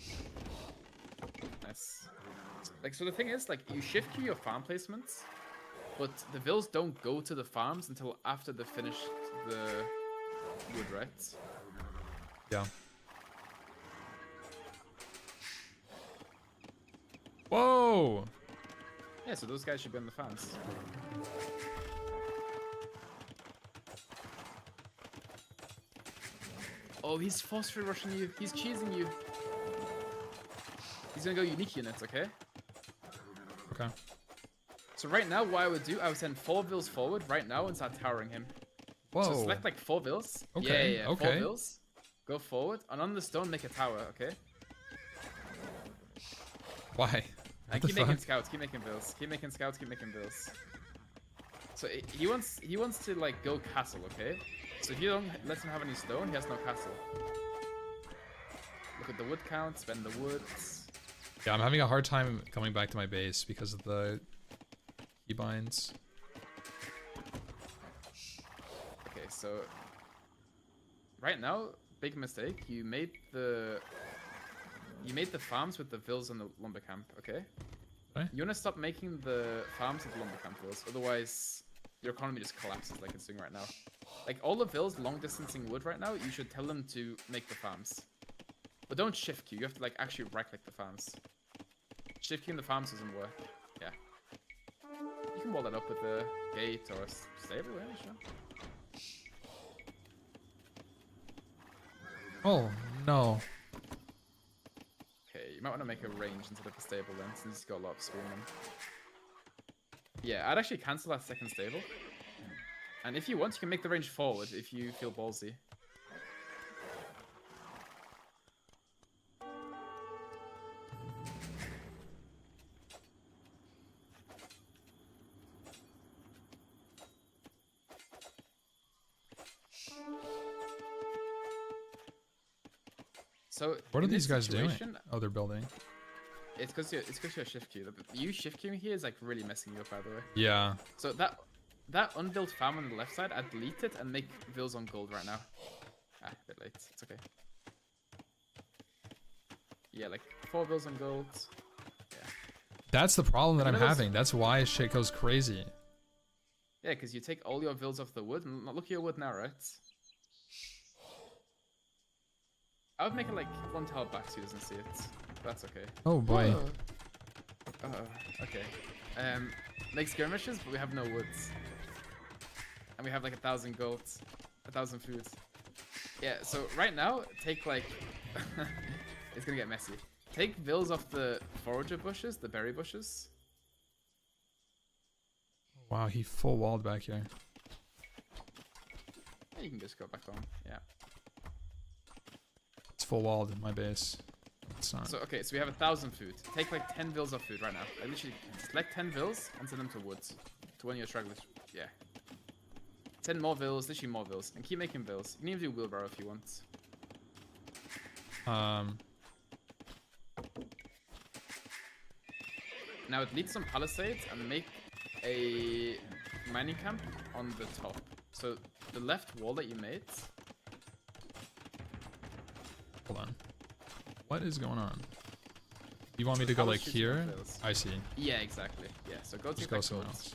Nice. Like, so the thing is, like, you shift queue your farm placements, but the vills don't go to the farms until after they finish the wood, right? Yeah. Whoa! Yeah, so those guys should be on the farms. Oh, he's phosphor rushing you. He's cheesing you. He's gonna go unique units, okay? Okay. So right now, what I would do, I would send 4 vills forward right now and start towering him. Whoa. So select like 4 vills. Okay. Yeah. Okay. 4 vills. Go forward, and on the stone, make a tower, okay? Why? And keep making scouts, keep making vills. Keep making scouts, keep making vills. So he wants to like go castle, okay? So if you don't let him have any stone, he has no castle. Look at the wood count, spend the woods. Yeah, I'm having a hard time coming back to my base because of the keybinds. Okay, so right now, big mistake. You made the farms with the vills and the lumber camp, okay? Okay. You wanna stop making the farms with the lumber camp vills, otherwise your economy just collapses like it's doing right now. Like all the vills long distancing wood right now, you should tell them to make the farms. But don't shift queue, you have to like actually right click the farms. Shift queue in the farms doesn't work. Yeah. You can wall that up with a gate or a stable, yeah, sure. Oh, no. Okay, you might want to make a range instead of a stable then, since he's got a lot of spearmen. Yeah, I'd actually cancel that second stable. And if you want, you can make the range forward if you feel ballsy. So What are these guys doing? Oh, they're building. It's because you're shift queue. You shift queuing here is like really messing you up, by the way. Yeah. So that unbuilt farm on the left side, I'd delete it and make vills on gold right now. Ah, a bit late. It's okay. Yeah, like 4 vills on gold. Yeah. That's the problem that I'm having. That's why shit goes crazy. Yeah, because you take all your vills off the wood, and look at your wood now, right? I would make it like 1 tile back so he doesn't see it. That's okay. Oh boy. Okay. Make skirmishes, but we have no woods. And we have like 1,000 golds. 1,000 foods. Yeah, so right now, take like... it's gonna get messy. take vills off the forager bushes, the berry bushes. Wow, he full walled back here. Yeah, you can just go back on. Yeah. It's full walled in my base. It's not. So okay, so we have 1,000 food. Take like 10 vills of food right now. Like literally select 10 vills and send them to woods. To one of your stragglers. Yeah. Send more vills, literally more vills. And keep making vills. You can even do wheelbarrow if you want. Now delete some palisades and make a mining camp on the top. So the left wall that you made. Hold on. What is going on? You want me to go like here? I see. Yeah, exactly. Yeah, so go Just take go that somewhere gold. else.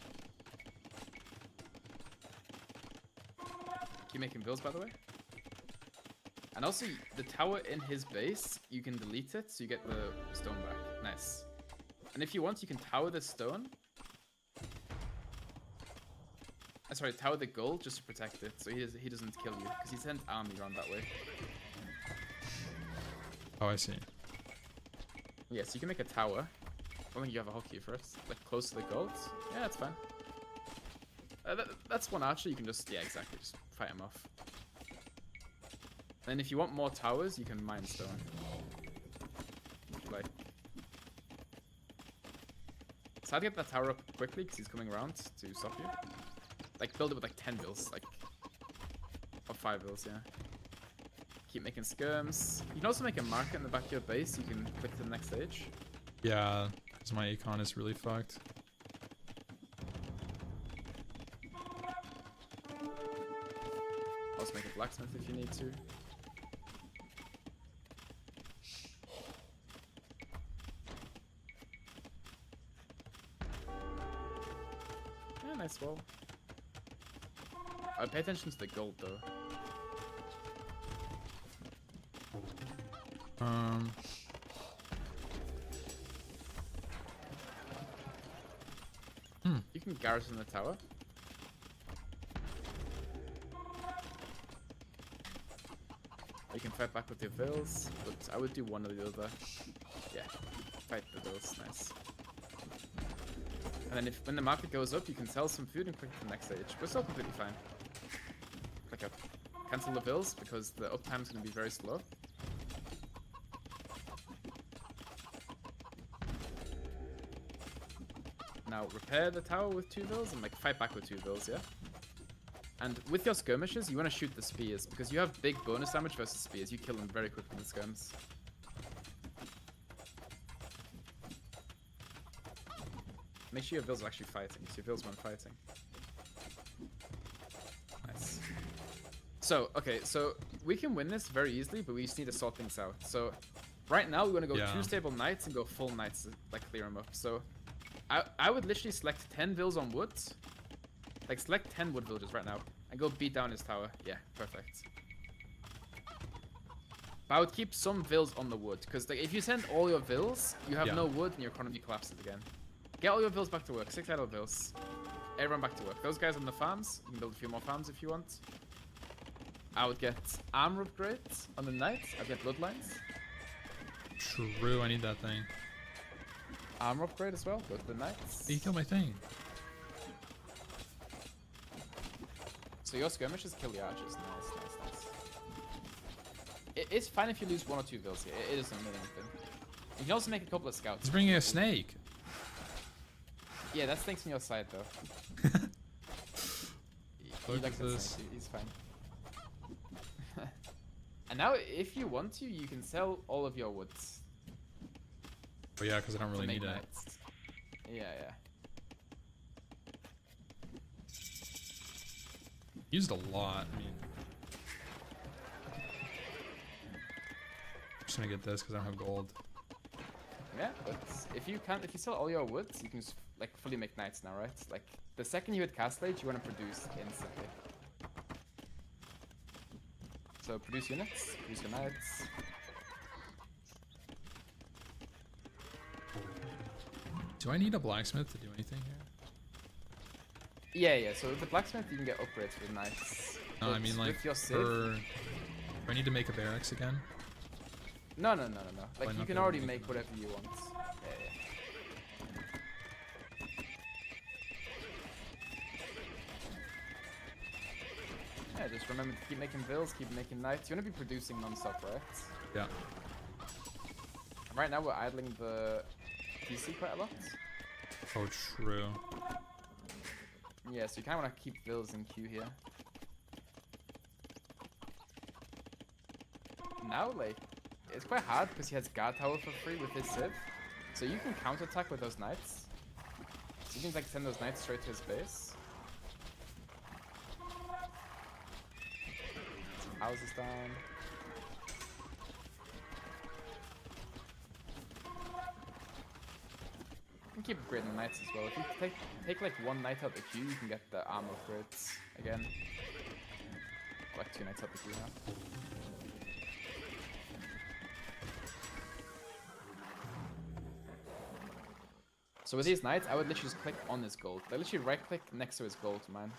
Keep making vills, by the way. And also, the tower in his base, you can delete it, so you get the stone back. Nice. And if you want, you can tower the stone. Sorry, tower the gold just to protect it, so he doesn't kill you, because he sends army around that way. Oh, I see. Yeah, so you can make a tower. I don't think you have a hotkey first. Like, close to the gold. Yeah, that's fine. That's one archer, you can just, yeah, exactly, just fight him off. And if you want more towers, you can mine stone. Like, so how to get that tower up quickly, because he's coming around to stop you. Like, build it with like 10 bills, like, or 5 bills, yeah. Keep making skirms. You can also make a market in the back of your base, you can click to the next stage. Yeah, because my econ is really fucked. Also make a blacksmith if you need to. Yeah, nice wall. Pay attention to the gold though. You can garrison the tower. You can fight back with your vills, but I would do one or the other. Yeah, fight the vills, nice. And then when the market goes up, you can sell some food and click to the next stage. We're still completely fine. Click up. Cancel the vills because the uptime is going to be very slow. Now repair the tower with 2 vills and like fight back with 2 vills, yeah? And with your skirmishes, you want to shoot the spears because you have big bonus damage versus spears. You kill them very quickly with skirms. Make sure your vills are actually fighting, so your vills weren't fighting. Nice. So, okay, so we can win this very easily, but we just need to sort things out. So, right now we want to go 2 stable knights and go full knights to like clear them up. So, I would literally select 10 vills on wood. Like, select 10 wood villagers right now and go beat down his tower. Yeah, perfect. But I would keep some vills on the wood, because like, if you send all your vills, you have no wood and your economy collapses again. Get all your vills back to work. 6 idle vills. Everyone back to work. Those guys on the farms, you can build a few more farms if you want. I would get armor upgrades on the knights. I'd get bloodlines. True, I need that thing. Armor upgrade as well. Go to the knights. You killed my thing. So your skirmishes kill the archers. Nice, nice, nice. It's fine if you lose 1 or 2 vills here. It doesn't mean anything. You can also make a couple of scouts. He's bringing a snake. Yeah, that snake's on your side though. he likes that snake. He's fine. And now, if you want to, you can sell all of your woods. Oh yeah, because I don't really need it. Yeah, yeah. Used a lot. I mean, I'm just gonna get this because I don't have gold. Yeah, but if you sell all your woods, you can just like fully make knights now, right? Like the second you hit castle age, you want to produce instantly. So produce units, produce your knights. Do I need a blacksmith to do anything here? Yeah, yeah. So with the blacksmith, you can get upgrades with knights. No, I mean like with your do I need to make a barracks again? No. Why Like, you not can be able to already make make them? whatever you want. Yeah. Yeah, just remember to keep making bills, keep making knights. You want to be producing non-stop, right? Yeah. Right now we're idling the PC quite a lot. Oh, true. Yeah, so you kind of want to keep bills in queue here. Now, like, it's quite hard because he has guard tower for free with his civ. So you can counterattack with those knights. So you can like send those knights straight to his base. Some houses down. You can keep upgrading the knights as well. If you take like one knight out the queue, you can get the armor upgrades again. Like 2 knights out the queue now. So with these knights, I would literally just click on his gold. Like literally right click next to his gold, man.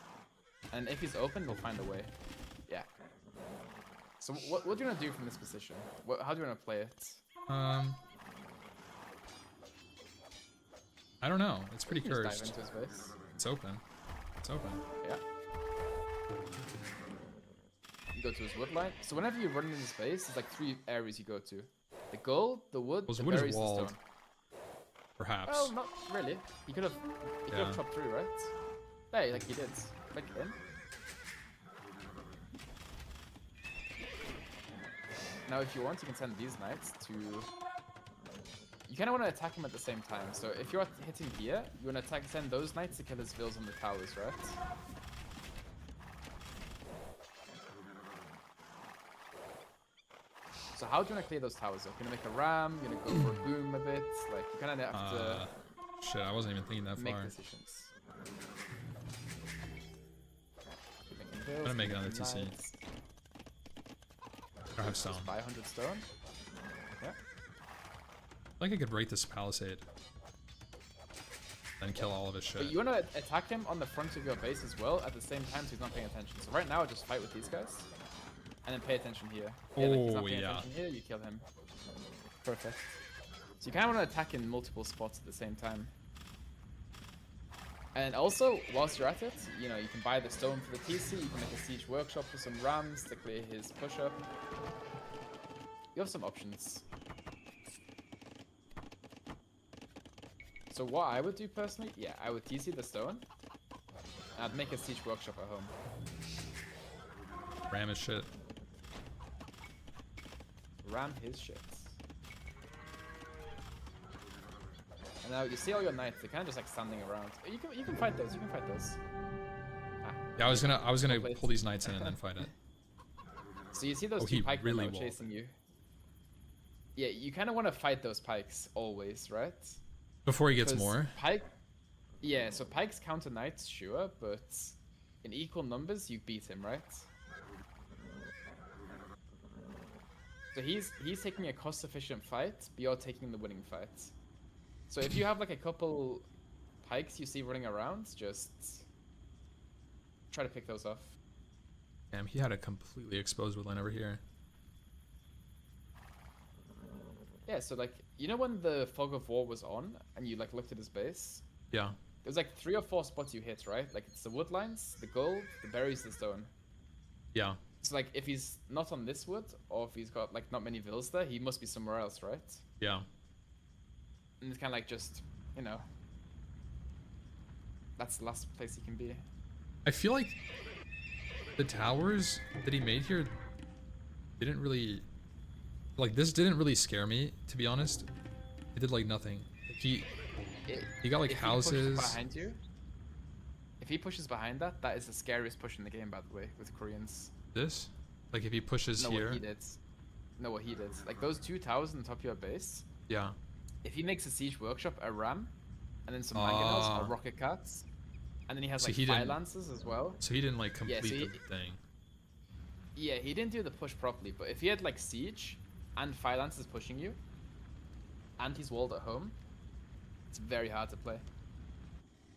And if he's open, he'll find a way. Yeah. So what do you want to do from this position? How do you want to play it? I don't know. It's pretty Just dive cursed. into his base. It's open. It's open. Yeah. You go to his wood line. So whenever you run in his base, there's like 3 areas you go to. The gold, the wood, Well, the wood is berries, the walled. stone. Perhaps. Well, not really. He could have chopped through, right? Hey, like he did. Click in. Now, if you want, you can send these knights to... You kind of want to attack him at the same time. So if you're hitting here, you want to send those knights to kill his vills on the towers, right? So how do you want to clear those towers up? You're going to make a ram, you're going to go for a boom a bit. Like, you kind of have to Shit, I wasn't even thinking that make far. decisions. I'm gonna make another TC. Knights. I don't have stone. Buy 100 stone. Yeah. I think I could break this palisade. Then kill all of his shit. But you want to attack him on the front of your base as well at the same time so he's not paying attention. So right now, just fight with these guys. And then pay attention here. Yeah, like he's not paying attention here, you kill him. Perfect. So you kind of want to attack in multiple spots at the same time. And also, whilst you're at it, you know, you can buy the stone for the TC, you can make a siege workshop for some rams to clear his push-up. You have some options. So what I would do personally, yeah, I would TC the stone. And I'd make a siege workshop at home. Ram is shit. Ram his shit. And now you see all your knights, they're kind of just like standing around. You can fight those, you can fight those. Yeah, I was gonna pull these knights in and then fight it. So you see those two pikemen really chasing you. Yeah, you kind of want to fight those pikes always, right? Before he gets more? Yeah, so pikes counter knights, sure, but in equal numbers, you beat him, right? So he's taking a cost-efficient fight, but you're taking the winning fight. So if you have like a couple pikes you see running around, just try to pick those off. Damn, he had a completely exposed woodline over here. Yeah, so like, you know when the Fog of War was on, and you like looked at his base? Yeah. There's like 3 or 4 spots you hit, right? Like it's the woodlines, the gold, the berries, the stone. Yeah. So like if he's not on this wood, or if he's got like not many vills there, he must be somewhere else, right? Yeah. And it's kind of like just, you know, that's the last place he can be. I feel like the towers that he made here didn't really... Like, this didn't really scare me, to be honest. It did, like, nothing. He got, like, houses... Behind you, if he pushes behind that, that is the scariest push in the game, by the way, with Koreans. This? Like, if he pushes here... What he did. No, what he did. Like, those 2 towers on the top of your base... Yeah. If he makes a siege workshop, a ram, and then some mangonels or rocket carts, and then he has so like fire lances as well. So he didn't like complete the thing. Yeah, he didn't do the push properly. But if he had like siege and fire lances pushing you, and he's walled at home, it's very hard to play.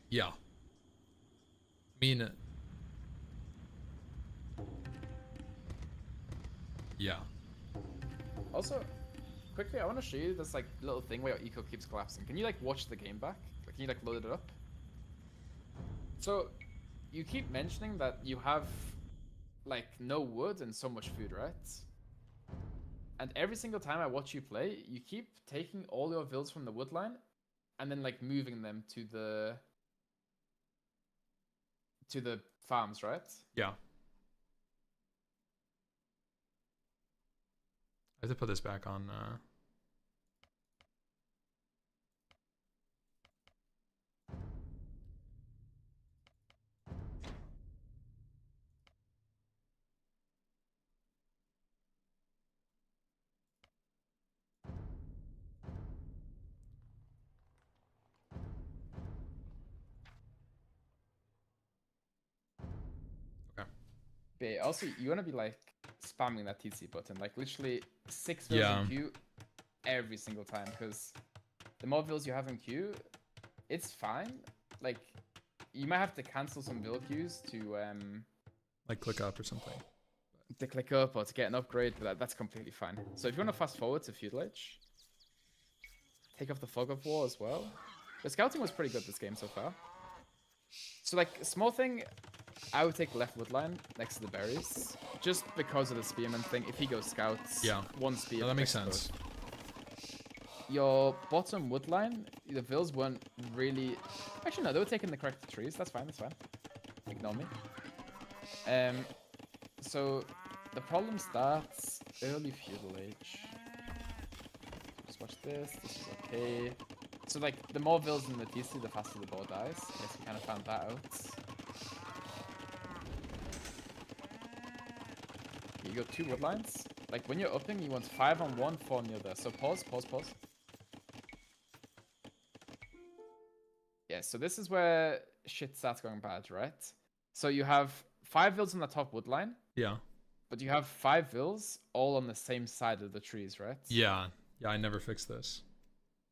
Yeah. I mean, yeah. Also, quickly, I want to show you this like little thing where your eco keeps collapsing. Can you like watch the game back? Like, can you like load it up? So, you keep mentioning that you have like no wood and so much food, right? And every single time I watch you play, you keep taking all your vills from the wood line and then like moving them to the farms, right? Yeah. I have to put this back on. Okay. But yeah, also, you want to be like spamming that TC button, like literally 6 vills Yeah. in queue every single time, because the more vills you have in queue, it's fine. Like, you might have to cancel some vill queues to Like click up or something. click up or to get an upgrade, but that's completely fine. So if you want to fast forward to Feudal Age, take off the Fog of War as well. The scouting was pretty good this game so far. So like, small thing, I would take left wood line next to the berries, just because of the spearman thing. If he goes scouts, Yeah. one spear. No, that makes protects sense. both. Your bottom wood line, the vills weren't really. Actually, no, they were taking the correct trees. That's fine. That's fine. Ignore me. So the problem starts early Feudal Age. Just watch this. This is okay. So like, the more vills in the TC, the faster the board dies. I guess we kind of found that out. You got 2 wood lines. Like, when you're upping, you want 5 on one, 4 on the other. So pause. Yeah, so this is where shit starts going bad, right? So you have 5 vills on the top wood line, Yeah. but you have 5 vills all on the same side of the trees, right? Yeah. Yeah. I never fixed this.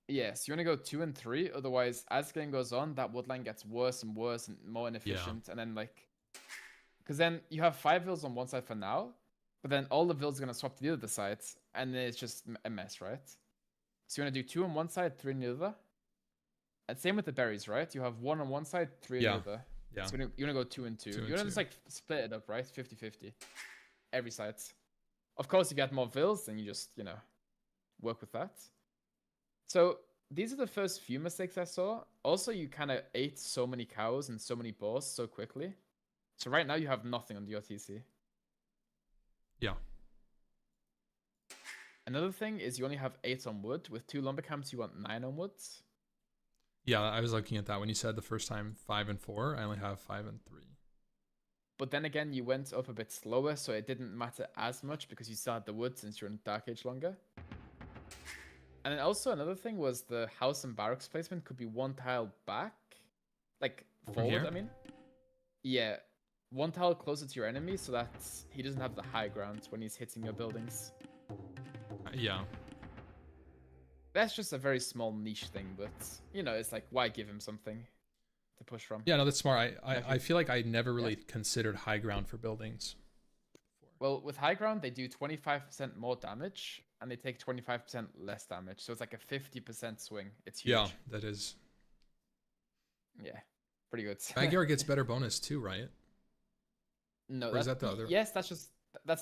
Yes, you want to go 2 and 3. Otherwise, as the game goes on, that wood line gets worse and worse and more inefficient. And then like, because then you have 5 vills on one side for now, but then all the vills are gonna swap to the other side, and then it's just a mess, right? So you want to do 2 on one side, 3 on the other. And same with the berries, right? You have 1 on one side, 3 on the other. Yeah. So you want to go 2 and 2. You want to just like split it up, right? 50-50. Every side. Of course, if you had more vills, then you just, work with that. So these are the first few mistakes I saw. Also, you kind of ate so many cows and so many boars so quickly. So right now you have nothing on the OTC. Yeah. Another thing is you only have 8 on wood. With 2 lumber camps, you want 9 on wood. Yeah. I was looking at that when you said the first time 5 and 4. I only have 5 and 3. But then again, you went up a bit slower, so it didn't matter as much because you still had the wood since you're in Dark Age longer. And then also another thing was the house and barracks placement could be 1 tile back. Like, forward, here? I mean. Yeah. 1 tile closer to your enemy so that he doesn't have the high ground when he's hitting your buildings. Yeah. That's just a very small niche thing, but, it's like, why give him something to push from? Yeah, no, that's smart. I feel like I never really considered high ground for buildings. Well, with high ground, they do 25% more damage, and they take 25% less damage. So it's like a 50% swing. It's huge. Yeah, that is. Yeah, pretty good. Backyard gets better bonus too, right? No, or is that the other? Yes, that's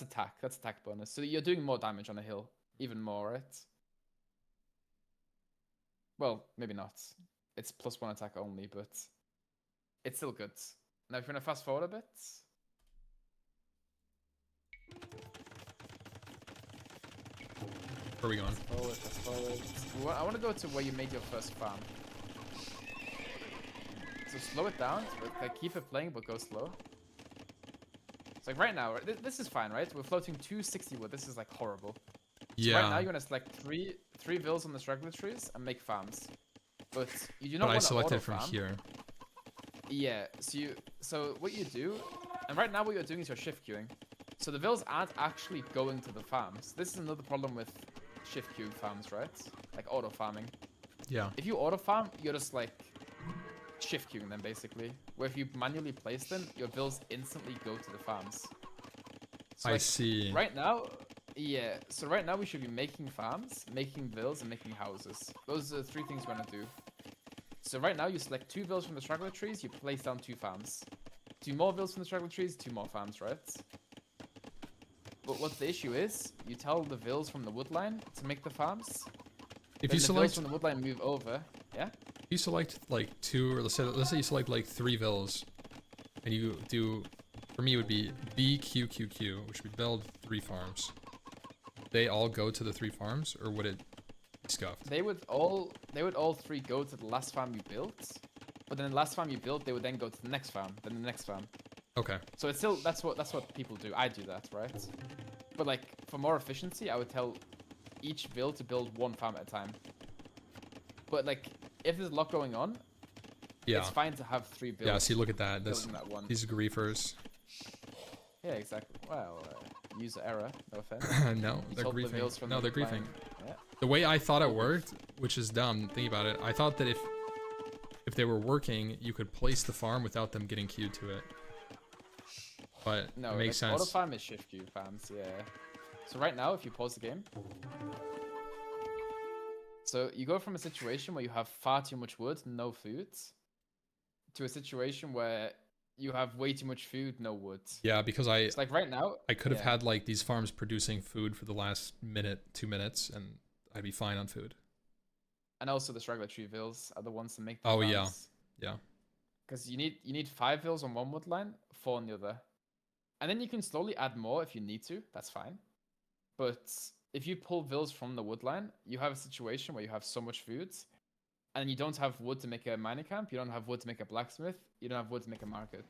attack. That's attack bonus. So you're doing more damage on a hill, even more, right? Well, maybe not. It's +1 attack only, but it's still good. Now, if you want to fast forward a bit. Where are we going? Fast forward. I want to go to where you made your first farm. So slow it down, but like, keep it playing, but go slow. It's like right now, this is fine, right? We're floating 260 wood. This is like horrible. So Yeah. right now, you want to select three vills on the straggler trees and make farms. But you do not But I want to selected auto from farm. here. Yeah, so what you do, and right now what you're doing is you're shift queuing. So the vills aren't actually going to the farms. This is another problem with shift queue farms, right? Like auto farming. Yeah. If you auto farm, you're just like shift queuing them basically. Where if you manually place them, your vills instantly go to the farms. So I like, see. right now, Yeah, so right now we should be making farms, making villas, and making houses. Those are the 3 things we're gonna do. So right now you select 2 villas from the straggler trees, you place down 2 farms. 2 more villas from the straggler trees, 2 more farms, right? But what the issue is, you tell the villas from the woodline to make the farms. If Then you the select, villas from the woodline move over. Yeah? if you select like 2, or let's say you select like 3 villas, and you do, for me it would be BQQQ, which would build 3 farms. They all go to the 3 farms, or would it be scuffed? They would all 3 go to the last farm you built. But then the last farm you built, they would then go to the next farm, then the next farm. Okay. So it's still that's what people do. I do that, right? But like for more efficiency, I would tell each build to build 1 farm at a time. But like if there's a lot going on, Yeah. it's fine to have 3 builds. Yeah. See, look at that. That's building that one. these griefers. Yeah, exactly. Well, user error. No offense. No, You they're told the griefing. vills from No, the they're woodline. griefing. Yeah. The way I thought it worked, which is dumb, think about it. I thought that if they were working, you could place the farm without them getting queued to it. But No, it makes like, sense. auto farm is shift queue farms, yeah. So right now, if you pause the game, so you go from a situation where you have far too much wood, no food, to a situation where you have way too much food, no wood. Yeah, because It's like right now, I could have yeah. had like these farms producing food for the last minute, 2 minutes, and I'd be fine on food. And also the straggler tree vills are the ones that make the Oh farms. yeah, yeah. Because you need 5 vills on one wood line, 4 on the other. And then you can slowly add more if you need to, that's fine. But if you pull vills from the wood line, you have a situation where you have so much food, and you don't have wood to make a mining camp, you don't have wood to make a blacksmith, you don't have wood to make a market.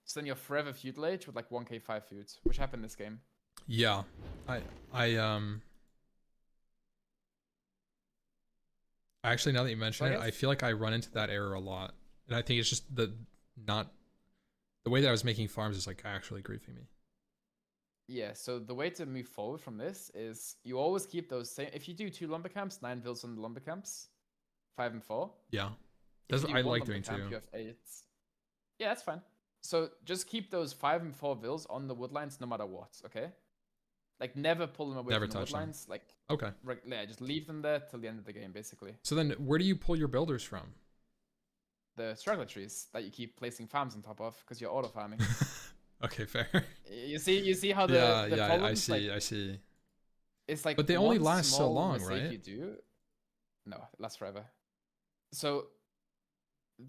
So then you're forever feudal age with like 1k5 food, which happened this game. Yeah, actually, now that you mention it, I feel like I run into that error a lot, and I think it's just the way that I was making farms is like actually griefing me. Yeah, so the way to move forward from this is you always keep those same. If you do 2 lumber camps, 9 vills on the lumber camps, 5 and 4. Yeah, If that's you what do I one like lumber doing camp, too. You have 8. Yeah, that's fine. So just keep those 5 and 4 vills on the woodlines no matter what, okay? Like never pull them away Never from the touch them. woodlines. Like Okay. yeah, just leave them there till the end of the game, basically. So then, where do you pull your builders from? The straggler trees that you keep placing farms on top of because you're auto farming. Okay, fair. You see how the yeah, I problems, see, like, I see. it's like But they only one last so small long, mistake right? You do. No, it lasts forever. So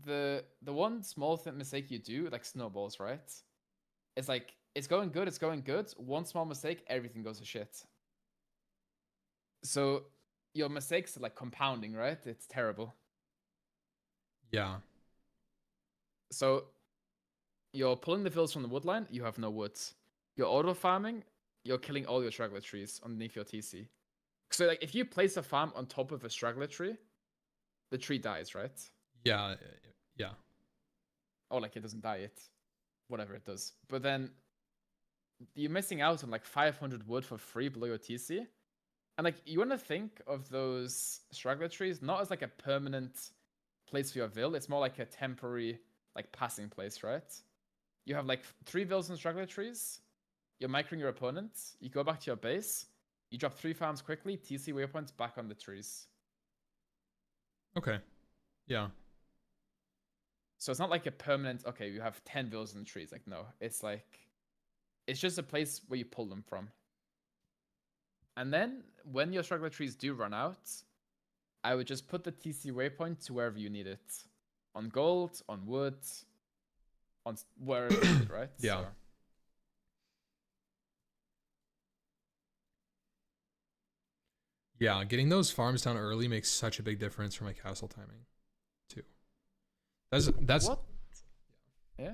the one small mistake you do, like snowballs, right? It's like it's going good, it's going good. One small mistake, everything goes to shit. So your mistakes are like compounding, right? It's terrible. Yeah. So you're pulling the vills from the woodline, you have no wood. You're auto farming, you're killing all your straggler trees underneath your TC. So like if you place a farm on top of a straggler tree, the tree dies, right? Yeah. Yeah. Or like it doesn't die, whatever it does. But then you're missing out on like 500 wood for free below your TC. And like you want to think of those straggler trees not as like a permanent place for your vill. It's more like a temporary like passing place, right? You have like 3 vills and straggler trees. You're microing your opponent. You go back to your base. You drop 3 farms quickly. TC waypoints back on the trees. Okay. Yeah. So it's not like a permanent. Okay, you have 10 vills in the trees. Like no, it's like it's just a place where you pull them from. And then when your straggler trees do run out, I would just put the TC waypoint to wherever you need it. On gold, on wood, on wherever you need it, right? Yeah. So, Yeah, getting those farms down early makes such a big difference for my castle timing, too. That's what? Yeah.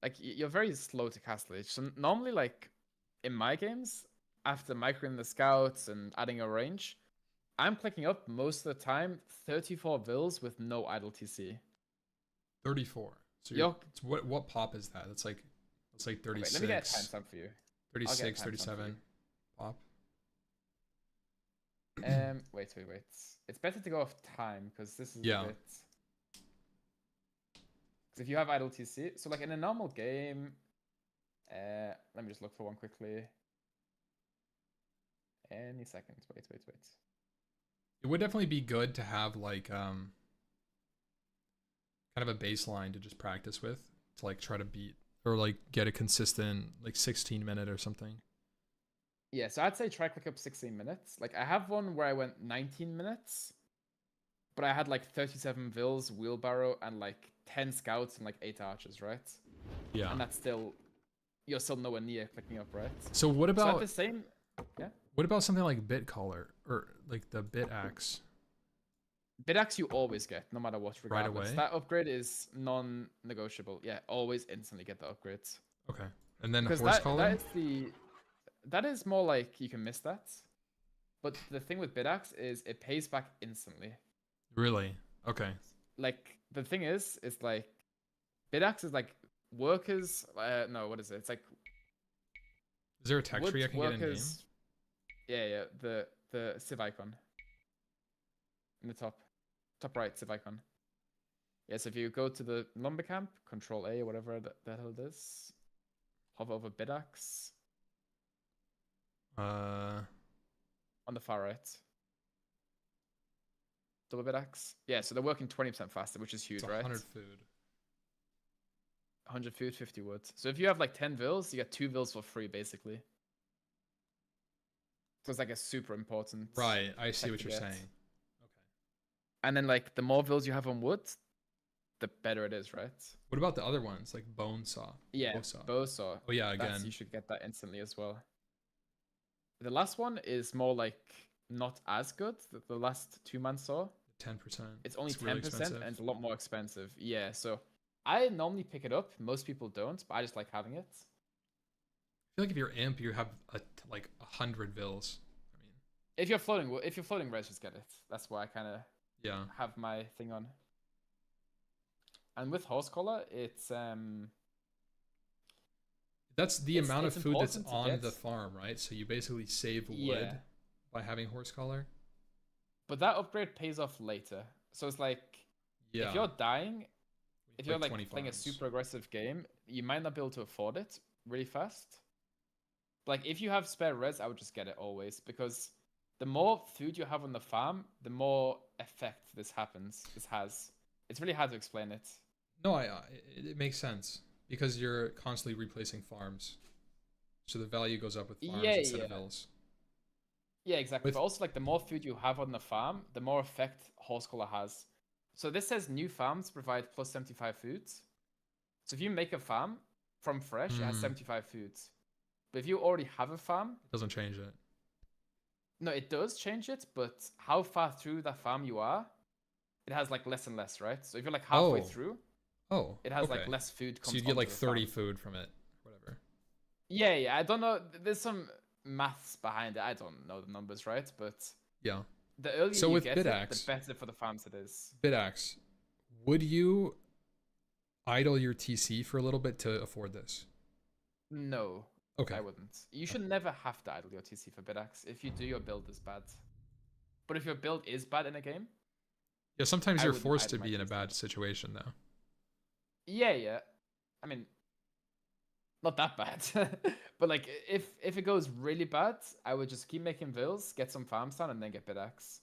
Like you're very slow to castle age. So normally, like in my games, after microing the scouts and adding a range, I'm clicking up most of the time 34 vills with no idle TC. 34. So it's what pop is that? That's like 36. Wait, let me get a timestamp for you. 36, 37 pop. Wait. It's better to go off time because this is a bit. Because if you have idle TC, so like in a normal game, Let me just look for one quickly. Any second. Wait. It would definitely be good to have like kind of a baseline to just practice with, to like try to beat or like get a consistent like 16-minute or something. Yeah, so I'd say try click up 16 minutes. Like I have one where I went 19 minutes, but I had like 37 vills, wheelbarrow, and like 10 scouts and like 8 archers, right? Yeah. And that's still, you're still nowhere near clicking up, right? So what So at about the same, yeah. what about something like bit collar or like the bit axe? Bidax you always get, no matter what, Right regardless. away? That upgrade is non-negotiable. Yeah, always instantly get the upgrades. Okay. And then Because horse collar? that is more like you can miss that. But the thing with Bidax is it pays back instantly. Really? Okay. Like the thing is like Bidax is like workers. No, what is it? It's like Is there a tech tree I can get in game? workers. Yeah. The civ icon in the top right civ icon. Yes, if you go to the lumber camp, Control A or whatever the hell it is, hover over Bidax Uh, on the far right. Double Bidax. Yeah, so they're working 20% faster, which is huge, it's right? 100 food. 100 food, 50 wood. So if you have like 10 vills, you get 2 vills for free, basically. So it's like a super important. Right, I see tech what to you're get. saying. Okay. And then like the more vills you have on wood, the better it is, right? What about the other ones, like bone saw? Yeah, Bow saw. bow saw. Oh yeah, That's, again. you should get that instantly as well. The last one is more like not as good. The last 2-man saw. 10%. It's only 10% really and it's a lot more expensive. Yeah, so I normally pick it up. Most people don't, but I just like having it. I feel like if you're imp, you have like 100 vills. I mean, If you're floating res, just get it. That's why I kind of yeah. have my thing on. And with horse collar, it's That's the amount of it's food that's important to on get. the farm, right? So you basically save wood Yeah, by having horse collar. but that upgrade pays off later. So it's like Yeah. if you're dying, if you're like 20 playing a farms. super aggressive game, you might not be able to afford it really fast. Like if you have spare res, I would just get it always, because the more food you have on the farm, the more effect this has. It's really hard to explain it. No, it makes sense because you're constantly replacing farms, so the value goes up with farms instead of vills. Yeah, exactly. But also, like, the more food you have on the farm, the more effect horse collar has. So this says new farms provide plus 75 foods. So if you make a farm from fresh, it has 75 foods. But if you already have a farm, It doesn't change it. no, it does change it, but how far through that farm you are, it has like less and less, right? So if you're like halfway through, it has like less food. So you get like 30 food from it, whatever. Yeah. I don't know. There's some maths behind it. I don't know the numbers, right? But Yeah. the earlier So you with get it, Bidax, the better for the farms it is. Bidax, would you idle your TC for a little bit to afford this? No. Okay. I wouldn't. You should never have to idle your TC for Bidax. If you do, your build is bad. But if your build is bad in a game, Yeah, sometimes you're wouldn't forced to idle my be in a TC. bad situation though. yeah. I mean, not that bad. But like, if it goes really bad, I would just keep making vills, get some farms done, and then get Bidax.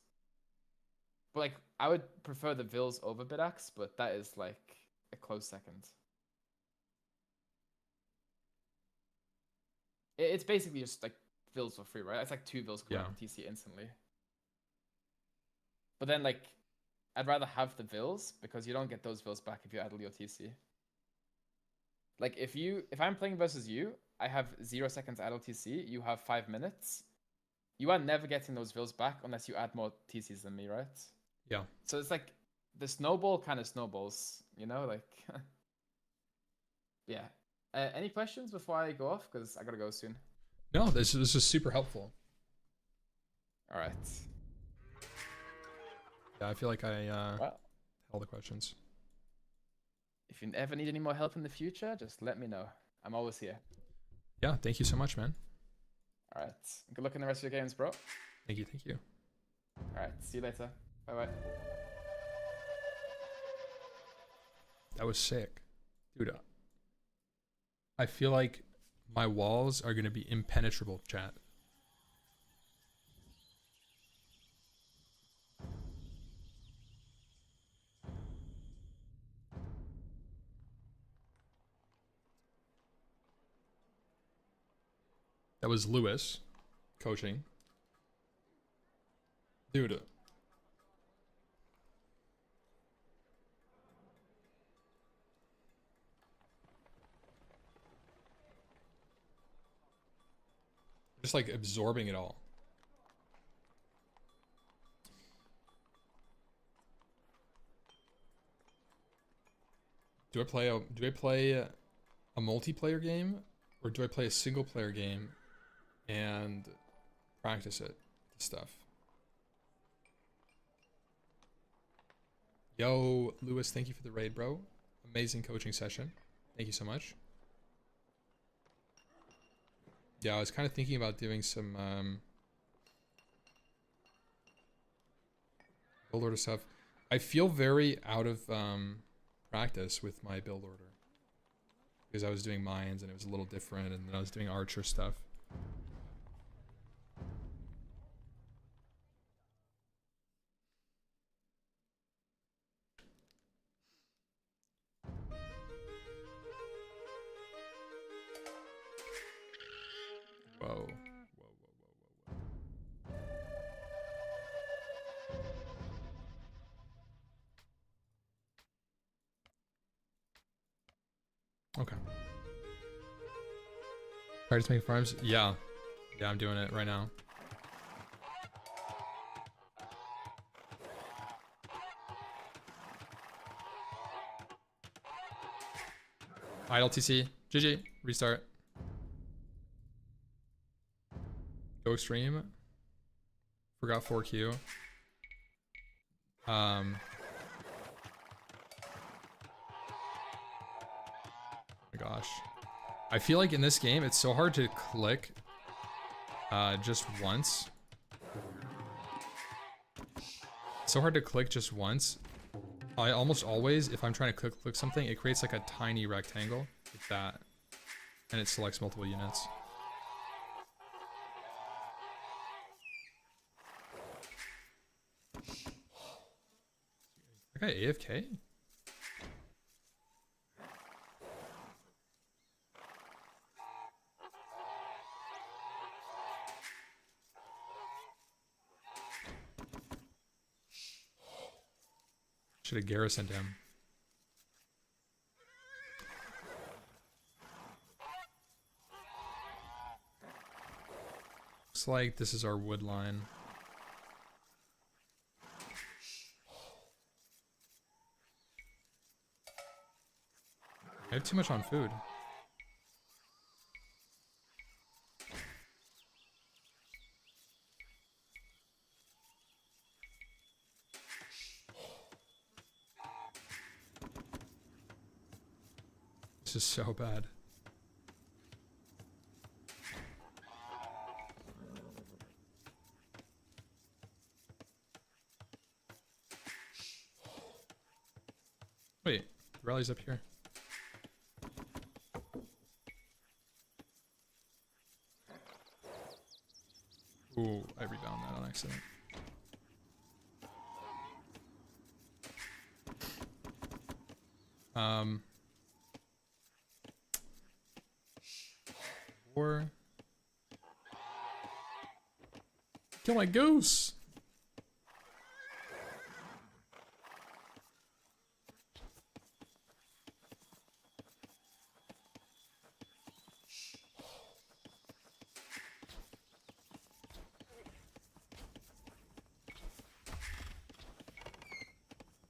But like, I would prefer the vills over Bidax, but that is like a close second. It's basically just like vills for free, right? It's like 2 vills come out of TC instantly. But then like, I'd rather have the vills because you don't get those vills back if you idle your TC. Like if I'm playing versus you, I have 0 seconds idle TC, you have 5 minutes. You are never getting those vills back unless you add more TCs than me, right? Yeah. So it's like the snowball kind of snowballs, you know, like yeah. Any questions before I go off? Because I gotta go soon. No, this is super helpful. All right. Yeah, I feel like I Well, had all the questions. if you ever need any more help in the future, just let me know. I'm always here. Yeah, thank you so much, man. All right. Good luck in the rest of your games, bro. Thank you. All right. See you later. Bye-bye. That was sick. Dude, I feel like My walls are gonna be impenetrable, chat. That was Lewis coaching. Dude. Just like absorbing it all. Do I play a multiplayer game, or do I play a single player game and practice it stuff? Yo, Lewis, thank you for the raid, bro. Amazing coaching session. Thank you so much. Yeah, I was kind of thinking about doing some build order stuff. I feel very out of practice with my build order because I was doing mines and it was a little different, and then I was doing archer stuff. Whoa. Whoa, whoa, whoa, whoa, whoa. Okay. Practice making farms? Yeah. Yeah, I'm doing it right now. Idle TC. GG. Restart. Go extreme. Forgot 4Q. Oh my gosh. I feel like in this game, it's so hard to click just once. It's so hard to click just once. I almost always, if I'm trying to click something, it creates like a tiny rectangle like that, and it selects multiple units. That guy AFK? Should have garrisoned him. Looks like this is our wood line. I have too much on food. This is so bad. Wait, the rally's up here. Ooh, I rebound that on accident. Or kill my goose.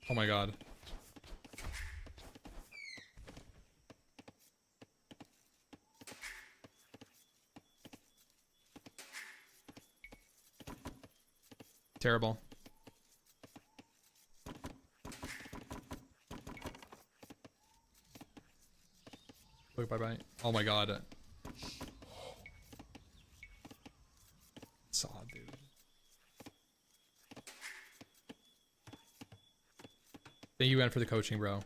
Oh my god. Terrible. Look, bye bye. Oh my god. Saw, dude. Thank you, Ren, for the coaching, bro.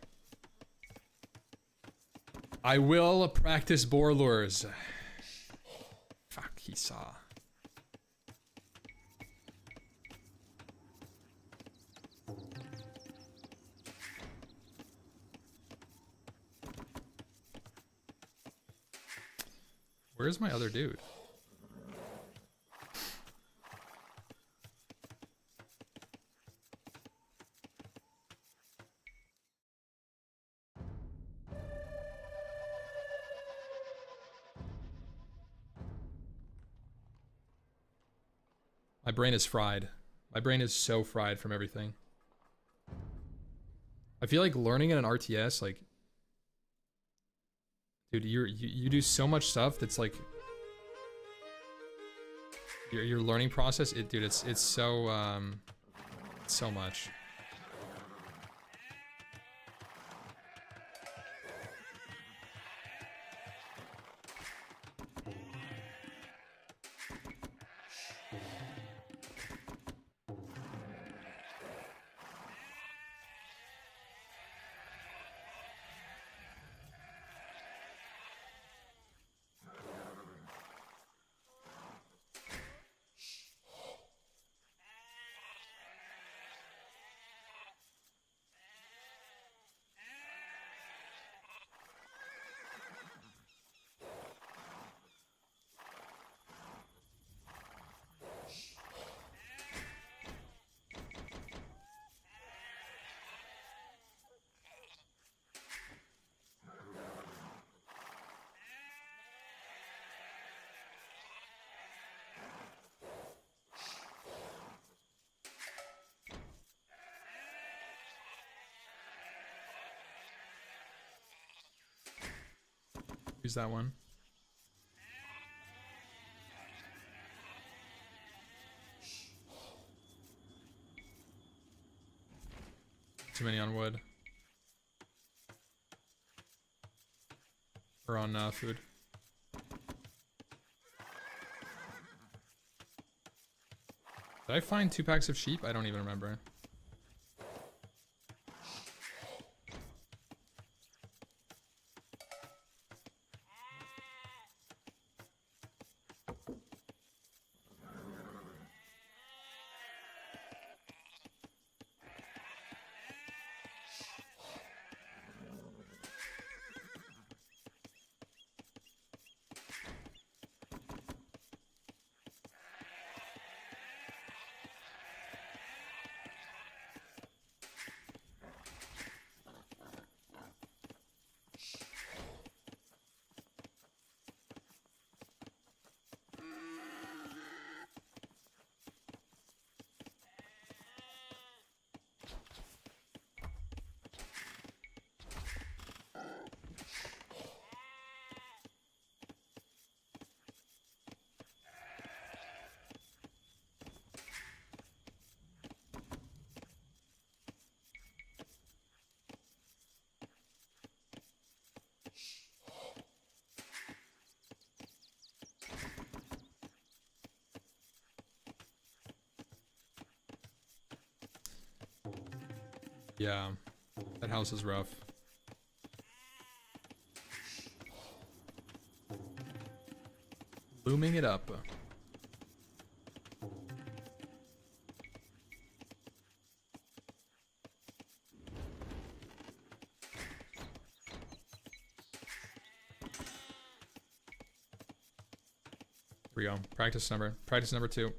I will practice boar lures. Pisa. Where's my other dude? My brain is fried. My brain is so fried from everything. I feel like learning in an RTS, like, dude, you do so much stuff that's like your learning process. Dude, it's so much. Use that one. Too many on wood. Or on food. Did I find 2 packs of sheep? I don't even remember. Yeah, that house is rough. Looming it up. Here we go. Practice number 2.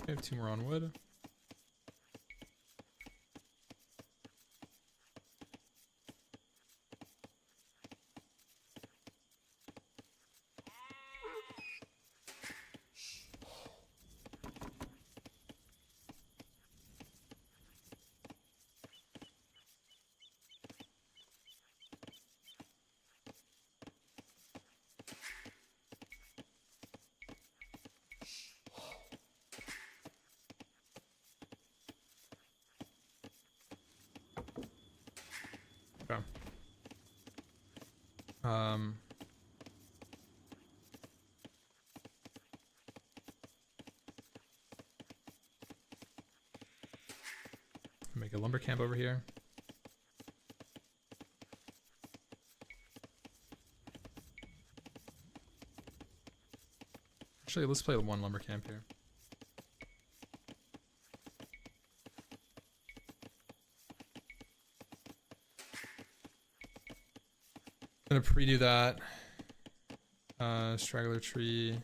I have 2 more on wood. Okay. Make a lumber camp over here. Actually, let's play one lumber camp here. I'm gonna pre-do that. Straggler tree.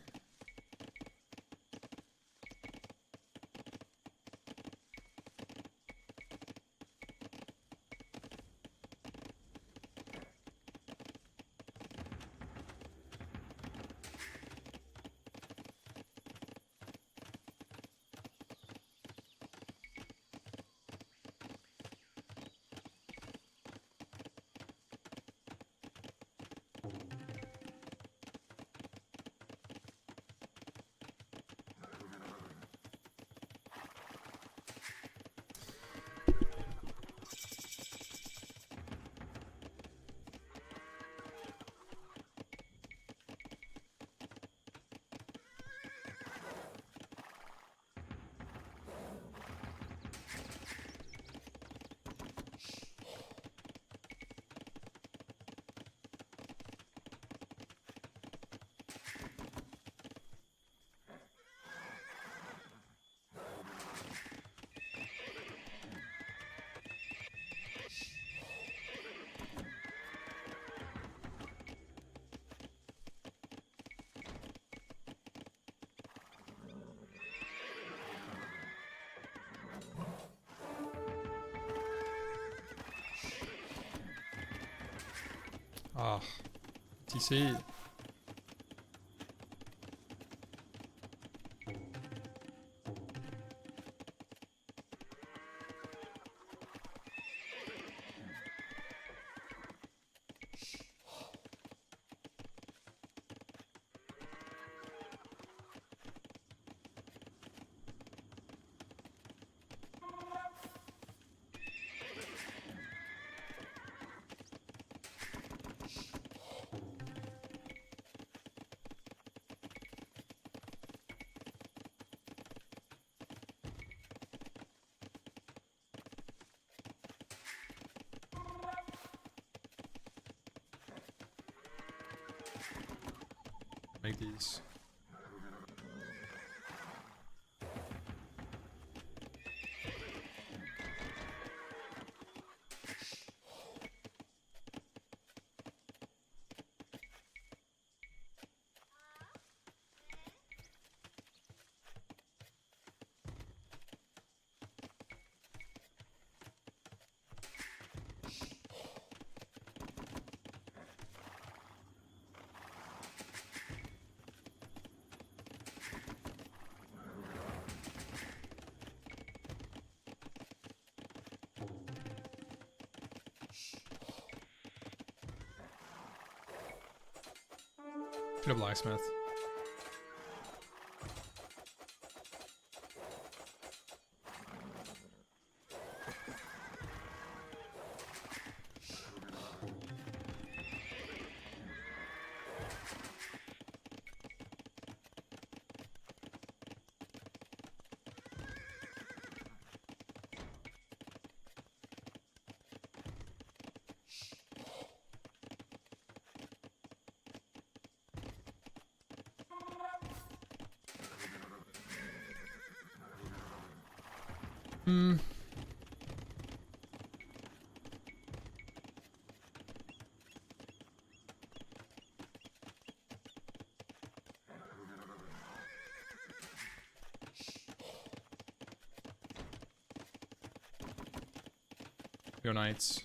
Ah, TC. Make these. Get a blacksmith. Hmm. Go knights.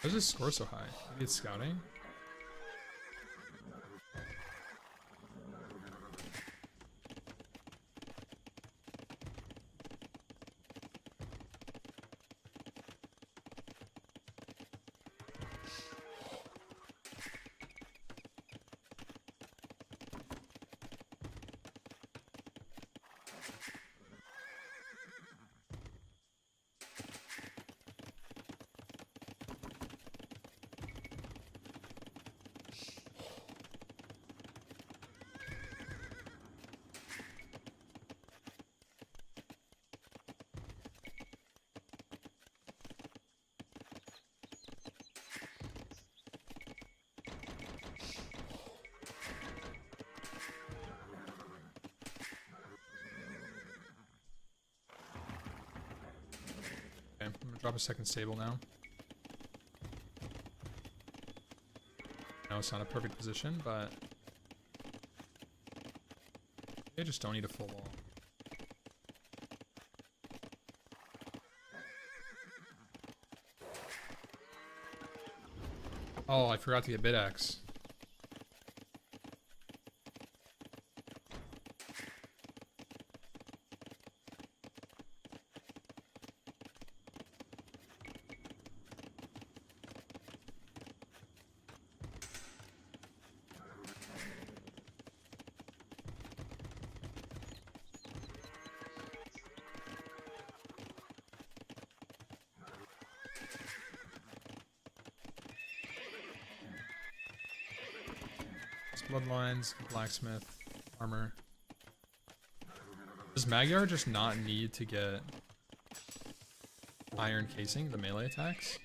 Why does this score so high? Maybe it's scouting? Okay, I'm gonna drop a second stable now. I know it's not a perfect position, but they just don't need a full wall. Oh, I forgot to get bid axe. Bloodlines, blacksmith, armor. Does Magyar just not need to get iron casing, the melee attacks?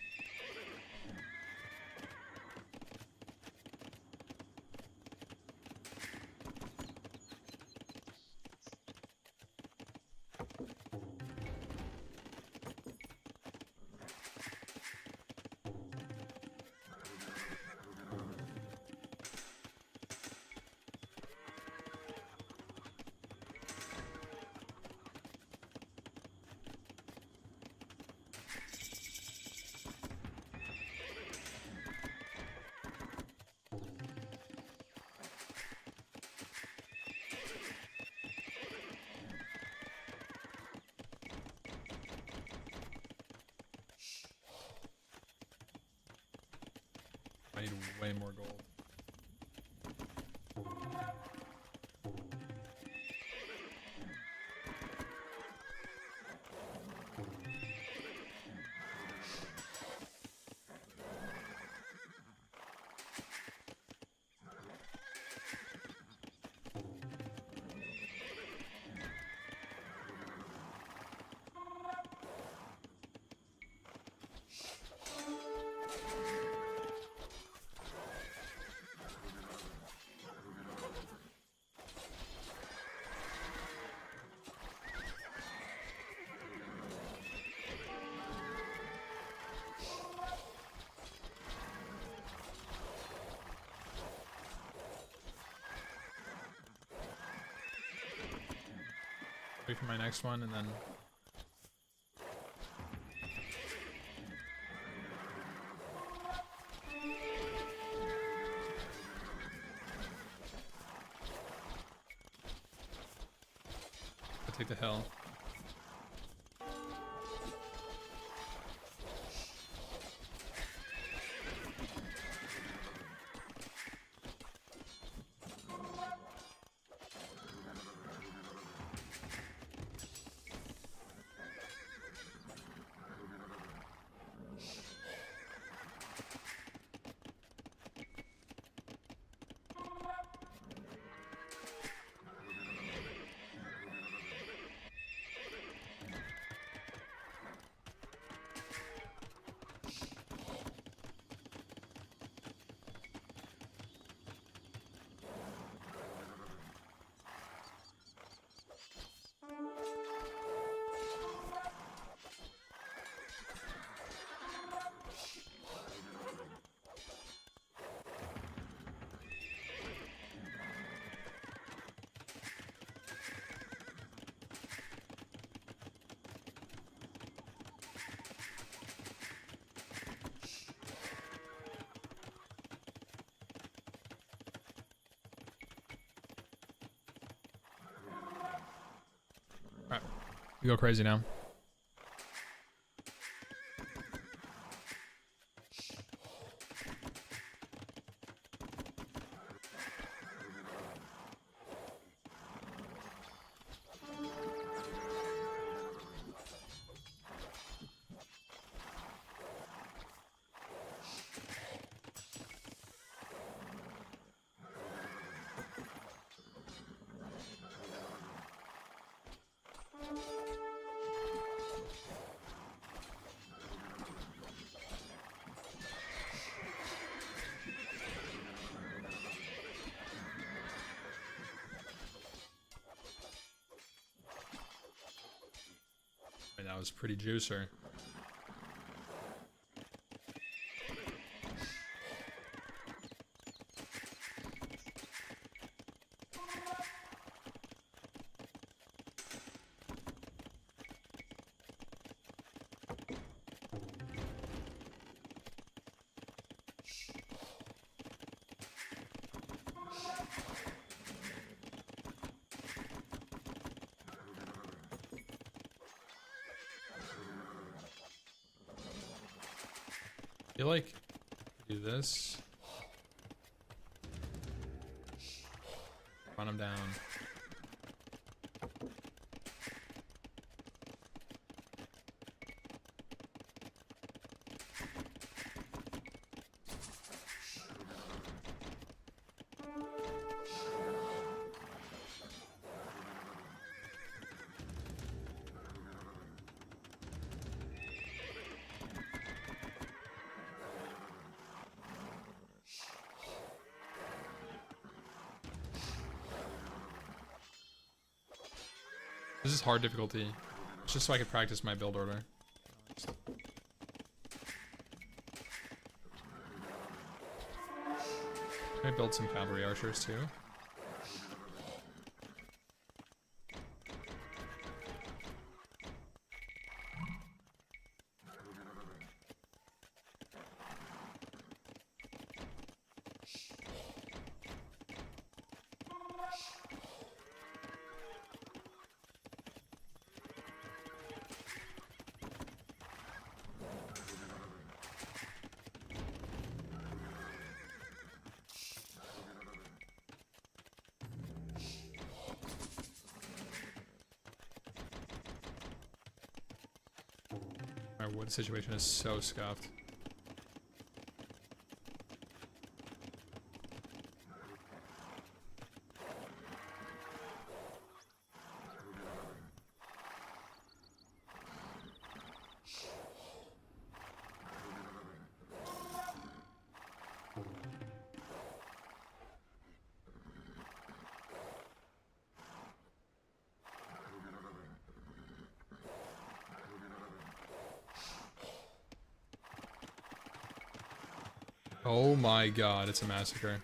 I need way more gold. Wait for my next one and then I'll take the hill. Alright, we go crazy now. That was pretty juicer. I feel like do this. Run him down. This is hard difficulty. It's just so I could practice my build order. Can I build some cavalry archers too? My wood situation is so scuffed. Oh my god, it's a massacre.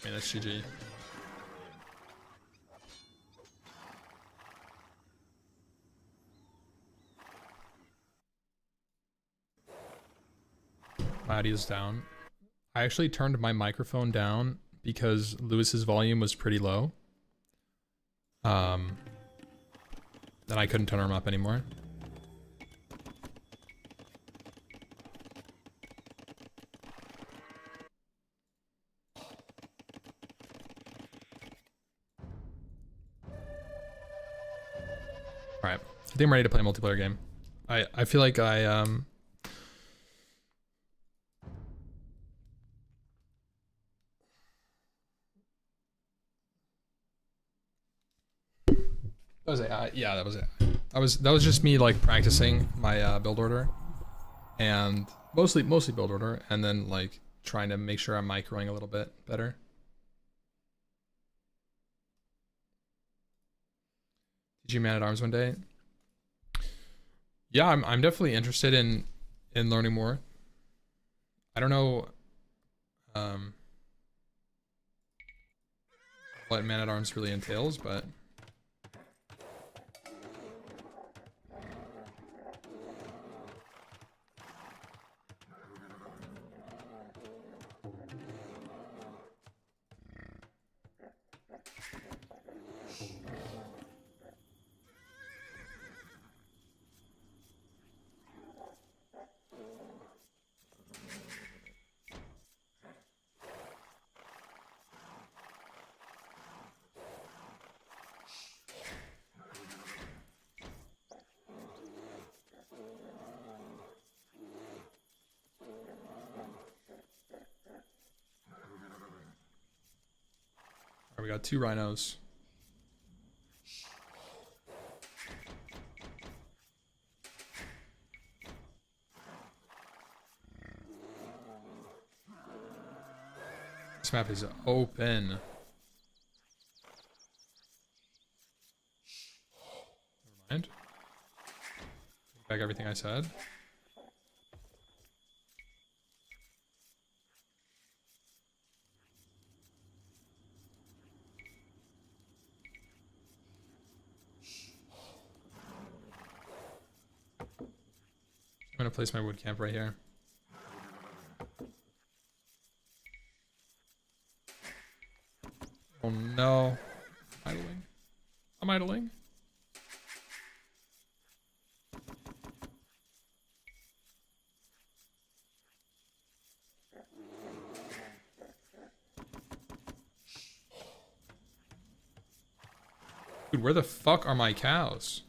Man, that's GG. My audio's down. I actually turned my microphone down because Lewis's volume was pretty low. Then I couldn't turn him up anymore. Alright, I think I'm ready to play a multiplayer game. I feel like that was it. Yeah, that was it. That was just me like practicing my build order, and mostly build order, and then like trying to make sure I'm microing a little bit better. Did you Man at Arms one day? Yeah, I'm definitely interested in learning more. I don't know what Man at Arms really entails, but got 2 rhinos. This map is open. Never mind. Take back everything I said. I'm gonna place my wood camp right here. Oh no. Idling. I'm idling. Dude, where the fuck are my cows?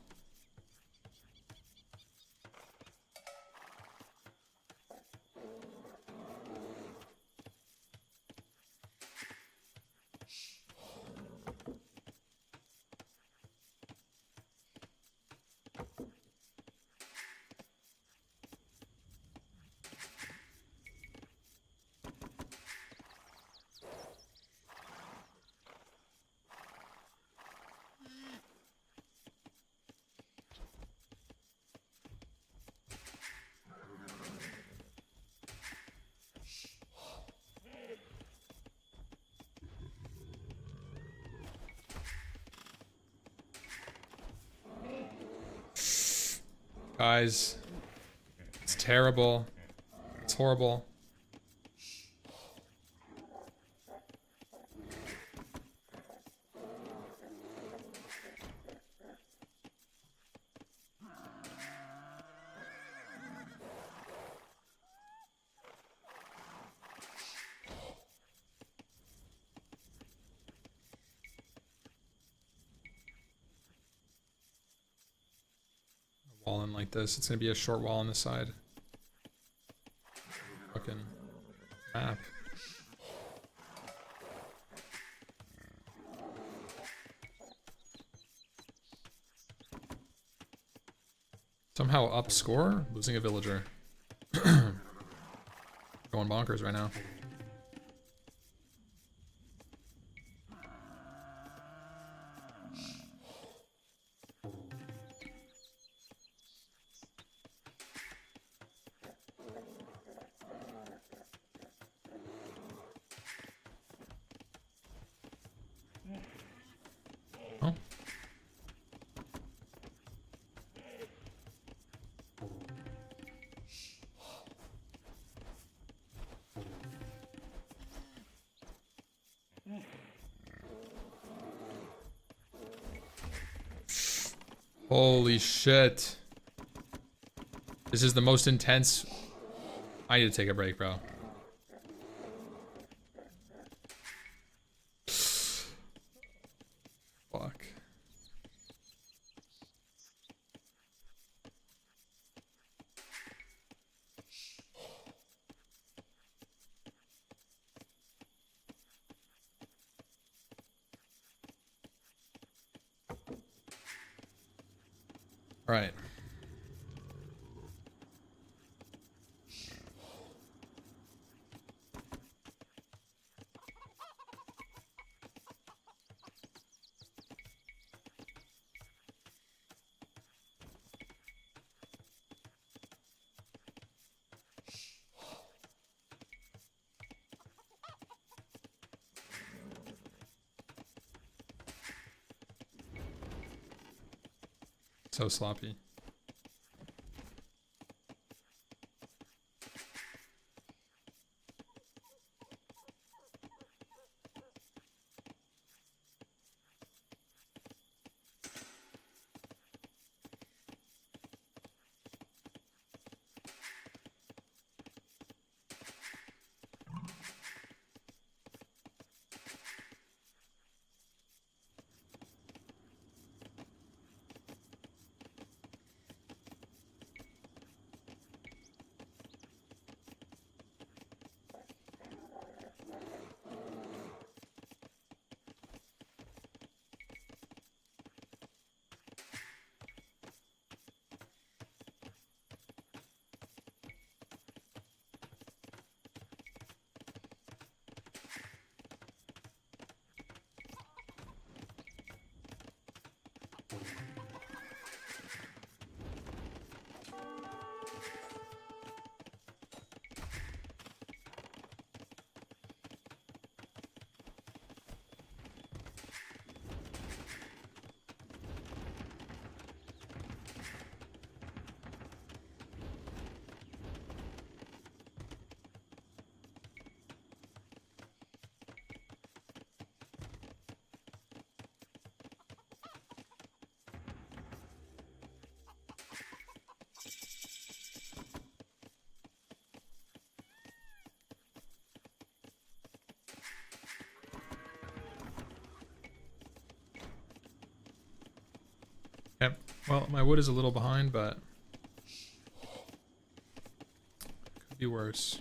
Guys, it's terrible. It's horrible. Wall in like this. It's gonna be a short wall on the side. Fucking map. Somehow up score? Losing a villager. Going bonkers right now. Oh. Holy shit. This is the most intense. I need to take a break, bro. Fuck. All right. So sloppy. Well, my wood is a little behind, but could be worse.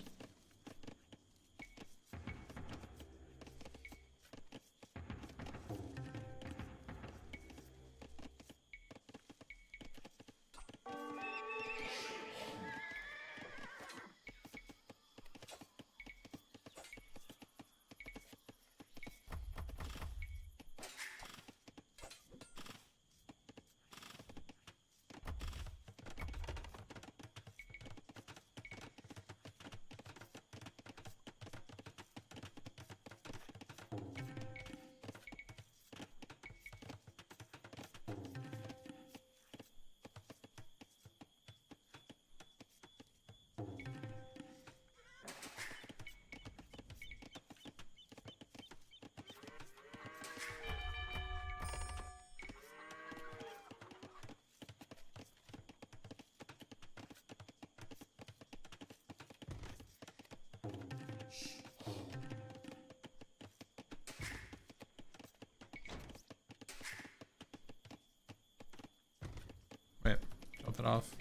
Wait, drop that off.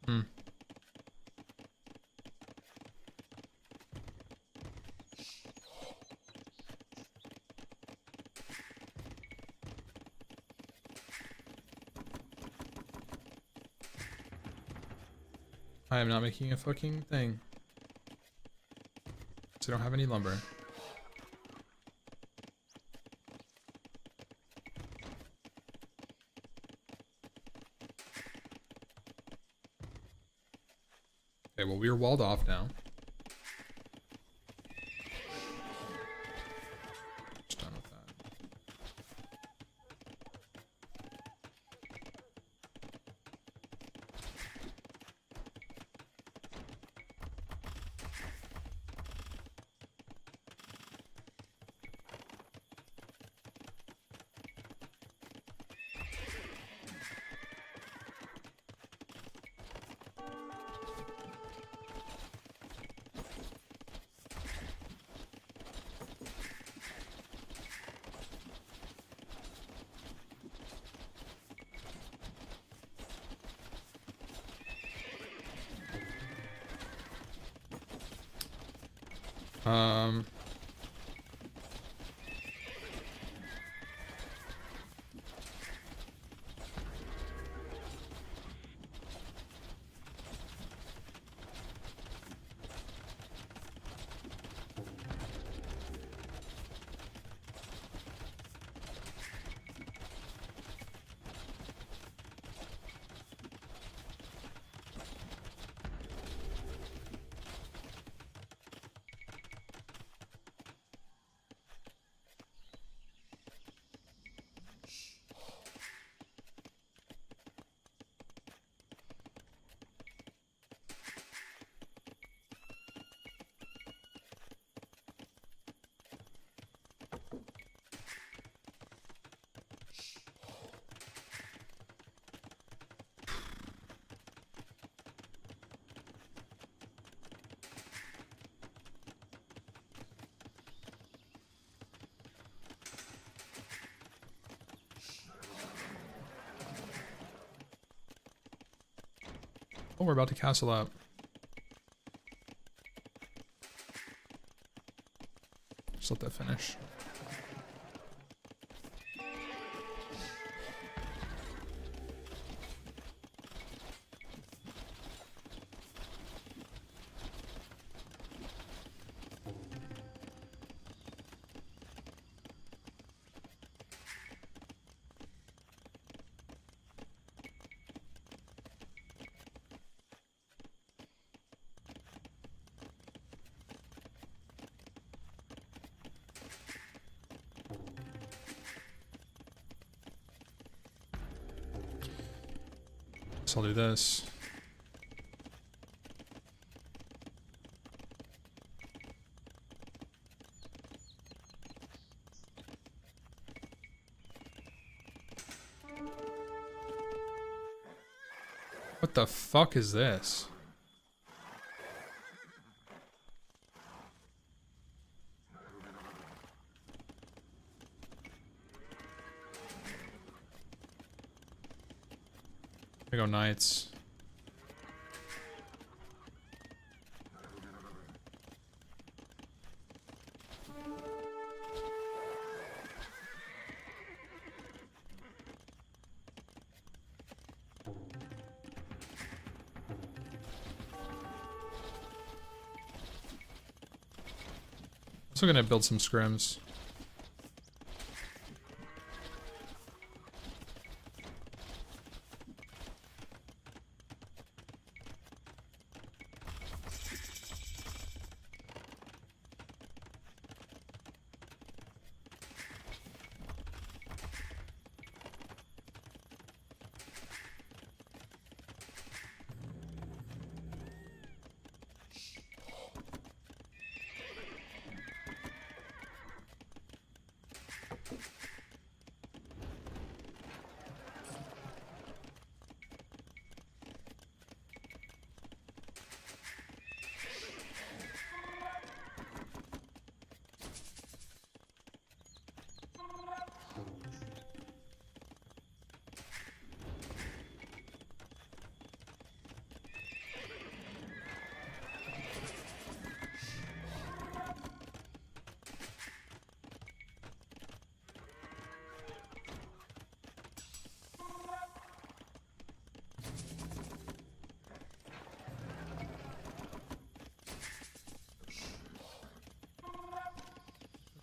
Hmm. I am not making a fucking thing. So I don't have any lumber. Okay, well we're walled off now. Just done with that. Um, oh, we're about to castle up. Just let that finish. So I'll do this. What the fuck is this? Here we go, knights. Also gonna build some scrims.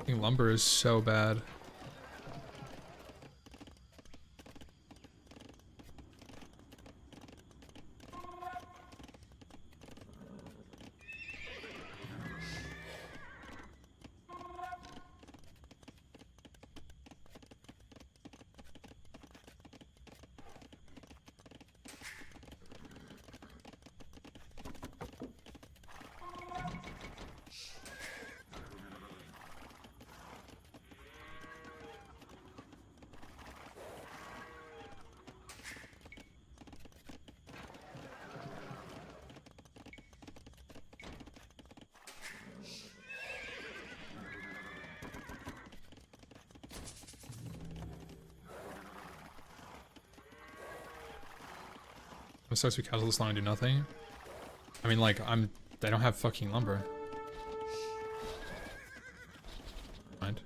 Fucking lumber is so bad. It sucks we castle this long and do nothing. I mean, like, they don't have fucking lumber. Mind.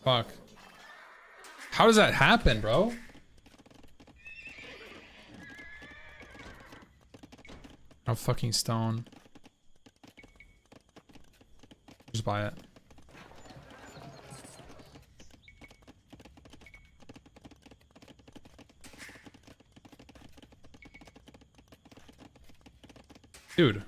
Fuck. How does that happen, bro? No fucking stone. Just buy it. Dude.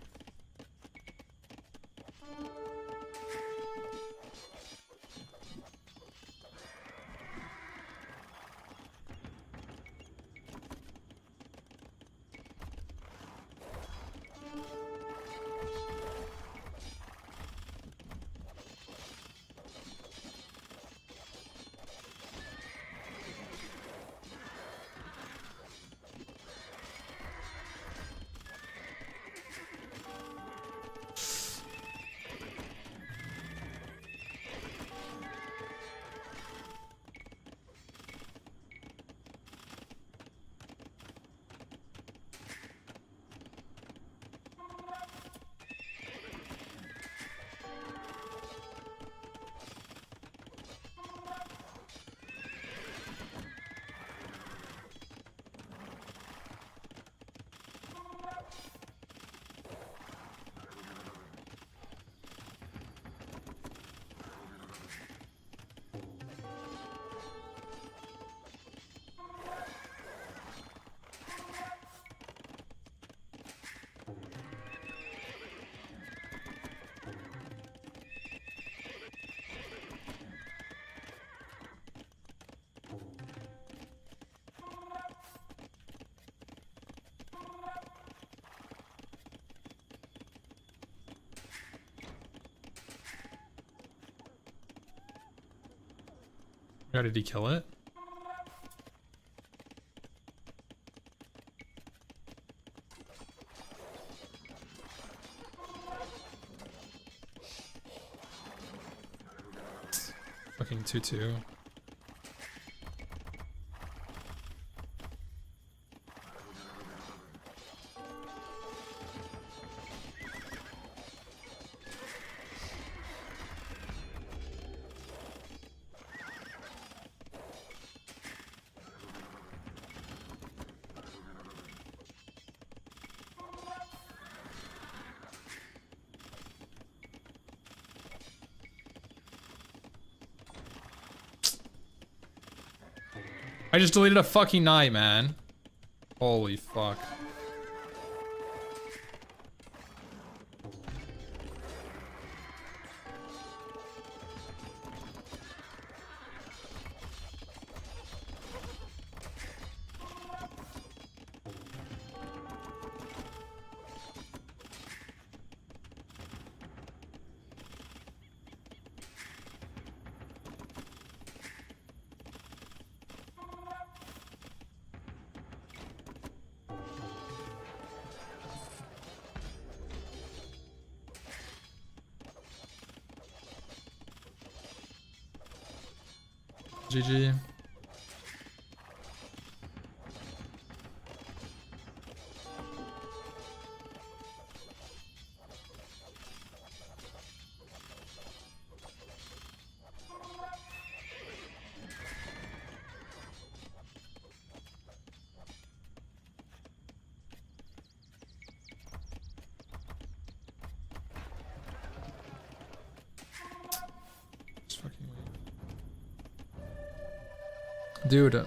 How did he kill it? Fucking 2-2. I just deleted a fucking knight, man. Holy fuck. GG. Dude,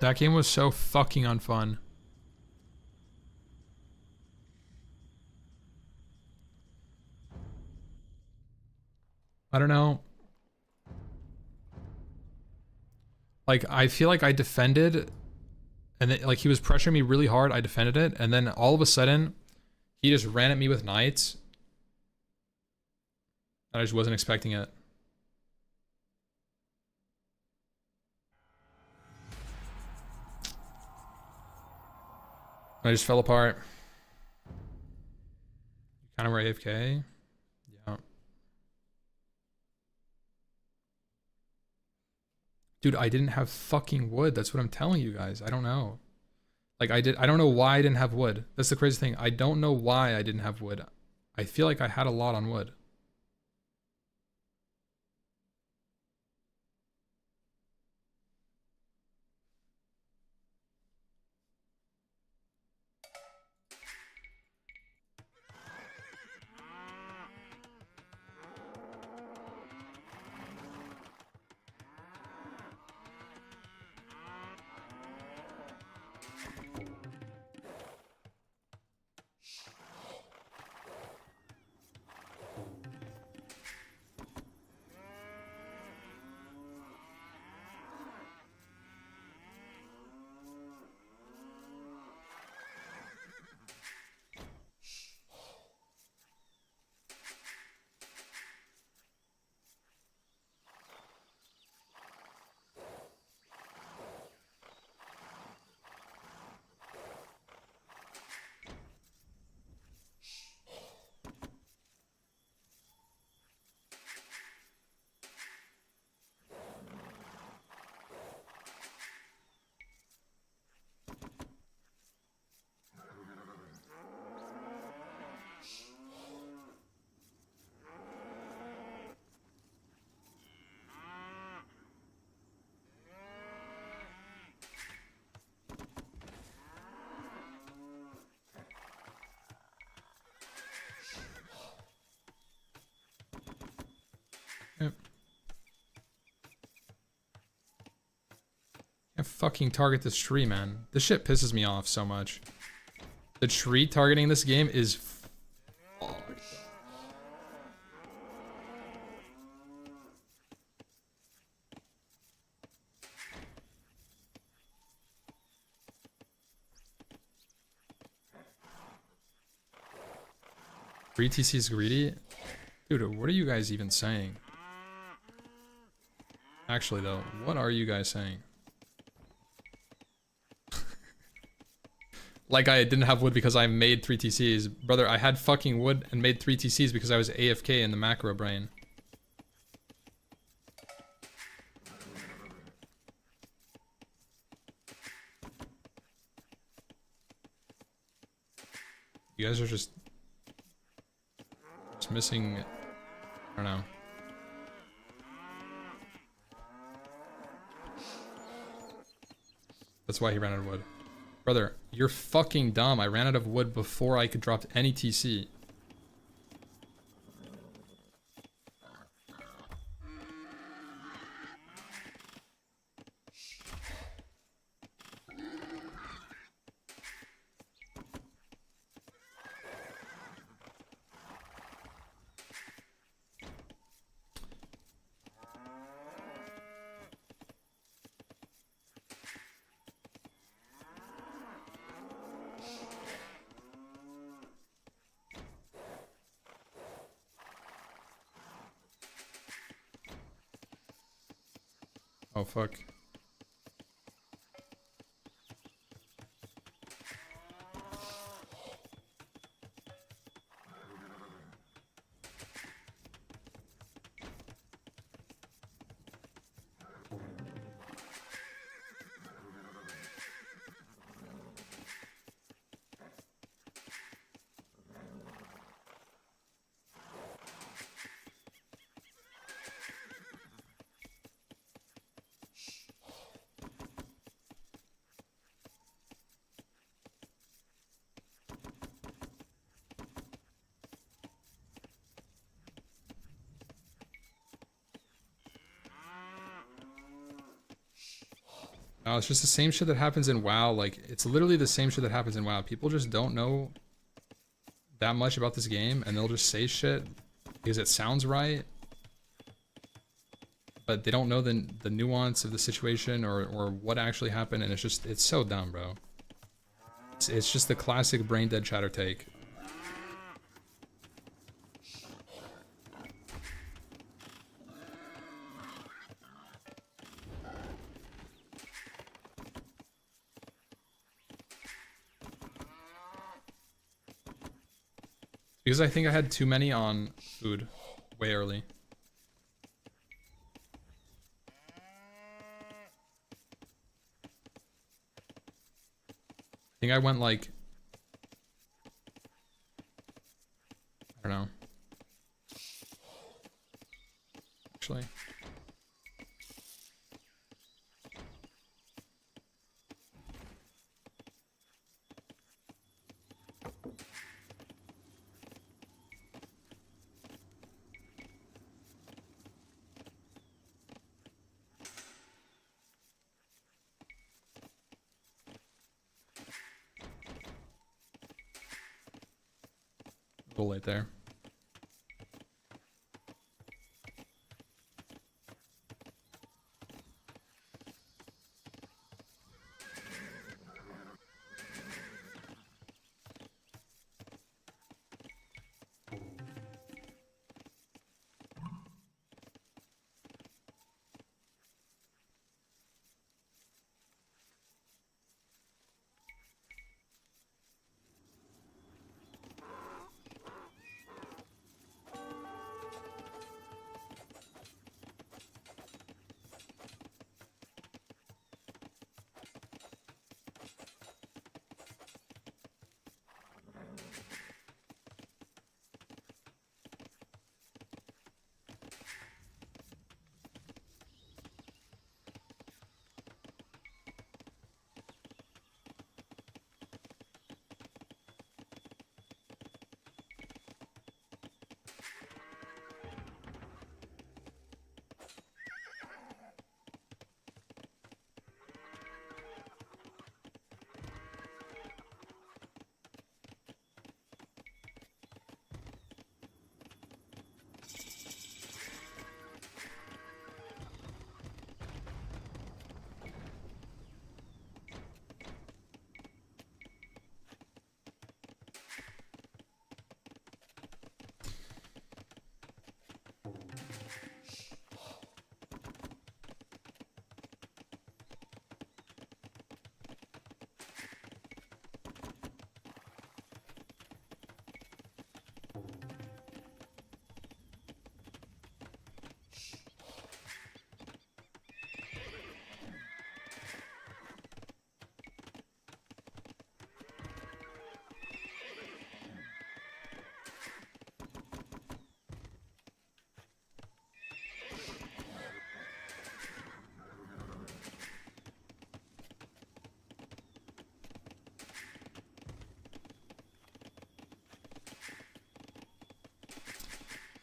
that game was so fucking unfun. I don't know. Like, I feel like I defended, and then, like, he was pressuring me really hard. I defended it, and then all of a sudden, he just ran at me with knights. I just wasn't expecting it. I just fell apart. Kind of were AFK. Yeah. Dude, I didn't have fucking wood. That's what I'm telling you guys. I don't know. Like, I don't know why I didn't have wood. That's the crazy thing. I don't know why I didn't have wood. I feel like I had a lot on wood. I fucking target this tree, man. This shit pisses me off so much. The tree targeting this game is fucked. Free TC is greedy? Dude, what are you guys even saying? Actually though, what are you guys saying? Like I didn't have wood because I made 3 TCs. Brother, I had fucking wood and made 3 TCs because I was AFK in the macro brain. You guys are just missing, I don't know. That's why he ran out of wood. Brother, you're fucking dumb. I ran out of wood before I could drop any TC. Oh, fuck. No, it's just the same shit that happens in WoW. Like, it's literally the same shit that happens in WoW. People just don't know that much about this game, and they'll just say shit because it sounds right, but they don't know the nuance of the situation or what actually happened, and it's so dumb, bro. It's just the classic brain dead chatter take. Because I think I had too many on food way early. I think I went like, I don't know. Actually. A little late there.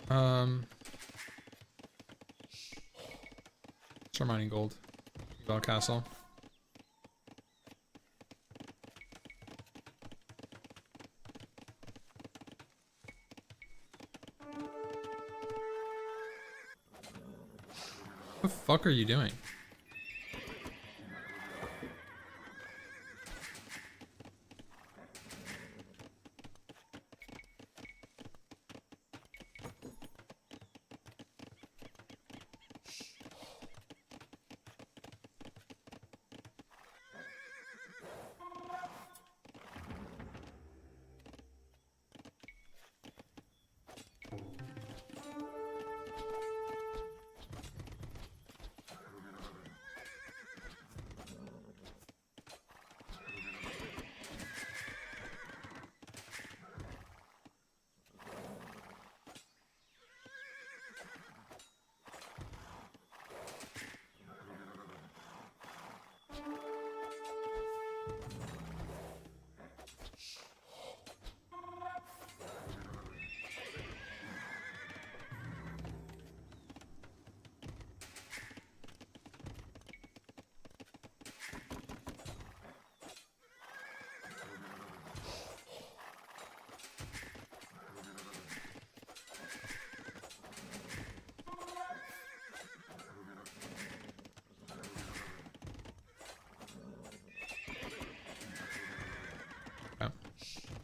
Start mining gold. Bell Castle. What the fuck are you doing?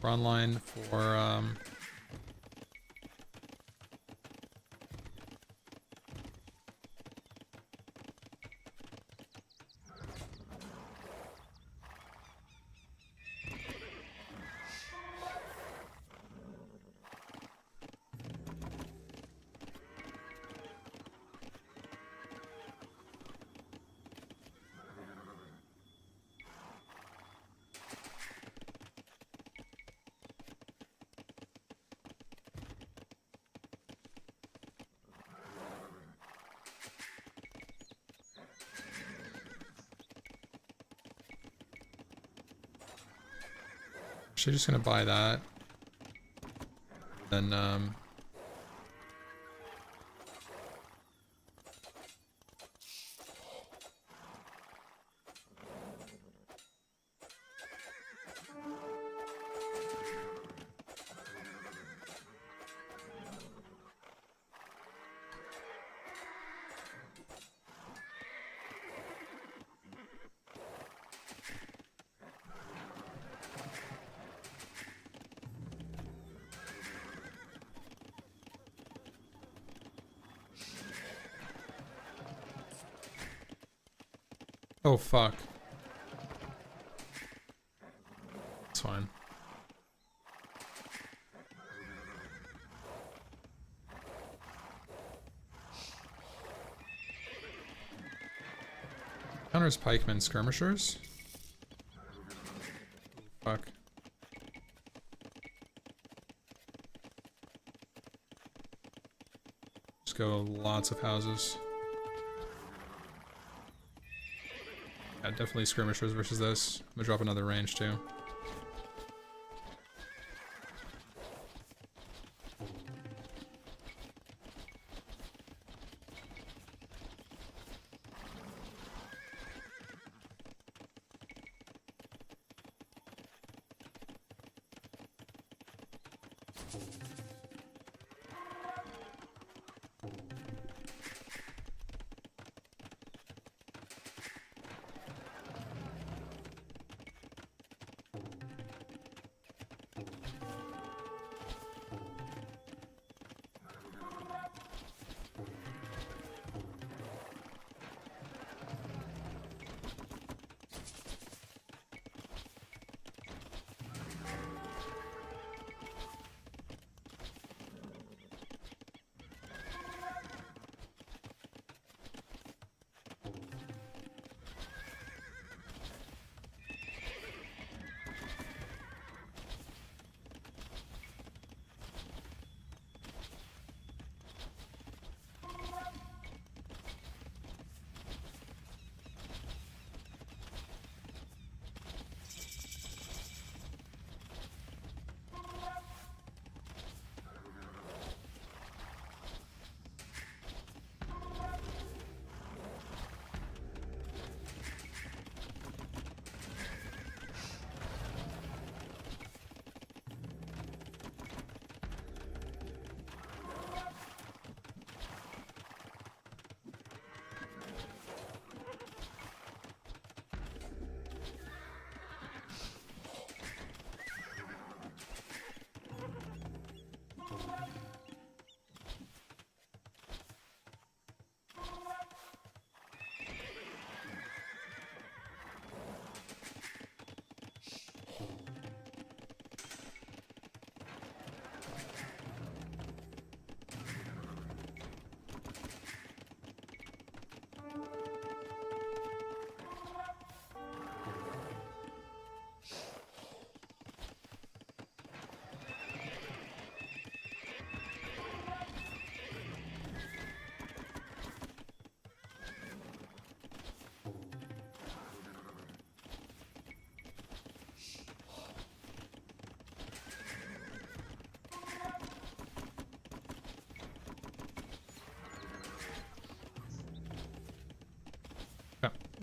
We're online for actually just gonna buy that. Then oh fuck. It's fine. Counters pikemen skirmishers. Fuck. Just go lots of houses. Yeah, definitely skirmishers versus this. I'm gonna drop another range too.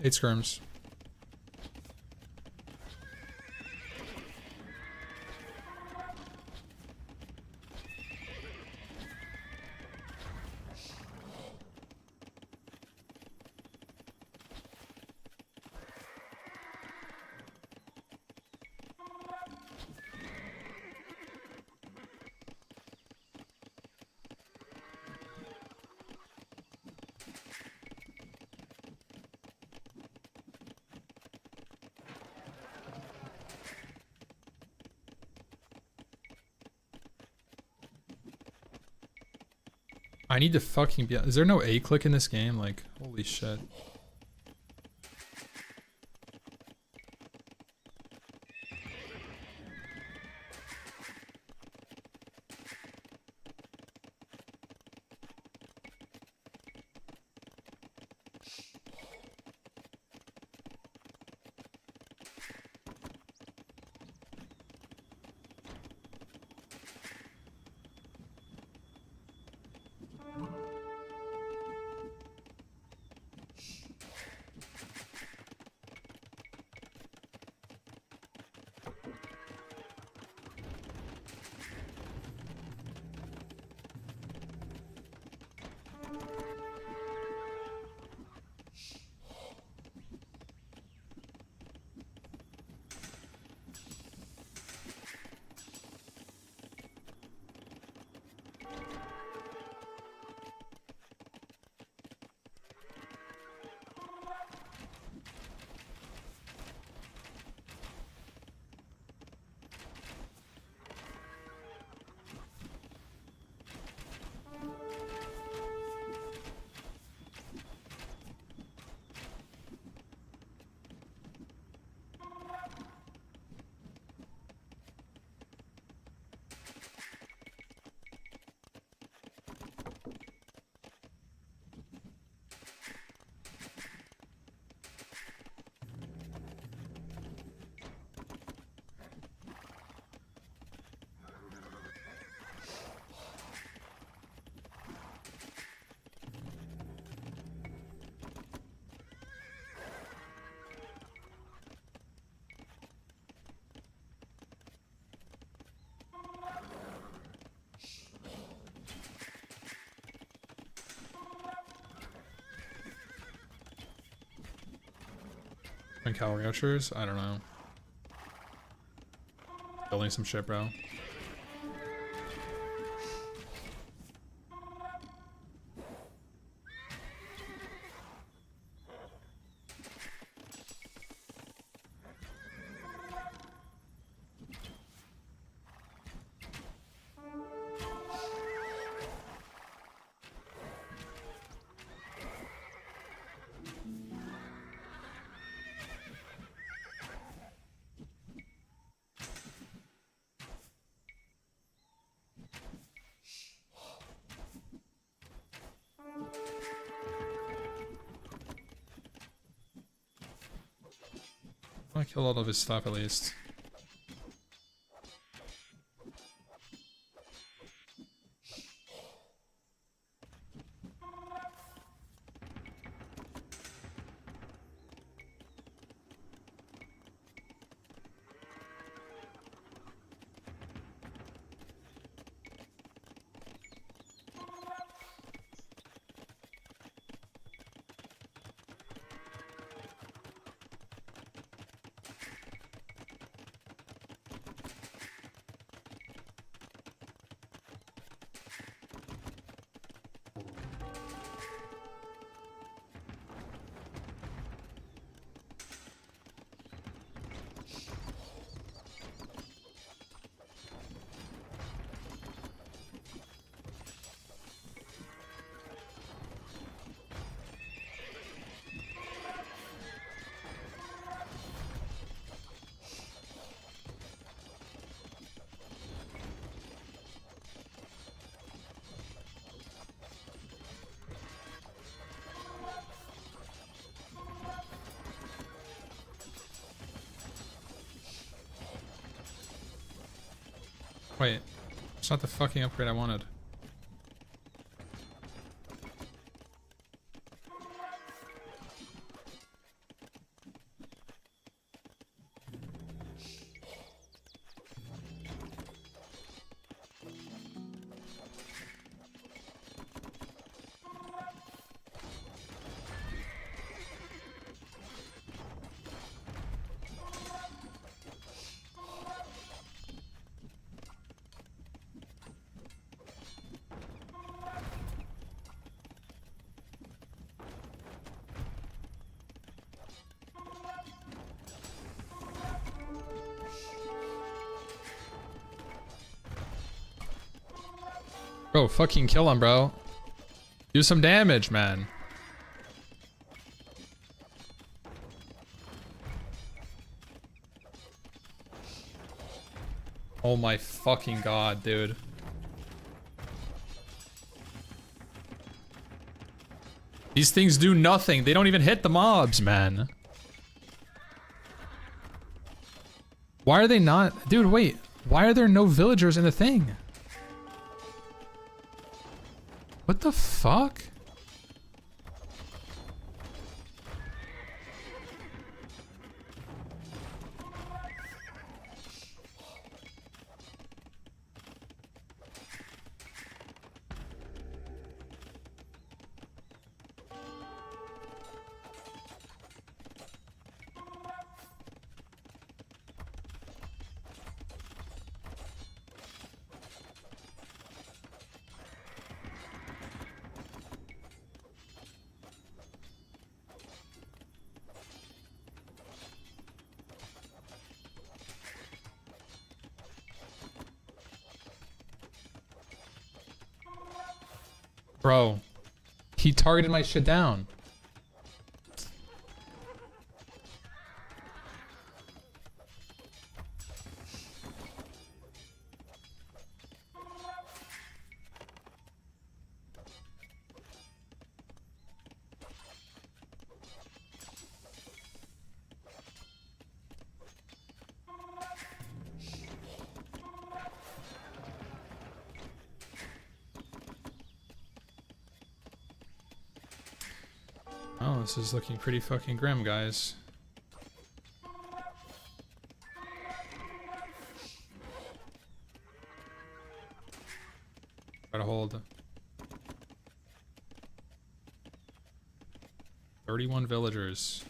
8 skirms. I need to fucking be. Is there no A click in this game? Like, holy shit. And cavalry archers? I don't know. Building some shit, bro. I kill all of his stuff at least. Wait, it's not the fucking upgrade I wanted. Bro, fucking kill him, bro. Do some damage, man. Oh my fucking god, dude. These things do nothing. They don't even hit the mobs, man. Why are they not? Dude, wait. Why are there no villagers in the thing? What the fuck? Bro, he targeted my shit down. Oh, this is looking pretty fucking grim, guys. Try to hold 31 villagers.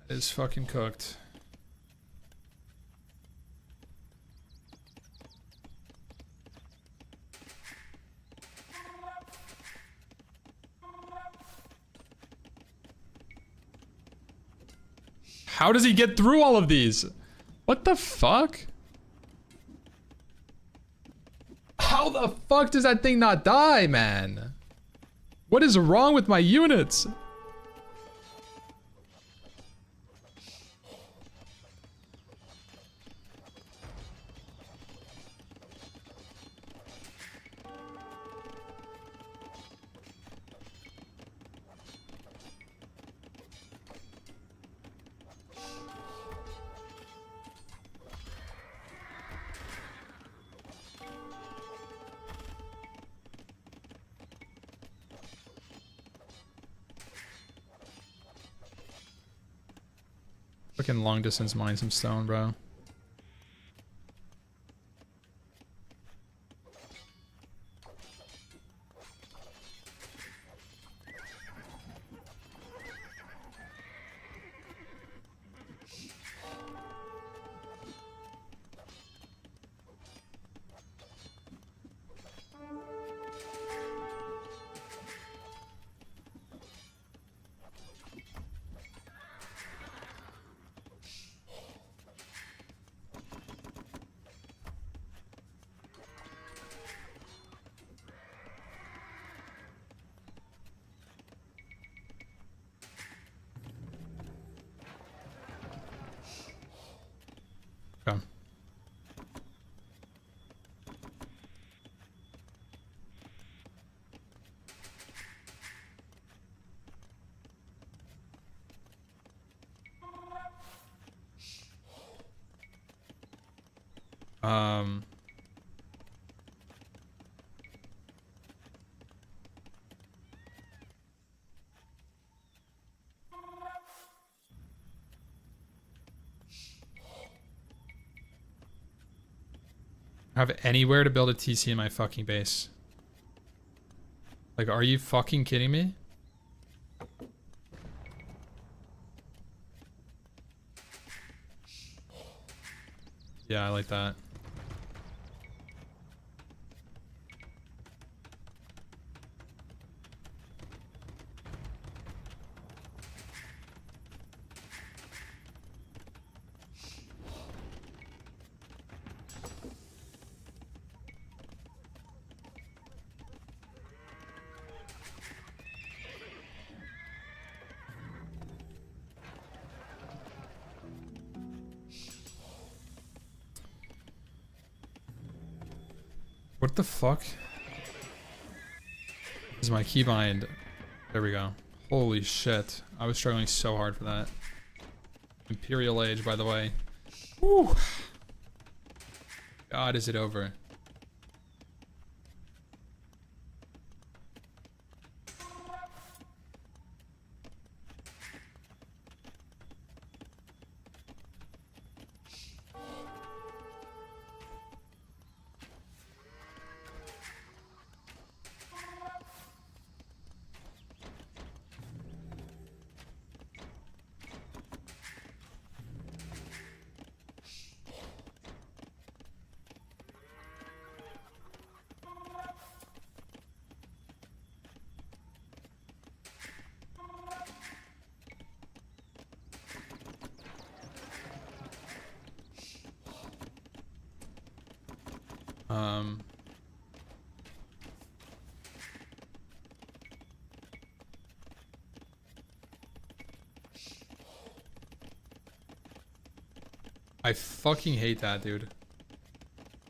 That is fucking cooked. How does he get through all of these? What the fuck? How the fuck does that thing not die, man? What is wrong with my units? Fucking long distance mine some stone, bro. Okay. Um, have anywhere to build a TC in my fucking base. Like, are you fucking kidding me? Yeah, I like that. What the fuck? Is my keybind? There we go. Holy shit. I was struggling so hard for that. Imperial Age, by the way. Woo! God, is it over? I fucking hate that, dude.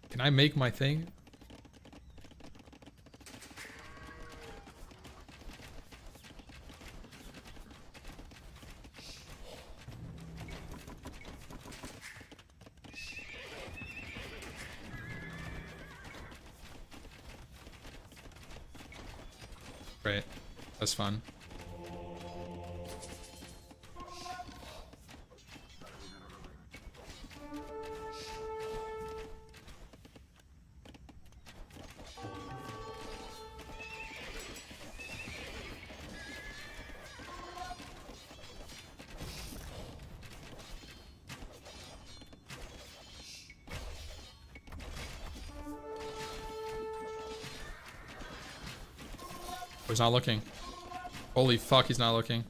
Can I make my thing? Great. That's fun. Oh, he's not looking. Holy fuck, he's not looking.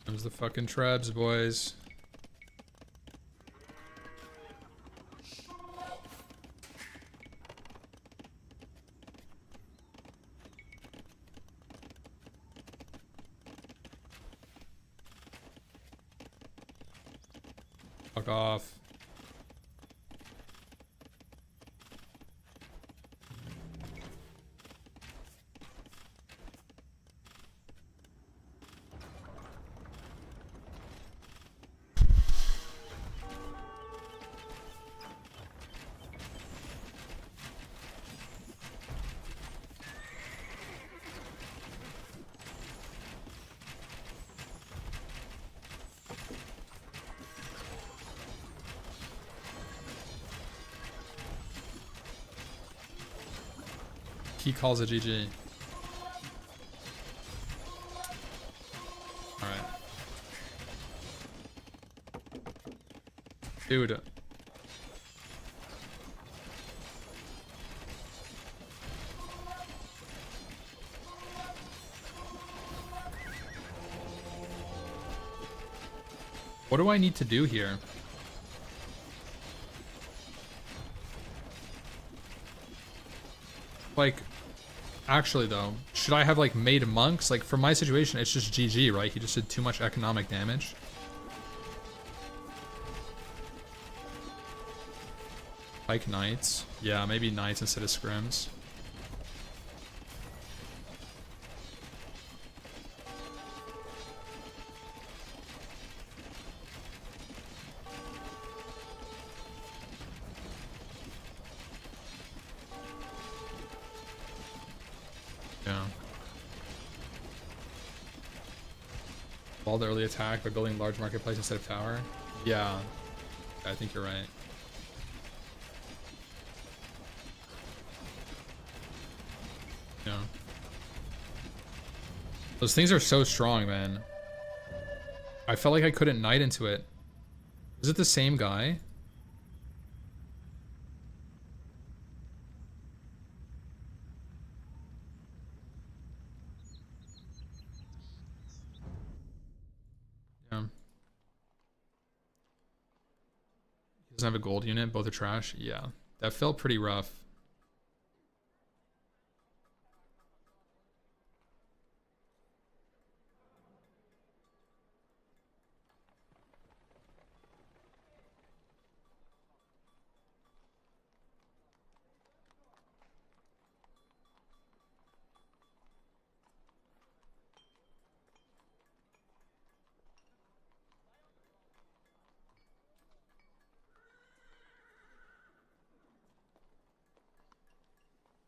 Comes the fucking trebs, boys. Fuck off. He calls it GG. Alright. Dude. What do I need to do here? Like, actually though, should I have like made monks? Like for my situation, it's just GG, right? He just did too much economic damage. Like knights. Yeah, maybe knights instead of scrims. Yeah. Wall the early attack by building large marketplace instead of tower. Yeah, I think you're right. Yeah. Those things are so strong, man. I felt like I couldn't knight into it. Is it the same guy? Doesn't have a gold unit. Both are trash. Yeah, that felt pretty rough.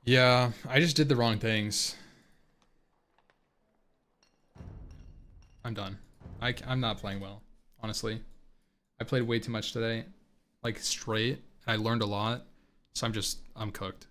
Yeah, I just did the wrong things. I'm done. I'm not playing well, honestly. I played way too much today, like straight, and I learned a lot. So I'm cooked.